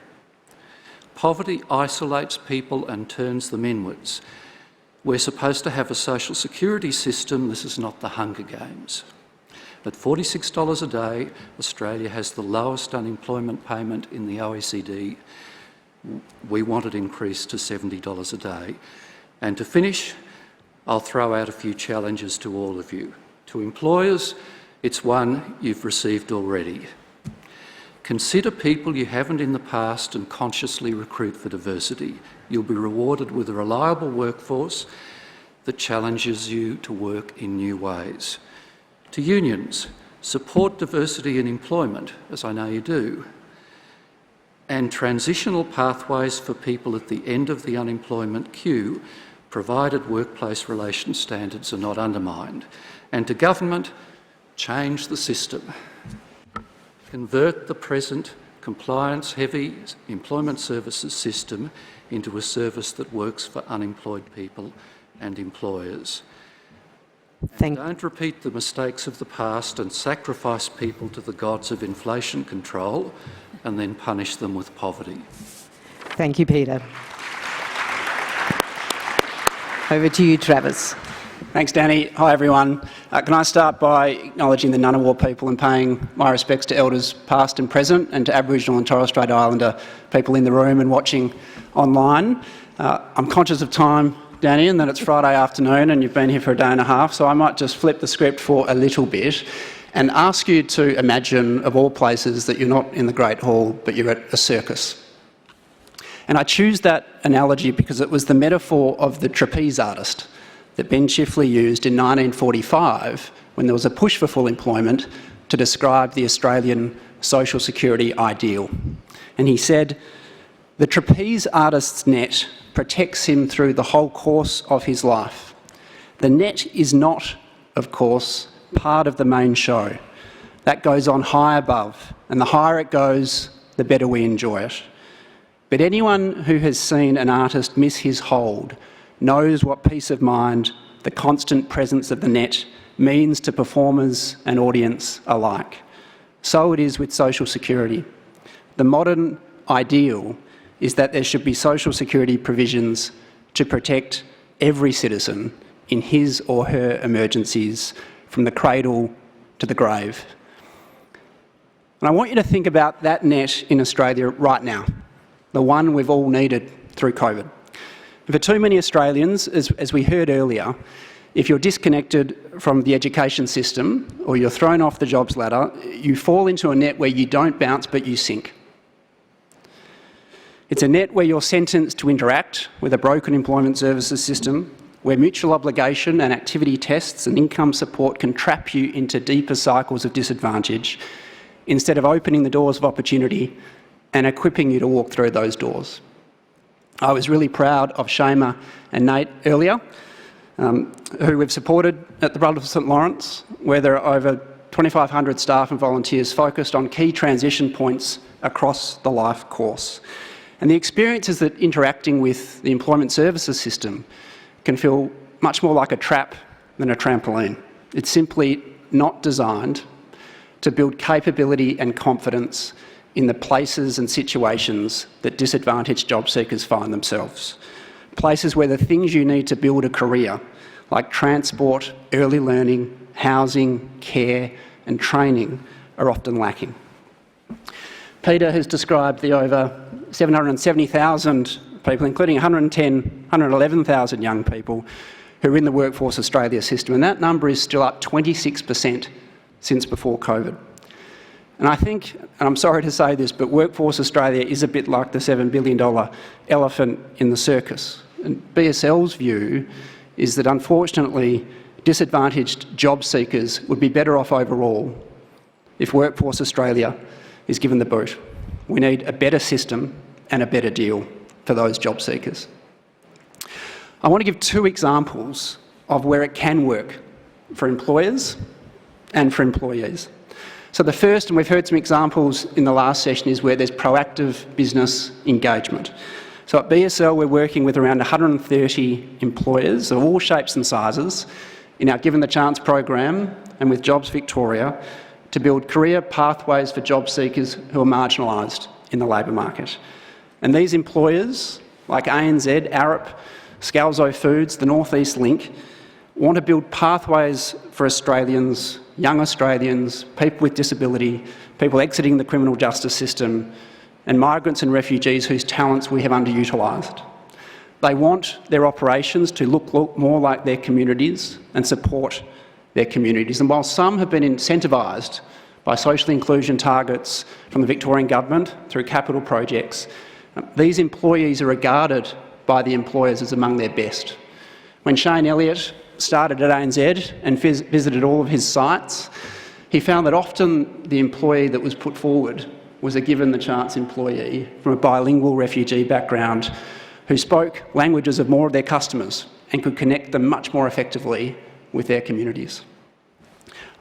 S18: Poverty isolates people and turns them inwards. We're supposed to have a social security system. This is not the Hunger Games. At $46 a day, Australia has the lowest unemployment payment in the OECD. We want it increased to $70 a day. And to finish, I'll throw out a few challenges to all of you. To employers, it's one you've received already. Consider people you haven't in the past and consciously recruit for diversity. You'll be rewarded with a reliable workforce that challenges you to work in new ways. To unions, support diversity in employment, as I know you do, and transitional pathways for people at the end of the unemployment queue, provided workplace relations standards are not undermined. And to government, change the system. Convert the present compliance-heavy employment services system into a service that works for unemployed people and employers. And don't repeat the mistakes of the past and sacrifice people to the gods of inflation control and then punish them with poverty.
S17: Thank you, Peter. Over to you, Travis.
S13: Thanks, Danny. Hi, everyone. Can I start by acknowledging the Ngunnawal people and paying my respects to Elders past and present, and to Aboriginal and Torres Strait Islander people in the room and watching online. I'm conscious of time, Danny, and that it's Friday afternoon and you've been here for a day and a half, so I might just flip the script for a little bit and ask you to imagine, of all places, that you're not in the Great Hall, but you're at a circus. And I choose that analogy because it was the metaphor of the trapeze artist that Ben Chifley used in 1945 when there was a push for full employment to describe the Australian social security ideal. And he said, "The trapeze artist's net protects him through the whole course of his life. The net is not, of course, part of the main show. That goes on high above, and the higher it goes, the better we enjoy it. But anyone who has seen an artist miss his hold knows what peace of mind the constant presence of the net means to performers and audience alike. So it is with social security. The modern ideal is that there should be social security provisions to protect every citizen in his or her emergencies from the cradle to the grave." And I want you to think about that net in Australia right now, the one we've all needed through COVID. And for too many Australians, as we heard earlier, if you're disconnected from the education system or you're thrown off the jobs ladder, you fall into a net where you don't bounce but you sink. It's a net where you're sentenced to interact with a broken employment services system, where mutual obligation and activity tests and income support can trap you into deeper cycles of disadvantage instead of opening the doors of opportunity and equipping you to walk through those doors. I was really proud of Shama and Nate earlier, who we've supported at the Brotherhood of St Lawrence, where there are over 2,500 staff and volunteers focused on key transition points across the life course. And the experience is that interacting with the employment services system can feel much more like a trap than a trampoline. It's simply not designed to build capability and confidence in the places and situations that disadvantaged job seekers find themselves. Places where the things you need to build a career, like transport, early learning, housing, care and training, are often lacking. Peter has described the over 770,000 people, including 111,000 young people who are in the Workforce Australia system, and that number is still up 26% since before COVID. And I think, and I'm sorry to say this, but Workforce Australia is a bit like the $7 billion elephant in the circus. And BSL's view is that unfortunately disadvantaged job seekers would be better off overall if Workforce Australia is given the boot. We need a better system and a better deal for those job seekers. I want to give two examples of where it can work for employers and for employees. So the first, and we've heard some examples in the last session, is where there's proactive business engagement. So at BSL, we're working with around 130 employers of all shapes and sizes in our Given the Chance program and with Jobs Victoria to build career pathways for job seekers who are marginalised in the labour market. And these employers, like ANZ, Arup, Scalzo Foods, the North East Link, want to build pathways for Australians, young Australians, people with disability, people exiting the criminal justice system, and migrants and refugees whose talents we have underutilised. They want their operations to look more like their communities and support their communities. And while some have been incentivised by social inclusion targets from the Victorian Government through capital projects, these employees are regarded by the employers as among their best. When Shane Elliott started at ANZ and visited all of his sites, he found that often the employee that was put forward was a Given the Chance employee from a bilingual refugee background who spoke languages of more of their customers and could connect them much more effectively with their communities.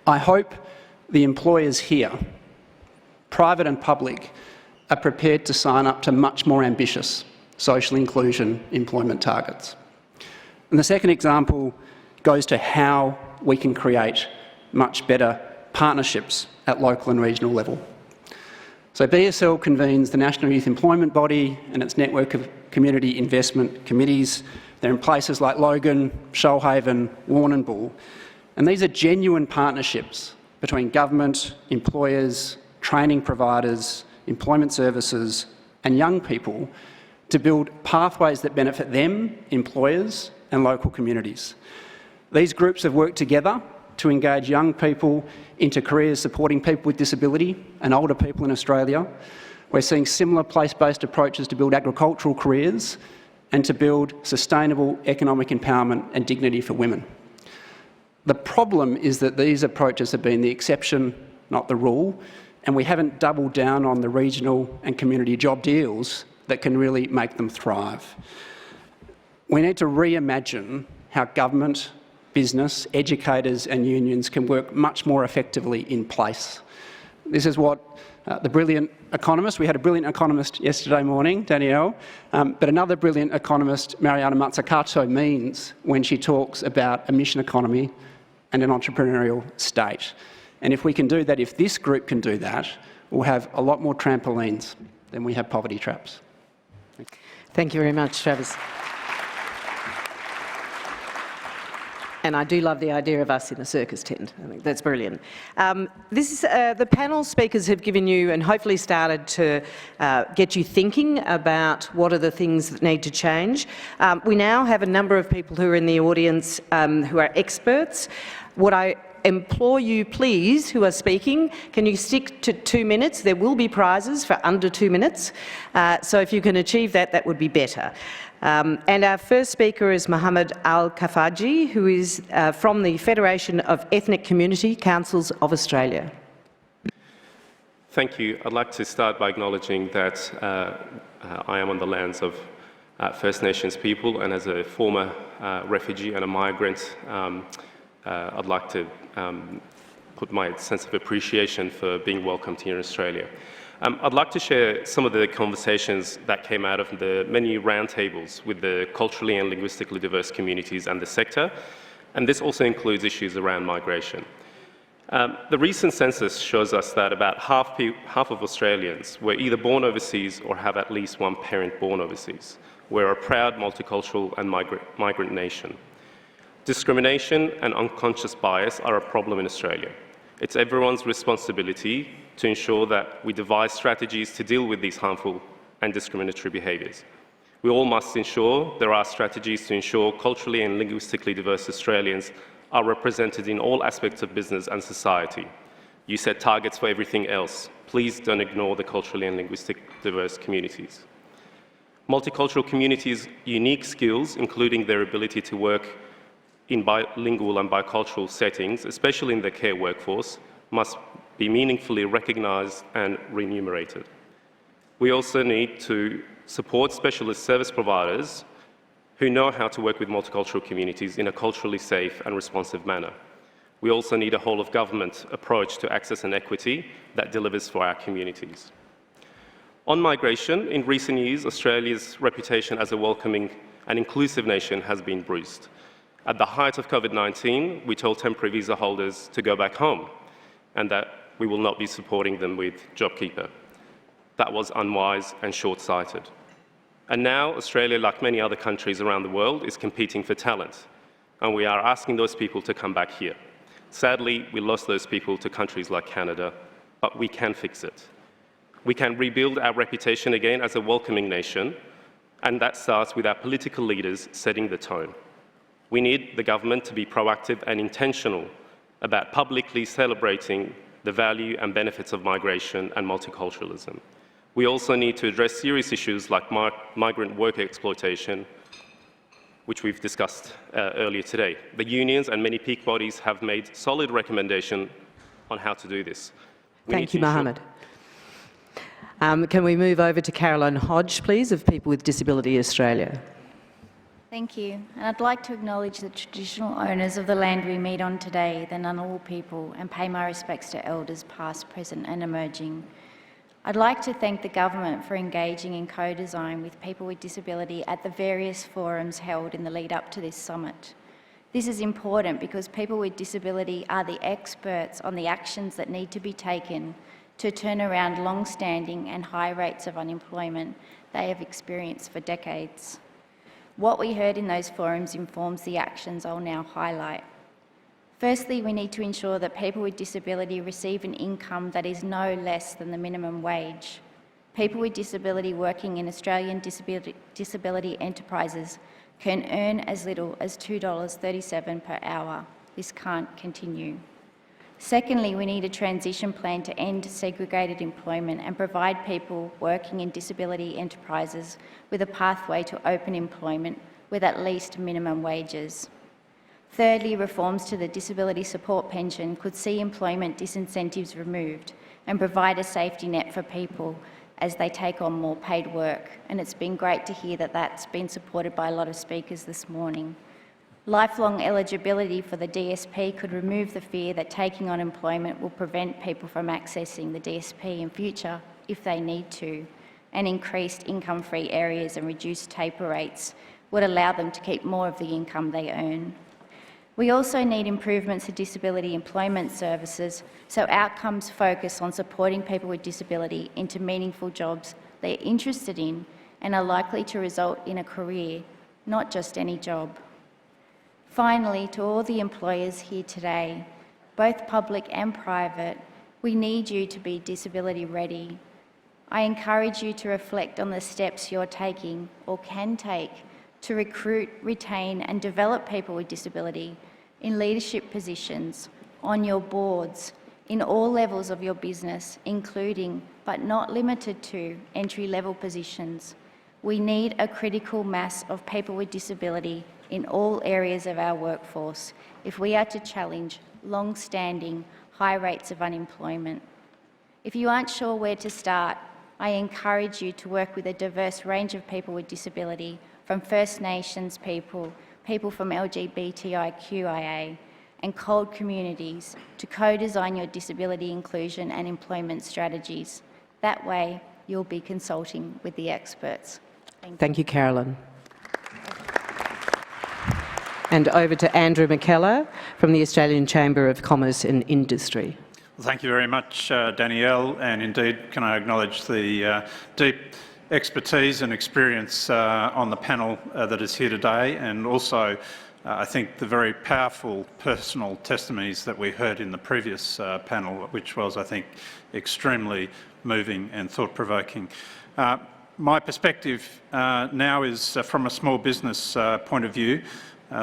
S13: I hope the employers here, private and public, are prepared to sign up to much more ambitious social inclusion employment targets. And the second example goes to how we can create much better partnerships at local and regional level. So BSL convenes the National Youth Employment Body and its network of community investment committees. They're in places like Logan, Shoalhaven, Warrnambool. And these are genuine partnerships between government, employers, training providers, employment services and young people to build pathways that benefit them, employers and local communities. These groups have worked together to engage young people into careers supporting people with disability and older people in Australia. We're seeing similar place-based approaches to build agricultural careers and to build sustainable economic empowerment and dignity for women. The problem is that these approaches have been the exception, not the rule, and we haven't doubled down on the regional and community job deals that can really make them thrive. We need to reimagine how government, business, educators and unions can work much more effectively in place. This is what the brilliant economist, we had a brilliant economist yesterday morning, Danielle, but another brilliant economist, Mariana Mazzucato, means when she talks about a mission economy and an entrepreneurial state. And if we can do that, if this group can do that, we'll have a lot more trampolines than we have poverty traps.
S17: Thank you very much, Travis. And I do love the idea of us in a circus tent. I think that's brilliant. The panel speakers have given you and hopefully started to get you thinking about what are the things that need to change. We now have a number of people who are in the audience who are experts. What I implore you, please, who are speaking, can you stick to 2 minutes? There will be prizes for under 2 minutes. So if you can achieve that, that would be better. And our first speaker is Mohammed Al-Kafaji, who is from the Federation of Ethnic Community Councils of Australia.
S19: Thank you. I'd like to start by acknowledging that I am on the lands of First Nations people, and as a former refugee and a migrant, I'd like to put my sense of appreciation for being welcomed here in Australia. I'd like to share some of the conversations that came out of the many roundtables with the culturally and linguistically diverse communities and the sector, and this also includes issues around migration. The recent census shows us that about half of Australians were either born overseas or have at least one parent born overseas. We're a proud, multicultural and migrant nation. Discrimination and unconscious bias are a problem in Australia. It's everyone's responsibility to ensure that we devise strategies to deal with these harmful and discriminatory behaviours. We all must ensure there are strategies to ensure culturally and linguistically diverse Australians are represented in all aspects of business and society. You set targets for everything else. Please don't ignore the culturally and linguistically diverse communities. Multicultural communities' unique skills, including their ability to work in bilingual and bicultural settings, especially in the care workforce, must be meaningfully recognised and remunerated. We also need to support specialist service providers who know how to work with multicultural communities in a culturally safe and responsive manner. We also need a whole-of-government approach to access and equity that delivers for our communities. On migration, in recent years, Australia's reputation as a welcoming and inclusive nation has been bruised. At the height of COVID-19, we told temporary visa holders to go back home and that we will not be supporting them with JobKeeper. That was unwise and short-sighted. And now Australia, like many other countries around the world, is competing for talent, and we are asking those people to come back here. Sadly, we lost those people to countries like Canada, but we can fix it. We can rebuild our reputation again as a welcoming nation, and that starts with our political leaders setting the tone. We need the government to be proactive and intentional about publicly celebrating the value and benefits of migration and multiculturalism. We also need to address serious issues like migrant worker exploitation, which we've discussed earlier today. The unions and many peak bodies have made solid recommendations on how to do this.
S17: Thank you, Mohammed. Can we move over to Caroline Hodge, please, of People with Disability Australia?
S21: Thank you. And I'd like to acknowledge the traditional owners of the land we meet on today, the Ngunnawal people, and pay my respects to elders past, present and emerging. I'd like to thank the government for engaging in co-design with people with disability at the various forums held in the lead up to this summit. This is important because people with disability are the experts on the actions that need to be taken to turn around long-standing and high rates of unemployment they have experienced for decades. What we heard in those forums informs the actions I'll now highlight. Firstly, we need to ensure that people with disability receive an income that is no less than the minimum wage. People with disability working in Australian disability enterprises can earn as little as $2.37 per hour. This can't continue. Secondly, we need a transition plan to end segregated employment and provide people working in disability enterprises with a pathway to open employment with at least minimum wages. Thirdly, reforms to the disability support pension could see employment disincentives removed and provide a safety net for people as they take on more paid work. And it's been great to hear that that's been supported by a lot of speakers this morning. Lifelong eligibility for the DSP could remove the fear that taking on employment will prevent people from accessing the DSP in future if they need to, and increased income-free areas and reduced taper rates would allow them to keep more of the income they earn. We also need improvements to disability employment services so outcomes focus on supporting people with disability into meaningful jobs they're interested in and are likely to result in a career, not just any job. Finally, to all the employers here today, both public and private, we need you to be disability ready. I encourage you to reflect on the steps you're taking or can take to recruit, retain and develop people with disability in leadership positions, on your boards, in all levels of your business, including, but not limited to, entry-level positions. We need a critical mass of people with disability in all areas of our workforce if we are to challenge long-standing high rates of unemployment. If you aren't sure where to start, I encourage you to work with a diverse range of people with disability, from First Nations people, people from LGBTIQIA and CALD communities, to co-design your disability inclusion and employment strategies. That way, you'll be consulting with the experts.
S17: Thank you, Carolyn. And over to Andrew McKellar from the Australian Chamber of Commerce and Industry.
S3: Well, thank you very much, Danielle, and indeed can I acknowledge the deep expertise and experience on the panel that is here today, and also I think the very powerful personal testimonies that we heard in the previous panel, which was, I think, extremely moving and thought-provoking. My perspective now is from a small business point of view.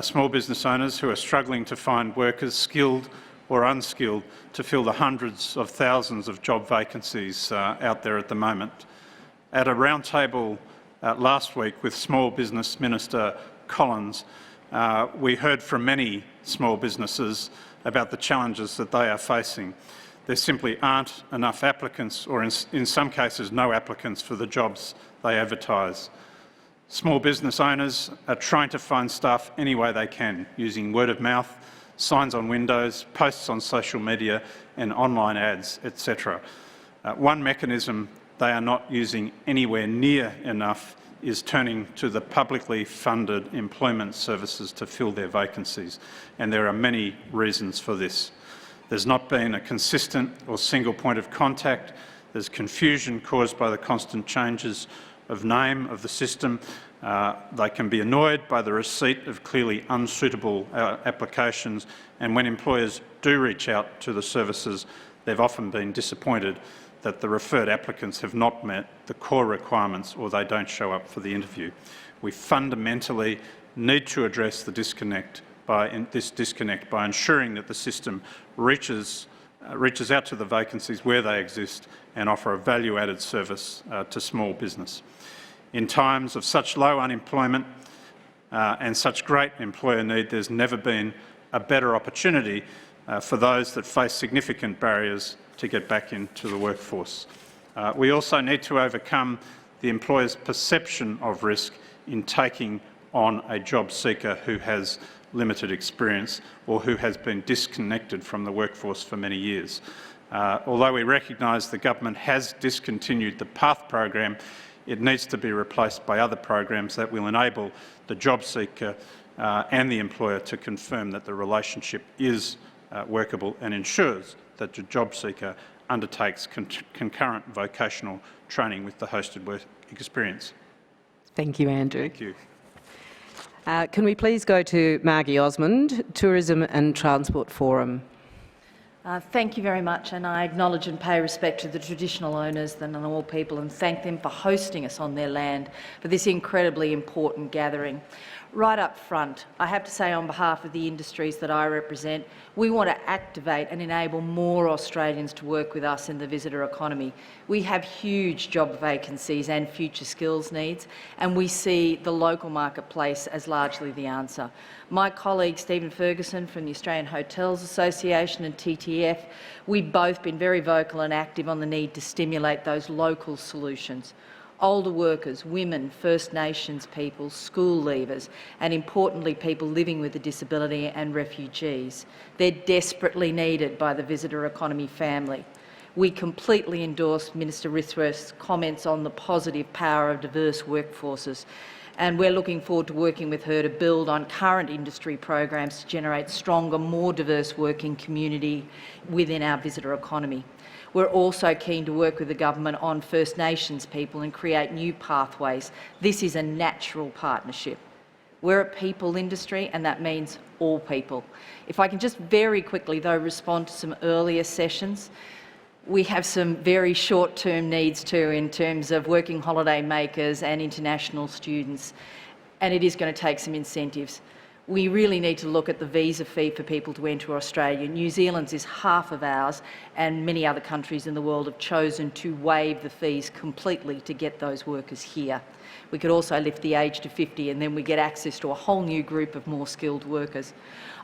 S3: Small business owners who are struggling to find workers, skilled or unskilled, to fill the hundreds of thousands of job vacancies out there at the moment. At a roundtable last week with Small Business Minister Collins, we heard from many small businesses about the challenges that they are facing. There simply aren't enough applicants, or in some cases no applicants, for the jobs they advertise. Small business owners are trying to find staff any way they can, using word of mouth, signs on windows, posts on social media and online ads, etc. One mechanism they are not using anywhere near enough is turning to the publicly funded employment services to fill their vacancies, and there are many reasons for this. There's not been a consistent or single point of contact. There's confusion caused by the constant changes of name of the system. They can be annoyed by the receipt of clearly unsuitable applications, and when employers do reach out to the services, they've often been disappointed that the referred applicants have not met the core requirements or they don't show up for the interview. We fundamentally need to address the disconnect by ensuring that the system reaches out to the vacancies where they exist and offer a value-added service to small business. In times of such low unemployment and such great employer need, there's never been a better opportunity for those that face significant barriers to get back into the workforce. We also need to overcome the employer's perception of risk in taking on a job seeker who has limited experience or who has been disconnected from the workforce for many years. Although we recognise the government has discontinued the PATH program, it needs to be replaced by other programs that will enable the job seeker and the employer to confirm that the relationship is workable and ensures that the job seeker undertakes concurrent vocational training with the hosted work experience.
S17: Thank you, Andrew.
S3: Thank you.
S17: Can we please go to Margie Osmond, Tourism and Transport Forum.
S4: Thank you very much, and I acknowledge and pay respect to the traditional owners, the Ngunnawal people, and thank them for hosting us on their land for this incredibly important gathering. Right up front, I have to say on behalf of the industries that I represent, we want to activate and enable more Australians to work with us in the visitor economy. We have huge job vacancies and future skills needs, and we see the local marketplace as largely the answer. My colleague Stephen Ferguson from the Australian Hotels Association and TTF, we've both been very vocal and active on the need to stimulate those local solutions. Older workers, women, First Nations people, school leavers, and importantly people living with a disability and refugees. They're desperately needed by the visitor economy family. We completely endorse Minister Rithworth's comments on the positive power of diverse workforces, and we're looking forward to working with her to build on current industry programs to generate stronger, more diverse working community within our visitor economy. We're also keen to work with the government on First Nations people and create new pathways. This is a natural partnership. We're a people industry, and that means all people. If I can just very quickly, though, respond to some earlier sessions. We have some very short-term needs too in terms of working holiday makers and international students, and it is going to take some incentives. We really need to look at the visa fee for people to enter Australia. New Zealand's is half of ours, and many other countries in the world have chosen to waive the fees completely to get those workers here. We could also lift the age to 50, and then we get access to a whole new group of more skilled workers.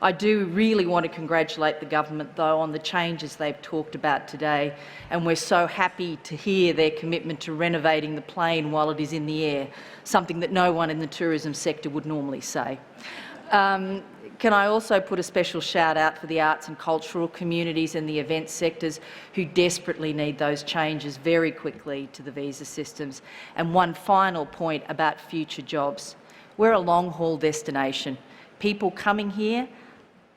S4: I do really want to congratulate the government, though, on the changes they've talked about today, and we're so happy to hear their commitment to renovating the plane while it is in the air, something that no one in the tourism sector would normally say. Can I also put a special shout out for the arts and cultural communities and the events sectors who desperately need those changes very quickly to the visa systems? And one final point about future jobs. We're a long-haul destination. People coming here,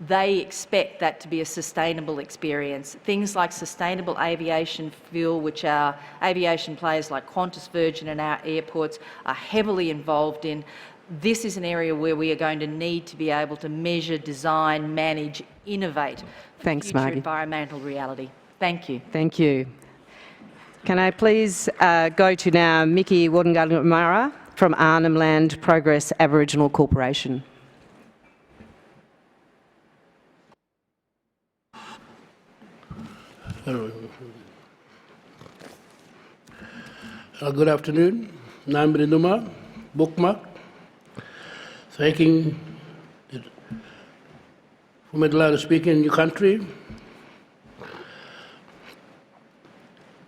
S4: they expect that to be a sustainable experience. Things like sustainable aviation fuel, which our aviation players like Qantas, Virgin and our airports are heavily involved in. This is an area where we are going to need to be able to measure, design, manage, innovate for future environmental reality. Thank you.
S17: Thank you. Can I please go to now Mickey Wardengalumara from Arnhem Land Progress Aboriginal Corporation.
S5: Good afternoon. Namri Numa, Bookmark. Thanking for me allowed to speak in your country.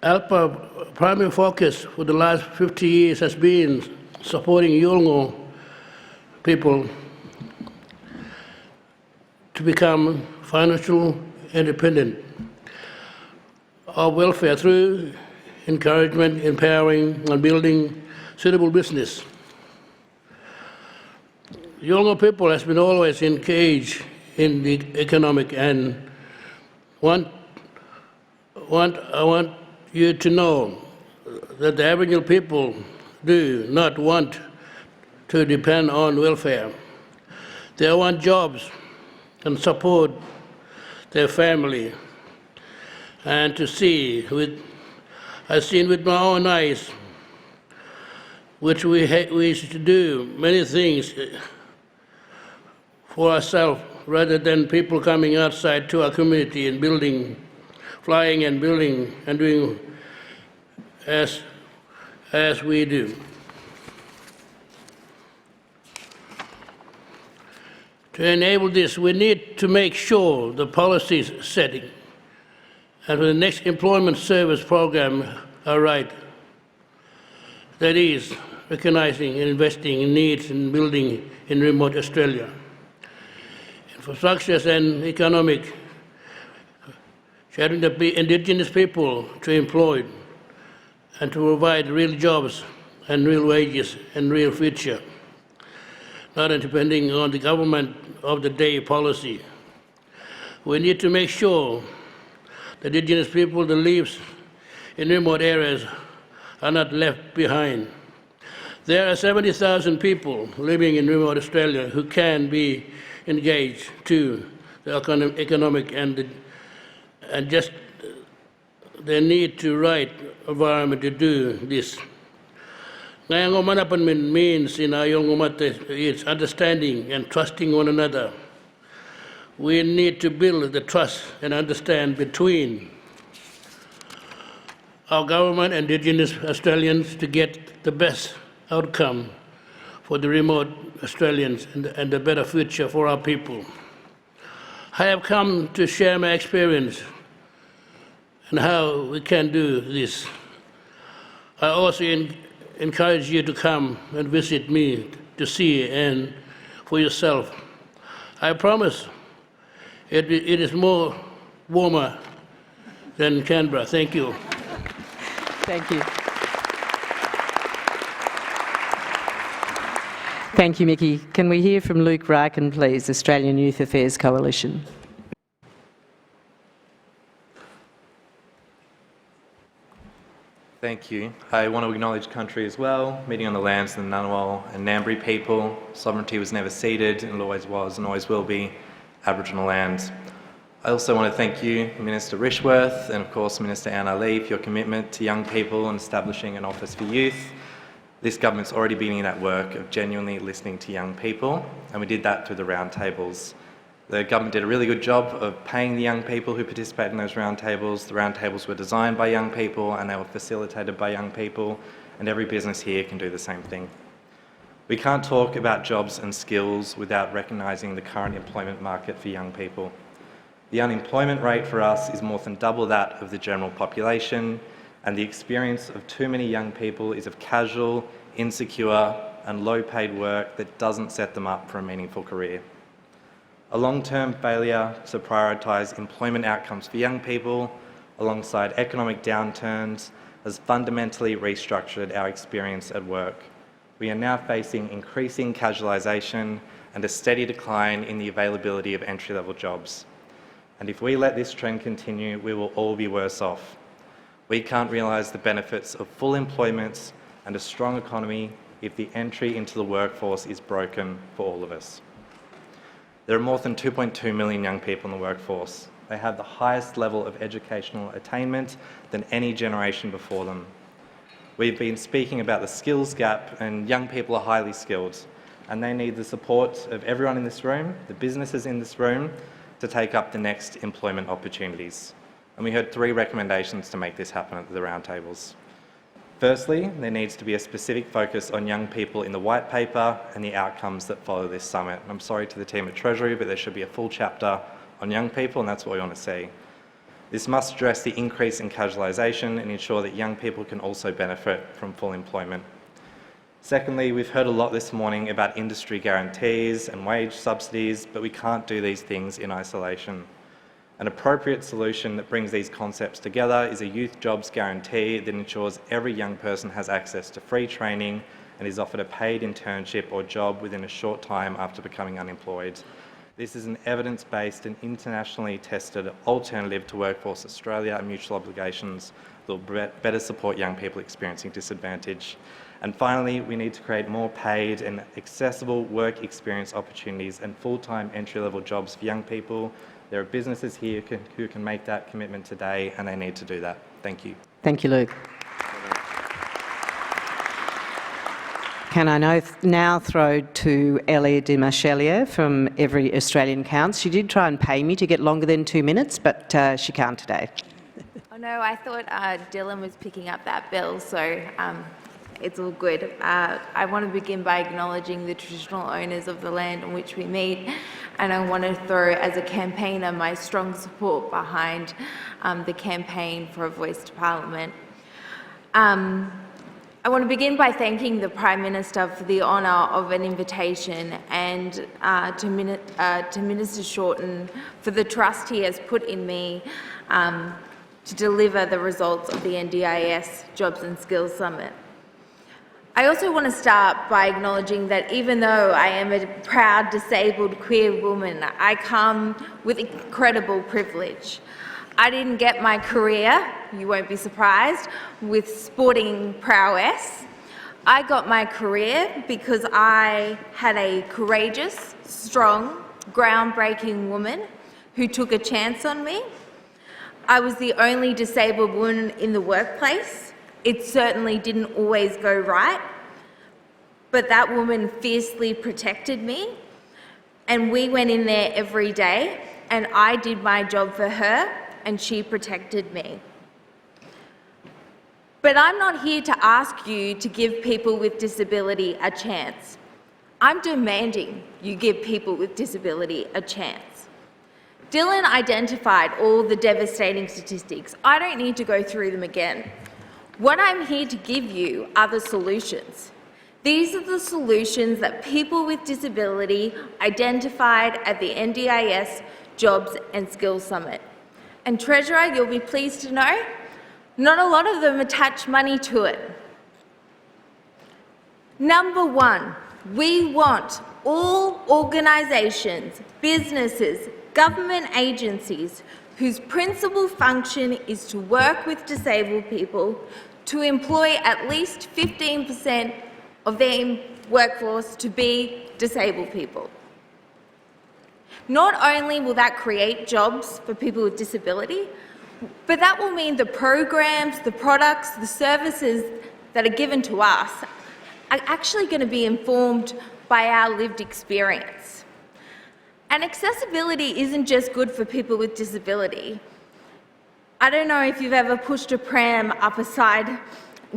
S5: ALPA primary focus for the last 50 years has been supporting Yolngu people to become financially independent of welfare through encouragement, empowering and building suitable business. Yolngu people has been always engaged in the economic, and I want you to know that the Aboriginal people do not want to depend on welfare. They want jobs and support their family, and to see I've seen with my own eyes, which we used to do many things for ourselves rather than people coming outside to our community and building, flying and building and doing as we do. To enable this, we need to make sure the policies setting and for the next employment service program are right. That is, recognising and investing in needs and building in remote Australia. Infrastructures and economic, sharing the Indigenous people to employ and to provide real jobs and real wages and real future, not depending on the government of the day policy. We need to make sure the Indigenous people that live in remote areas are not left behind. There are 70,000 people living in remote Australia who can be engaged to the economic and just they need the right environment to do this. Ngayon umanapan means yung is understanding and trusting one another. We need to build the trust and understand between our government and Indigenous Australians to get the best outcome for the remote Australians and a better future for our people. I have come to share my experience and how we can do this. I also encourage you to come and visit me to see and for yourself. I promise it is more warmer than Canberra. Thank you.
S17: Thank you. Thank you, Mickey. Can we hear from Luke Ryken, please, Australian Youth Affairs Coalition?
S12: Thank you. I want to acknowledge country as well, meeting on the lands of the Ngunnawal and Ngambri people. Sovereignty was never ceded, and it always was and always will be Aboriginal lands. I also want to thank you, Minister Rishworth, and of course Minister Anna Lee, for your commitment to young people and establishing an office for youth. This government's already beginning that work of genuinely listening to young people, and we did that through the roundtables. The government did a really good job of paying the young people who participate in those roundtables. The roundtables were designed by young people and they were facilitated by young people, and every business here can do the same thing. We can't talk about jobs and skills without recognising the current employment market for young people. The unemployment rate for us is more than double that of the general population, and the experience of too many young people is of casual, insecure and low-paid work that doesn't set them up for a meaningful career. A long-term failure to prioritise employment outcomes for young people alongside economic downturns has fundamentally restructured our experience at work. We are now facing increasing casualisation and a steady decline in the availability of entry-level jobs. And if we let this trend continue, we will all be worse off. We can't realise the benefits of full employment and a strong economy if the entry into the workforce is broken for all of us. There are more than 2.2 million young people in the workforce. They have the highest level of educational attainment than any generation before them. We've been speaking about the skills gap, and young people are highly skilled, and they need the support of everyone in this room, the businesses in this room, to take up the next employment opportunities. And we heard 3 recommendations to make this happen at the roundtables. Firstly, there needs to be a specific focus on young people in the white paper and the outcomes that follow this summit. I'm sorry to the team at Treasury, but there should be a full chapter on young people, and that's what we want to see. This must address the increase in casualisation and ensure that young people can also benefit from full employment. Secondly, we've heard a lot this morning about industry guarantees and wage subsidies, but we can't do these things in isolation. An appropriate solution that brings these concepts together is a youth jobs guarantee that ensures every young person has access to free training and is offered a paid internship or job within a short time after becoming unemployed. This is an evidence-based and internationally tested alternative to Workforce Australia and mutual obligations that will better support young people experiencing disadvantage. And finally, we need to create more paid and accessible work experience opportunities and full-time entry-level jobs for young people. There are businesses here who can make that commitment today, and they need to do that. Thank you.
S17: Thank you, Luke. Can I now throw to Ellie Di Marcellia from Every Australian Counts. She did try and pay me to get longer than 2 minutes, but she can't today.
S20: Oh no, I thought Dylan was picking up that bill, so it's all good. I want to begin by acknowledging the traditional owners of the land on which we meet, and I want to throw, as a campaigner, my strong support behind the campaign for a voice to Parliament. I want to begin by thanking the Prime Minister for the honour of an invitation, and to Minister Shorten for the trust he has put in me to deliver the results of the NDIS Jobs and Skills Summit. I also want to start by acknowledging that even though I am a proud disabled queer woman, I come with incredible privilege. I didn't get my career, you won't be surprised, with sporting prowess. I got my career because I had a courageous, strong, groundbreaking woman who took a chance on me. I was the only disabled woman in the workplace. It certainly didn't always go right, but that woman fiercely protected me, and we went in there every day, and I did my job for her, and she protected me. But I'm not here to ask you to give people with disability a chance. I'm demanding you give people with disability a chance. Dylan identified all the devastating statistics. I don't need to go through them again. What I'm here to give you are the solutions. These are the solutions that people with disability identified at the NDIS Jobs and Skills Summit. And Treasurer, you'll be pleased to know, not a lot of them attach money to it. Number one, we want all organisations, businesses, government agencies whose principal function is to work with disabled people to employ at least 15% of their workforce to be disabled people. Not only will that create jobs for people with disability, but that will mean the programs, the products, the services that are given to us are actually going to be informed by our lived experience. And accessibility isn't just good for people with disability. I don't know if you've ever pushed a pram up a side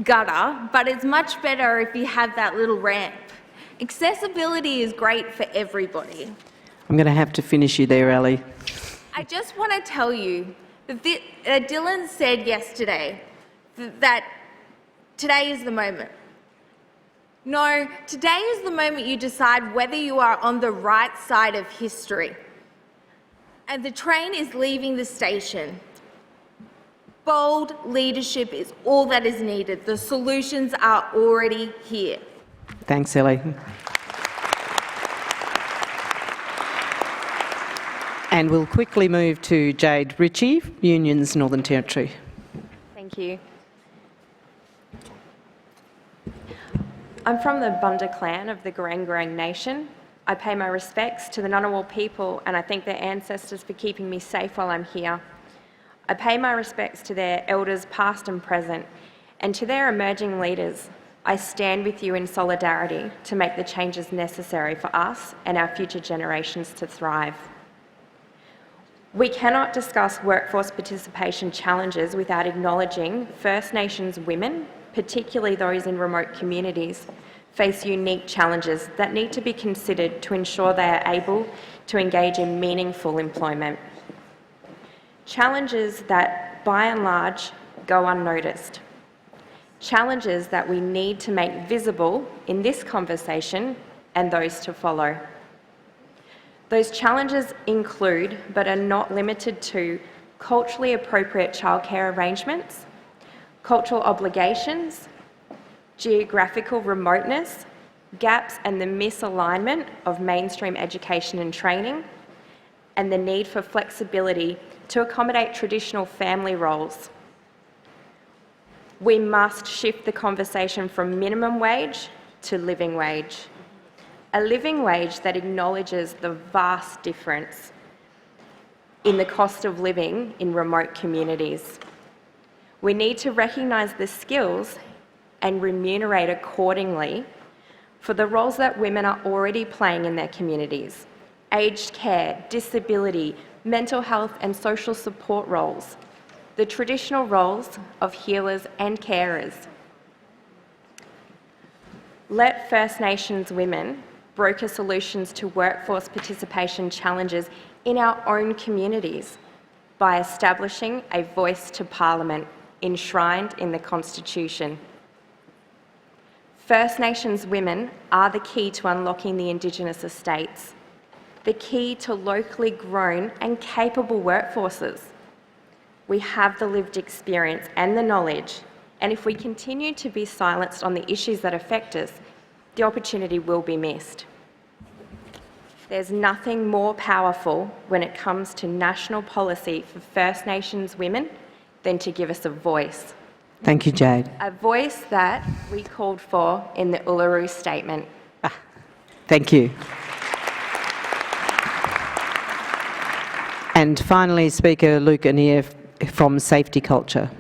S20: gutter, but it's much better if you have that little ramp. Accessibility is great for everybody.
S17: I'm going to have to finish you there, Ellie.
S20: I just want to tell you that Dylan said yesterday that today is the moment. No, today is the moment you decide whether you are on the right side of history. And the train is leaving the station. Bold leadership is all that is needed. The solutions are already here.
S17: Thanks, Ellie. And we'll quickly move to Jade Ritchie, Unions Northern Territory.
S6: Thank you. I'm from the Bunda clan of the Garang Garang Nation. I pay my respects to the Ngunnawal people and I thank their ancestors for keeping me safe while I'm here. I pay my respects to their elders past and present and to their emerging leaders. I stand with you in solidarity to make the changes necessary for us and our future generations to thrive. We cannot discuss workforce participation challenges without acknowledging First Nations women, particularly those in remote communities, face unique challenges that need to be considered to ensure they are able to engage in meaningful employment. Challenges that, by and large, go unnoticed. Challenges that we need to make visible in this conversation and those to follow. Those challenges include, but are not limited to, culturally appropriate childcare arrangements, cultural obligations, geographical remoteness, gaps and the misalignment of mainstream education and training, and the need for flexibility to accommodate traditional family roles. We must shift the conversation from minimum wage to living wage. A living wage that acknowledges the vast difference in the cost of living in remote communities. We need to recognise the skills and remunerate accordingly for the roles that women are already playing in their communities: aged care, disability, mental health and social support roles, the traditional roles of healers and carers. Let First Nations women broker solutions to workforce participation challenges in our own communities by establishing a voice to Parliament enshrined in the Constitution. First Nations women are the key to unlocking the Indigenous estates, the key to locally grown and capable workforces. We have the lived experience and the knowledge, and if we continue to be silenced on the issues that affect us, the opportunity will be missed. There's nothing more powerful when it comes to national policy for First Nations women than to give us a voice.
S17: Thank you, Jade.
S6: A voice that we called for in the Uluru Statement.
S17: Thank you. And finally, Speaker Luke Annear from Safety Culture.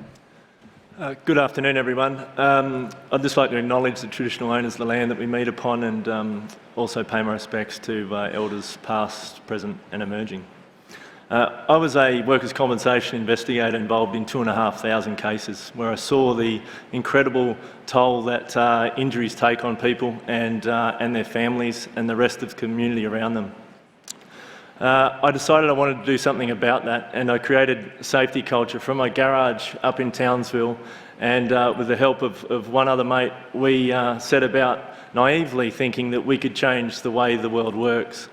S8: Good afternoon, everyone. I'd just like to acknowledge the traditional owners of the land that we meet upon and also pay my respects to elders past, present and emerging. I was a workers' compensation investigator involved in 2,500 cases where I saw the incredible toll that injuries take on people and their families and the rest of the community around them. I decided I wanted to do something about that, and I created safety culture from my garage up in Townsville, and with the help of one other mate, we set about naively thinking that we could change the way the world works.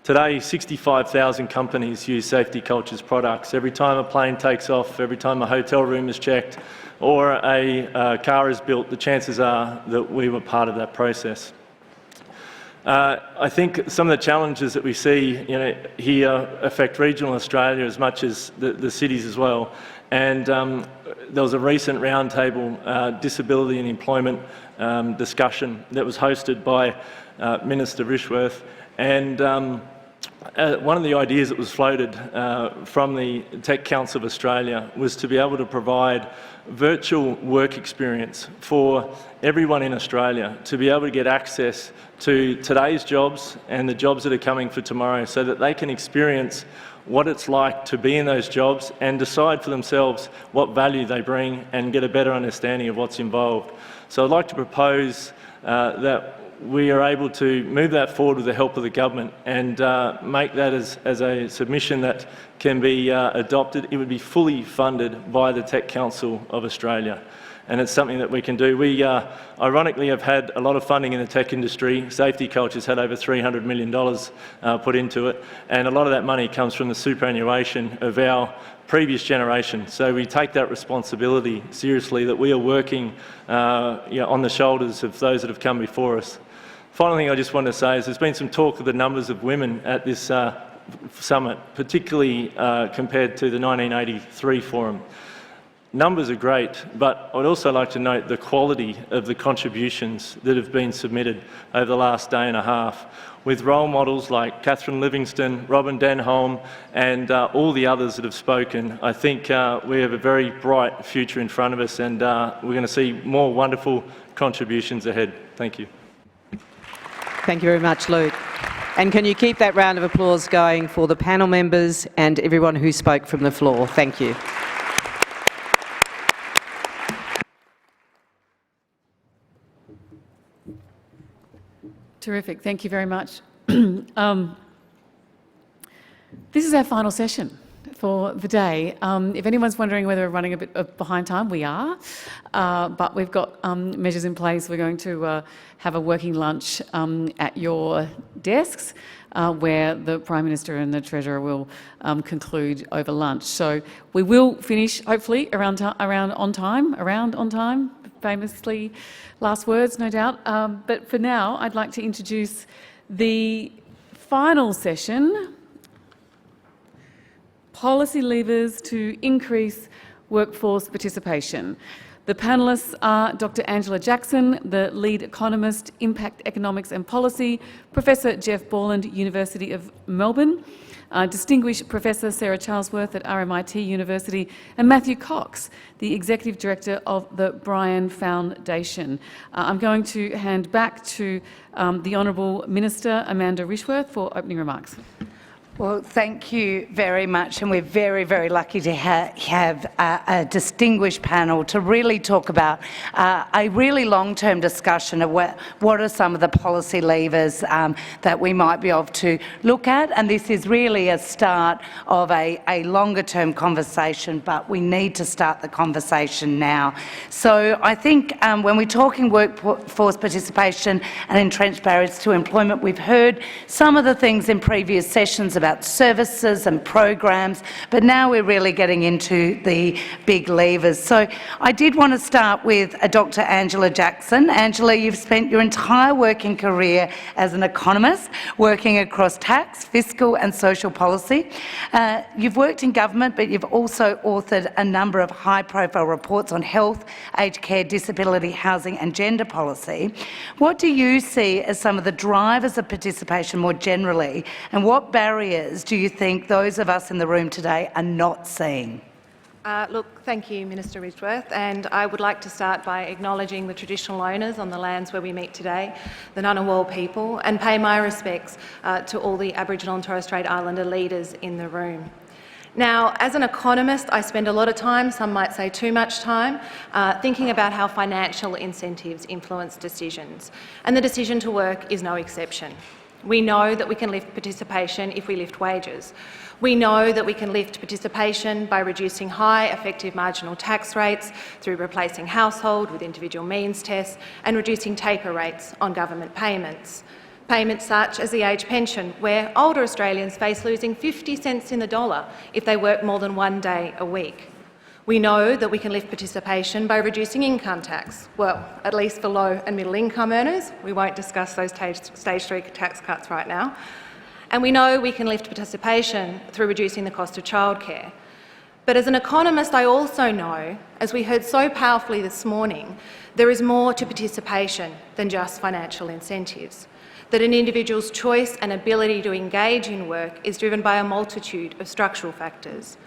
S8: Today, 65,000 companies use Safety Culture's products. Every time a plane takes off, every time a hotel room is checked, or a car is built, the chances are that we were part of that process. I think some of the challenges that we see here affect regional Australia as much as the cities as well. And there was a recent roundtable disability and employment discussion that was hosted by Minister Rishworth. And one of the ideas that was floated from the Tech Council of Australia was to be able to provide virtual work experience for everyone in Australia to be able to get access to today's jobs and the jobs that are coming for tomorrow so that they can experience what it's like to be in those jobs and decide for themselves what value they bring and get a better understanding of what's involved. So I'd like to propose that we are able to move that forward with the help of the government and make that as a submission that can be adopted. It would be fully funded by the Tech Council of Australia. And it's something that we can do. We ironically have had a lot of funding in the tech industry. Safety Culture's had over $300 million put into it, and a lot of that money comes from the superannuation of our previous generation. So we take that responsibility seriously, that we are working on the shoulders of those that have come before us. Final thing I just want to say is there's been some talk of the numbers of women at this summit, particularly compared to the 1983 forum. Numbers are great, but I'd also like to note the quality of the contributions that have been submitted over the last day and a half, with role models like Catherine Livingstone, Robin Denholm and all the others that have spoken. I think we have a very bright future in front of us, and we're going to see more wonderful contributions ahead. Thank you.
S17: Thank you very much, Luke. And can you keep that round of applause going for the panel members and everyone who spoke from the floor? Thank you.
S1: Terrific. Thank you very much. This is our final session for the day. If anyone's wondering whether we're running a bit behind time, we are, but we've got measures in place. We're going to have a working lunch at your desks where the Prime Minister and the Treasurer will conclude over lunch. So we will finish, hopefully, around on time, famously last words, no doubt. But for now, I'd like to introduce the final session, Policy Levers to Increase Workforce Participation. The panellists are Dr. Angela Jackson, the lead economist, Impact Economics and Policy, Professor Jeff Borland, University of Melbourne, distinguished Professor Sarah Charlesworth at RMIT University, and Matthew Cox, the Executive Director of the Bryan Foundation. I'm going to hand back to the Honourable Minister Amanda Rishworth for opening remarks.
S9: Well, thank you very much, and we're very, very lucky to have a distinguished panel to really talk about a really long-term discussion of what are some of the policy levers that we might be able to look at. And this is really a start of a longer-term conversation, but we need to start the conversation now. So I think when we're talking workforce participation and entrenched barriers to employment, we've heard some of the things in previous sessions about services and programs, but now we're really getting into the big levers. So I did want to start with Dr. Angela Jackson. Angela, you've spent your entire working career as an economist, working across tax, fiscal and social policy. You've worked in government, but you've also authored a number of high-profile reports on health, aged care, disability, housing and gender policy. What do you see as some of the drivers of participation more generally, and what barriers do you think those of us in the room today are not seeing?
S2: Look, thank you, Minister Ridgeworth, and I would like to start by acknowledging the traditional owners on the lands where we meet today, the Ngunnawal people, and pay my respects to all the Aboriginal and Torres Strait Islander leaders in the room. Now, as an economist, I spend a lot of time, some might say too much time, thinking about how financial incentives influence decisions, and the decision to work is no exception. We know that we can lift participation if we lift wages. We know that we can lift participation by reducing high effective marginal tax rates through replacing household with individual means tests and reducing taper rates on government payments. Payments such as the age pension, where older Australians face losing 50 cents in the dollar if they work more than 1 day a week. We know that we can lift participation by reducing income tax, well, at least for low and middle income earners. We won't discuss those stage 3 tax cuts right now. And we know we can lift participation through reducing the cost of childcare. But as an economist, I also know, as we heard so powerfully this morning, there is more to participation than just financial incentives. That an individual's choice and ability to engage in work is driven by a multitude of structural factors.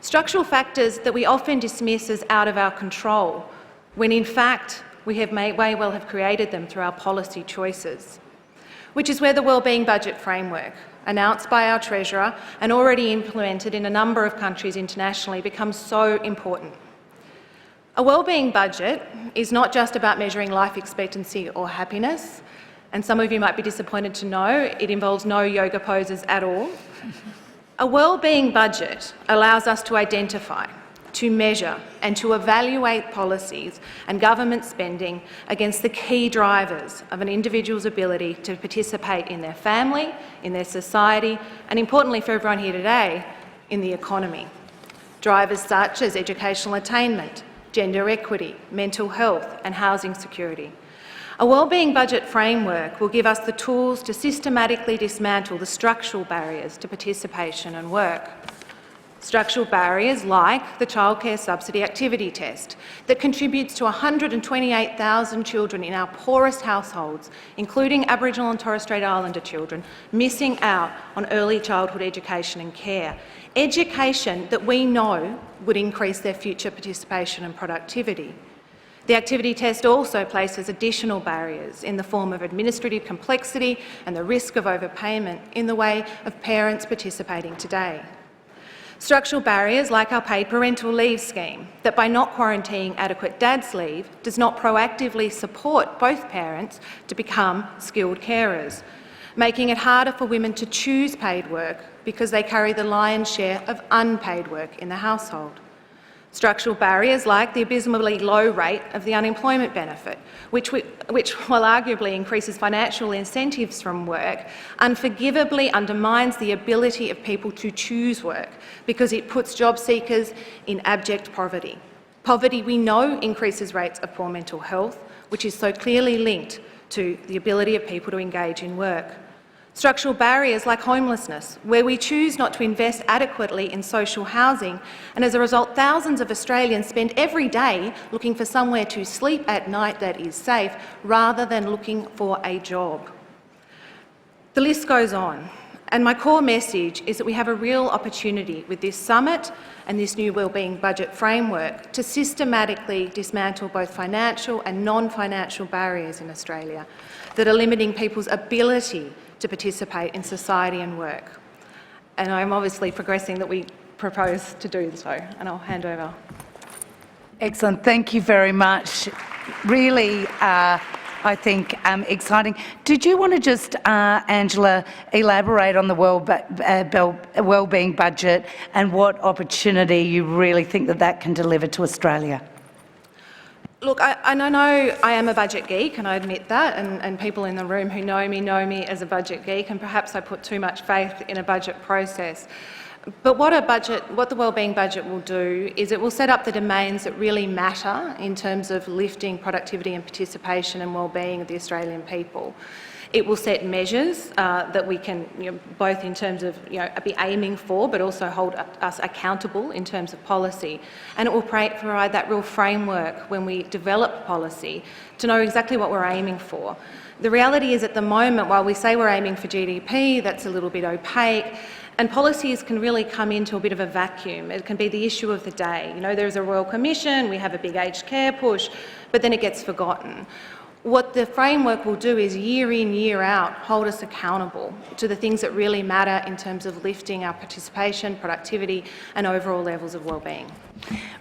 S2: Structural factors that we often dismiss as out of our control, when in fact we may well have created them through our policy choices. Which is where the Wellbeing Budget Framework, announced by our Treasurer and already implemented in a number of countries internationally, becomes so important. A wellbeing budget is not just about measuring life expectancy or happiness, and some of you might be disappointed to know it involves no yoga poses at all. A wellbeing budget allows us to identify, to measure and to evaluate policies and government spending against the key drivers of an individual's ability to participate in their family, in their society, and importantly for everyone here today, in the economy. Drivers such as educational attainment, gender equity, mental health and housing security. A wellbeing budget framework will give us the tools to systematically dismantle the structural barriers to participation and work. Structural barriers like the childcare subsidy activity test that contributes to 128,000 children in our poorest households, including Aboriginal and Torres Strait Islander children, missing out on early childhood education and care. Education that we know would increase their future participation and productivity. The activity test also places additional barriers in the form of administrative complexity and the risk of overpayment in the way of parents participating today. Structural barriers like our paid parental leave scheme, that by not quarantining adequate dad's leave, does not proactively support both parents to become skilled carers, making it harder for women to choose paid work because they carry the lion's share of unpaid work in the household. Structural barriers like the abysmally low rate of the unemployment benefit, which while arguably increases financial incentives from work, unforgivably undermines the ability of people to choose work because it puts job seekers in abject poverty. Poverty we know increases rates of poor mental health, which is so clearly linked to the ability of people to engage in work. Structural barriers like homelessness, where we choose not to invest adequately in social housing, and as a result, thousands of Australians spend every day looking for somewhere to sleep at night that is safe, rather than looking for a job. The list goes on, and my core message is that we have a real opportunity with this summit and this new wellbeing budget framework to systematically dismantle both financial and non-financial barriers in Australia that are limiting people's ability to participate in society and work. And I'm obviously progressing that we propose to do so, and I'll hand over.
S9: Excellent. Thank you very much. Really, I think, exciting. Did you want to just, Angela, elaborate on the wellbeing budget and what opportunity you really think that that can deliver to Australia?
S2: Look, I know I am a budget geek, and I admit that, and people in the room who know me as a budget geek, and perhaps I put too much faith in a budget process. But what the wellbeing budget will do is it will set up the domains that really matter in terms of lifting productivity and participation and wellbeing of the Australian people. It will set measures that we can, both in terms of be aiming for, but also hold us accountable in terms of policy. And it will provide that real framework when we develop policy to know exactly what we're aiming for. The reality is, at the moment, while we say we're aiming for GDP, that's a little bit opaque. And policies can really come into a bit of a vacuum. It can be the issue of the day. You know, there's a Royal Commission, we have a big aged care push, but then it gets forgotten. What the framework will do is year in, year out, hold us accountable to the things that really matter in terms of lifting our participation, productivity and overall levels of wellbeing.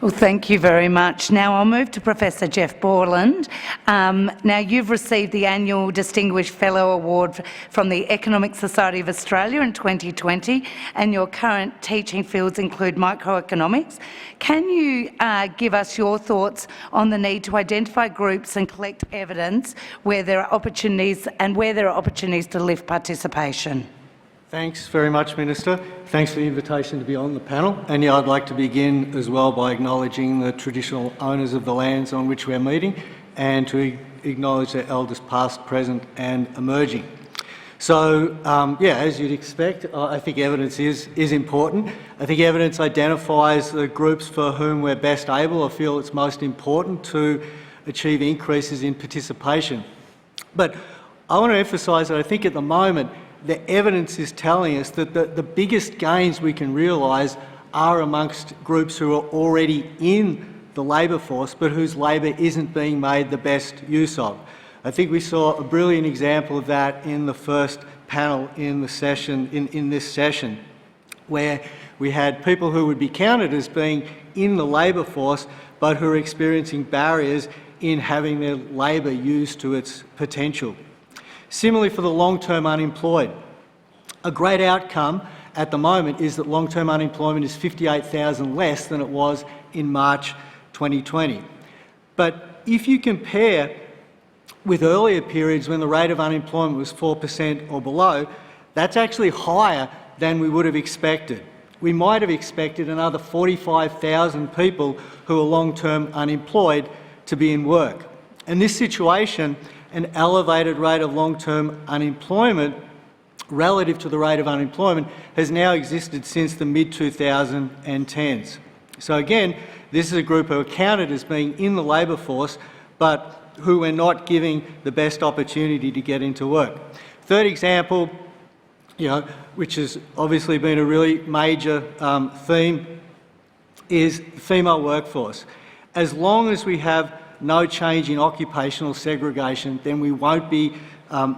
S9: Well, thank you very much. Now I'll move to Professor Jeff Borland. Now you've received the annual Distinguished Fellow Award from the Economic Society of Australia in 2020, and your current teaching fields include microeconomics. Can you give us your thoughts on the need to identify groups and collect evidence where there are opportunities to lift participation?
S7: Thanks very much, Minister. Thanks for the invitation to be on the panel. And yeah, I'd like to begin as well by acknowledging the traditional owners of the lands on which we're meeting and to acknowledge their elders past, present and emerging. So, yeah, as you'd expect, I think evidence is important. I think evidence identifies the groups for whom we're best able or feel it's most important to achieve increases in participation. But I want to emphasise that I think at the moment the evidence is telling us that the biggest gains we can realise are amongst groups who are already in the labour force but whose labour isn't being made the best use of. I think we saw a brilliant example of that in the first panel in the session, in this session, where we had people who would be counted as being in the labour force but who are experiencing barriers in having their labour used to its potential. Similarly for the long-term unemployed, a great outcome at the moment is that long-term unemployment is 58,000 less than it was in March 2020. But if you compare with earlier periods when the rate of unemployment was 4% or below, that's actually higher than we would have expected. We might have expected another 45,000 people who are long-term unemployed to be in work. In this situation, an elevated rate of long-term unemployment relative to the rate of unemployment has now existed since the mid-2010s. So again, this is a group who are counted as being in the labour force but who we're not giving the best opportunity to get into work. Third example, which has obviously been a really major theme, is the female workforce. As long as we have no change in occupational segregation, then we won't be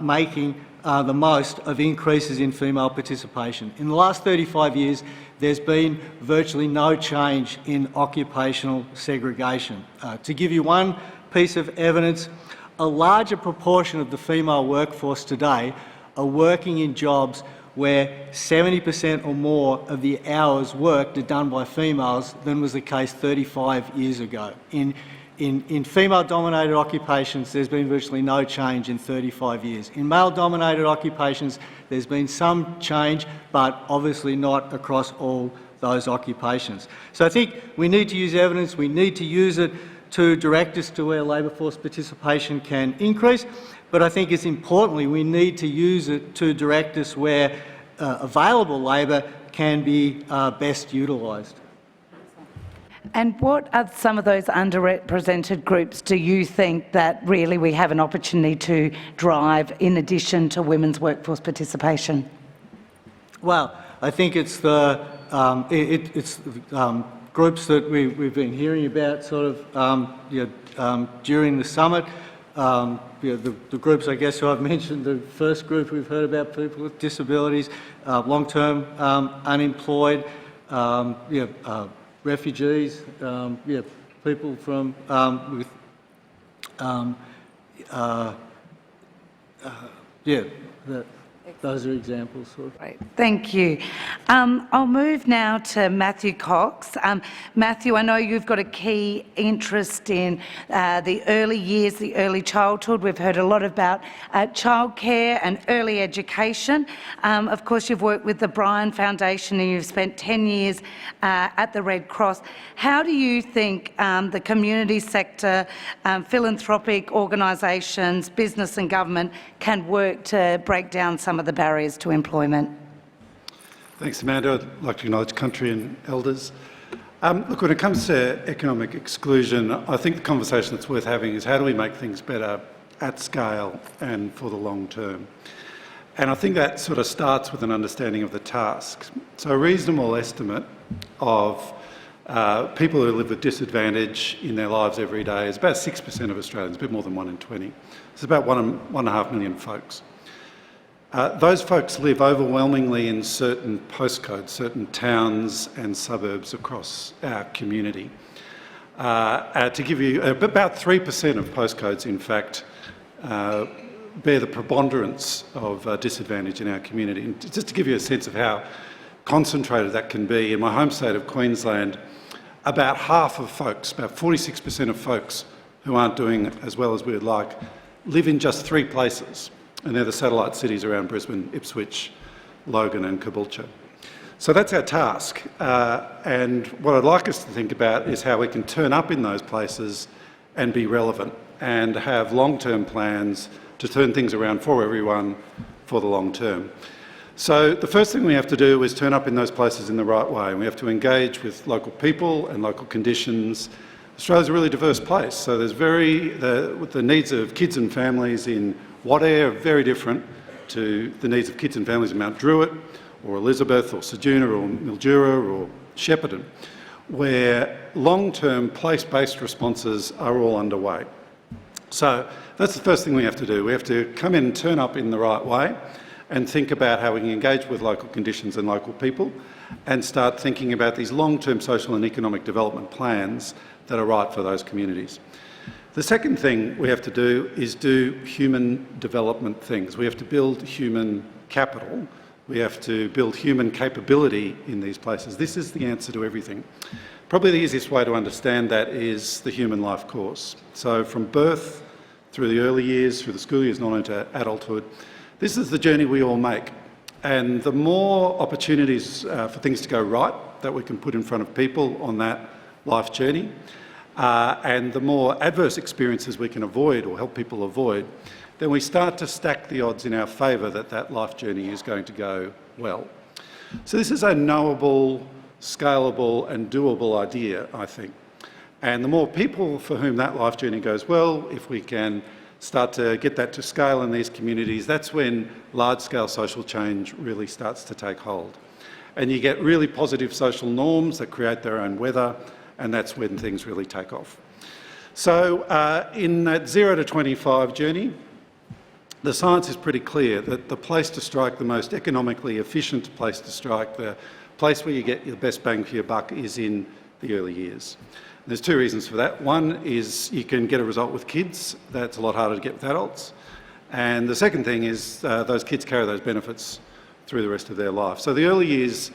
S7: making the most of increases in female participation. In the last 35 years, there's been virtually no change in occupational segregation. To give you one piece of evidence, a larger proportion of the female workforce today are working in jobs where 70% or more of the hours worked are done by females than was the case 35 years ago. In female-dominated occupations, there's been virtually no change in 35 years. In male-dominated occupations, there's been some change, but obviously not across all those occupations. So I think we need to use evidence, we need to use it to direct us to where labour force participation can increase, but I think it's importantly we need to use it to direct us where available labour can be best utilised.
S9: And what are some of those underrepresented groups do you think that really we have an opportunity to drive in addition to women's workforce participation?
S7: Well, I think it's the groups that we've been hearing about sort of during the summit. The groups, I guess, who I've mentioned, the first group we've heard about, people with disabilities, long-term unemployed, refugees, people from those are examples.
S9: Right. Thank you. I'll move now to Matthew Cox. Matthew, I know you've got a key interest in the early years, the early childhood. We've heard a lot about childcare and early education. Of course, you've worked with the Bryan Foundation and you've spent 10 years at the Red Cross. How do you think the community sector, philanthropic organisations, business and government can work to break down some of the barriers to employment?
S10: Thanks, Amanda. I'd like to acknowledge country and elders. Look, when it comes to economic exclusion, I think the conversation that's worth having is how do we make things better at scale and for the long term? And I think that sort of starts with an understanding of the tasks. So a reasonable estimate of people who live with disadvantage in their lives every day is about 6% of Australians, a bit more than 1 in 20. It's about 1.5 million folks. Those folks live overwhelmingly in certain postcodes, certain towns and suburbs across our community. To give you, about 3% of postcodes, in fact, bear the preponderance of disadvantage in our community. And just to give you a sense of how concentrated that can be, in my home state of Queensland, about half of folks, about 46% of folks who aren't doing as well as we would like, live in just 3 places, and they're the satellite cities around Brisbane, Ipswich, Logan and Caboolture. So that's our task, and what I'd like us to think about is how we can turn up in those places and be relevant and have long-term plans to turn things around for everyone for the long term. So the first thing we have to do is turn up in those places in the right way. We have to engage with local people and local conditions. Australia's a really diverse place, so there's the needs of kids and families in Wadeye are very different to the needs of kids and families in Mount Druitt or Elizabeth or Ceduna or Mildura or Shepparton, where long-term place-based responses are all underway. So that's the first thing we have to do. We have to come in and turn up in the right way and think about how we can engage with local conditions and local people and start thinking about these long-term social and economic development plans that are right for those communities. The second thing we have to do is do human development things. We have to build human capital. We have to build human capability in these places. This is the answer to everything. Probably the easiest way to understand that is the human life course. So from birth through the early years, through the school years, not into adulthood, this is the journey we all make. And the more opportunities for things to go right that we can put in front of people on that life journey, and the more adverse experiences we can avoid or help people avoid, then we start to stack the odds in our favour that that life journey is going to go well. So this is a knowable, scalable and doable idea, I think. And the more people for whom that life journey goes well, if we can start to get that to scale in these communities, that's when large-scale social change really starts to take hold. And you get really positive social norms that create their own weather, and that's when things really take off. So in that 0 to 25 journey, the science is pretty clear that the place to strike, the most economically efficient place to strike, the place where you get your best bang for your buck is in the early years. There's 2 reasons for that. One is you can get a result with kids. That's a lot harder to get with adults. And the second thing is those kids carry those benefits through the rest of their life. So the early years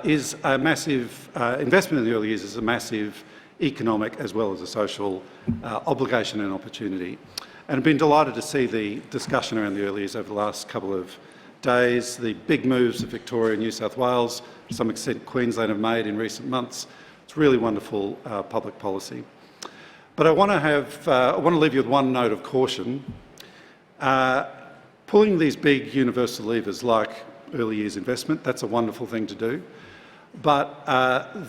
S10: is a massive, investment in the early years is a massive economic as well as a social obligation and opportunity. And I've been delighted to see the discussion around the early years over the last couple of days, the big moves that Victoria and New South Wales, to some extent Queensland have made in recent months. It's really wonderful public policy. But I want to leave you with one note of caution. Pulling these big universal levers like early years investment, that's a wonderful thing to do. But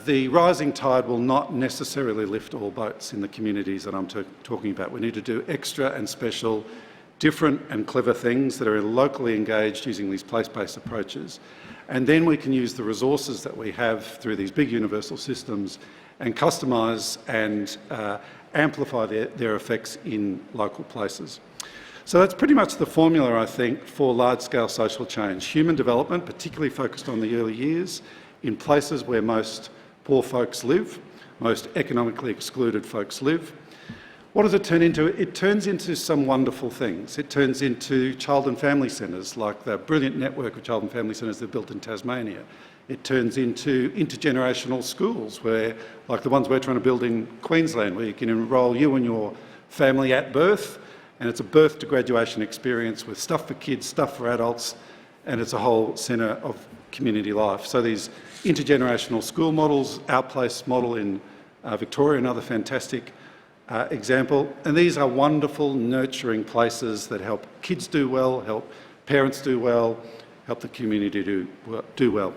S10: the rising tide will not necessarily lift all boats in the communities that I'm talking about. We need to do extra and special, different and clever things that are locally engaged using these place-based approaches. And then we can use the resources that we have through these big universal systems and customise and amplify their effects in local places. So that's pretty much the formula, I think, for large-scale social change. Human development, particularly focused on the early years, in places where most poor folks live, most economically excluded folks live. What does it turn into? It turns into some wonderful things. It turns into child and family centres, like the brilliant network of child and family centres they've built in Tasmania. It turns into intergenerational schools, where, like the ones we're trying to build in Queensland, where you can enrol you and your family at birth, and it's a birth to graduation experience with stuff for kids, stuff for adults, and it's a whole centre of community life. So these intergenerational school models, Our Place model in Victoria, another fantastic example. And these are wonderful, nurturing places that help kids do well, help parents do well, help the community do well.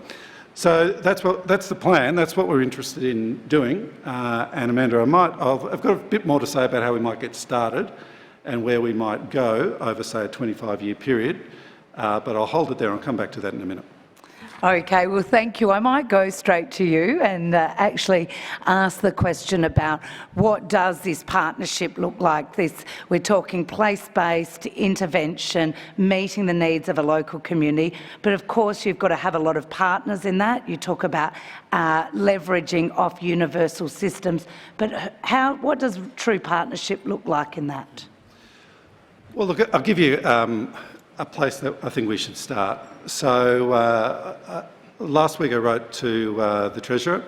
S10: So that's the plan. That's what we're interested in doing. And Amanda, I've got a bit more to say about how we might get started and where we might go over, say, a 25-year period. But I'll hold it there. I'll come back to that in a minute.
S9: Okay, well, thank you. I might go straight to you and actually ask the question about what does this partnership look like? We're talking place-based intervention, meeting the needs of a local community, but of course you've got to have a lot of partners in that. You talk about leveraging off universal systems, but what does true partnership look like in that?
S10: Well, look, I'll give you a place that I think we should start. So last week I wrote to the Treasurer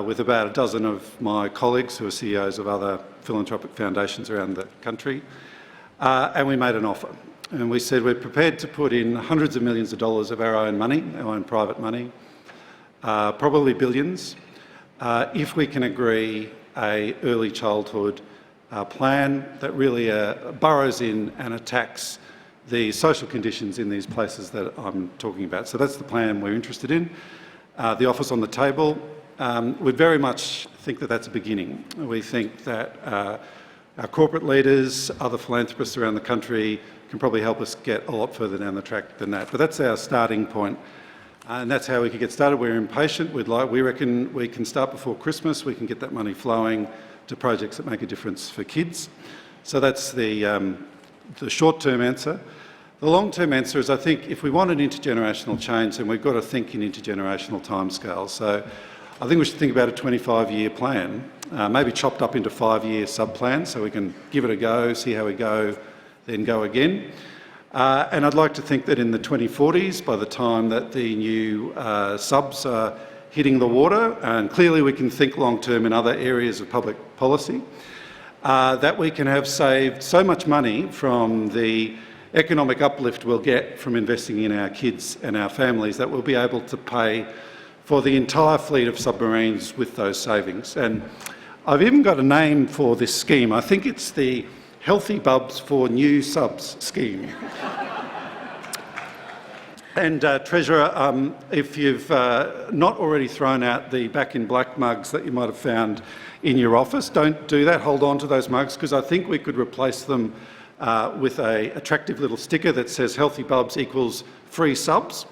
S10: with about a dozen of my colleagues who are CEOs of other philanthropic foundations around the country, and we made an offer. And we said we're prepared to put in hundreds of millions of dollars of our own money, our own private money, probably billions, if we can agree an early childhood plan that really burrows in and attacks the social conditions in these places that I'm talking about. So that's the plan we're interested in. The offer's on the table. We very much think that that's a beginning. We think that our corporate leaders, other philanthropists around the country can probably help us get a lot further down the track than that. But that's our starting point. And that's how we could get started. We're impatient. We reckon we can start before Christmas. We can get that money flowing to projects that make a difference for kids. So that's the short-term answer. The long-term answer is, I think, if we want an intergenerational change, then we've got to think in intergenerational timescales. So I think we should think about a 25-year plan, maybe chopped up into 5-year sub-plans so we can give it a go, see how we go, then go again. And I'd like to think that in the 2040s, by the time that the new subs are hitting the water, and clearly we can think long-term in other areas of public policy, that we can have saved so much money from the economic uplift we'll get from investing in our kids and our families that we'll be able to pay for the entire fleet of submarines with those savings. And I've even got a name for this scheme. I think it's the Healthy Bubs for New Subs scheme. And Treasurer, if you've not already thrown out the Back in Black mugs that you might have found in your office, don't do that. Hold on to those mugs, because I think we could replace them with an attractive little sticker that says Healthy Bubs equals free subs.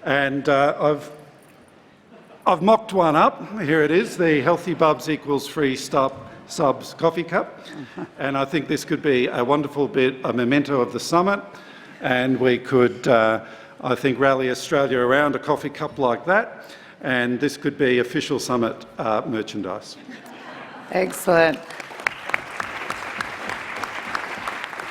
S10: And I've mocked one up. Here it is, the Healthy Bubs equals free subs coffee cup. And I think this could be a wonderful bit, a memento of the summit. And we could, I think, rally Australia around a coffee cup like that. And this could be official summit merchandise.
S9: Excellent.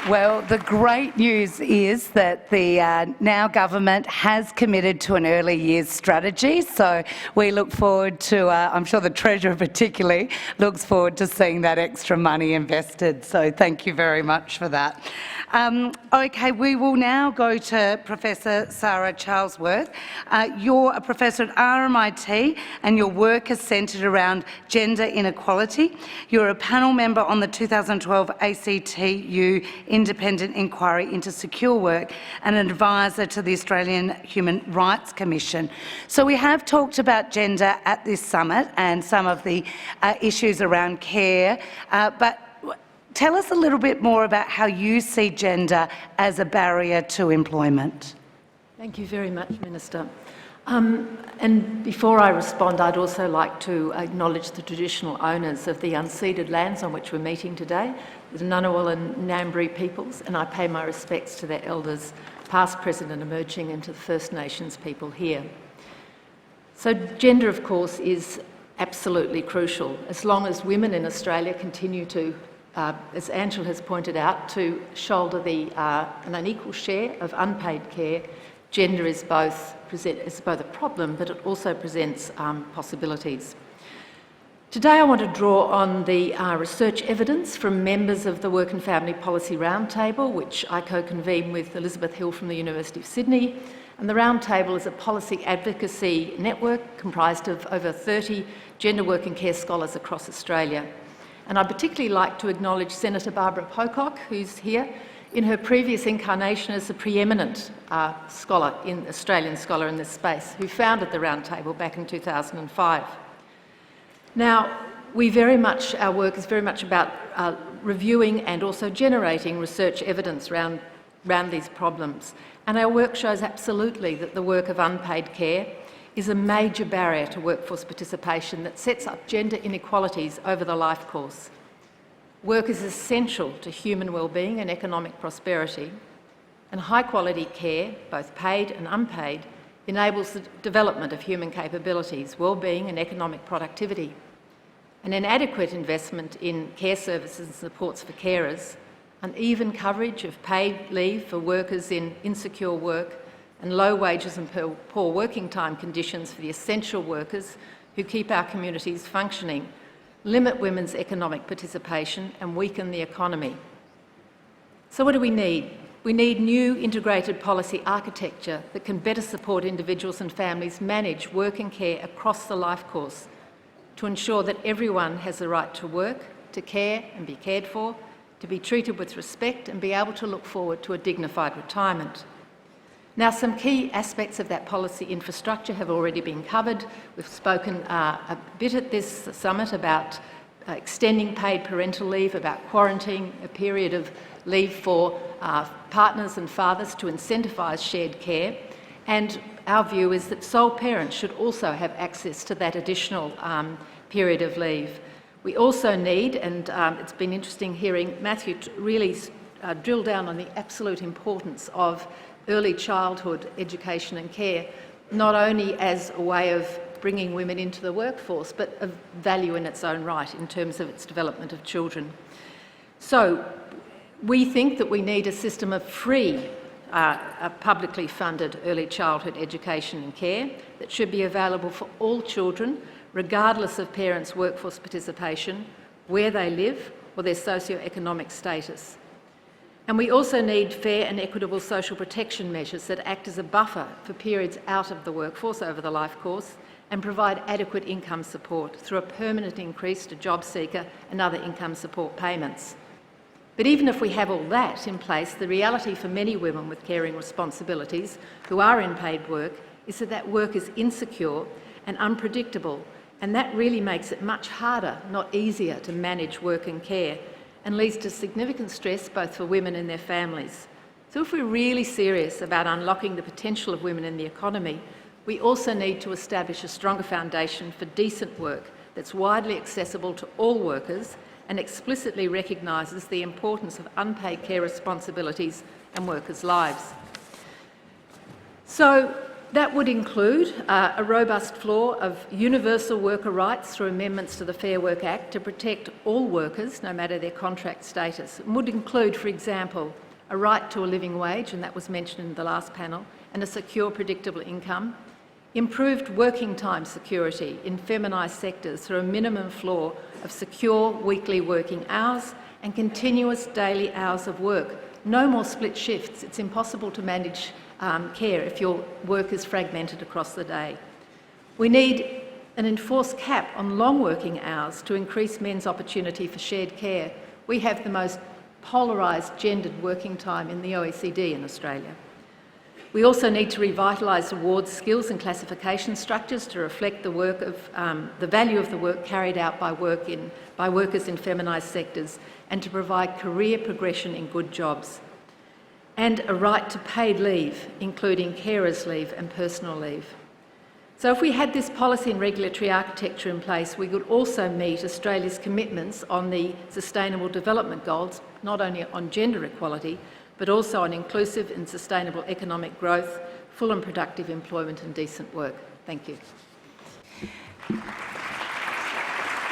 S9: Well, the great news is that the now government has committed to an early years strategy, so we look forward to, I'm sure the Treasurer particularly looks forward to seeing that extra money invested, so thank you very much for that. Okay, we will now go to Professor Sarah Charlesworth. You're a professor at RMIT and your work is centred around gender inequality. You're a panel member on the 2012 ACTU Independent Inquiry into Secure Work and an advisor to the Australian Human Rights Commission. So we have talked about gender at this summit and some of the issues around care, but tell us a little bit more about how you see gender as a barrier to employment.
S4: Thank you very much, Minister. And before I respond, I'd also like to acknowledge the traditional owners of the unceded lands on which we're meeting today, the Ngunnawal and Ngambri peoples, and I pay my respects to their elders, past, present and emerging, and to the First Nations people here. So gender, of course, is absolutely crucial. As long as women in Australia continue to, as Angela has pointed out, to shoulder an unequal share of unpaid care, gender is both a problem, but it also presents possibilities. Today I want to draw on the research evidence from members of the Work and Family Policy Roundtable, which I co-convene with Elizabeth Hill from the University of Sydney. And the Roundtable is a policy advocacy network comprised of over 30 gender work and care scholars across Australia. And I'd particularly like to acknowledge Senator Barbara Pocock, who's here, in her previous incarnation as a preeminent Australian scholar in this space, who founded the Roundtable back in 2005. Now, our work is very much about reviewing and also generating research evidence around
S11: around these problems. And our work shows absolutely that the work of unpaid care is a major barrier to workforce participation that sets up gender inequalities over the life course. Work is essential to human well-being and economic prosperity, and high-quality care, both paid and unpaid, enables the development of human capabilities, well-being and economic productivity. An inadequate investment in care services and supports for carers, uneven coverage of paid leave for workers in insecure work, and low wages and poor working time conditions for the essential workers who keep our communities functioning, limit women's economic participation and weaken the economy. So what do we need? We need new integrated policy architecture that can better support individuals and families manage work and care across the life course to ensure that everyone has the right to work, to care and be cared for, to be treated with respect and be able to look forward to a dignified retirement. Now, some key aspects of that policy infrastructure have already been covered. We've spoken a bit at this summit about extending paid parental leave, about quarantining a period of leave for partners and fathers to incentivise shared care. And our view is that sole parents should also have access to that additional period of leave. We also need, and it's been interesting hearing Matthew really drill down on the absolute importance of early childhood education and care, not only as a way of bringing women into the workforce, but of value in its own right in terms of its development of children. So we think that we need a system of free, publicly funded early childhood education and care that should be available for all children, regardless of parents' workforce participation, where they live or their socio-economic status. And we also need fair and equitable social protection measures that act as a buffer for periods out of the workforce over the life course and provide adequate income support through a permanent increase to job seeker and other income support payments. But even if we have all that in place, the reality for many women with caring responsibilities who are in paid work is that that work is insecure and unpredictable, and that really makes it much harder, not easier, to manage work and care, and leads to significant stress both for women and their families. So if we're really serious about unlocking the potential of women in the economy, we also need to establish a stronger foundation for decent work that's widely accessible to all workers and explicitly recognises the importance of unpaid care responsibilities and workers' lives. So that would include a robust floor of universal worker rights through amendments to the Fair Work Act to protect all workers, no matter their contract status. It would include, for example, a right to a living wage, and that was mentioned in the last panel, and a secure, predictable income. Improved working time security in feminised sectors through a minimum floor of secure weekly working hours and continuous daily hours of work. No more split shifts. It's impossible to manage care if your work is fragmented across the day. We need an enforced cap on long working hours to increase men's opportunity for shared care. We have the most polarised gendered working time in the OECD in Australia. We also need to revitalise awards, skills and classification structures to reflect the work of the value of the work carried out by workers in feminised sectors, and to provide career progression in good jobs. And a right to paid leave, including carers' leave and personal leave. So if we had this policy and regulatory architecture in place, we could also meet Australia's commitments on the Sustainable Development Goals, not only on gender equality, but also on inclusive and sustainable economic growth, full and productive employment and decent work. Thank you.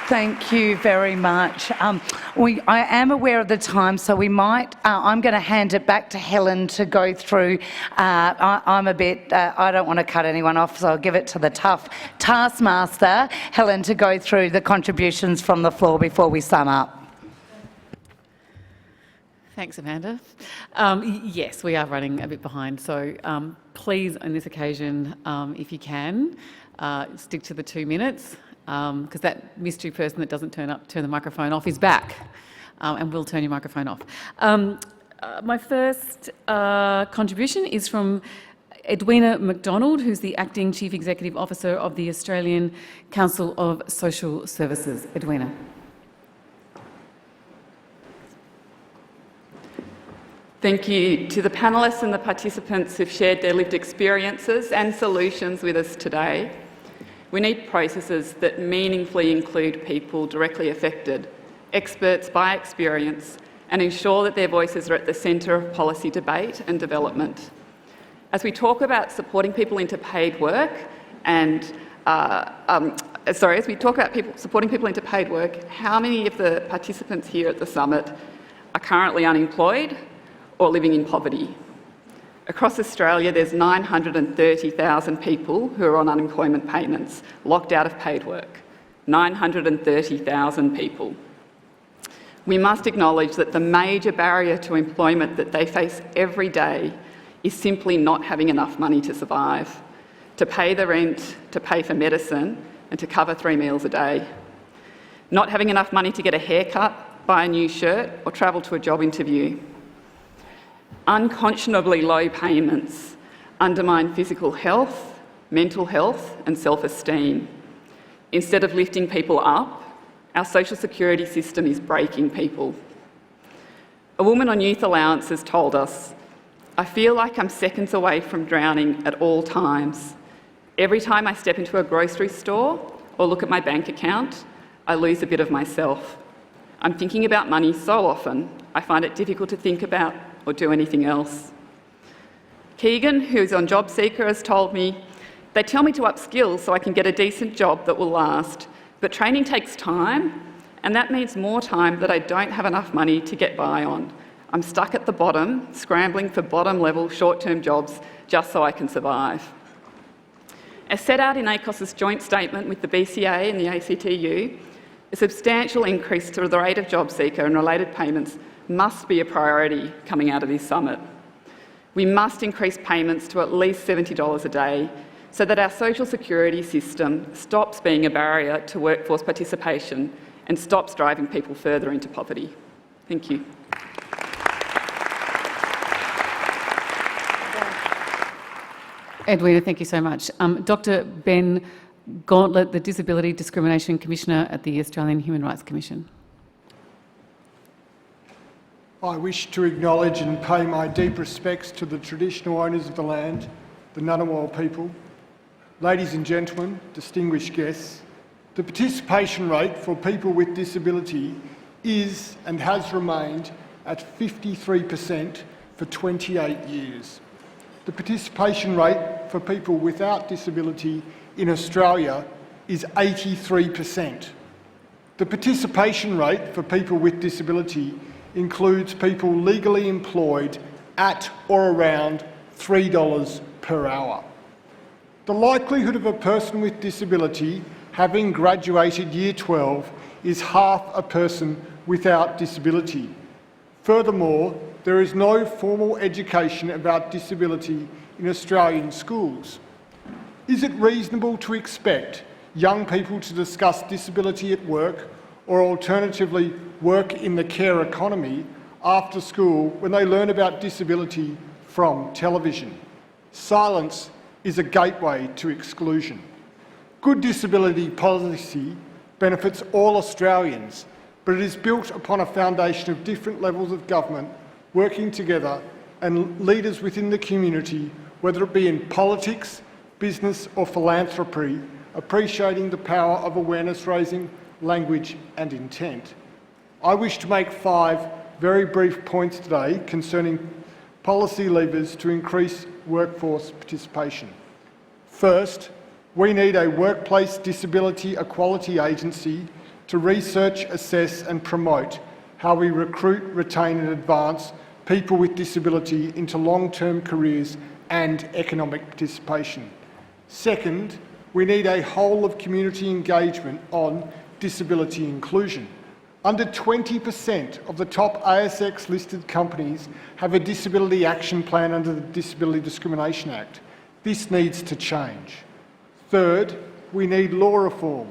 S9: Thank you very much. I am aware of the time, so we might. I'm going to hand it back to Helen to go through. I'm a bit. I don't want to cut anyone off, so I'll give it to the tough taskmaster, Helen, to go through the contributions from the floor before we sum up.
S1: Thanks, Amanda. Yes, we are running a bit behind, so please, on this occasion, if you can, stick to the 2 minutes. Because that mystery person that doesn't turn the microphone off is back, and will turn your microphone off. My first contribution is from Edwina McDonald, who's the Acting Chief Executive Officer of the Australian Council of Social Services. Edwina.
S14: Thank you to the panellists and the participants who've shared their lived experiences and solutions with us today. We need processes that meaningfully include people directly affected, experts by experience, and ensure that their voices are at the centre of policy debate and development. As we talk about supporting people into paid work and as we talk about supporting people into paid work, how many of the participants here at the summit are currently unemployed or living in poverty? Across Australia, there's 930,000 people who are on unemployment payments, locked out of paid work. 930,000 people. We must acknowledge that the major barrier to employment that they face every day is simply not having enough money to survive, to pay the rent, to pay for medicine, and to cover 3 meals a day. Not having enough money to get a haircut, buy a new shirt, or travel to a job interview. Unconscionably low payments undermine physical health, mental health, and self-esteem. Instead of lifting people up, our social security system is breaking people. A woman on youth allowances told us, "I feel like I'm seconds away from drowning at all times. Every time I step into a grocery store or look at my bank account, I lose a bit of myself. I'm thinking about money so often, I find it difficult to think about or do anything else." Keegan, who's on JobSeeker, has told me, "They tell me to upskill so I can get a decent job that will last, but training takes time, and that means more time that I don't have enough money to get by on. I'm stuck at the bottom, scrambling for bottom-level short-term jobs just so I can survive." As set out in ACOS's joint statement with the BCA and the ACTU, a substantial increase to the rate of JobSeeker and related payments must be a priority coming out of this summit. We must increase payments to at least $70 a day so that our social security system stops being a barrier to workforce participation and stops driving people further into poverty. Thank you.
S1: Edwina, thank you so much. Dr Ben Gauntlet, the Disability Discrimination Commissioner at the Australian Human Rights Commission.
S16: I wish to acknowledge and pay my deep respects to the traditional owners of the land, the Ngunnawal people. Ladies and gentlemen, distinguished guests, the participation rate for people with disability is and has remained at 53% for 28 years. The participation rate for people without disability in Australia is 83%. The participation rate for people with disability includes people legally employed at or around $3 per hour. The likelihood of a person with disability having graduated Year 12 is half a person without disability. Furthermore, there is no formal education about disability in Australian schools. Is it reasonable to expect young people to discuss disability at work or alternatively work in the care economy after school when they learn about disability from television? Silence is a gateway to exclusion. Good disability policy benefits all Australians, but it is built upon a foundation of different levels of government working together and leaders within the community, whether it be in politics, business or philanthropy, appreciating the power of awareness raising, language and intent. I wish to make 5 very brief points today concerning policy levers to increase workforce participation. First, we need a workplace disability equality agency to research, assess and promote how we recruit, retain and advance people with disability into long-term careers and economic participation. Second, we need a whole of community engagement on disability inclusion. Under 20% of the top ASX listed companies have a disability action plan under the Disability Discrimination Act. This needs to change. Third, we need law reform.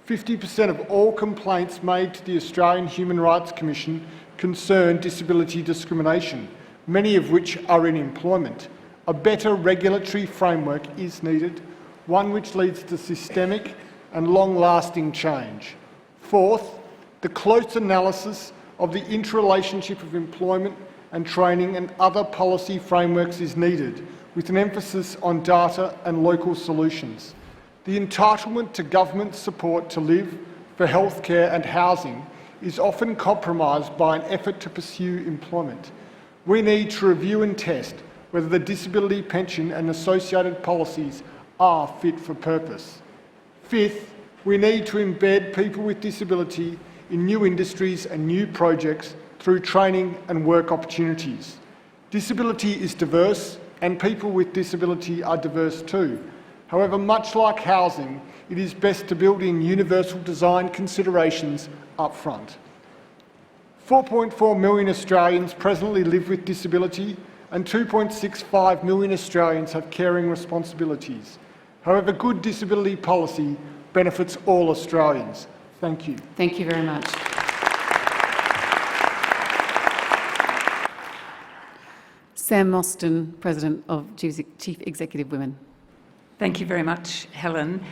S16: 50% of all complaints made to the Australian Human Rights Commission concern disability discrimination, many of which are in employment. A better regulatory framework is needed, one which leads to systemic and long-lasting change. Fourth, the close analysis of the interrelationship of employment, and training and other policy frameworks is needed, with an emphasis on data and local solutions. The entitlement to government support to live, for healthcare and housing is often compromised by an effort to pursue employment. We need to review and test whether the disability pension and associated policies are fit for purpose. Fifth, we need to embed people with disability in new industries and new projects through training and work opportunities. Disability is diverse, and people with disability are diverse too. However, much like housing, it is best to build in universal design considerations up front. 4.4 million Australians presently live with disability, and 2.65 million Australians have caring responsibilities. However, good disability policy benefits all Australians. Thank you.
S1: Thank you very much. Sam Mostyn, President of Chief Executive Women.
S15: Thank you very much, Helen.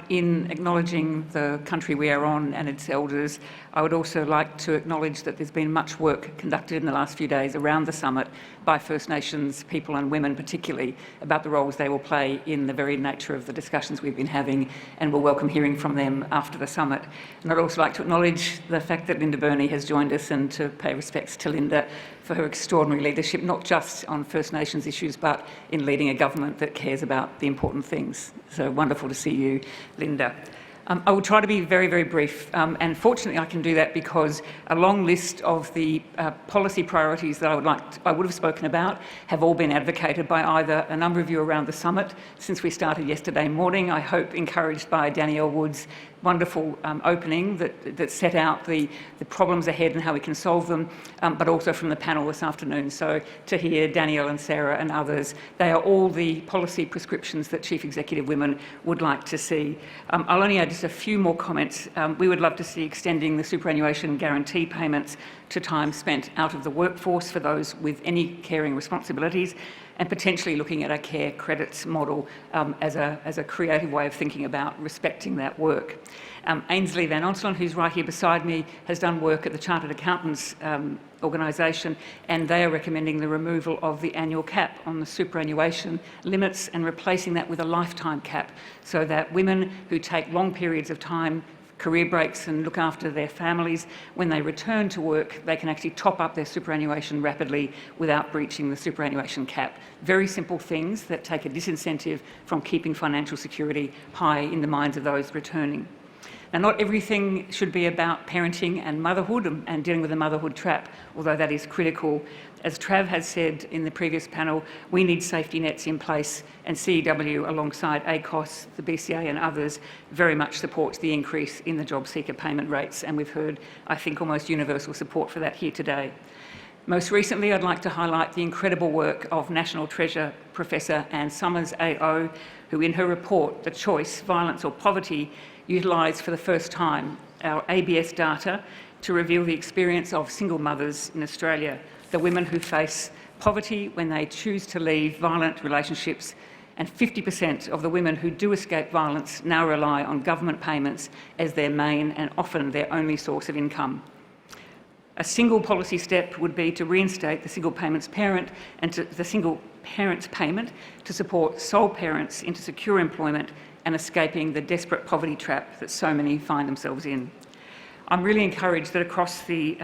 S15: In acknowledging the country we are on and its elders, I would also like to acknowledge that there's been much work conducted in the last few days around the summit by First Nations people and women particularly about the roles they will play in the very nature of the discussions we've been having, and we'll welcome hearing from them after the summit. And I'd also like to acknowledge the fact that Linda Burney has joined us, and to pay respects to Linda for her extraordinary leadership, not just on First Nations issues, but in leading a government that cares about the important things. So wonderful to see you, Linda. I will try to be very, very brief, and fortunately I can do that because a long list of the policy priorities that I would have spoken about have all been advocated by either a number of you around the summit since we started yesterday morning, I hope encouraged by Danielle Wood's wonderful opening that set out the problems ahead and how we can solve them, but also from the panel this afternoon. So to hear Danielle and Sarah and others, they are all the policy prescriptions that Chief Executive Women would like to see. I'll only add just a few more comments. We would love to see extending the superannuation guarantee payments to time spent out of the workforce for those with any caring responsibilities, and potentially looking at a care credits model as a creative way of thinking about respecting that work. Ainsley Van Onselen, who's right here beside me, has done work at the Chartered Accountants organisation, and they are recommending the removal of the annual cap on the superannuation limits and replacing that with a lifetime cap, so that women who take long periods of time, career breaks, and look after their families, when they return to work, they can actually top up their superannuation rapidly without breaching the superannuation cap. Very simple things that take a disincentive from keeping financial security high in the minds of those returning. Now, not everything should be about parenting and motherhood and dealing with the motherhood trap, although that is critical. As Trav has said in the previous panel, we need safety nets in place, and CEW, alongside ACOS, the BCA and others, very much supports the increase in the job seeker payment rates, and we've heard, I think, almost universal support for that here today. Most recently, I'd like to highlight the incredible work of National Treasure Professor Anne Summers, AO, who in her report, The Choice, Violence or Poverty, utilised for the first time our ABS data to reveal the experience of single mothers in Australia, the women who face poverty when they choose to leave violent relationships, and 50% of the women who do escape violence now rely on government payments as their main and often their only source of income. A single policy step would be to reinstate the single payments parent and the single parents payment to support sole parents into secure employment and escaping the desperate poverty trap that so many find themselves in. I'm really encouraged that across the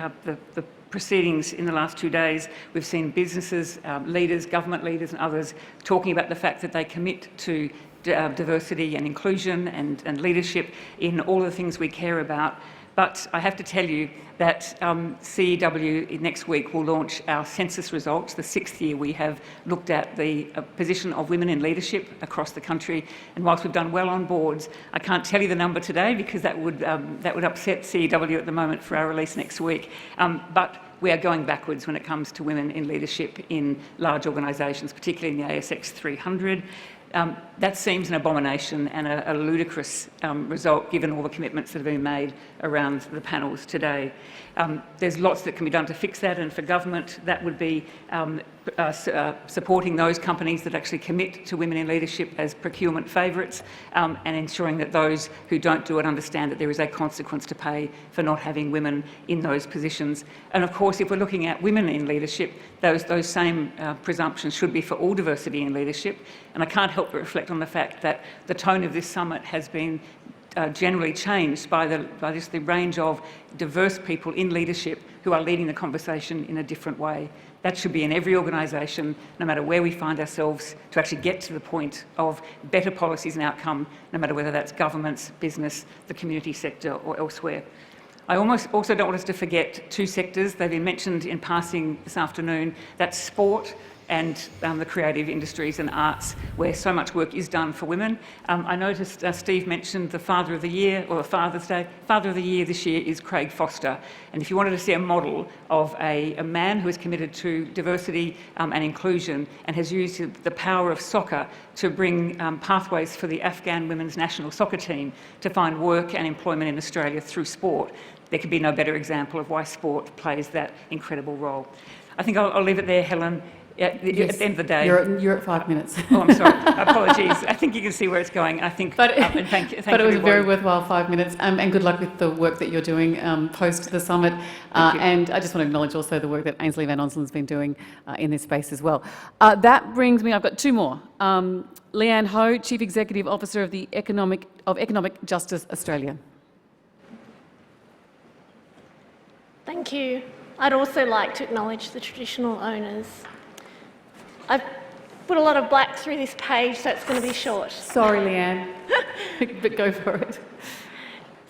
S15: proceedings in the last 2 days, we've seen businesses, leaders, government leaders and others talking about the fact that they commit to diversity and inclusion and leadership in all the things we care about. But I have to tell you that CEW next week will launch our census results, the 6th year we have looked at the position of women in leadership across the country. And whilst we've done well on boards, I can't tell you the number today because that would upset CEW at the moment for our release next week. But we are going backwards when it comes to women in leadership in large organisations, particularly in the ASX 300. That seems an abomination and a ludicrous result given all the commitments that have been made around the panels today. There's lots that can be done to fix that, and for government that would be supporting those companies that actually commit to women in leadership as procurement favourites, and ensuring that those who don't do it understand that there is a consequence to pay for not having women in those positions. And of course, if we're looking at women in leadership, those same presumptions should be for all diversity in leadership. And I can't help but reflect on the fact that the tone of this summit has been generally changed by just the range of diverse people in leadership who are leading the conversation in a different way. That should be in every organisation, no matter where we find ourselves, to actually get to the point of better policies and outcome, no matter whether that's governments, business, the community sector or elsewhere. I also don't want us to forget two sectors. They've been mentioned in passing this afternoon. That's sport and the creative industries and arts, where so much work is done for women. I noticed Steve mentioned the Father of the Year, or Father's Day. Father of the Year this year is Craig Foster. And if you wanted to see a model of a man who is committed to diversity and inclusion and has used the power of soccer to bring pathways for the Afghan women's national soccer team to find work and employment in Australia through sport, there could be no better example of why sport plays that incredible role. I think I'll leave it there, Helen. At the end of the day...
S1: You're at 5 minutes.
S15: Oh, I'm sorry. Apologies. I think you can see where it's going. I think...
S1: But,
S15: and thank
S1: but it was a very worthwhile 5 minutes. And good luck with the work that you're doing post the summit. And I just want to acknowledge also the work that Ainsley Van Onslo's been doing in this space as well. That brings me... I've got two more. Leanne Ho, Chief Executive Officer of Economic Justice Australia.
S18: Thank you. I'd also like to acknowledge the traditional owners. I've put a lot of black through this page, so it's going to be short.
S1: Sorry, Leanne, but go for it.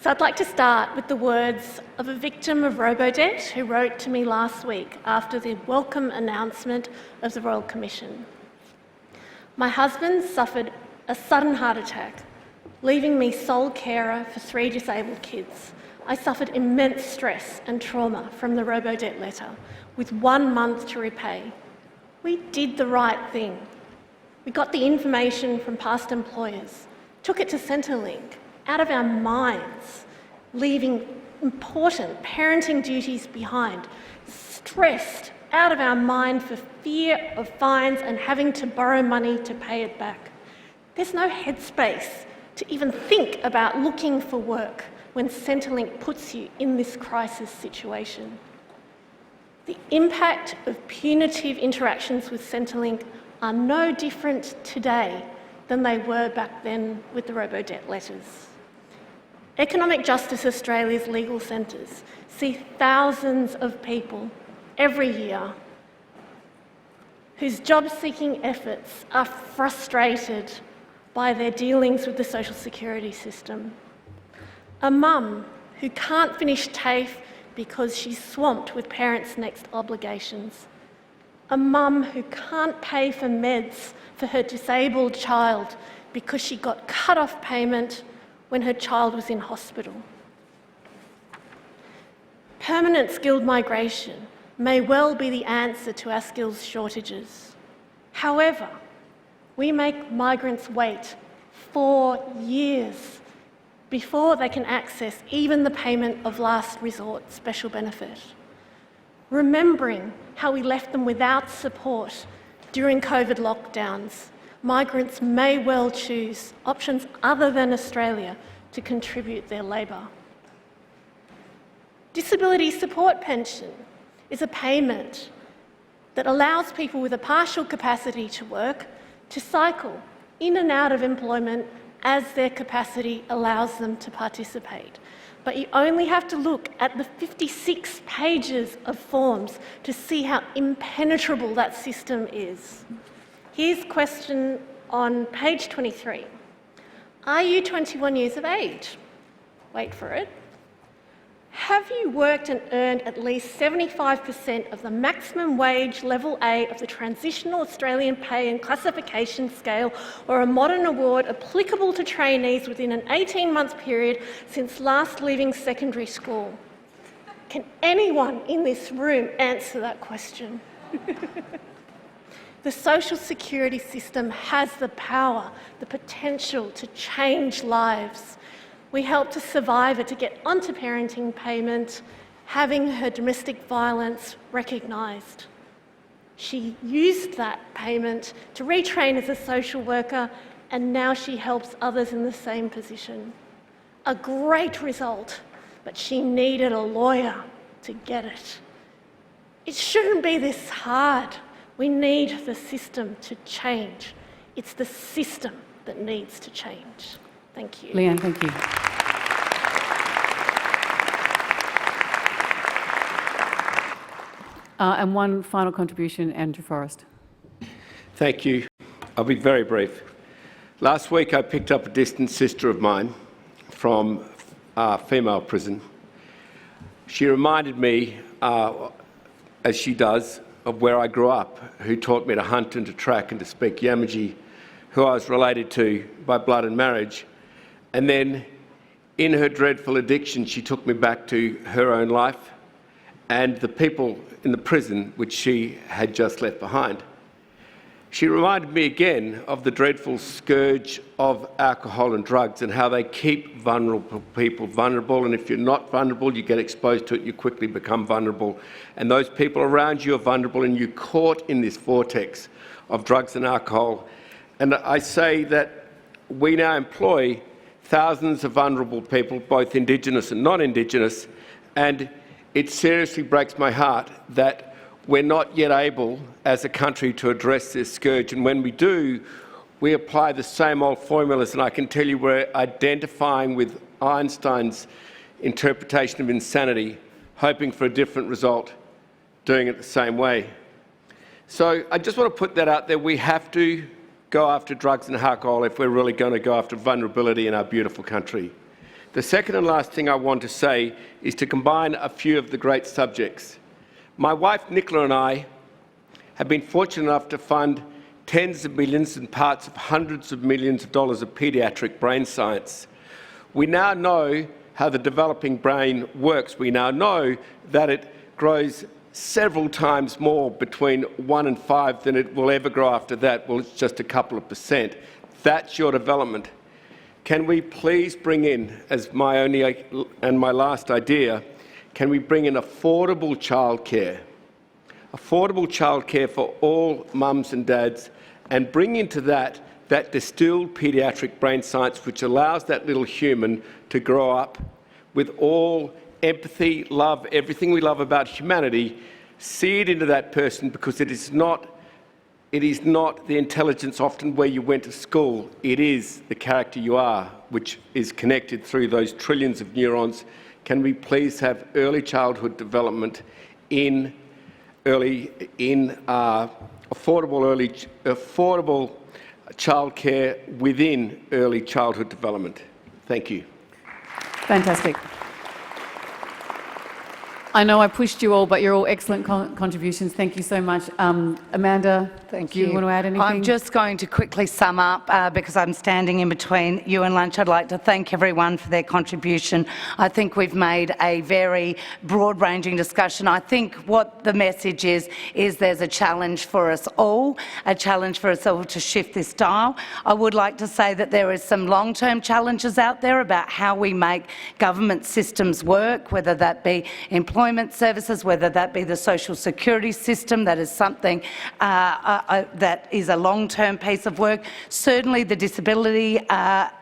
S18: So I'd like to start with the words of a victim of robo-debt who wrote to me last week after the welcome announcement of the Royal Commission. My husband suffered a sudden heart attack, leaving me sole carer for 3 disabled kids. I suffered immense stress and trauma from the robo-debt letter, with 1 month to repay. We did the right thing. We got the information from past employers, took it to Centrelink, out of our minds, leaving important parenting duties behind, stressed out of our mind for fear of fines and having to borrow money to pay it back. There's no headspace to even think about looking for work when Centrelink puts you in this crisis situation. The impact of punitive interactions with Centrelink are no different today than they were back then with the robo-debt letters. Economic Justice Australia's legal centres see thousands of people every year whose job-seeking efforts are frustrated by their dealings with the social security system. A mum who can't finish TAFE because she's swamped with Parents Next obligations. A mum who can't pay for meds for her disabled child because she got cut-off payment when her child was in hospital. Permanent skilled migration may well be the answer to our skills shortages. However, we make migrants wait 4 years before they can access even the payment of last resort special benefit. Remembering how we left them without support during COVID lockdowns, migrants may well choose options other than Australia to contribute their labour. Disability support pension is a payment that allows people with a partial capacity to work to cycle in and out of employment as their capacity allows them to participate. But you only have to look at the 56 pages of forms to see how impenetrable that system is. Here's a question on page 23. Are you 21 years of age? Wait for it. Have you worked and earned at least 75% of the maximum wage level A of the Transitional Australian Pay and Classification Scale or a modern award applicable to trainees within an 18-month period since last leaving secondary school? Can anyone in this room answer that question? The social security system has the power, the potential to change lives. We helped a survivor to get onto parenting payment, having her domestic violence recognised. She used that payment to retrain as a social worker, and now she helps others in the same position. A great result, but she needed a lawyer to get it. It shouldn't be this hard. We need the system to change. It's the system that needs to change. Thank you.
S1: Leanne, thank you. And one final contribution, Andrew Forrest.
S13: Thank you. I'll be very brief. Last week I picked up a distant sister of mine from a female prison. She reminded me, as she does, of where I grew up, who taught me to hunt and to track and to speak Yamaji, who I was related to by blood and marriage. And then, in her dreadful addiction, she took me back to her own life and the people in the prison which she had just left behind. She reminded me again of the dreadful scourge of alcohol and drugs and how they keep vulnerable people vulnerable, and if you're not vulnerable, you get exposed to it, you quickly become vulnerable. And those people around you are vulnerable, and you're caught in this vortex of drugs and alcohol. And I say that we now employ thousands of vulnerable people, both Indigenous and non-Indigenous, and it seriously breaks my heart that we're not yet able, as a country, to address this scourge. And when we do, we apply the same old formulas. And I can tell you we're identifying with Einstein's interpretation of insanity, hoping for a different result, doing it the same way. So I just want to put that out there. We have to go after drugs and alcohol if we're really going to go after vulnerability in our beautiful country. The second and last thing I want to say is to combine a few of the great subjects. My wife Nicola and I have been fortunate enough to fund tens of millions and parts of hundreds of millions of dollars of paediatric brain science. We now know how the developing brain works. We now know that it grows several times more between 1 and 5 than it will ever grow after that. Well, it's just a couple of %. That's your development. Can we please bring in, as my only and my last idea, can we bring in affordable childcare? Affordable childcare for all mums and dads, and bring into that distilled paediatric brain science which allows that little human to grow up with all empathy, love, everything we love about humanity, seed into that person, because it is not the intelligence often where you went to school. It is the character you are, which is connected through those trillions of neurons. Can we please have early childhood development in affordable childcare within early childhood development? Thank you.
S1: Fantastic. I know I pushed you all, but you're all excellent contributions. Thank you so much. Amanda,
S9: thank
S1: you. Do you want to add anything?
S9: I'm just going to quickly sum up because I'm standing in between you and lunch. I'd like to thank everyone for their contribution. I think we've made a very broad-ranging discussion. I think what the message is there's a challenge for us all, to shift this dial. I would like to say that there is some long-term challenges out there about how we make government systems work, whether that be employment services, whether that be the social security system. That is something that is a long-term piece of work. Certainly the disability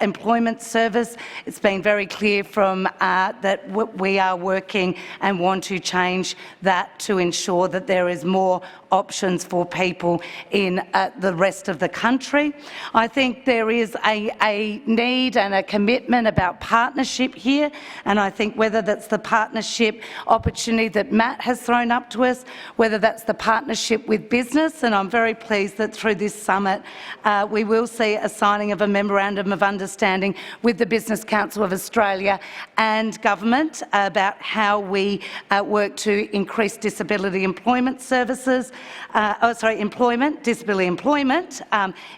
S9: employment service, it's been very clear from that we are working and want to change that to ensure that there is more options for people in the rest of the country. I think there is a need and a commitment about partnership here, and I think whether that's the partnership opportunity that Matt has thrown up to us, whether that's the partnership with business, and I'm very pleased that through this summit we will see a signing of a memorandum of understanding with the Business Council of Australia and government about how we work to increase disability employment services, disability employment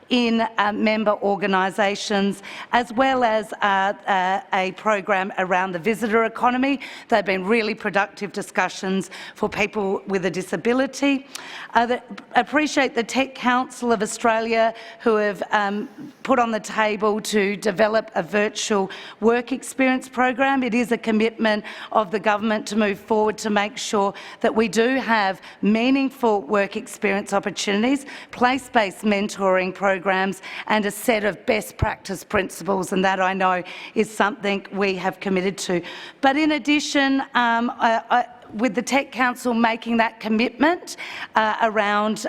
S9: in member organisations, as well as a program around the visitor economy. They've been really productive discussions for people with a disability. Appreciate the Tech Council of Australia who have put on the table to develop a virtual work experience program. It is a commitment of the government to move forward to make sure that we do have meaningful work experience opportunities, place-based mentoring programs, and a set of best practice principles, and that I know is something we have committed to. But in addition, with the Tech Council making that commitment around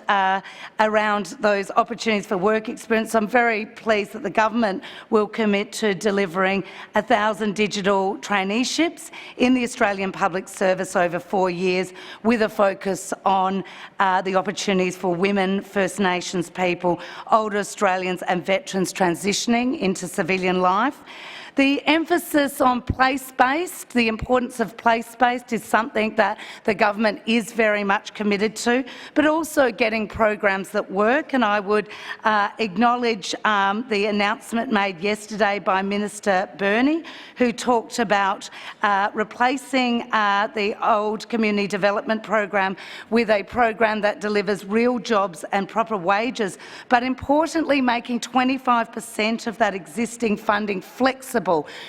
S9: those opportunities for work experience, I'm very pleased that the government will commit to delivering 1,000 digital traineeships in the Australian Public Service over 4 years, with a focus on the opportunities for women, First Nations people, older Australians and veterans transitioning into civilian life. The emphasis on place-based, the importance of place-based is something that the government is very much committed to, but also getting programs that work. And I would acknowledge the announcement made yesterday by Minister Burney, who talked about replacing the old community development program with a program that delivers real jobs and proper wages, but importantly making 25% of that existing funding flexible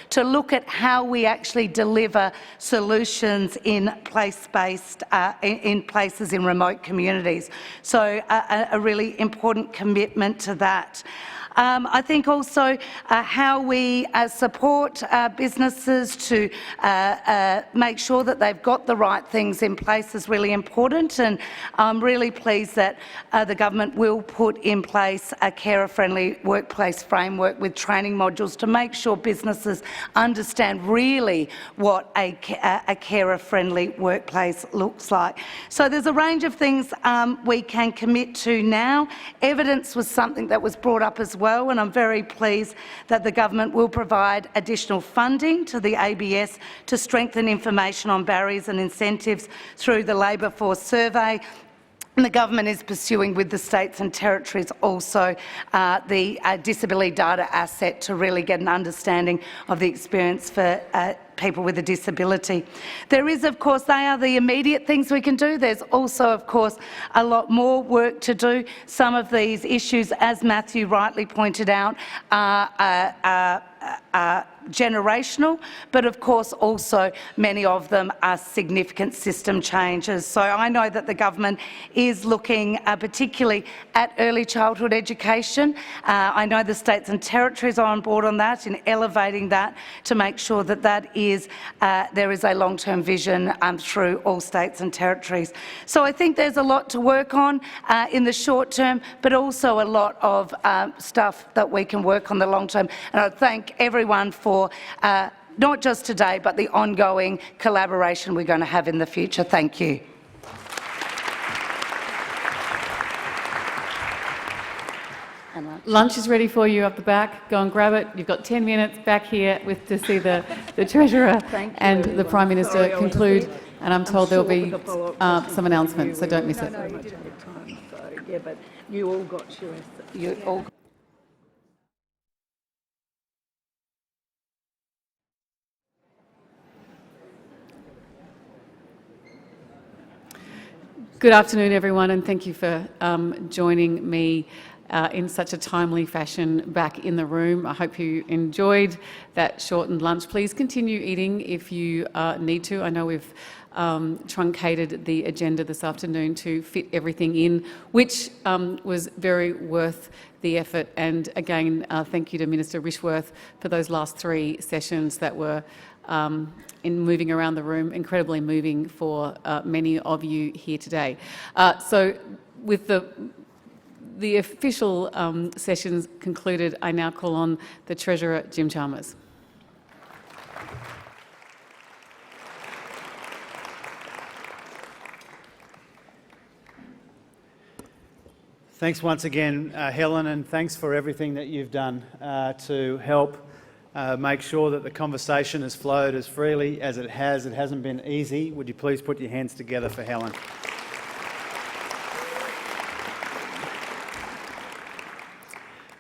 S9: to look at how we actually deliver solutions in place-based, in places in remote communities. So a really important commitment to that. I think also how we support businesses to make sure that they've got the right things in place is really important, and I'm really pleased that the government will put in place a carer-friendly workplace framework with training modules to make sure businesses understand really what a carer-friendly workplace looks like. So there's a range of things we can commit to now. Evidence was something that was brought up as well, and I'm very pleased that the government will provide additional funding to the ABS to strengthen information on barriers and incentives through the Labour Force Survey. And the government is pursuing with the states and territories also the disability data asset to really get an understanding of the experience for people with a disability. There is, of course, they are the immediate things we can do. There's also, of course, a lot more work to do. Some of these issues, as Matthew rightly pointed out, are generational, but of course also many of them are significant system changes. So I know that the government is looking particularly at early childhood education. I know the states and territories are on board on that, in elevating that to make sure that there is a long-term vision through all states and territories. So I think there's a lot to work on in the short term, but also a lot of stuff that we can work on the long term. And I thank everyone for not just today, but the ongoing collaboration we're going to have in the future. Thank you.
S1: Lunch is ready for you up the back. Go and grab it. You've got 10 minutes back here to see the Treasurer and the Prime Minister conclude. And I'm told there'll be some announcements, so don't miss it.
S9: Yeah, but you all got yours.
S1: Good afternoon, everyone, and thank you for joining me in such a timely fashion back in the room. I hope you enjoyed that shortened lunch. Please continue eating if you need to. I know we've truncated the agenda this afternoon to fit everything in, which was very worth the effort. And again, thank you to Minister Rishworth for those last 3 sessions that were in moving around the room, incredibly moving for many of you here today. So with the official sessions concluded, I now call on the Treasurer, Jim Chalmers.
S19: Thanks once again, Helen, and thanks for everything that you've done to help make sure that the conversation has flowed as freely as it has. It hasn't been easy. Would you please put your hands together for Helen?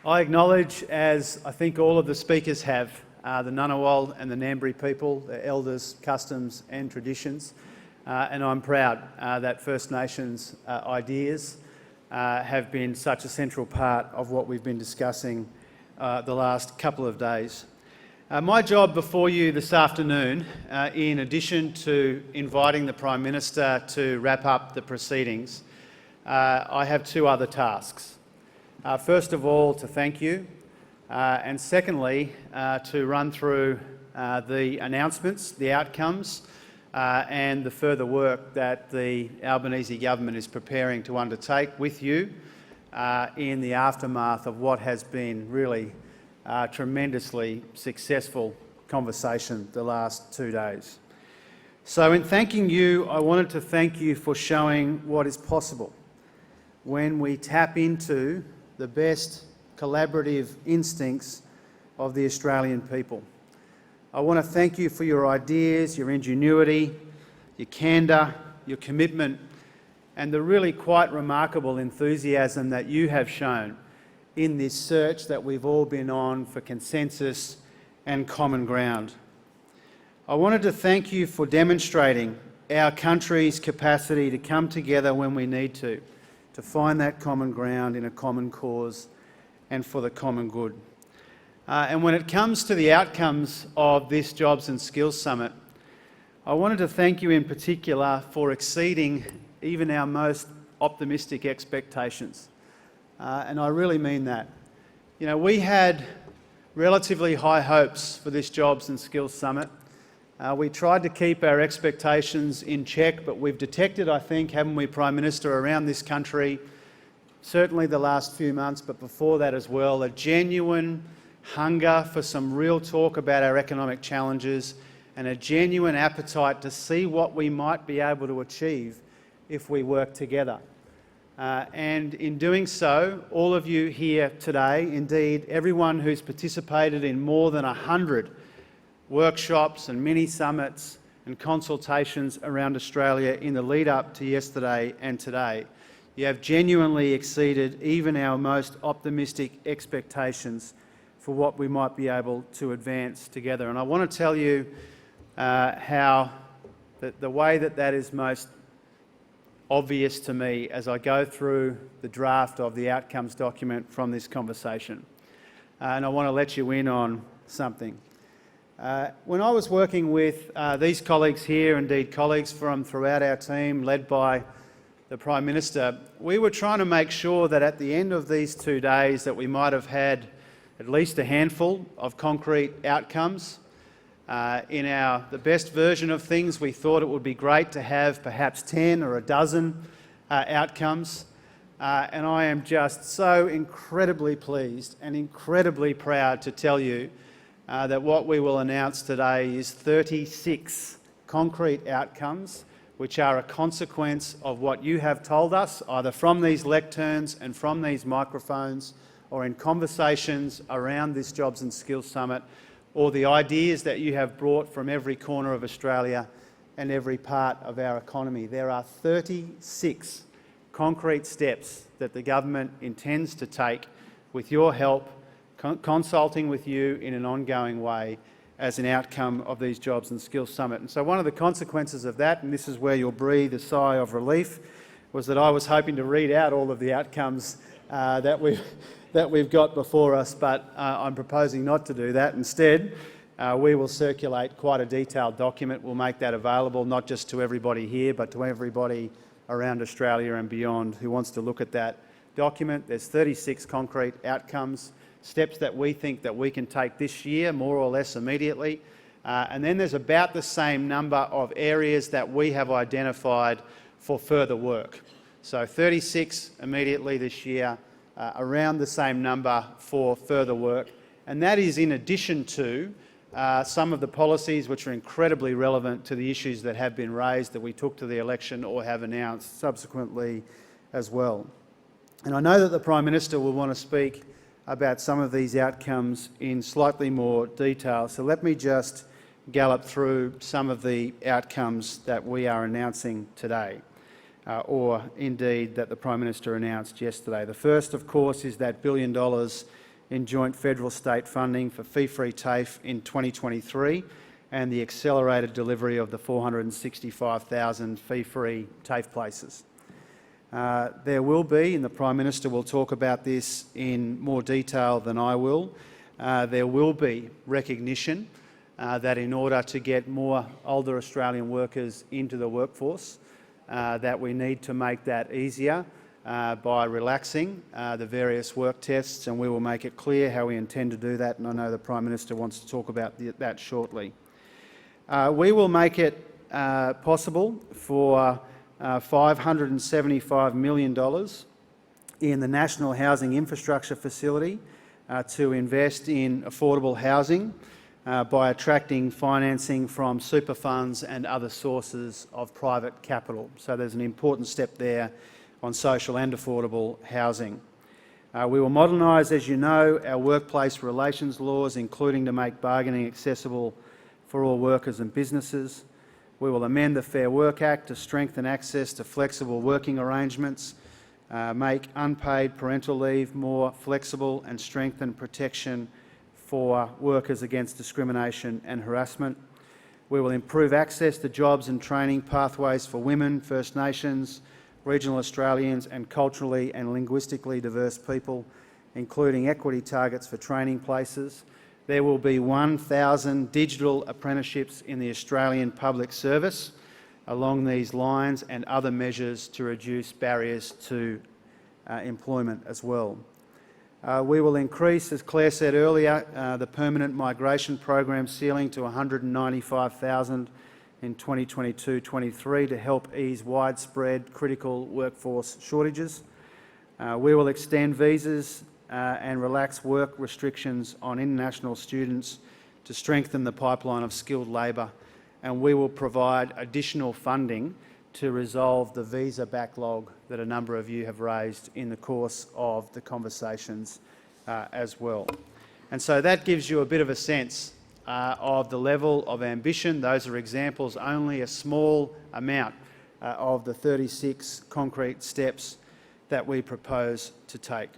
S19: I acknowledge, as I think all of the speakers have, the Ngunnawal and the Ngambri people, their elders, customs and traditions, and I'm proud that First Nations ideas have been such a central part of what we've been discussing the last couple of days. My job before you this afternoon, in addition to inviting the Prime Minister to wrap up the proceedings, I have two other tasks. First of all, to thank you, and secondly, to run through the announcements, the outcomes, and the further work that the Albanese government is preparing to undertake with you in the aftermath of what has been really tremendously successful conversation the last 2 days. So in thanking you, I wanted to thank you for showing what is possible when we tap into the best collaborative instincts of the Australian people. I want to thank you for your ideas, your ingenuity, your candour, your commitment, and the really quite remarkable enthusiasm that you have shown in this search that we've all been on for consensus and common ground. I wanted to thank you for demonstrating our country's capacity to come together when we need to find that common ground in a common cause and for the common good. And when it comes to the outcomes of this Jobs and Skills Summit, I wanted to thank you in particular for exceeding even our most optimistic expectations. And I really mean that. You know, we had relatively high hopes for this Jobs and Skills Summit. We tried to keep our expectations in check, but we've detected, I think, haven't we, Prime Minister, around this country, certainly the last few months, but before that as well, a genuine hunger for some real talk about our economic challenges and a genuine appetite to see what we might be able to achieve if we work together. And in doing so, all of you here today, indeed everyone who's participated in more than 100 workshops and mini-summits and consultations around Australia in the lead-up to yesterday and today, you have genuinely exceeded even our most optimistic expectations for what we might be able to advance together. And I want to tell you how the way that is most obvious to me as I go through the draft of the outcomes document from this conversation. And I want to let you in on something. When I was working with these colleagues here, indeed colleagues from throughout our team led by the Prime Minister, we were trying to make sure that at the end of these 2 days that we might have had at least a handful of concrete outcomes. In the best version of things, we thought it would be great to have perhaps 10 or a dozen outcomes. And I am just so incredibly pleased and incredibly proud to tell you that what we will announce today is 36 concrete outcomes which are a consequence of what you have told us, either from these lecterns and from these microphones or in conversations around this Jobs and Skills Summit, or the ideas that you have brought from every corner of Australia and every part of our economy. There are 36 concrete steps that the government intends to take with your help, consulting with you in an ongoing way as an outcome of these Jobs and Skills Summit. And so one of the consequences of that, and this is where you'll breathe a sigh of relief, was that I was hoping to read out all of the outcomes that we've got before us, but I'm proposing not to do that. Instead, we will circulate quite a detailed document. We'll make that available not just to everybody here, but to everybody around Australia and beyond who wants to look at that document. There's 36 concrete outcomes, steps that we think that we can take this year, more or less immediately. And then there's about the same number of areas that we have identified for further work. So 36 immediately this year, around the same number for further work. And that is in addition to some of the policies which are incredibly relevant to the issues that have been raised that we took to the election or have announced subsequently as well. And I know that the Prime Minister will want to speak about some of these outcomes in slightly more detail. So let me just gallop through some of the outcomes that we are announcing today. Or indeed that the Prime Minister announced yesterday. The first, of course, is that $1 billion in joint federal-state funding for fee-free TAFE in 2023 and the accelerated delivery of the 465,000 fee-free TAFE places. There will be, and the Prime Minister will talk about this in more detail than I will, there will be recognition that in order to get more older Australian workers into the workforce, that we need to make that easier by relaxing the various work tests, and we will make it clear how we intend to do that, and I know the Prime Minister wants to talk about that shortly. We will make it possible for $575 million in the National Housing Infrastructure Facility to invest in affordable housing by attracting financing from super funds and other sources of private capital. So there's an important step there on social and affordable housing. We will modernise, as you know, our workplace relations laws, including to make bargaining accessible for all workers and businesses. We will amend the Fair Work Act to strengthen access to flexible working arrangements, make unpaid parental leave more flexible and strengthen protection for workers against discrimination and harassment. We will improve access to jobs and training pathways for women, First Nations, regional Australians and culturally and linguistically diverse people, including equity targets for training places. There will be 1,000 digital apprenticeships in the Australian public service along these lines, and other measures to reduce barriers to employment as well. We will increase, as Claire said earlier, the permanent migration program ceiling to 195,000 in 2022-23 to help ease widespread critical workforce shortages. We will extend visas and relax work restrictions on international students to strengthen the pipeline of skilled labour, and we will provide additional funding to resolve the visa backlog that a number of you have raised in the course of the conversations as well. And so that gives you a bit of a sense of the level of ambition. Those are examples, only a small amount of the 36 concrete steps that we propose to take.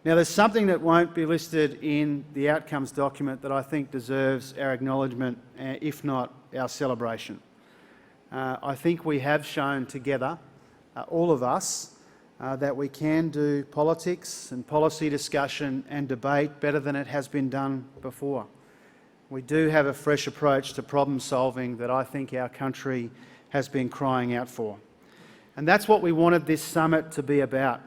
S19: Now, there's something that won't be listed in the outcomes document that I think deserves our acknowledgement, if not our celebration. I think we have shown together, all of us, that we can do politics and policy discussion and debate better than it has been done before. We do have a fresh approach to problem solving that I think our country has been crying out for. And that's what we wanted this summit to be about.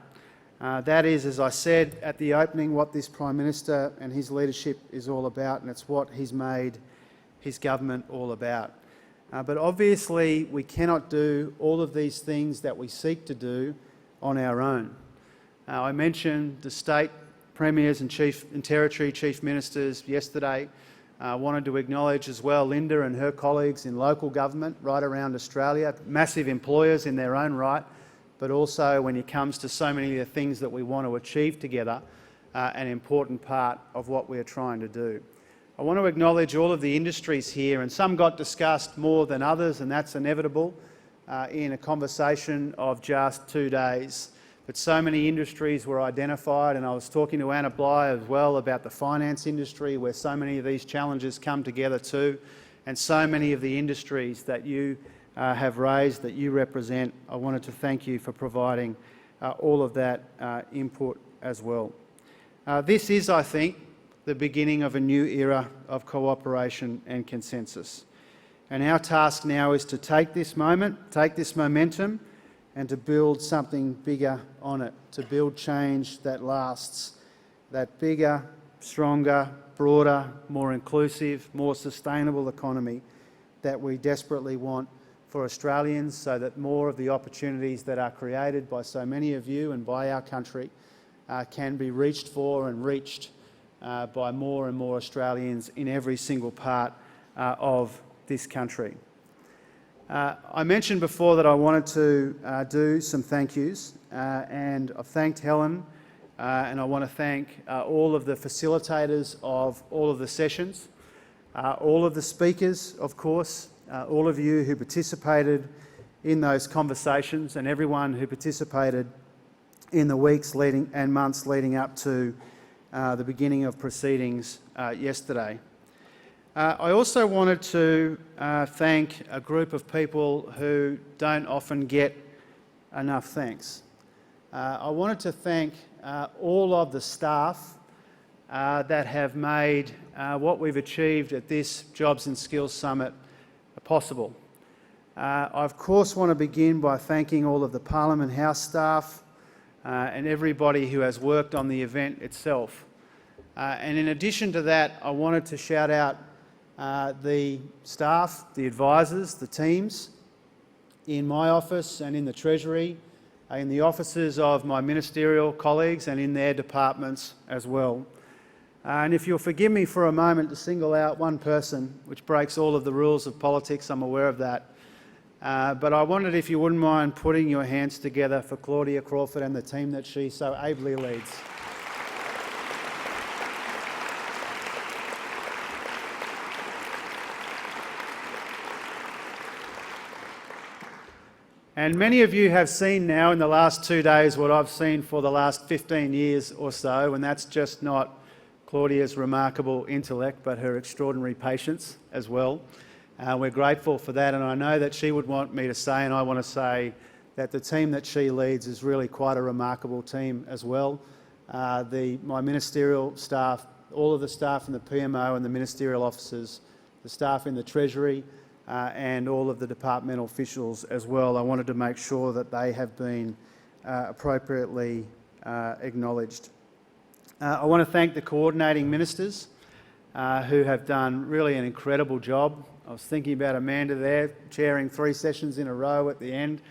S19: That is, as I said at the opening, what this Prime Minister and his leadership is all about, and it's what he's made his government all about. But obviously we cannot do all of these things that we seek to do on our own. I mentioned the state premiers and territory chief ministers yesterday. I wanted to acknowledge as well Linda and her colleagues in local government right around Australia, massive employers in their own right, but also when it comes to so many of the things that we want to achieve together, an important part of what we're trying to do. I want to acknowledge all of the industries here, and some got discussed more than others, and that's inevitable in a conversation of just 2 days. But so many industries were identified, and I was talking to Anna Bligh as well about the finance industry, where so many of these challenges come together too, and so many of the industries that you have raised, that you represent. I wanted to thank you for providing all of that input as well. This is, I think, the beginning of a new era of cooperation and consensus. And our task now is to take this moment, take this momentum, and to build something bigger on it, to build change that lasts, that bigger, stronger, broader, more inclusive, more sustainable economy that we desperately want for Australians, so that more of the opportunities that are created by so many of you and by our country can be reached for and reached by more and more Australians in every single part of this country. I mentioned before that I wanted to do some thank yous, and I've thanked Helen, and I want to thank all of the facilitators of all of the sessions, all of the speakers, of course, all of you who participated in those conversations, and everyone who participated in the weeks leading and months leading up to the beginning of proceedings yesterday. I also wanted to thank a group of people who don't often get enough thanks. I wanted to thank all of the staff that have made what we've achieved at this Jobs and Skills Summit possible. I, of course, want to begin by thanking all of the Parliament House staff and everybody who has worked on the event itself. And in addition to that, I wanted to shout out the staff, the advisors, the teams in my office and in the Treasury, in the offices of my ministerial colleagues and in their departments as well. And if you'll forgive me for a moment to single out one person, which breaks all of the rules of politics, I'm aware of that. But I wondered if you wouldn't mind putting your hands together for Claudia Crawford and the team that she so ably leads. And many of you have seen now in the last 2 days what I've seen for the last 15 years or so, and that's just not Claudia's remarkable intellect, but her extraordinary patience as well. We're grateful for that, and I know that she would want me to say, and I want to say, that the team that she leads is really quite a remarkable team as well. My ministerial staff, all of the staff in the PMO and the ministerial offices, the staff in the Treasury, and all of the departmental officials as well. I wanted to make sure that they have been appropriately acknowledged. I want to thank the coordinating ministers who have done really an incredible job. I was thinking about Amanda there, chairing 3 sessions in a row at the end.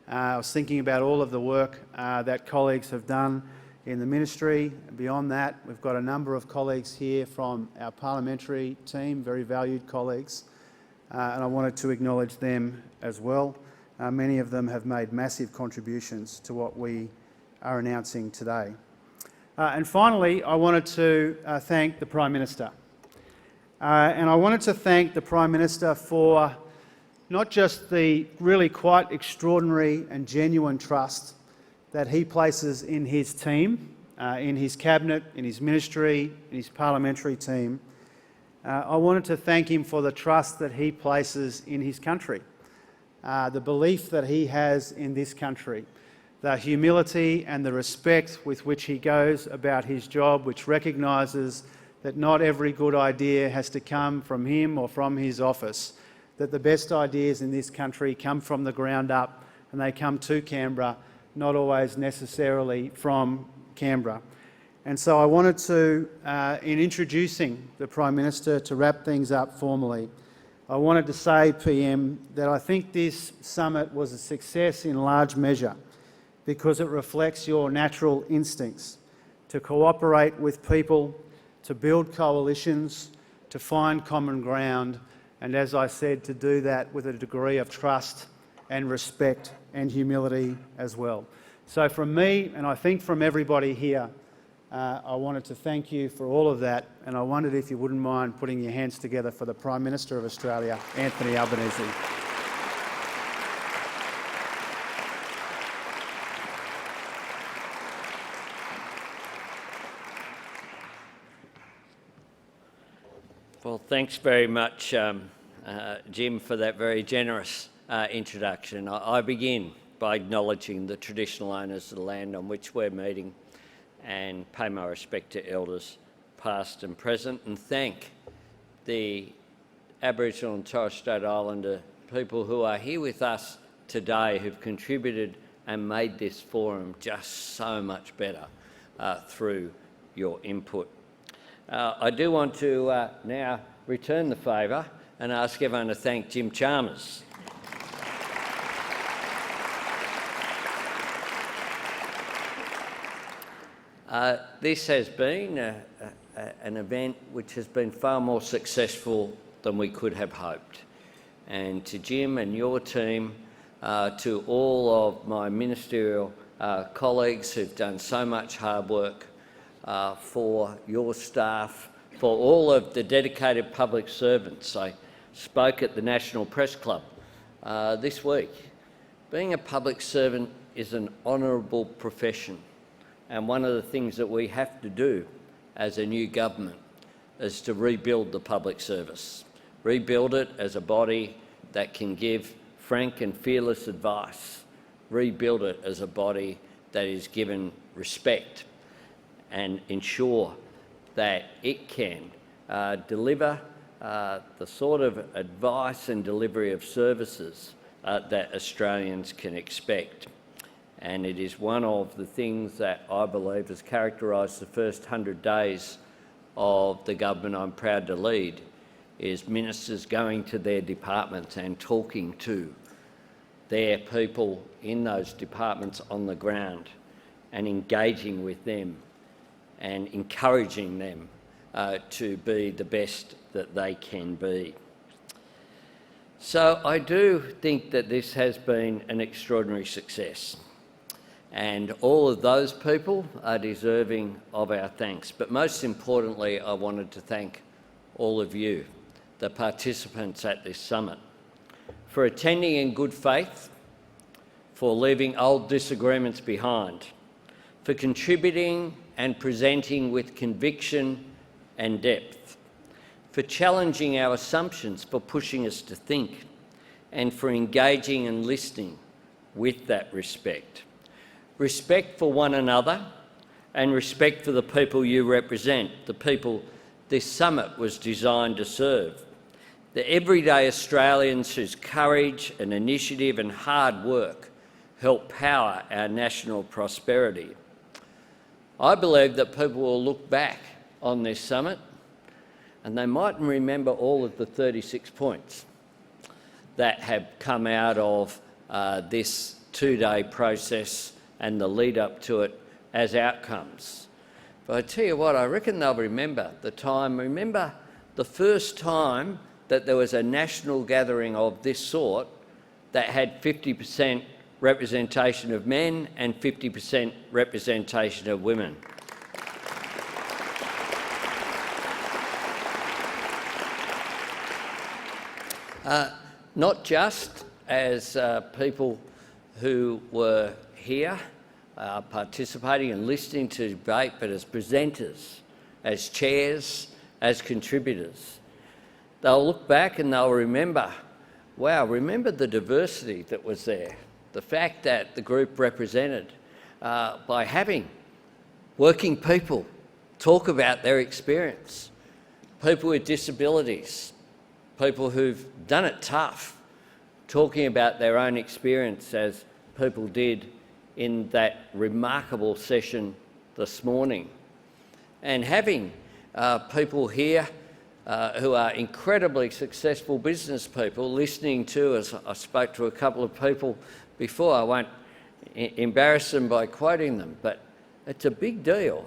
S19: I was thinking about all of the work that colleagues have done in the ministry. Beyond that, we've got a number of colleagues here from our parliamentary team, very valued colleagues. And I wanted to acknowledge them as well. Many of them have made massive contributions to what we are announcing today. And finally, I wanted to thank the Prime Minister. And I wanted to thank the Prime Minister for not just the really quite extraordinary and genuine trust that he places in his team, in his cabinet, in his ministry, in his parliamentary team. I wanted to thank him for the trust that he places in his country, the belief that he has in this country, the humility and the respect with which he goes about his job, which recognises that not every good idea has to come from him or from his office, that the best ideas in this country come from the ground up and they come to Canberra, not always necessarily from Canberra. And so I wanted to, in introducing the Prime Minister, to wrap things up formally, I wanted to say, PM, that I think this summit was a success in large measure because it reflects your natural instincts to cooperate with people, to build coalitions, to find common ground, and as I said, to do that with a degree of trust and respect and humility as well. So from me, and I think from everybody here, I wanted to thank you for all of that, and I wondered if you wouldn't mind putting your hands together for the Prime Minister of Australia, Anthony Albanese.
S21: Well, thanks very much, Jim, for that very generous introduction. I begin by acknowledging the traditional owners of the land on which we're meeting and pay my respect to elders past and present, and thank the Aboriginal and Torres Strait Islander people who are here with us today, who've contributed and made this forum just so much better through your input. I do want to now return the favour and ask everyone to thank Jim Chalmers. This has been an event which has been far more successful than we could have hoped. And to Jim and your team, to all of my ministerial colleagues who've done so much hard work, for your staff, for all of the dedicated public servants. I spoke at the National Press Club this week. Being a public servant is an honourable profession, and one of the things that we have to do as a new government is to rebuild the public service, rebuild it as a body that can give frank and fearless advice, rebuild it as a body that is given respect and ensure that it can deliver the sort of advice and delivery of services that Australians can expect. And it is one of the things that I believe has characterised the first 100 days of the government I'm proud to lead, is ministers going to their departments and talking to their people in those departments on the ground and engaging with them and encouraging them to be the best that they can be. So I do think that this has been an extraordinary success, and all of those people are deserving of our thanks. But most importantly, I wanted to thank all of you, the participants at this summit, for attending in good faith, for leaving old disagreements behind, for contributing and presenting with conviction and depth, for challenging our assumptions, for pushing us to think, and for engaging and listening with that respect. Respect for one another and respect for the people you represent, the people this summit was designed to serve, the everyday Australians whose courage and initiative and hard work help power our national prosperity. I believe that people will look back on this summit and they mightn't remember all of the 36 points that have come out of this two-day process and the lead up to it as outcomes. But I tell you what, I reckon they'll remember the first time that there was a national gathering of this sort that had 50% representation of men and 50% representation of women. Not just as people who were here participating and listening to debate, but as presenters, as chairs, as contributors. They'll look back and they'll remember, wow, remember the diversity that was there, the fact that the group represented by having working people talk about their experience, people with disabilities, people who've done it tough, talking about their own experience as people did in that remarkable session this morning. And having people here who are incredibly successful business people listening to us. I spoke to a couple of people before. I won't embarrass them by quoting them, but it's a big deal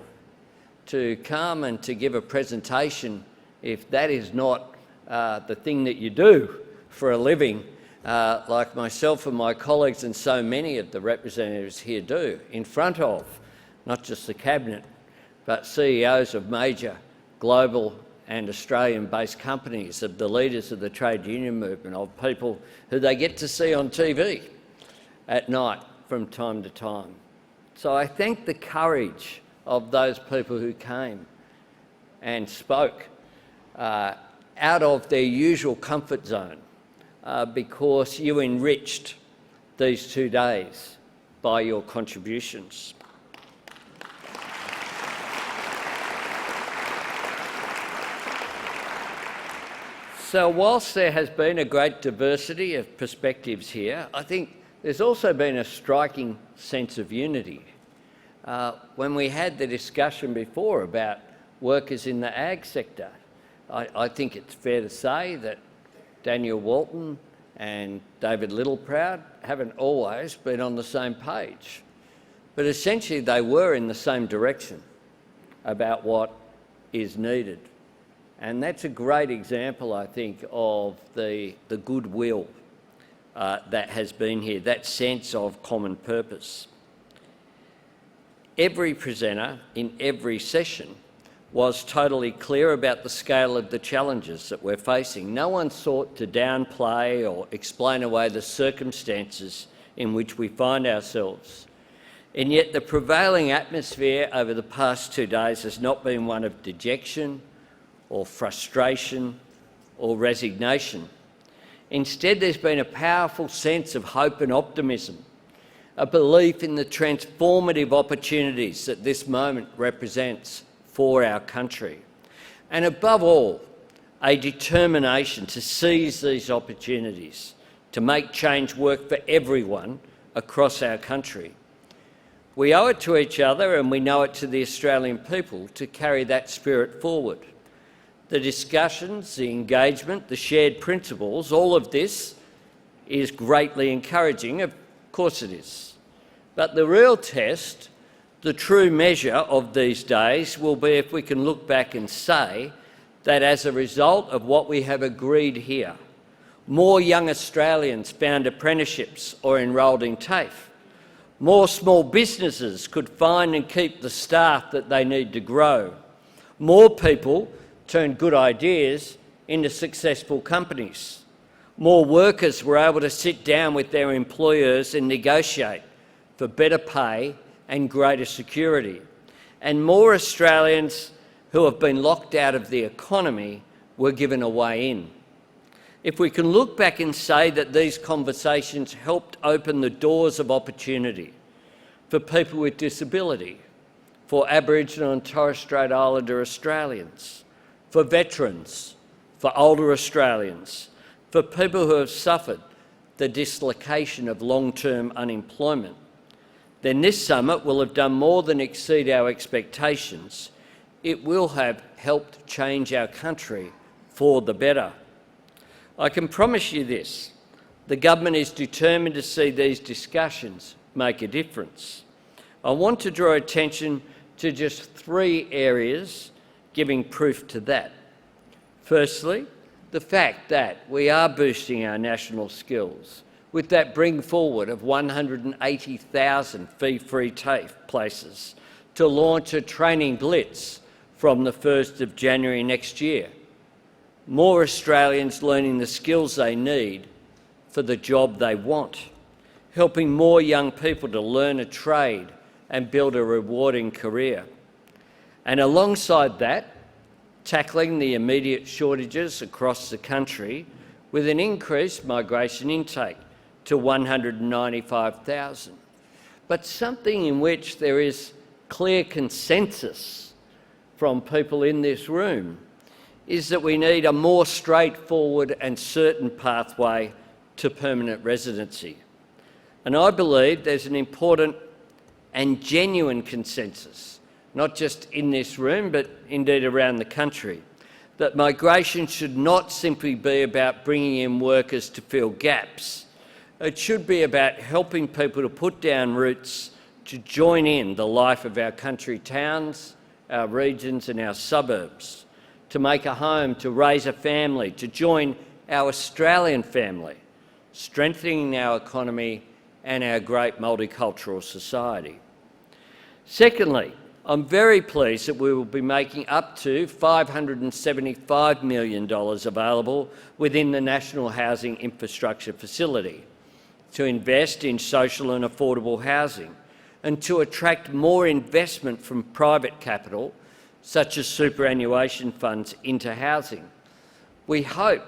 S21: to come and to give a presentation if that is not the thing that you do for a living, like myself and my colleagues and so many of the representatives here do, in front of not just the Cabinet, but CEOs of major global and Australian-based companies, of the leaders of the trade union movement, of people who they get to see on TV at night from time to time. So I thank the courage of those people who came and spoke out of their usual comfort zone because you enriched these 2 days by your contributions. So whilst there has been a great diversity of perspectives here, I think there's also been a striking sense of unity. When we had the discussion before about workers in the ag sector, I think it's fair to say that Daniel Walton and David Littleproud haven't always been on the same page, but essentially they were in the same direction about what is needed. And that's a great example, I think, of the goodwill that has been here, that sense of common purpose. Every presenter in every session was totally clear about the scale of the challenges that we're facing. No one sought to downplay or explain away the circumstances in which we find ourselves. And yet the prevailing atmosphere over the past 2 days has not been one of dejection or frustration or resignation. Instead, there's been a powerful sense of hope and optimism, a belief in the transformative opportunities that this moment represents for our country, and above all, a determination to seize these opportunities, to make change work for everyone across our country. We owe it to each other, and we know it to the Australian people, to carry that spirit forward. The discussions, the engagement, the shared principles, all of this is greatly encouraging. Of course it is. But the real test, the true measure of these days, will be if we can look back and say that as a result of what we have agreed here, more young Australians found apprenticeships or enrolled in TAFE. More small businesses could find and keep the staff that they need to grow. More people turned good ideas into successful companies. More workers were able to sit down with their employers and negotiate for better pay and greater security. And more Australians who have been locked out of the economy were given a way in. If we can look back and say that these conversations helped open the doors of opportunity for people with disability, for Aboriginal and Torres Strait Islander Australians, for veterans, for older Australians, for people who have suffered the dislocation of long-term unemployment, then this summit will have done more than exceed our expectations. It will have helped change our country for the better. I can promise you this, the government is determined to see these discussions make a difference. I want to draw attention to just 3 areas giving proof to that. Firstly, the fact that we are boosting our national skills with that bring forward of 180,000 fee-free TAFE places to launch a training blitz from the 1st of January next year. More Australians learning the skills they need for the job they want, helping more young people to learn a trade and build a rewarding career. And alongside that, tackling the immediate shortages across the country with an increased migration intake to 195,000. But something in which there is clear consensus from people in this room is that we need a more straightforward and certain pathway to permanent residency. And I believe there's an important and genuine consensus, not just in this room, but indeed around the country, that migration should not simply be about bringing in workers to fill gaps. It should be about helping people to put down roots to join in the life of our country towns, our regions and our suburbs, to make a home, to raise a family, to join our Australian family, strengthening our economy and our great multicultural society. Secondly, I'm very pleased that we will be making up to $575 million available within the National Housing Infrastructure Facility to invest in social and affordable housing and to attract more investment from private capital, such as superannuation funds, into housing. We hope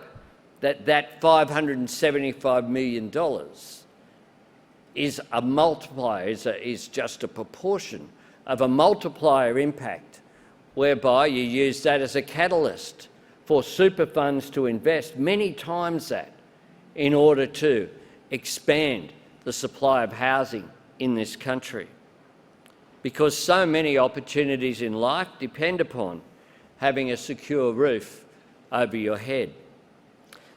S21: that that $575 million is a multiplier, is just a proportion of a multiplier impact, whereby you use that as a catalyst for super funds to invest many times that in order to expand the supply of housing in this country. Because so many opportunities in life depend upon having a secure roof over your head.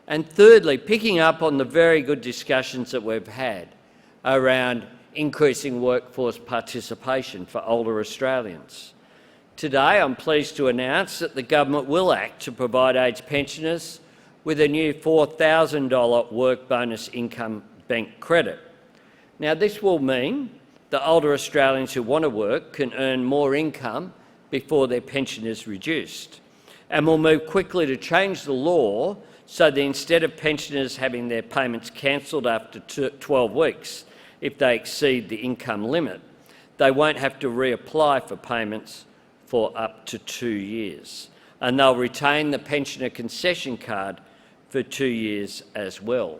S21: And thirdly, picking up on the very good discussions that we've had around increasing workforce participation for older Australians. Today, I'm pleased to announce that the government will act to provide aged pensioners with a new $4,000 work bonus income bank credit. Now, this will mean that older Australians who want to work can earn more income before their pension is reduced, and will move quickly to change the law so that instead of pensioners having their payments cancelled after 12 weeks if they exceed the income limit, they won't have to reapply for payments for up to 2 years, and they'll retain the pensioner concession card for 2 years as well.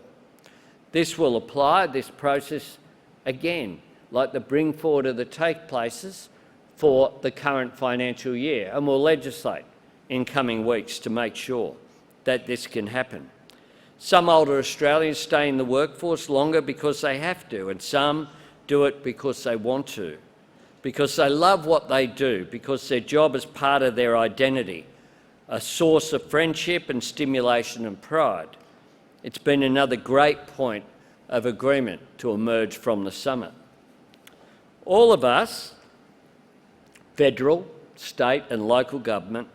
S21: This will apply, this process, again, like the bring forward of the TAFE places for the current financial year, and we'll legislate in coming weeks to make sure that this can happen. Some older Australians stay in the workforce longer because they have to, and some do it because they want to, because they love what they do, because their job is part of their identity, a source of friendship and stimulation and pride. It's been another great point of agreement to emerge from the summit. All of us, federal, state and local government,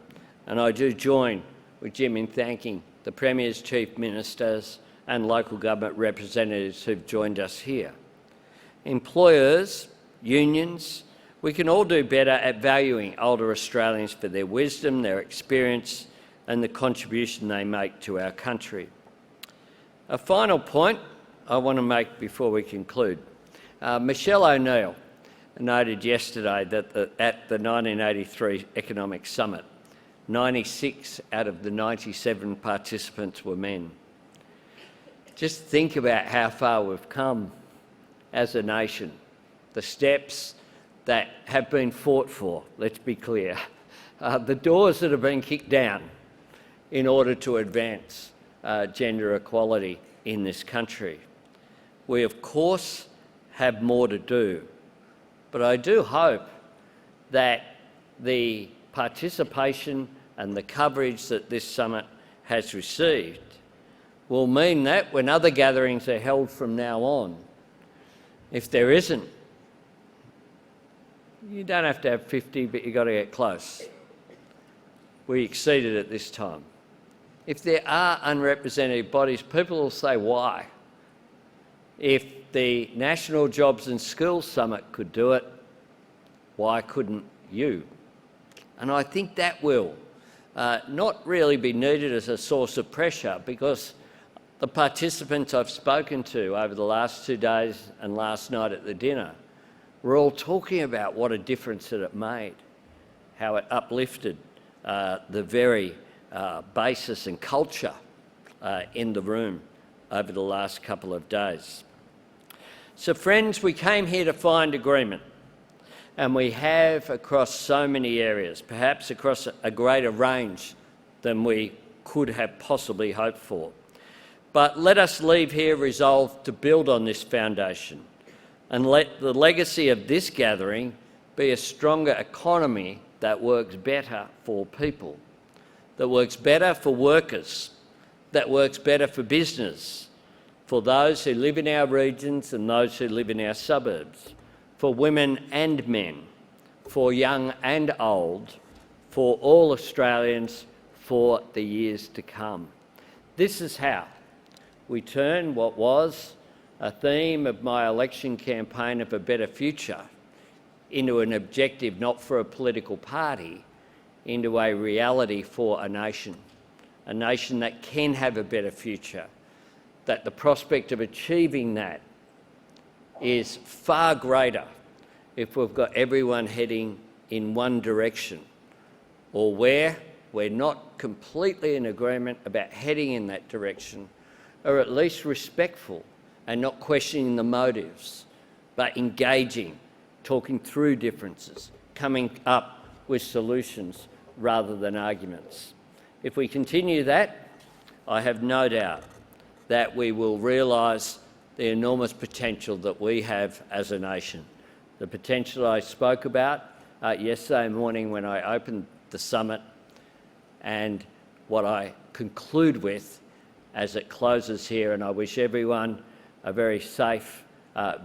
S21: and I do join with Jim in thanking the Premiers, Chief Ministers and local government representatives who've joined us here. Employers, unions, we can all do better at valuing older Australians for their wisdom, their experience and the contribution they make to our country. A final point I want to make before we conclude. Michelle O'Neill noted yesterday that at the 1983 Economic Summit, 96 out of the 97 participants were men. Just think about how far we've come as a nation, the steps that have been fought for, let's be clear, the doors that have been kicked down in order to advance gender equality in this country. We, of course, have more to do, but I do hope that the participation and the coverage that this summit has received will mean that when other gatherings are held from now on, if there isn't, you don't have to have 50, but you've got to get close. We exceeded it this time. If there are unrepresented bodies, people will say why. If the National Jobs and Skills Summit could do it, why couldn't you? And I think that will not really be needed as a source of pressure, because the participants I've spoken to over the last 2 days and last night at the dinner were all talking about what a difference that it made, how it uplifted the very basis and culture in the room over the last couple of days. So friends, we came here to find agreement, and we have across so many areas, perhaps across a greater range than we could have possibly hoped for. But let us leave here resolved to build on this foundation, and let the legacy of this gathering be a stronger economy that works better for people, that works better for workers, that works better for business, for those who live in our regions and those who live in our suburbs, for women and men, for young and old, for all Australians for the years to come. This is how we turn what was a theme of my election campaign of a better future into an objective not for a political party, into a reality for a nation that can have a better future, that the prospect of achieving that is far greater if we've got everyone heading in one direction, or where we're not completely in agreement about heading in that direction, or at least respectful and not questioning the motives, but engaging, talking through differences, coming up with solutions rather than arguments. If we continue that, I have no doubt that we will realise the enormous potential that we have as a nation. The potential I spoke about yesterday morning when I opened the summit, and what I conclude with as it closes here, and I wish everyone a very safe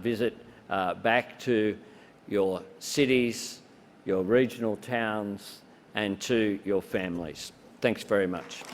S21: visit back to your cities, your regional towns and to your families. Thanks very much.